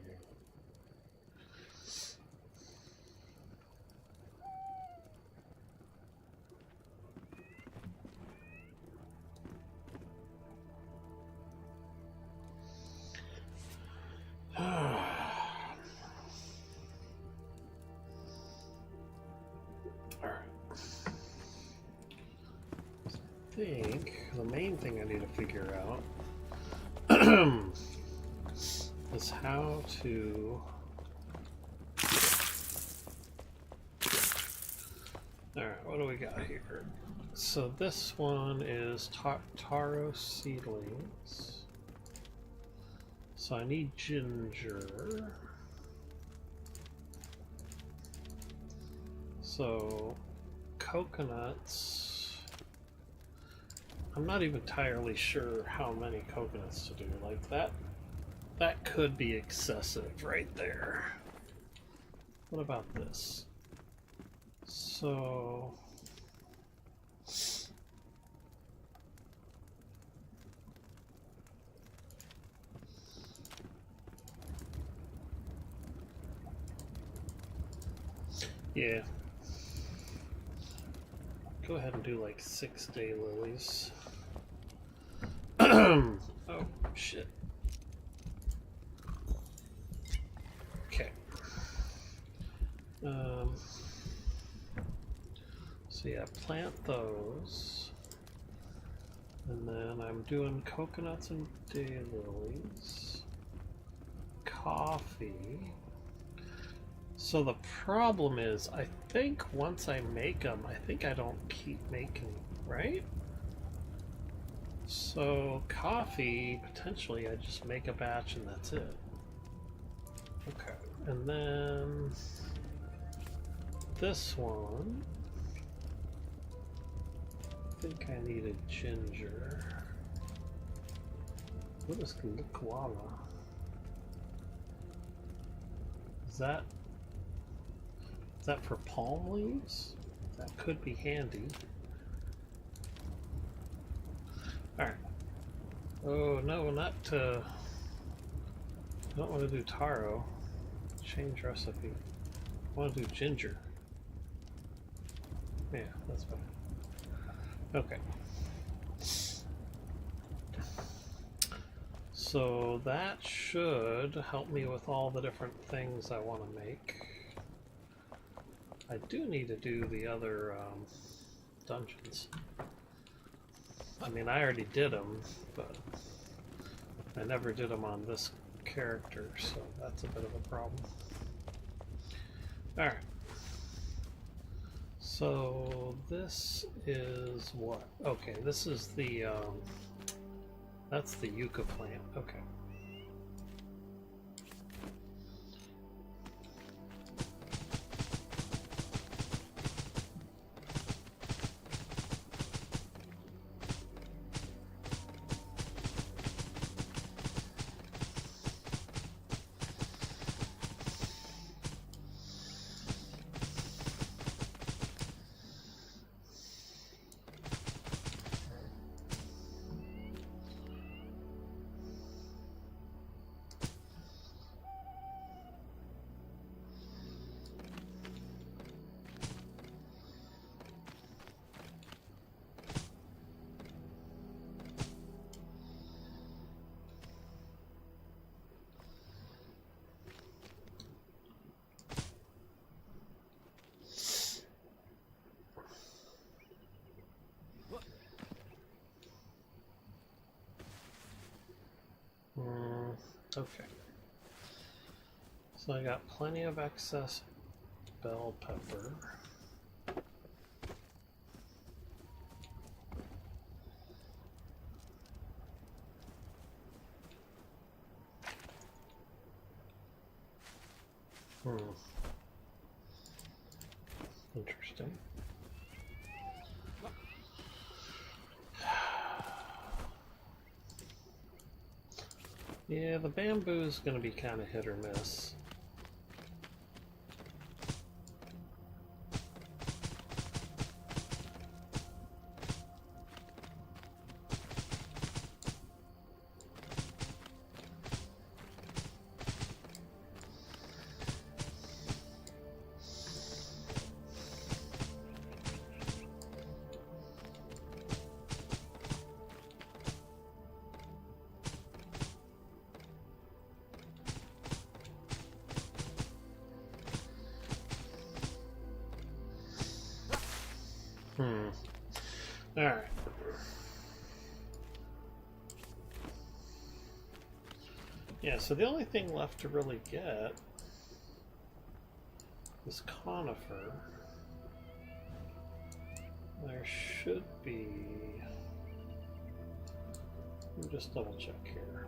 A: I think the main thing I need to figure out is how to... Alright, what do we got here? So this one is taro seedlings. So I need ginger. So coconuts. I'm not even entirely sure how many coconuts to do. Like that could be excessive right there. What about this? So yeah. Go ahead and do like 6 daylilies. Oh, shit. Okay. So yeah, plant those. And then I'm doing coconuts and daylilies. Coffee. So the problem is, I think once I make them, I think I don't keep making, right? So coffee, potentially I just make a batch and that's it. Okay, and then this one, I think I needed ginger. What is koala? Is that for palm leaves? That could be handy. Alright. Oh no, not I don't want to do taro. Change recipe. I want to do ginger. Yeah, that's fine. Okay. So that should help me with all the different things I want to make. I do need to do the other dungeons. I mean, I already did them, but I never did them on this character, so that's a bit of a problem. Alright. So this is what? Okay, this is the that's the yucca plant. Okay. Okay. So I got plenty of excess bell pepper. Interesting. Yeah, the bamboo is going to be kind of hit or miss. Alright. Yeah, so the only thing left to really get is conifer. There should be... Let me just double check here.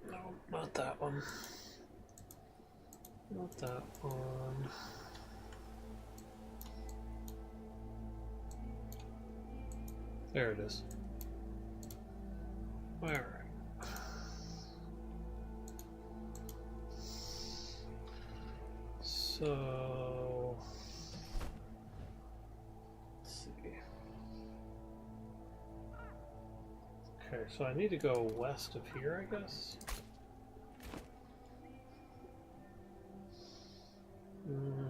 A: No, not that one. Not that one. There it is. All right. So let's see. Okay, so I need to go west of here, I guess.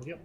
A: Yep.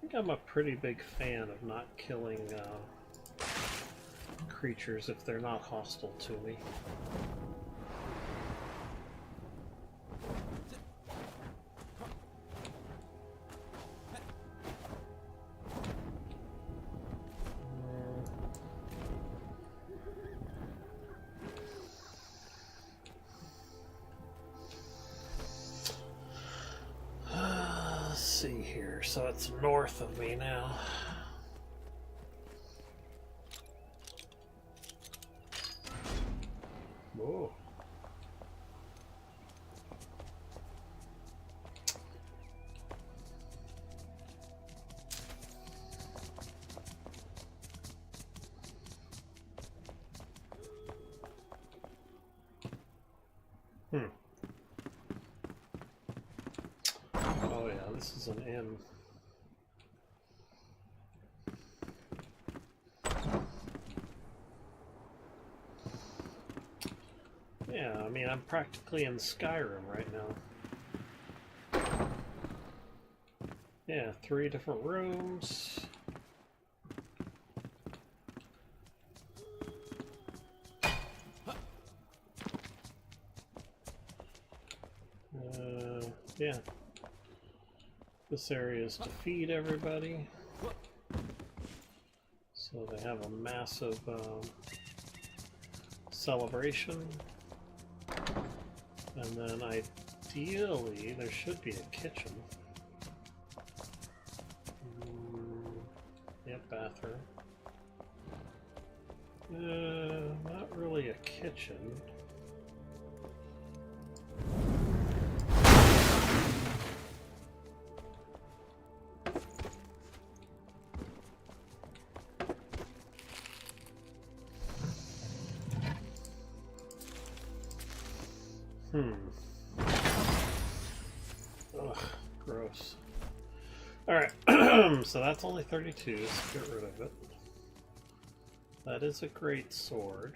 A: I think I'm a pretty big fan of not killing creatures if they're not hostile to me. See here, so it's north of me now. Whoa. Hmm. Oh yeah, this is an inn. Yeah, I mean, I'm practically in Skyrim right now. Yeah, 3 different rooms. Yeah. This area is to feed everybody. So they have a massive celebration. And then ideally, there should be a kitchen. Yep, bathroom. Not really a kitchen. Ugh, gross. Alright, so that's only 32, let's get rid of it. That is a great sword.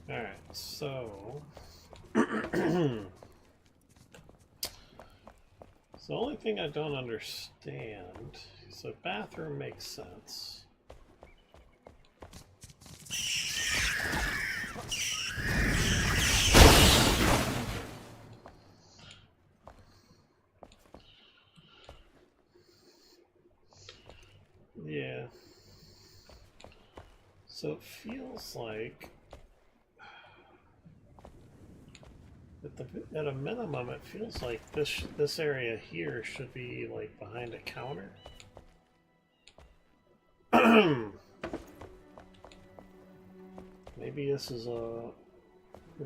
A: Alright, so... So the only thing I don't understand, so bathroom makes sense. Yeah. So it feels like at a minimum, it feels like this area here should be like behind a counter. Maybe this is a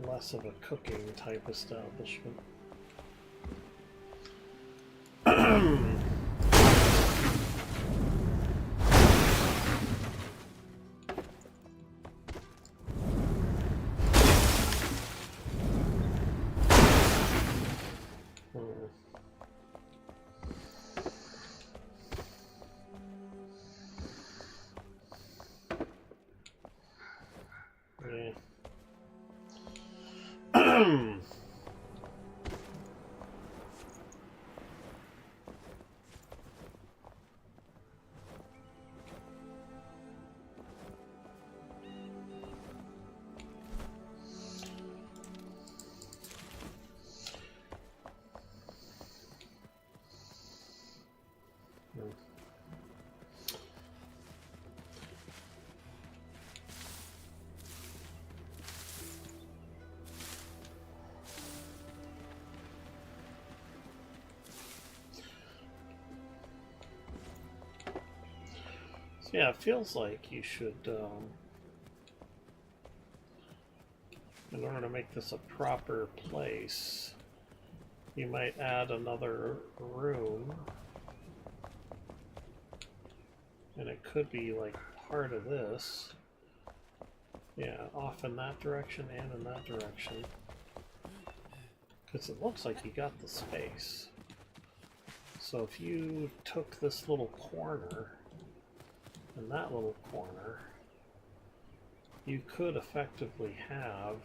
A: less of a cooking type establishment. Yeah, it feels like you should, in order to make this a proper place, you might add another room. And it could be like part of this. Yeah, off in that direction and in that direction. Because it looks like you got the space. So if you took this little corner and that little corner, you could effectively have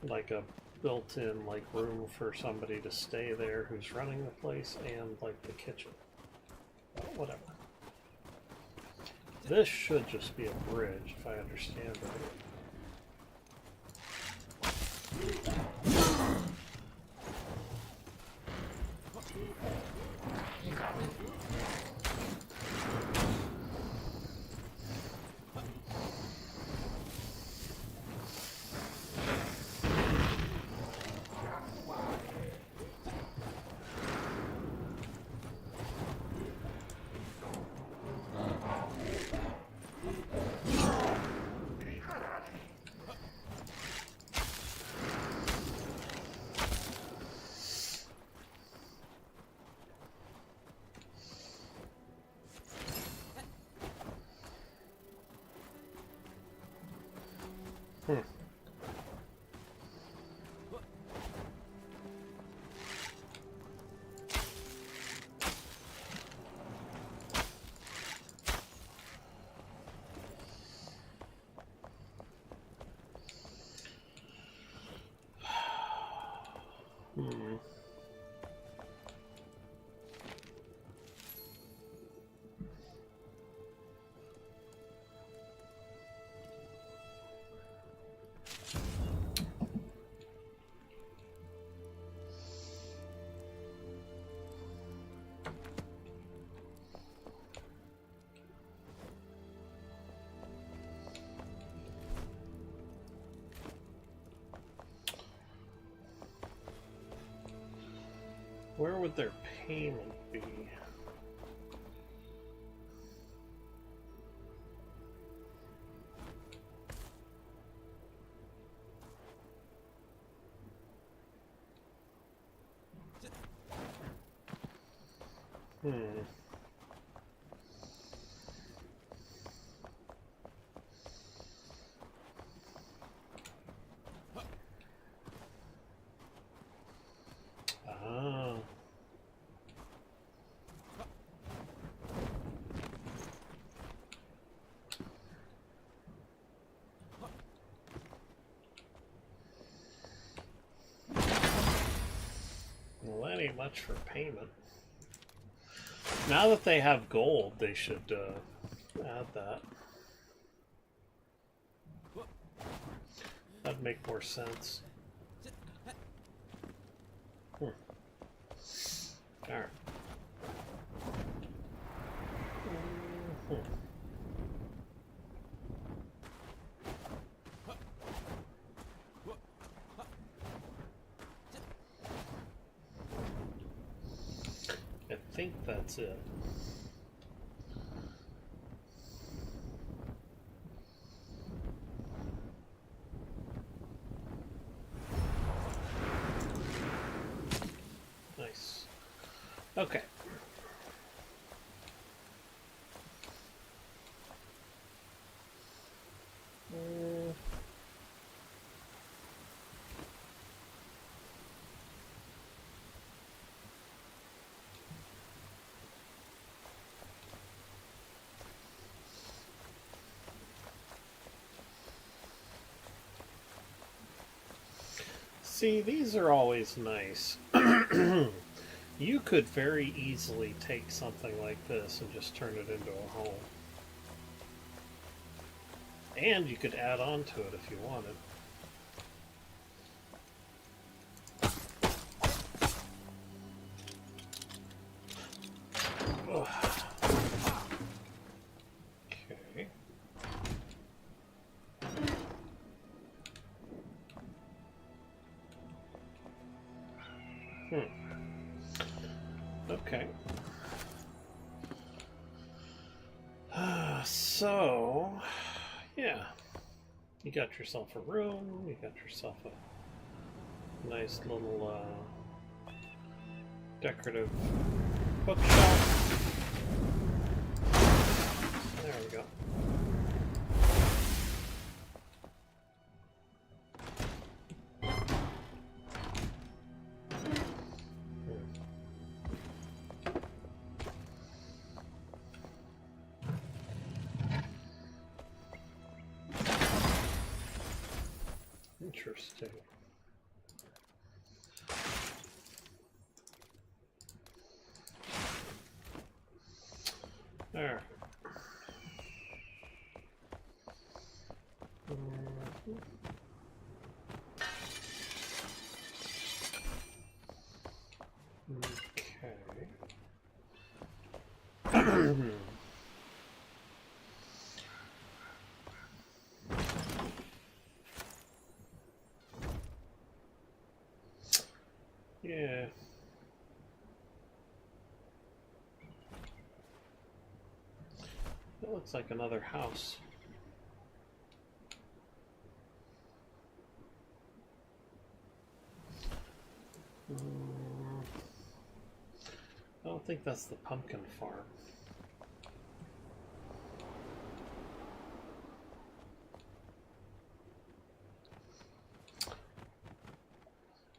A: like a built-in like room for somebody to stay there who's running the place, and like the kitchen. But whatever. This should just be a bridge, if I understand right. Hmm. Where would their payment be? Hmm. Ah. Well, that ain't much for payment. Now that they have gold, they should add that. That'd make more sense. Alright. I think that's it. Nice. Okay. See, these are always nice. You could very easily take something like this and just turn it into a home. And you could add on to it if you wanted. Ugh. Okay. Okay. So, yeah. You got yourself a room, you got yourself a nice little decorative bookshelf. There we go. Interesting. There. Okay. Yeah. That looks like another house. I don't think that's the pumpkin farm.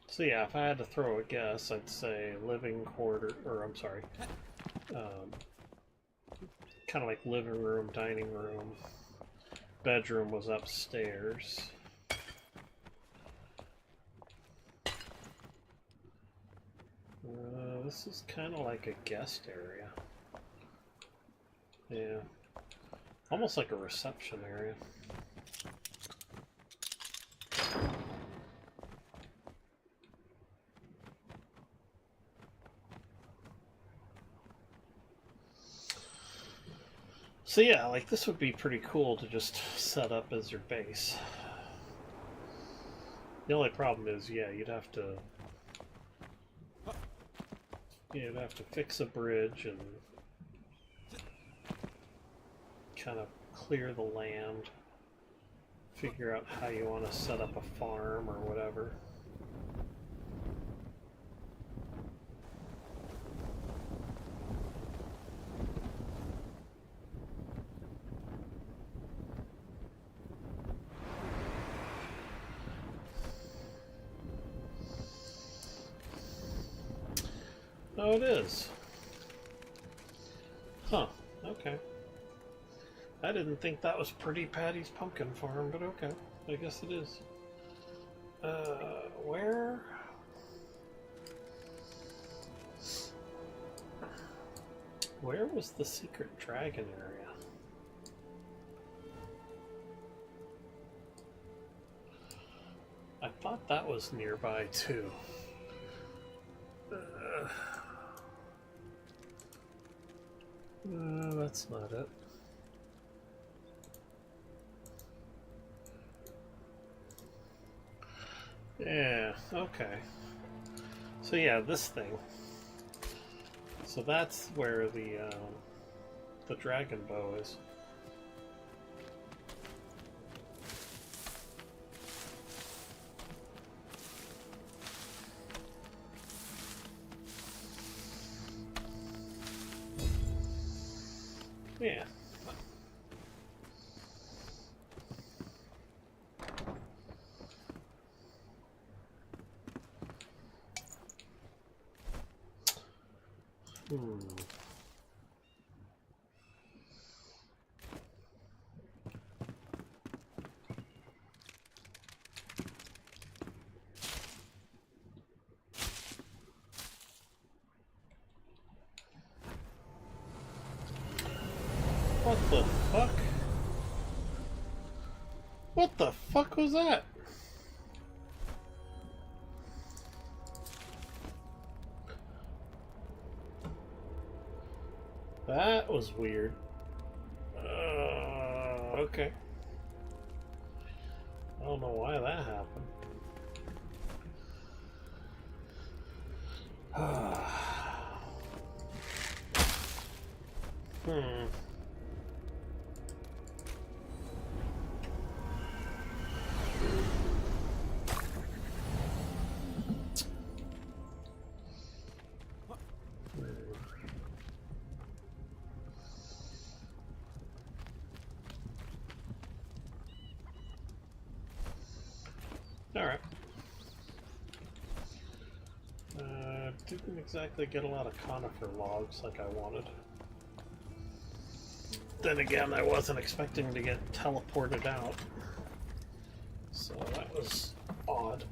A: So yeah, if I had to throw a guess, I'd say living quarter, or I'm sorry, kind of like living room, dining room. Bedroom was upstairs. this is kind of like a guest area. Yeah. Almost like a reception area. So yeah, like this would be pretty cool to just set up as your base. The only problem is, yeah, you'd have to fix a bridge and kind of clear the land, figure out how you want to set up a farm or whatever. Oh, it is. Huh, okay. I didn't think that was Pretty Patty's pumpkin farm, but okay. I guess it is. Where? Where was the secret dragon area? I thought that was nearby too. That's not it. Yeah, okay. So yeah, this thing. So that's where the dragon bow is. Yeah. What the fuck? What the fuck was that? That was weird. Okay. I don't know why that happened. Alright. Didn't exactly get a lot of conifer logs like I wanted. Then again, I wasn't expecting to get teleported out. So that was odd.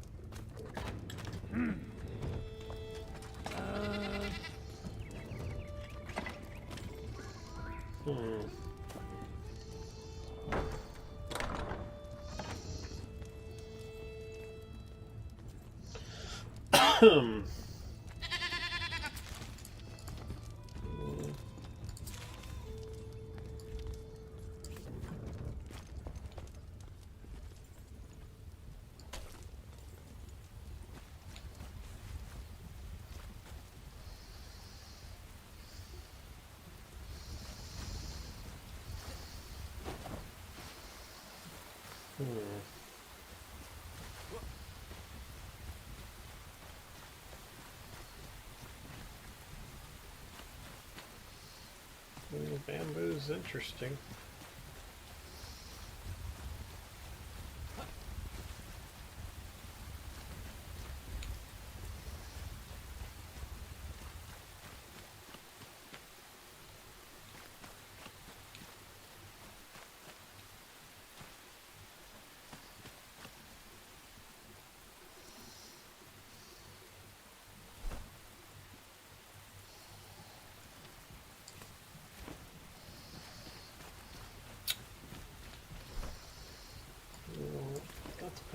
A: Bamboo's interesting.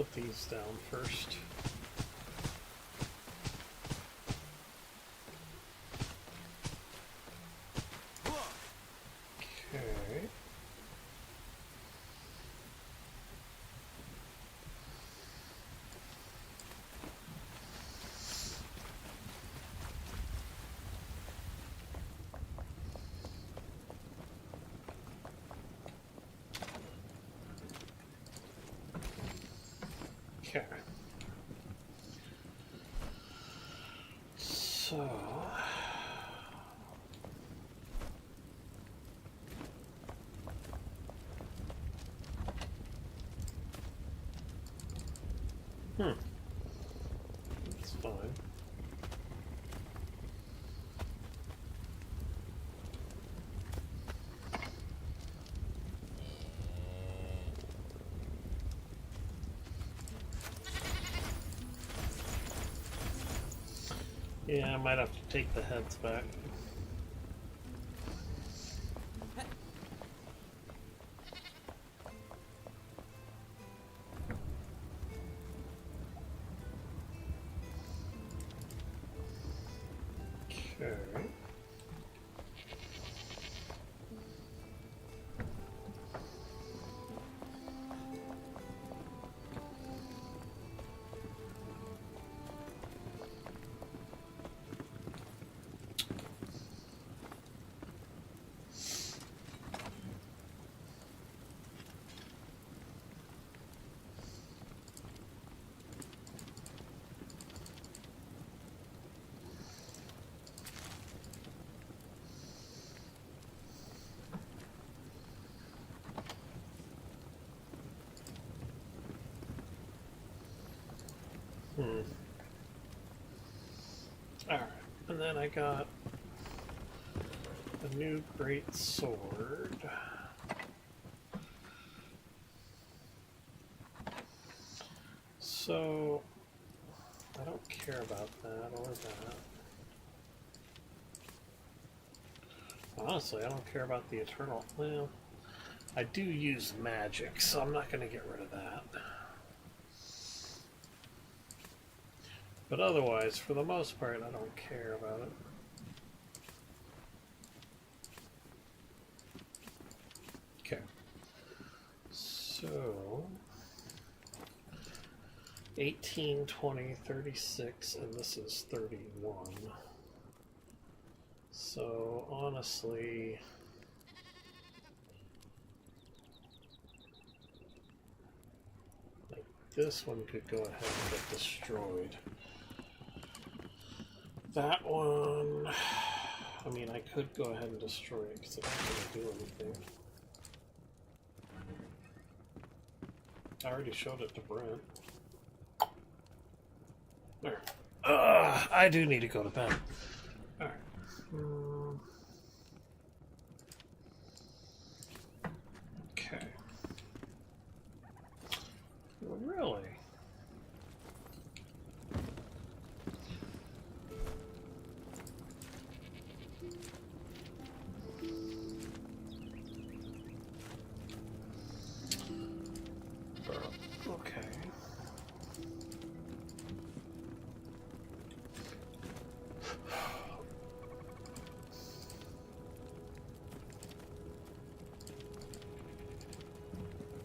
A: put these down first. Okay. Okay. So that's fine. Yeah, I might have to take the heads back. Okay. Alright, and then I got a new great sword. So I don't care about that or that. Honestly, I don't care about the eternal. Well, I do use magic, so I'm not going to get rid of that. But otherwise, for the most part, I don't care about it. Okay. So 18, 20, 36, and this is 31. So honestly, like this one could go ahead and get destroyed. That one, I mean, I could go ahead and destroy it because it's not going to do anything. I already showed it to Brent. There. I do need to go to bed. Alright. Okay. Really? Okay.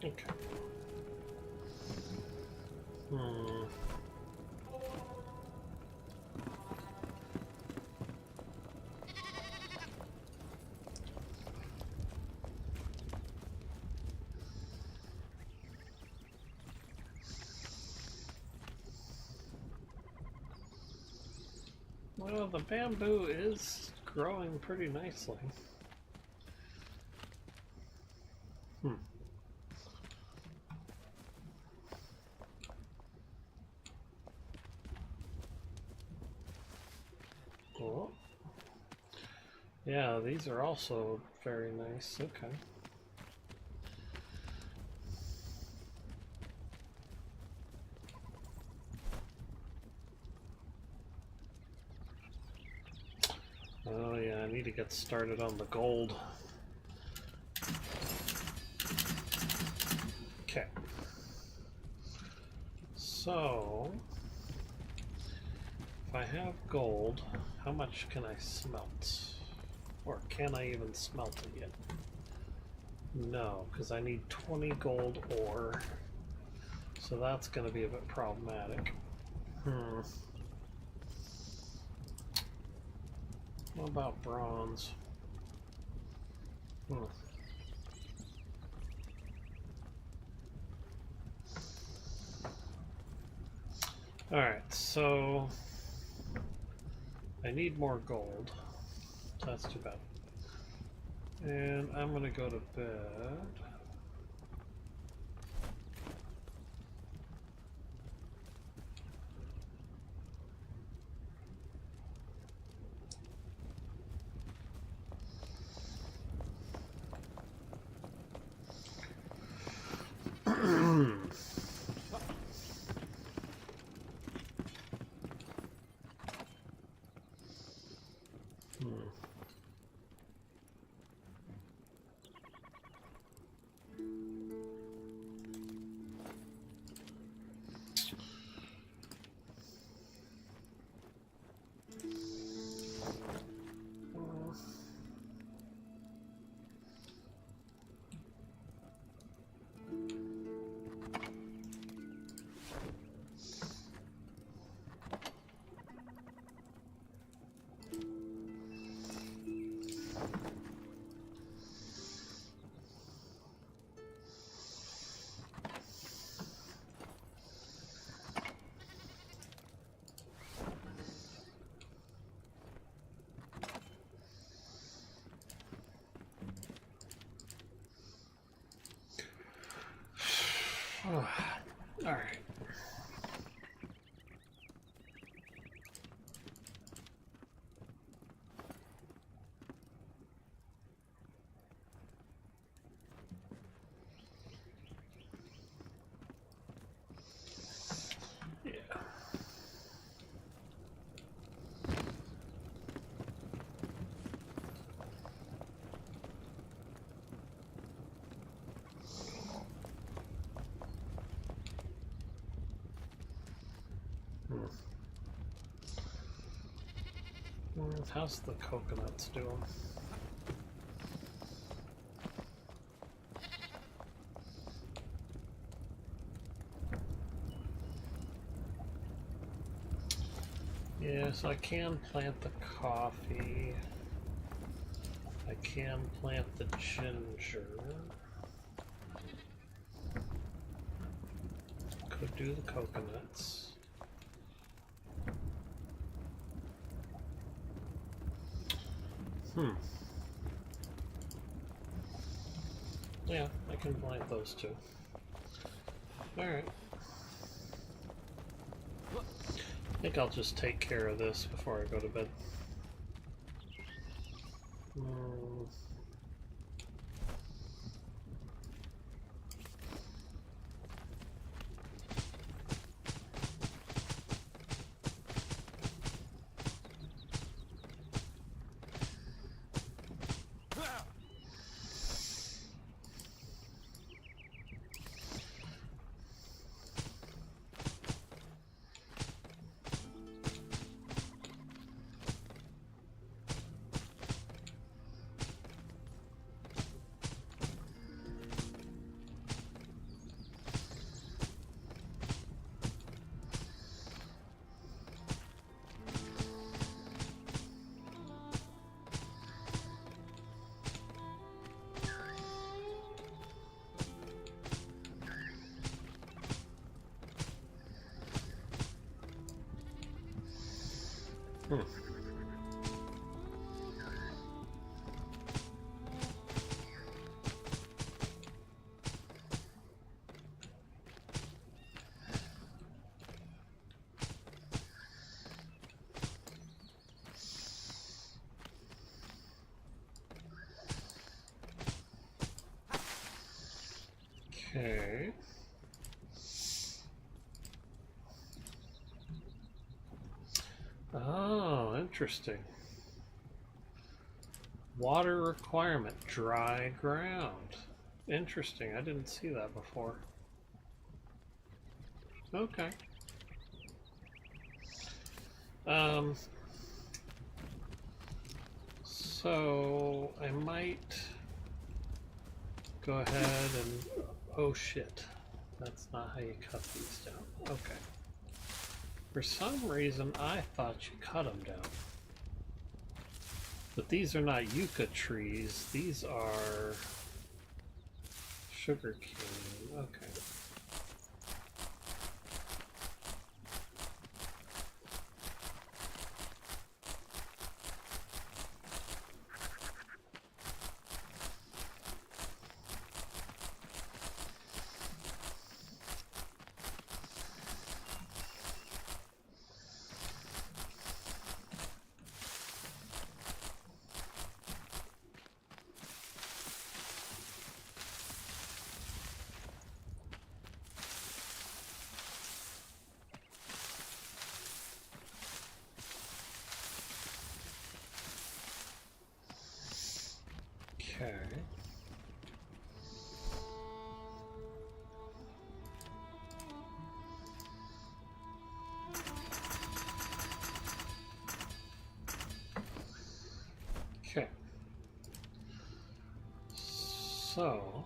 A: Okay. Well, the bamboo is growing pretty nicely. Cool. Yeah, these are also very nice. Okay. Oh yeah, I need to get started on the gold. Okay. So, if I have gold, how much can I smelt? Or can I even smelt it yet? No, because I need 20 gold ore. So that's going to be a bit problematic. What about bronze? Alright, so I need more gold. That's too bad. And I'm gonna go to bed. Alright. Yeah. How's the coconuts doing? Yeah, so I can plant the coffee. I can plant the ginger. Could do the coconuts. Yeah, I can plant those two. Alright. I think I'll just take care of this before I go to bed. Okay. Oh, interesting. Water requirement, dry ground. Interesting, I didn't see that before. Okay. So I might go ahead and... Oh shit. That's not how you cut these down. Okay. For some reason, I thought you cut them down. But these are not yucca trees. These are sugar cane. Okay. Okay. Okay. So...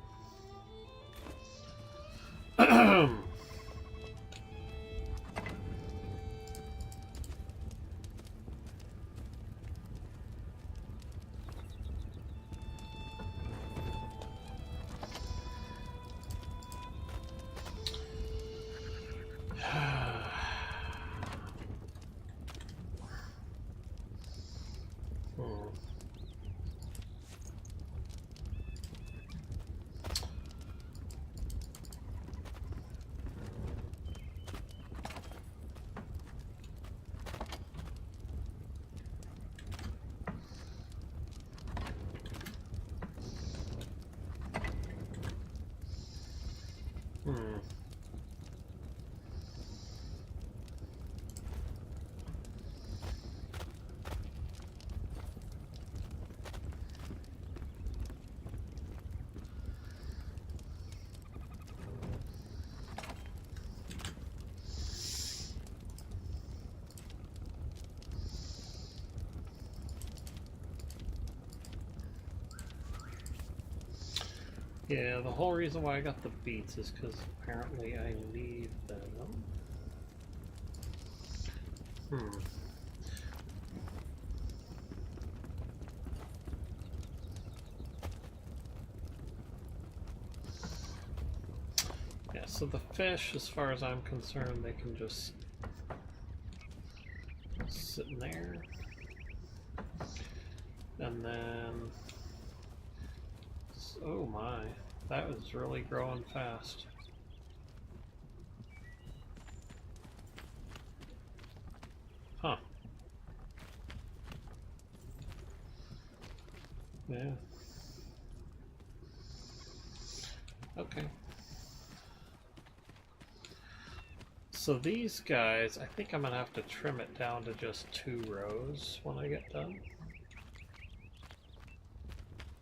A: Yeah, the whole reason why I got the beets is because apparently I need them. Yeah, so the fish, as far as I'm concerned, they can just sit in there. And then... Oh my, that was really growing fast. Huh. Yeah. Okay. So these guys, I think I'm gonna have to trim it down to just 2 rows when I get done.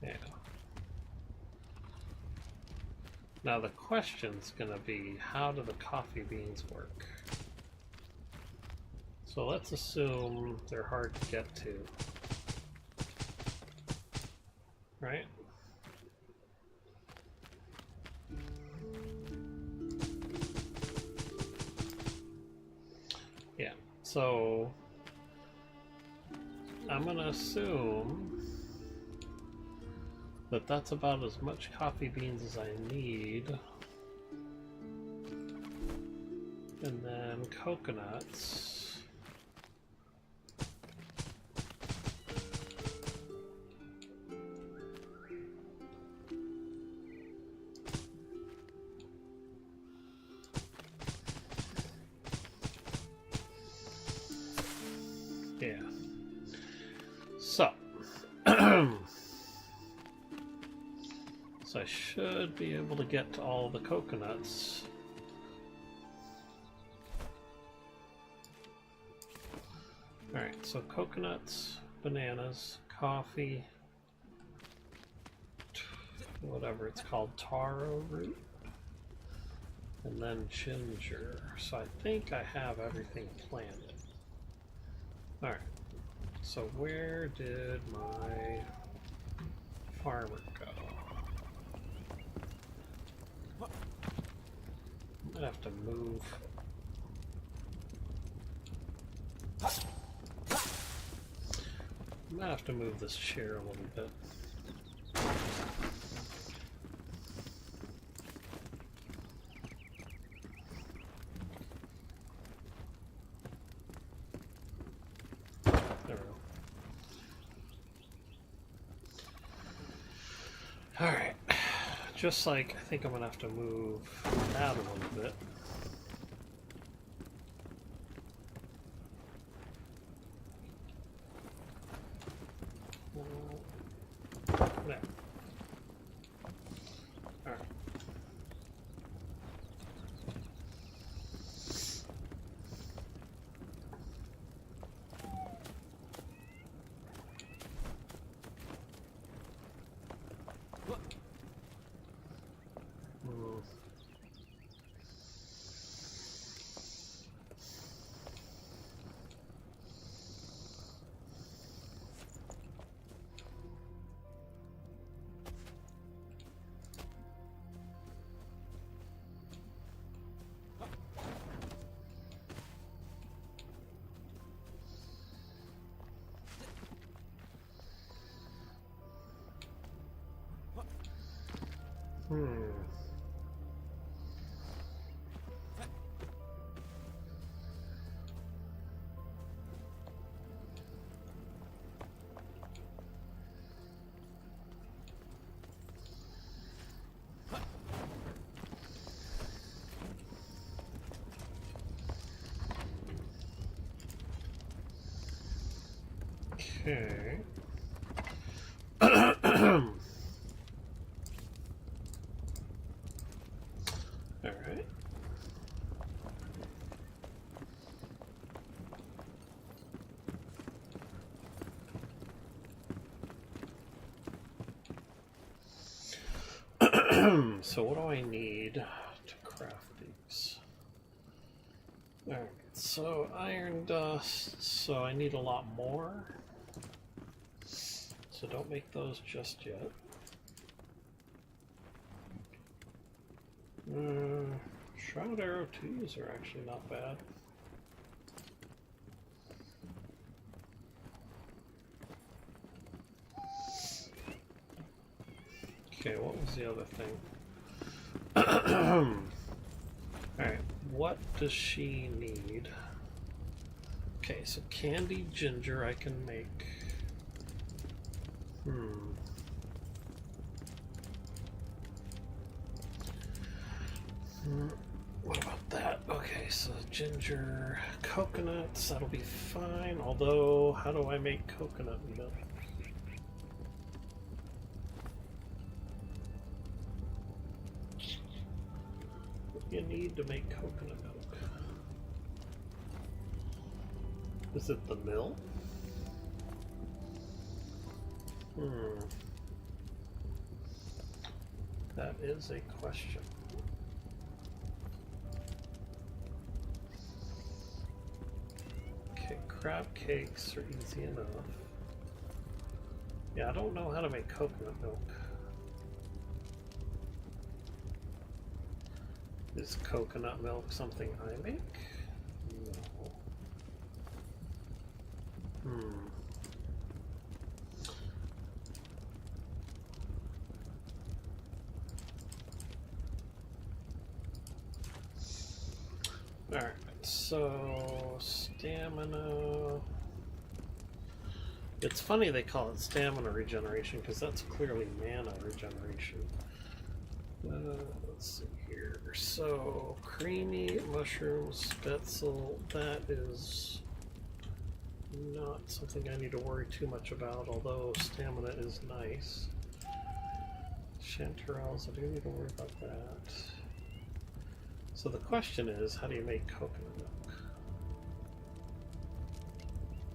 A: Yeah. Now the question's gonna be, how do the coffee beans work? So let's assume they're hard to get to. Right? Yeah, so I'm gonna assume that that's about as much coffee beans as I need. And then coconuts. Yeah. So. So I should be able to get to all the coconuts. Alright, so coconuts, bananas, coffee, whatever it's called, taro root, and then ginger. So I think I have everything planted. Alright. So where did my farmer go? I'm gonna have to move. I'm gonna have to move this chair a little bit. There we go. Alright. Just like, I think I'm gonna have to move that a little bit. There. Alright. Okay. All right. So what do I need to craft these? Alright, so iron dust, so I need a lot more. So don't make those just yet. Shroud arrow 2s are actually not bad. Okay, what was the other thing? Alright, what does she need? Okay, so candied ginger I can make. What about that? Okay, so ginger, coconuts, that'll be fine. Although, how do I make coconut milk? What do you need to make coconut milk? Is it the mill? That is a question. Okay, crab cakes are easy enough. Yeah, I don't know how to make coconut milk. Is coconut milk something I make? No. Alright, so stamina. It's funny they call it stamina regeneration because that's clearly mana regeneration. Let's see here. So, creamy mushrooms, Spetzel, that is not something I need to worry too much about, although stamina is nice. Chanterelles, I do need to worry about that. So the question is, how do you make coconut milk?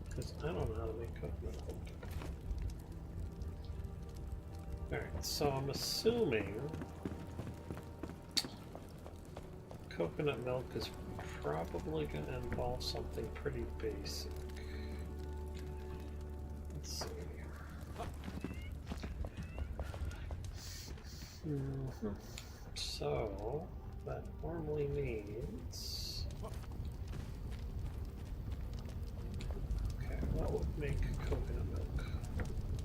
A: Because I don't know how to make coconut milk. Alright, so I'm assuming coconut milk is probably going to involve something pretty basic. Let's see. Mhm. So, that normally means... Okay, what would make coconut milk?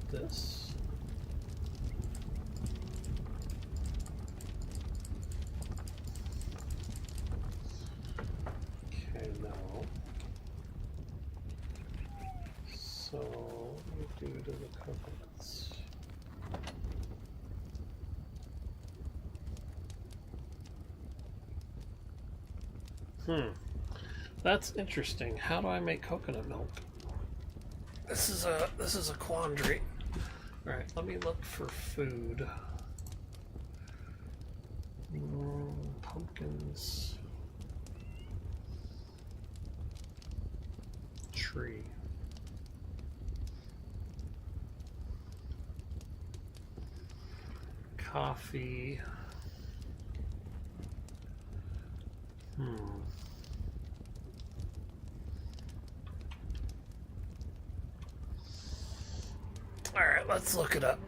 A: This. Okay, no. So, what do we do to the coconuts? That's interesting. How do I make coconut milk? This is a quandary. All right, let me look for food. Pumpkins. Tree. Coffee. All right, let's look it up.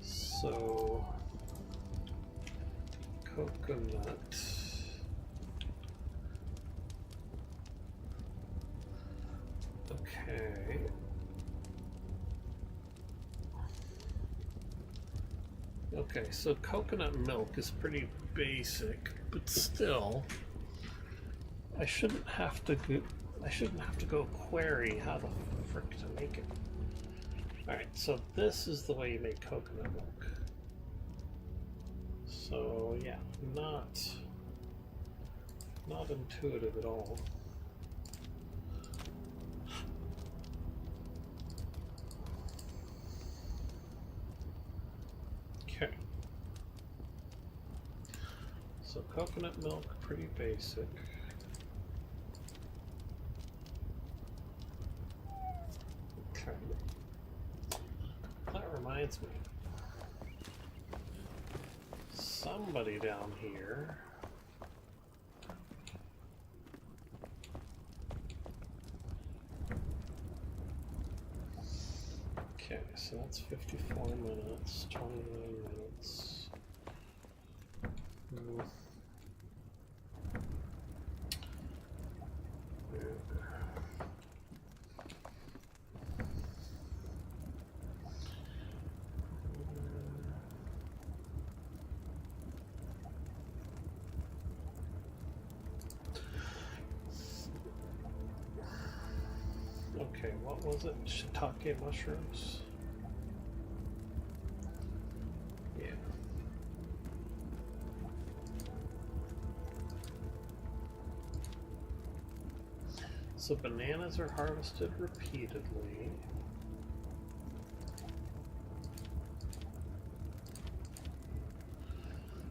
A: So, coconut. Okay. Okay, so coconut milk is pretty basic, but still, I shouldn't have to go query how the frick to make it. Alright, so this is the way you make coconut milk. So yeah, not intuitive at all. Okay. So coconut milk, pretty basic. Okay. That reminds me. Somebody down here okay, so that's 54 minutes, 29 minutes. Okay, what was it? Shiitake mushrooms? Yeah. So bananas are harvested repeatedly.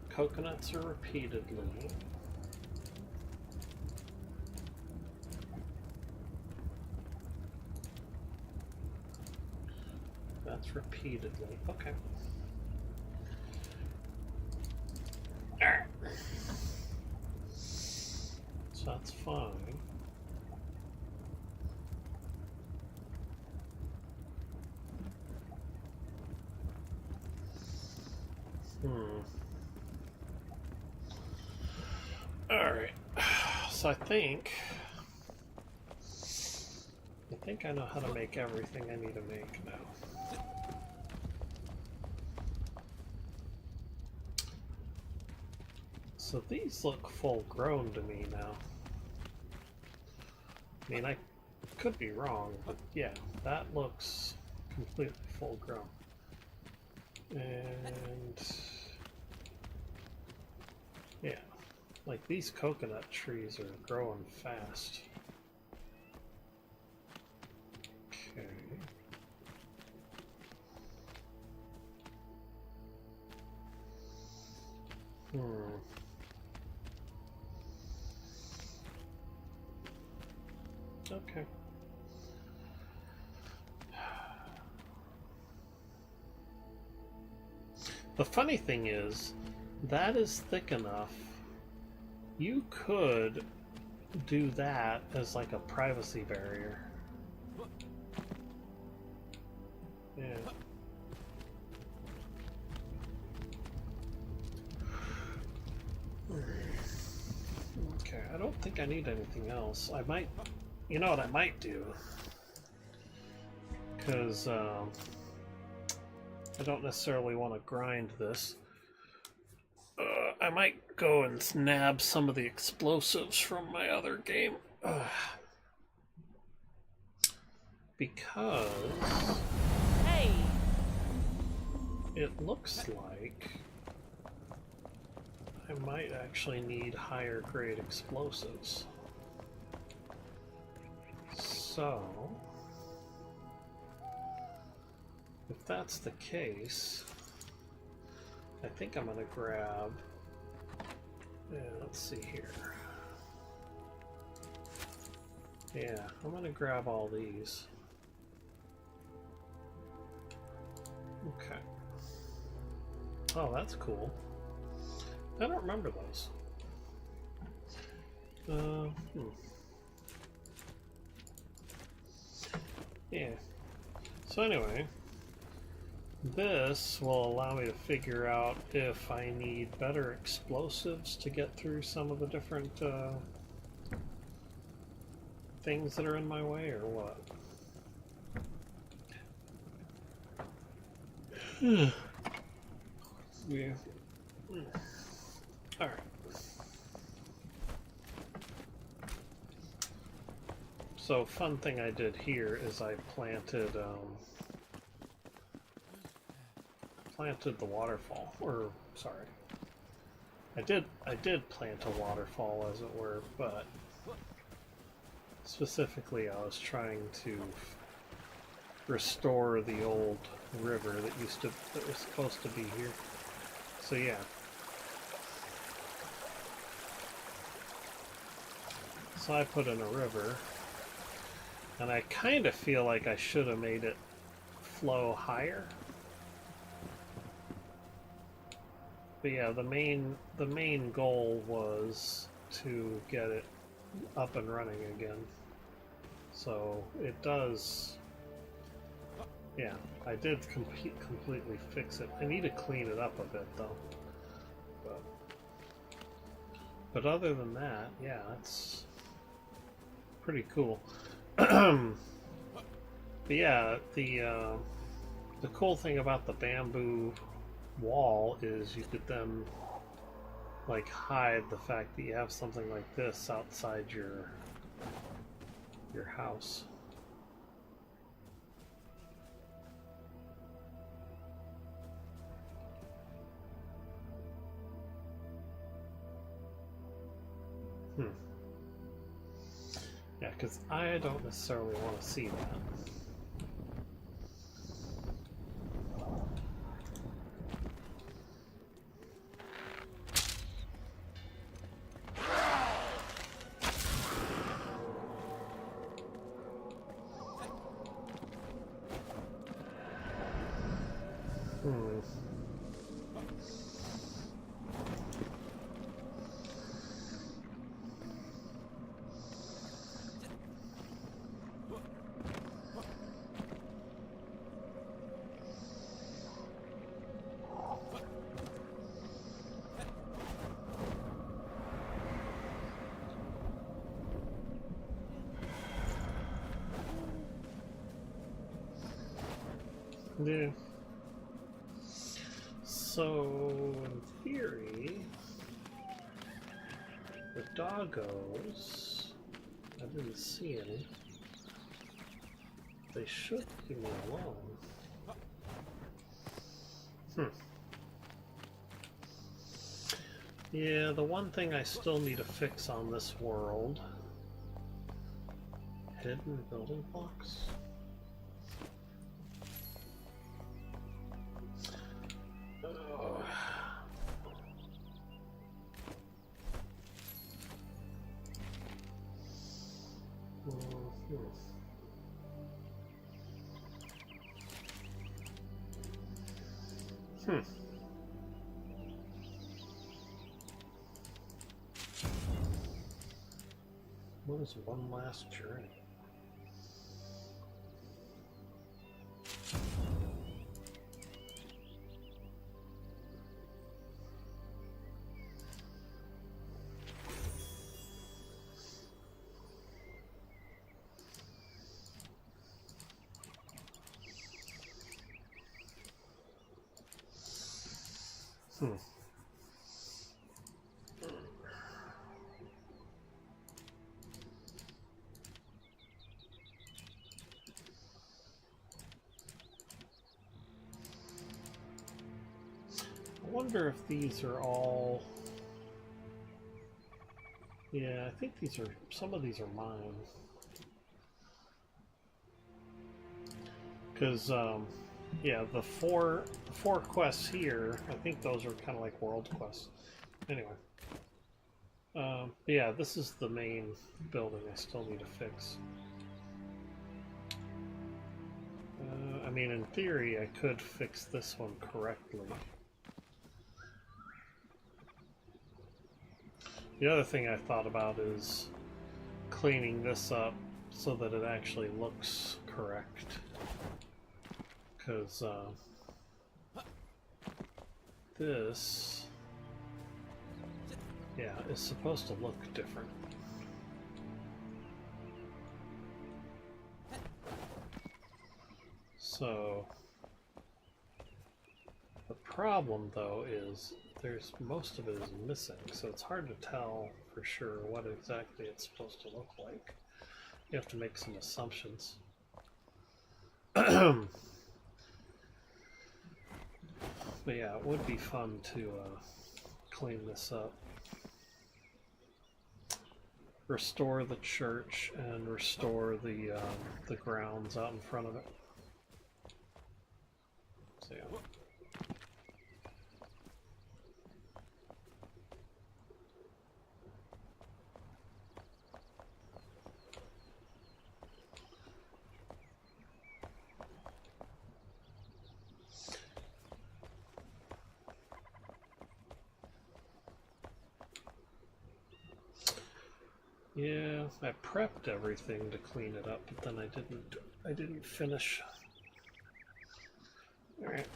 A: Coconuts are repeatedly. That's repeatedly. Okay. Alright. So that's fine. Alright. So I think I know how to make everything I need to make now. So these look full grown to me now. I mean, I could be wrong, but yeah, that looks completely full grown. And yeah, like these coconut trees are growing fast. Okay. Okay. The funny thing is, that is thick enough. You could do that as like a privacy barrier. Yeah. Okay, I don't think I need anything else. I might, you know what I might do? Because I don't necessarily want to grind this. I might go and nab some of the explosives from my other game. Because
G: Hey!
A: it looks like I might actually need higher grade explosives. So, if that's the case, I think I'm gonna grab, let's see here. Yeah, I'm gonna grab all these. Okay. Oh, that's cool. I don't remember those. Yeah. So anyway, this will allow me to figure out if I need better explosives to get through some of the different things that are in my way, or what. Yeah. Alright. So, fun thing I did here is I planted the waterfall, or sorry, I did plant a waterfall, as it were, but specifically I was trying to restore the old river that was supposed to be here. So yeah. So I put in a river, and I kind of feel like I should have made it flow higher. But yeah, the main goal was to get it up and running again. So it does. Yeah, I did completely fix it. I need to clean it up a bit though. But other than that, yeah, it's pretty cool. But yeah, the cool thing about the bamboo wall is you could then like hide the fact that you have something like this outside your house. Yeah, because I don't necessarily want to see that. Yeah. So, in theory, the doggos, I didn't see any. They should leave me alone. Yeah, the one thing I still need to fix on this world, hidden building blocks. What is one last journey? I wonder if these are all... Yeah, I think these are... Some of these are mine. Because, yeah, the four quests here, I think those are kind of like world quests. Anyway. Yeah, this is the main building I still need to fix. I mean, in theory, I could fix this one correctly. The other thing I thought about is cleaning this up so that it actually looks correct. Because this, yeah, is supposed to look different. So the problem, though, is there's most of it is missing, so it's hard to tell for sure what exactly it's supposed to look like. You have to make some assumptions. But yeah, it would be fun to clean this up. Restore the church and restore the grounds out in front of it. So yeah. Yeah, I prepped everything to clean it up, but then I didn't finish. All right.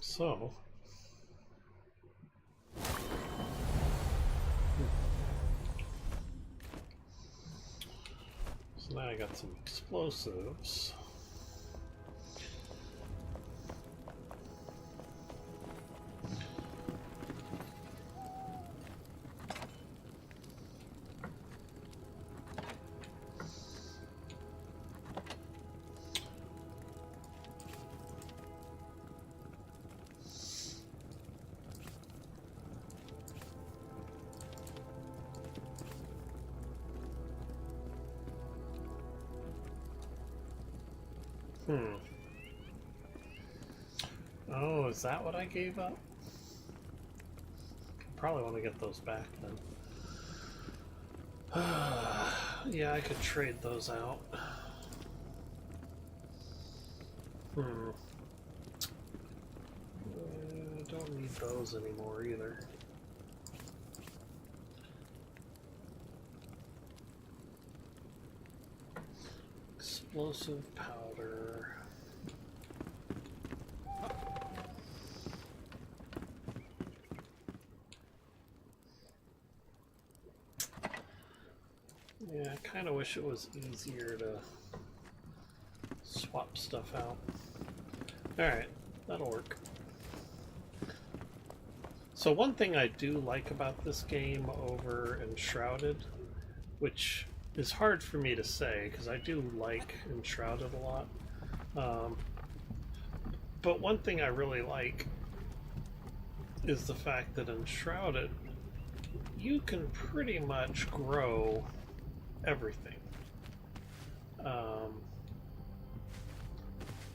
A: So now I got some explosives. Oh, is that what I gave up? Probably want to get those back then. Yeah, I could trade those out. Don't need those anymore either. Explosive powder. Yeah, I kind of wish it was easier to swap stuff out. Alright, that'll work. So one thing I do like about this game over Enshrouded, which is hard for me to say because I do like Enshrouded a lot, but one thing I really like is the fact that Enshrouded, you can pretty much grow everything.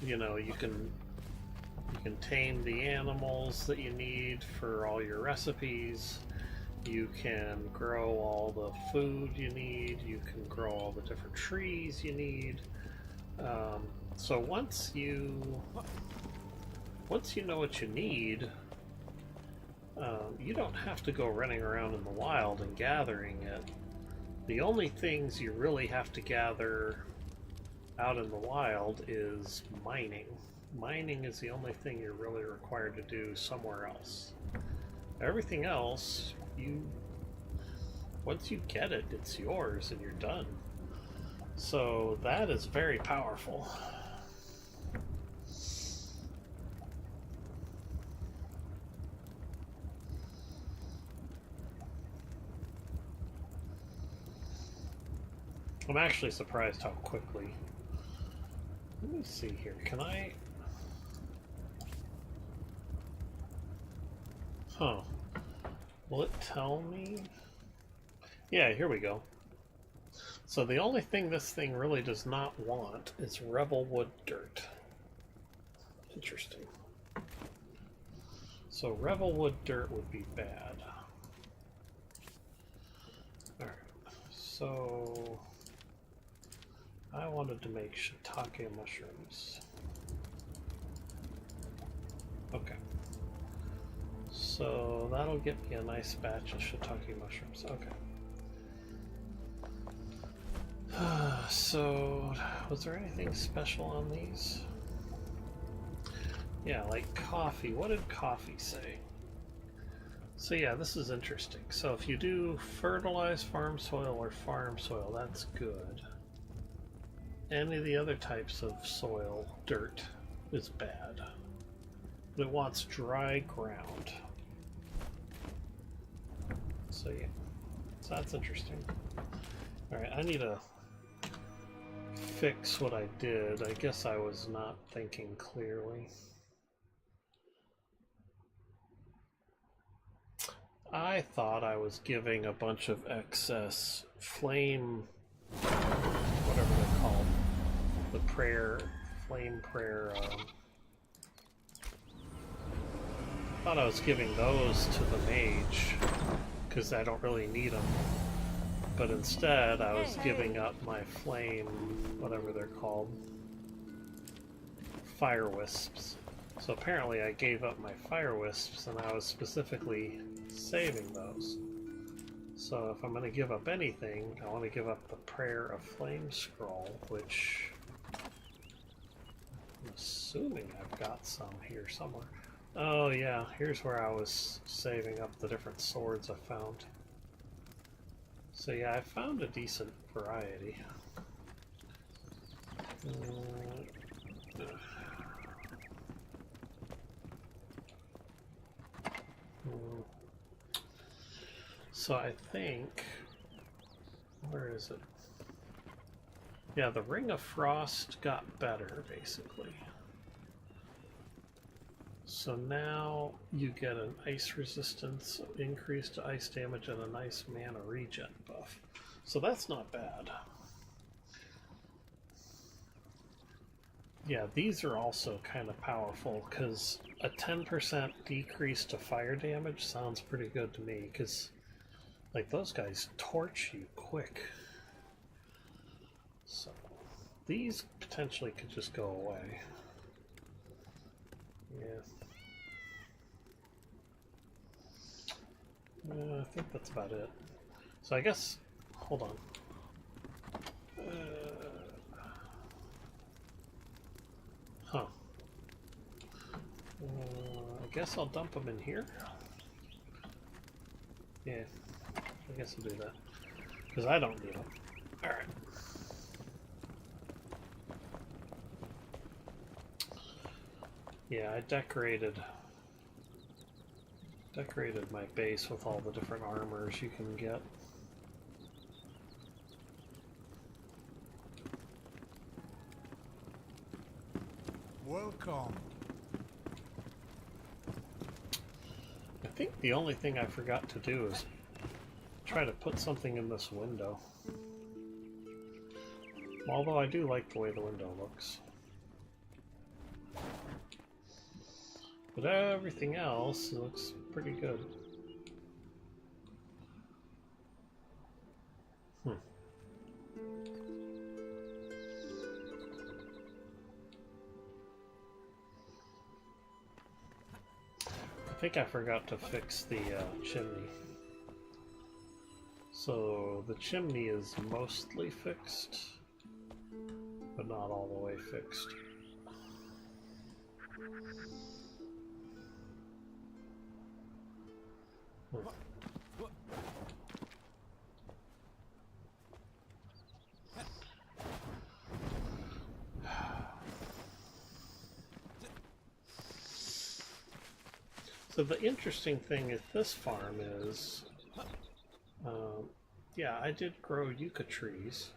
A: You know, you can tame the animals that you need for all your recipes. You can grow all the food you need. You can grow all the different trees you need. So once you know what you need, you don't have to go running around in the wild and gathering it. The only things you really have to gather out in the wild is mining. Mining is the only thing you're really required to do somewhere else. Everything else, once you get it, it's yours and you're done. So that is very powerful. I'm actually surprised how quickly. Let me see here. Can I? Huh. Will it tell me? Yeah, here we go. So the only thing this thing really does not want is Revelwood dirt. Interesting. So Revelwood dirt would be bad. Alright. So I wanted to make shiitake mushrooms. Okay. So that'll get me a nice batch of shiitake mushrooms. Okay. So, was there anything special on these? Yeah, like coffee. What did coffee say? So yeah, this is interesting. So if you do fertilized farm soil or farm soil, that's good. Any of the other types of soil, dirt, is bad. But it wants dry ground. So yeah, so that's interesting. Alright, I need to fix what I did. I guess I was not thinking clearly. I thought I was giving a bunch of excess flame, whatever they're called, the flame prayer, I thought I was giving those to the mage, because I don't really need them. But instead, I was giving up my flame, whatever they're called, fire wisps. So apparently I gave up my fire wisps, and I was specifically saving those. So if I'm going to give up anything, I want to give up the Prayer of Flame Scroll, which I'm assuming I've got some here somewhere. Oh yeah, here's where I was saving up the different swords I found. So yeah, I found a decent variety. So I think, where is it? Yeah, the Ring of Frost got better, basically. So now you get an ice resistance, increase to ice damage, and a nice mana regen buff. So that's not bad. Yeah, these are also kind of powerful, because a 10% decrease to fire damage sounds pretty good to me, because like those guys torch you quick. So these potentially could just go away. Yeah. I think that's about it. So I guess, hold on. I guess I'll dump them in here. Yeah, I guess I'll do that. Because I don't need them. Alright. Yeah, I decorated my base with all the different armors you can get.
C: Welcome.
A: I think the only thing I forgot to do is try to put something in this window. Although I do like the way the window looks. But everything else looks pretty good. think I forgot to fix the chimney. So the chimney is mostly fixed, but not all the way fixed. So the interesting thing at this farm is, yeah, I did grow yucca trees,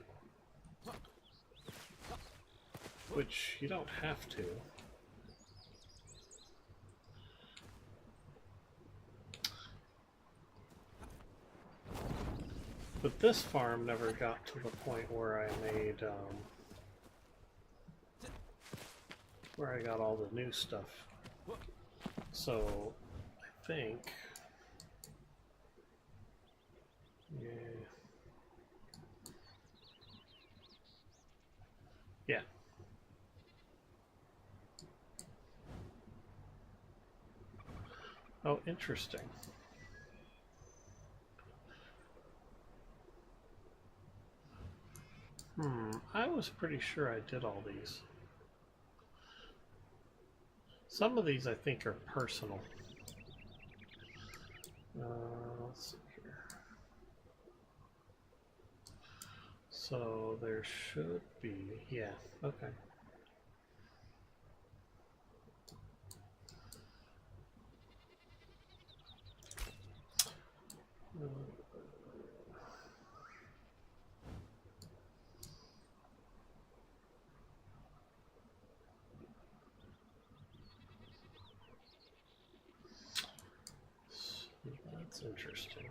A: which you don't have to. But this farm never got to the point where I made, where I got all the new stuff. So, I think, yeah. Yeah. Oh, interesting. I was pretty sure I did all these. Some of these I think are personal. Let's see here. So there should be, yeah, okay. That's interesting.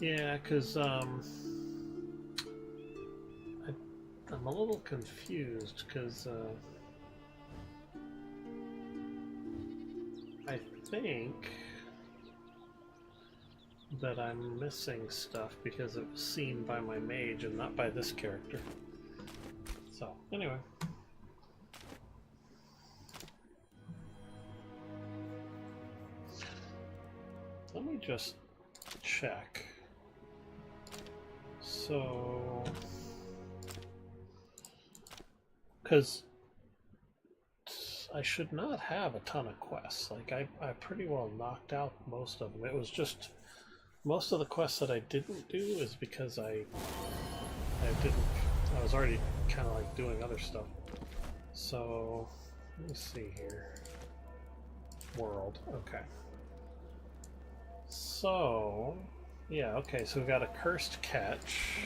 A: Yeah, because I'm a little confused because I think that I'm missing stuff because it was seen by my mage and not by this character. So, anyway. Let me just check. So, because I should not have a ton of quests. Like, I pretty well knocked out most of them. It was just, most of the quests that I didn't do is because I was already kind of like doing other stuff. So, let me see here. World, okay. So, yeah, okay, so we've got a cursed catch.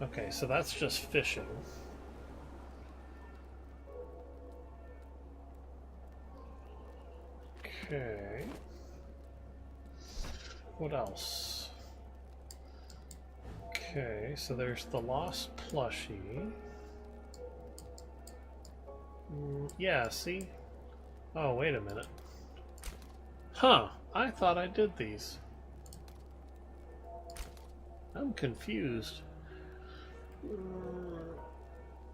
A: Okay, so that's just fishing. Okay. What else? Okay, so there's the lost plushie. Yeah, see? Oh, wait a minute. Huh, I thought I did these. I'm confused.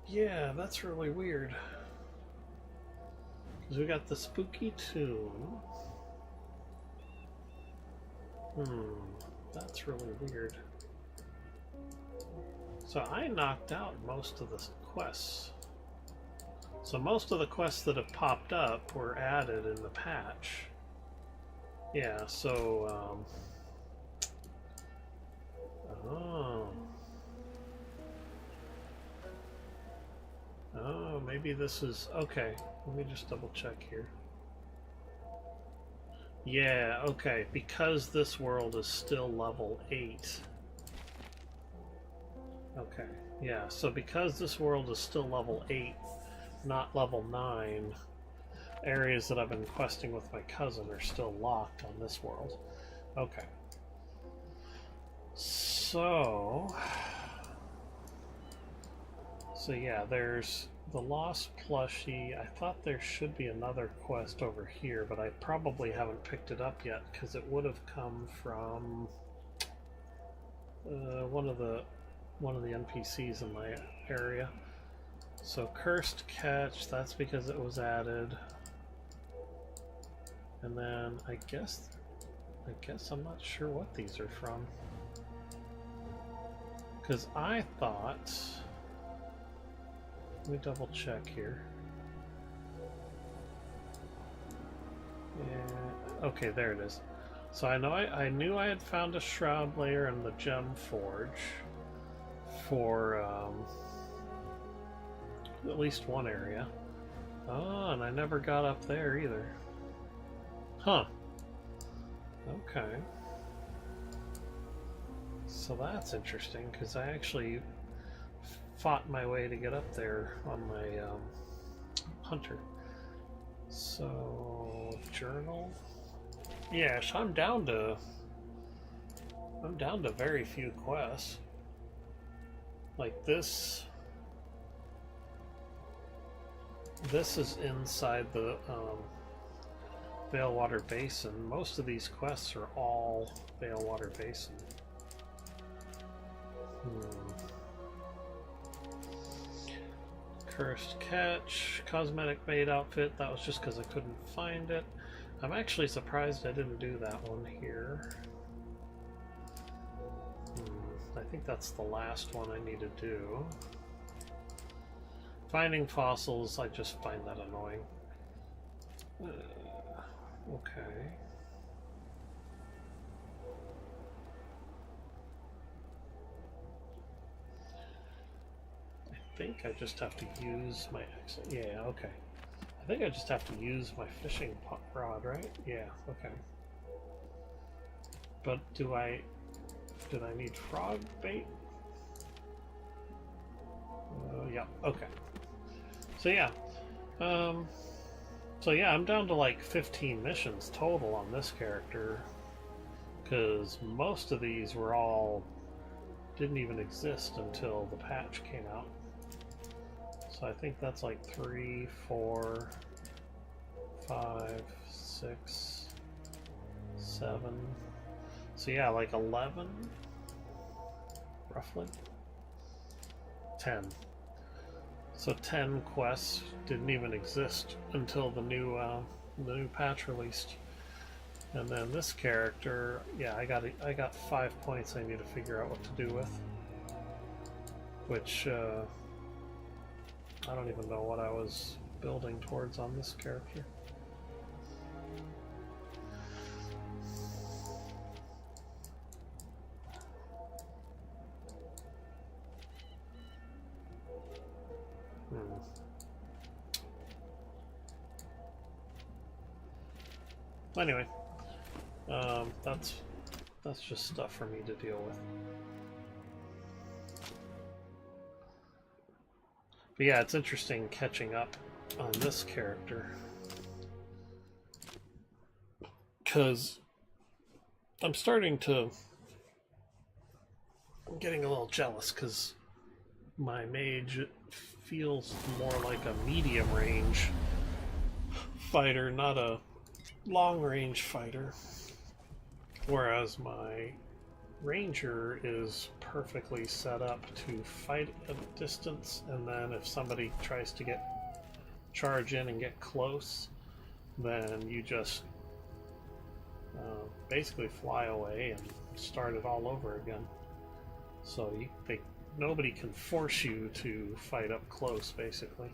A: Yeah, that's really weird. Because we got the spooky tomb. That's really weird. So I knocked out most of the quests. So most of the quests that have popped up were added in the patch. Yeah, so, oh, maybe this is, okay, let me just double check here. Yeah, okay, because this world is still level 8. Okay, yeah, so because this world is still level 8, not level 9, areas that I've been questing with my cousin are still locked on this world. Okay. So yeah, there's the lost plushie. I thought there should be another quest over here, but I probably haven't picked it up yet because it would have come from one of the one of the NPCs in my area. So Cursed Catch, that's because it was added. And then I guess I'm not sure what these are from. Because I thought, let me double check here. Yeah, okay, there it is. So I knew I had found a shroud layer in the gem forge for at least one area. Oh, and I never got up there either. Huh. Okay. So that's interesting, because I actually fought my way to get up there on my hunter. So journal. Yes, I'm down to very few quests. Like this. This is inside the Veilwater Basin. Most of these quests are all Veilwater Basin. Cursed Catch, Cosmetic Maid outfit. That was just because I couldn't find it. I'm actually surprised I didn't do that one here. I think that's the last one I need to do. Finding fossils, I just find that annoying. Okay. I think I just have to use my... Yeah, okay. I think I just have to use my fishing rod, right? Yeah, okay. But did I need frog bait? Yeah, okay. So yeah. I'm down to like 15 missions total on this character, because most of these were all didn't even exist until the patch came out. So I think that's like 3, 4, 5, 6, 7. So yeah, like 11, roughly. 10. So 10 quests didn't even exist until the new patch released. And then this character, yeah, I got 5 points I need to figure out what to do with. Which I don't even know what I was building towards on this character. Anyway, that's just stuff for me to deal with. But yeah, it's interesting catching up on this character, because I'm getting a little jealous, because my mage feels more like a medium range fighter, not a long range fighter, whereas my ranger is perfectly set up to fight at a distance, and then if somebody tries to charge in and get close, then you just basically fly away and start it all over again. So nobody can force you to fight up close, basically.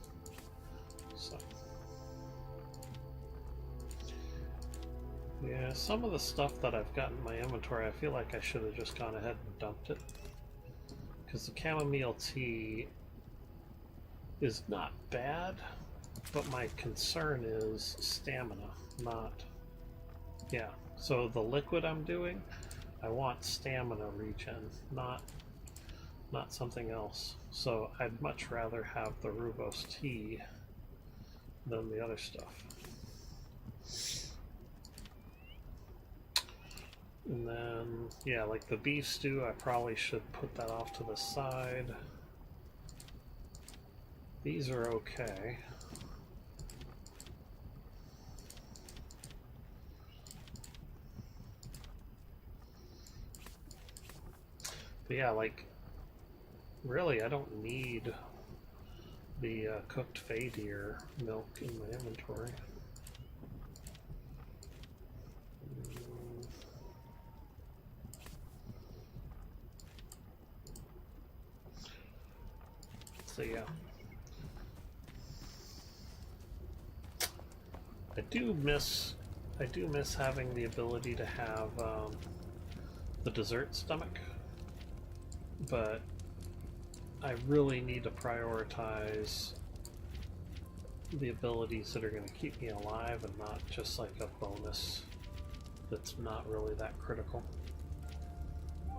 A: So yeah, some of the stuff that I've got in my inventory, I feel like I should have just gone ahead and dumped it. Because the chamomile tea is not bad, but my concern is stamina, not... Yeah, so the liquid I'm doing, I want stamina regen, not something else. So I'd much rather have the rooibos tea than the other stuff. And then, yeah, like the beef stew, I probably should put that off to the side. These are okay. But yeah, like really, I don't need the cooked fey deer milk in my inventory. So yeah, I do miss having the ability to have the dessert stomach, but I really need to prioritize the abilities that are going to keep me alive and not just like a bonus that's not really that critical.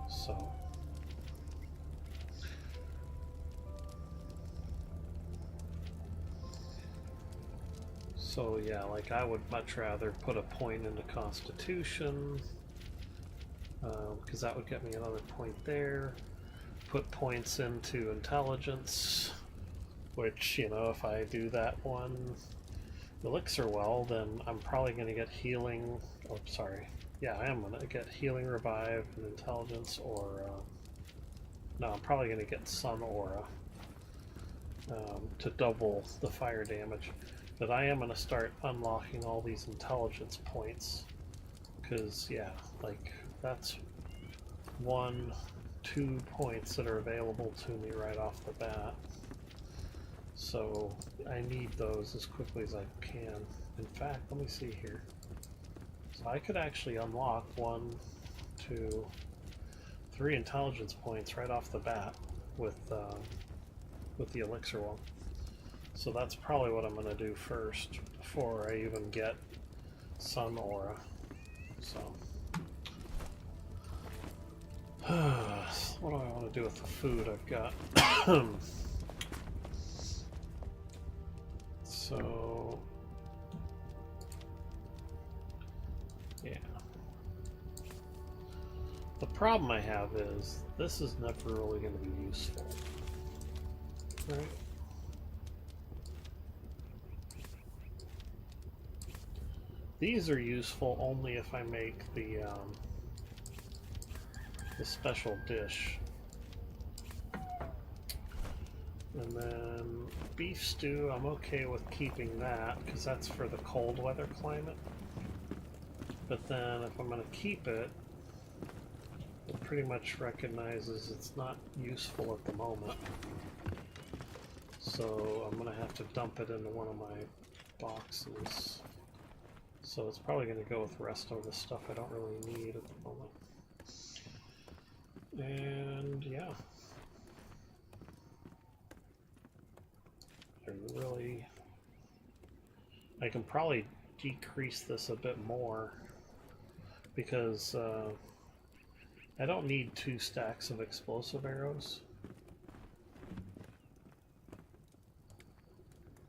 A: So yeah, like I would much rather put a point into Constitution, because that would get me another point there. Put points into Intelligence, which, you know, if I do that one elixir well, then I'm probably going to get healing. Oh, sorry. Yeah, I am going to get healing, revive, and intelligence, or no, I'm probably going to get sun aura to double the fire damage. But I am going to start unlocking all these intelligence points, because yeah, like that's 1-2 points that are available to me right off the bat. So I need those as quickly as I can. In fact, let me see here. So I could actually unlock 1, 2, 3 intelligence points right off the bat with the elixir one. So that's probably what I'm going to do first before I even get sun aura. So what do I want to do with the food I've got? So yeah, the problem I have is this is never really going to be useful, right? These are useful only if I make the special dish. And then beef stew, I'm okay with keeping that because that's for the cold weather climate. But then if I'm going to keep it, it pretty much recognizes it's not useful at the moment. So I'm going to have to dump it into one of my boxes. So it's probably going to go with the rest of the stuff I don't really need at the moment. And yeah. I can probably decrease this a bit more because I don't need 2 stacks of explosive arrows.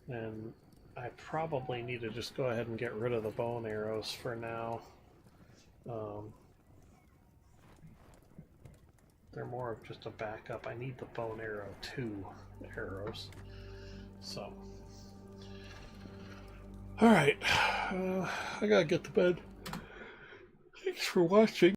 A: And I probably need to just go ahead and get rid of the bone arrows for now. They're more of just a backup. I need the bone arrow 2 arrows. So, alright, I gotta get to bed. Thanks for watching.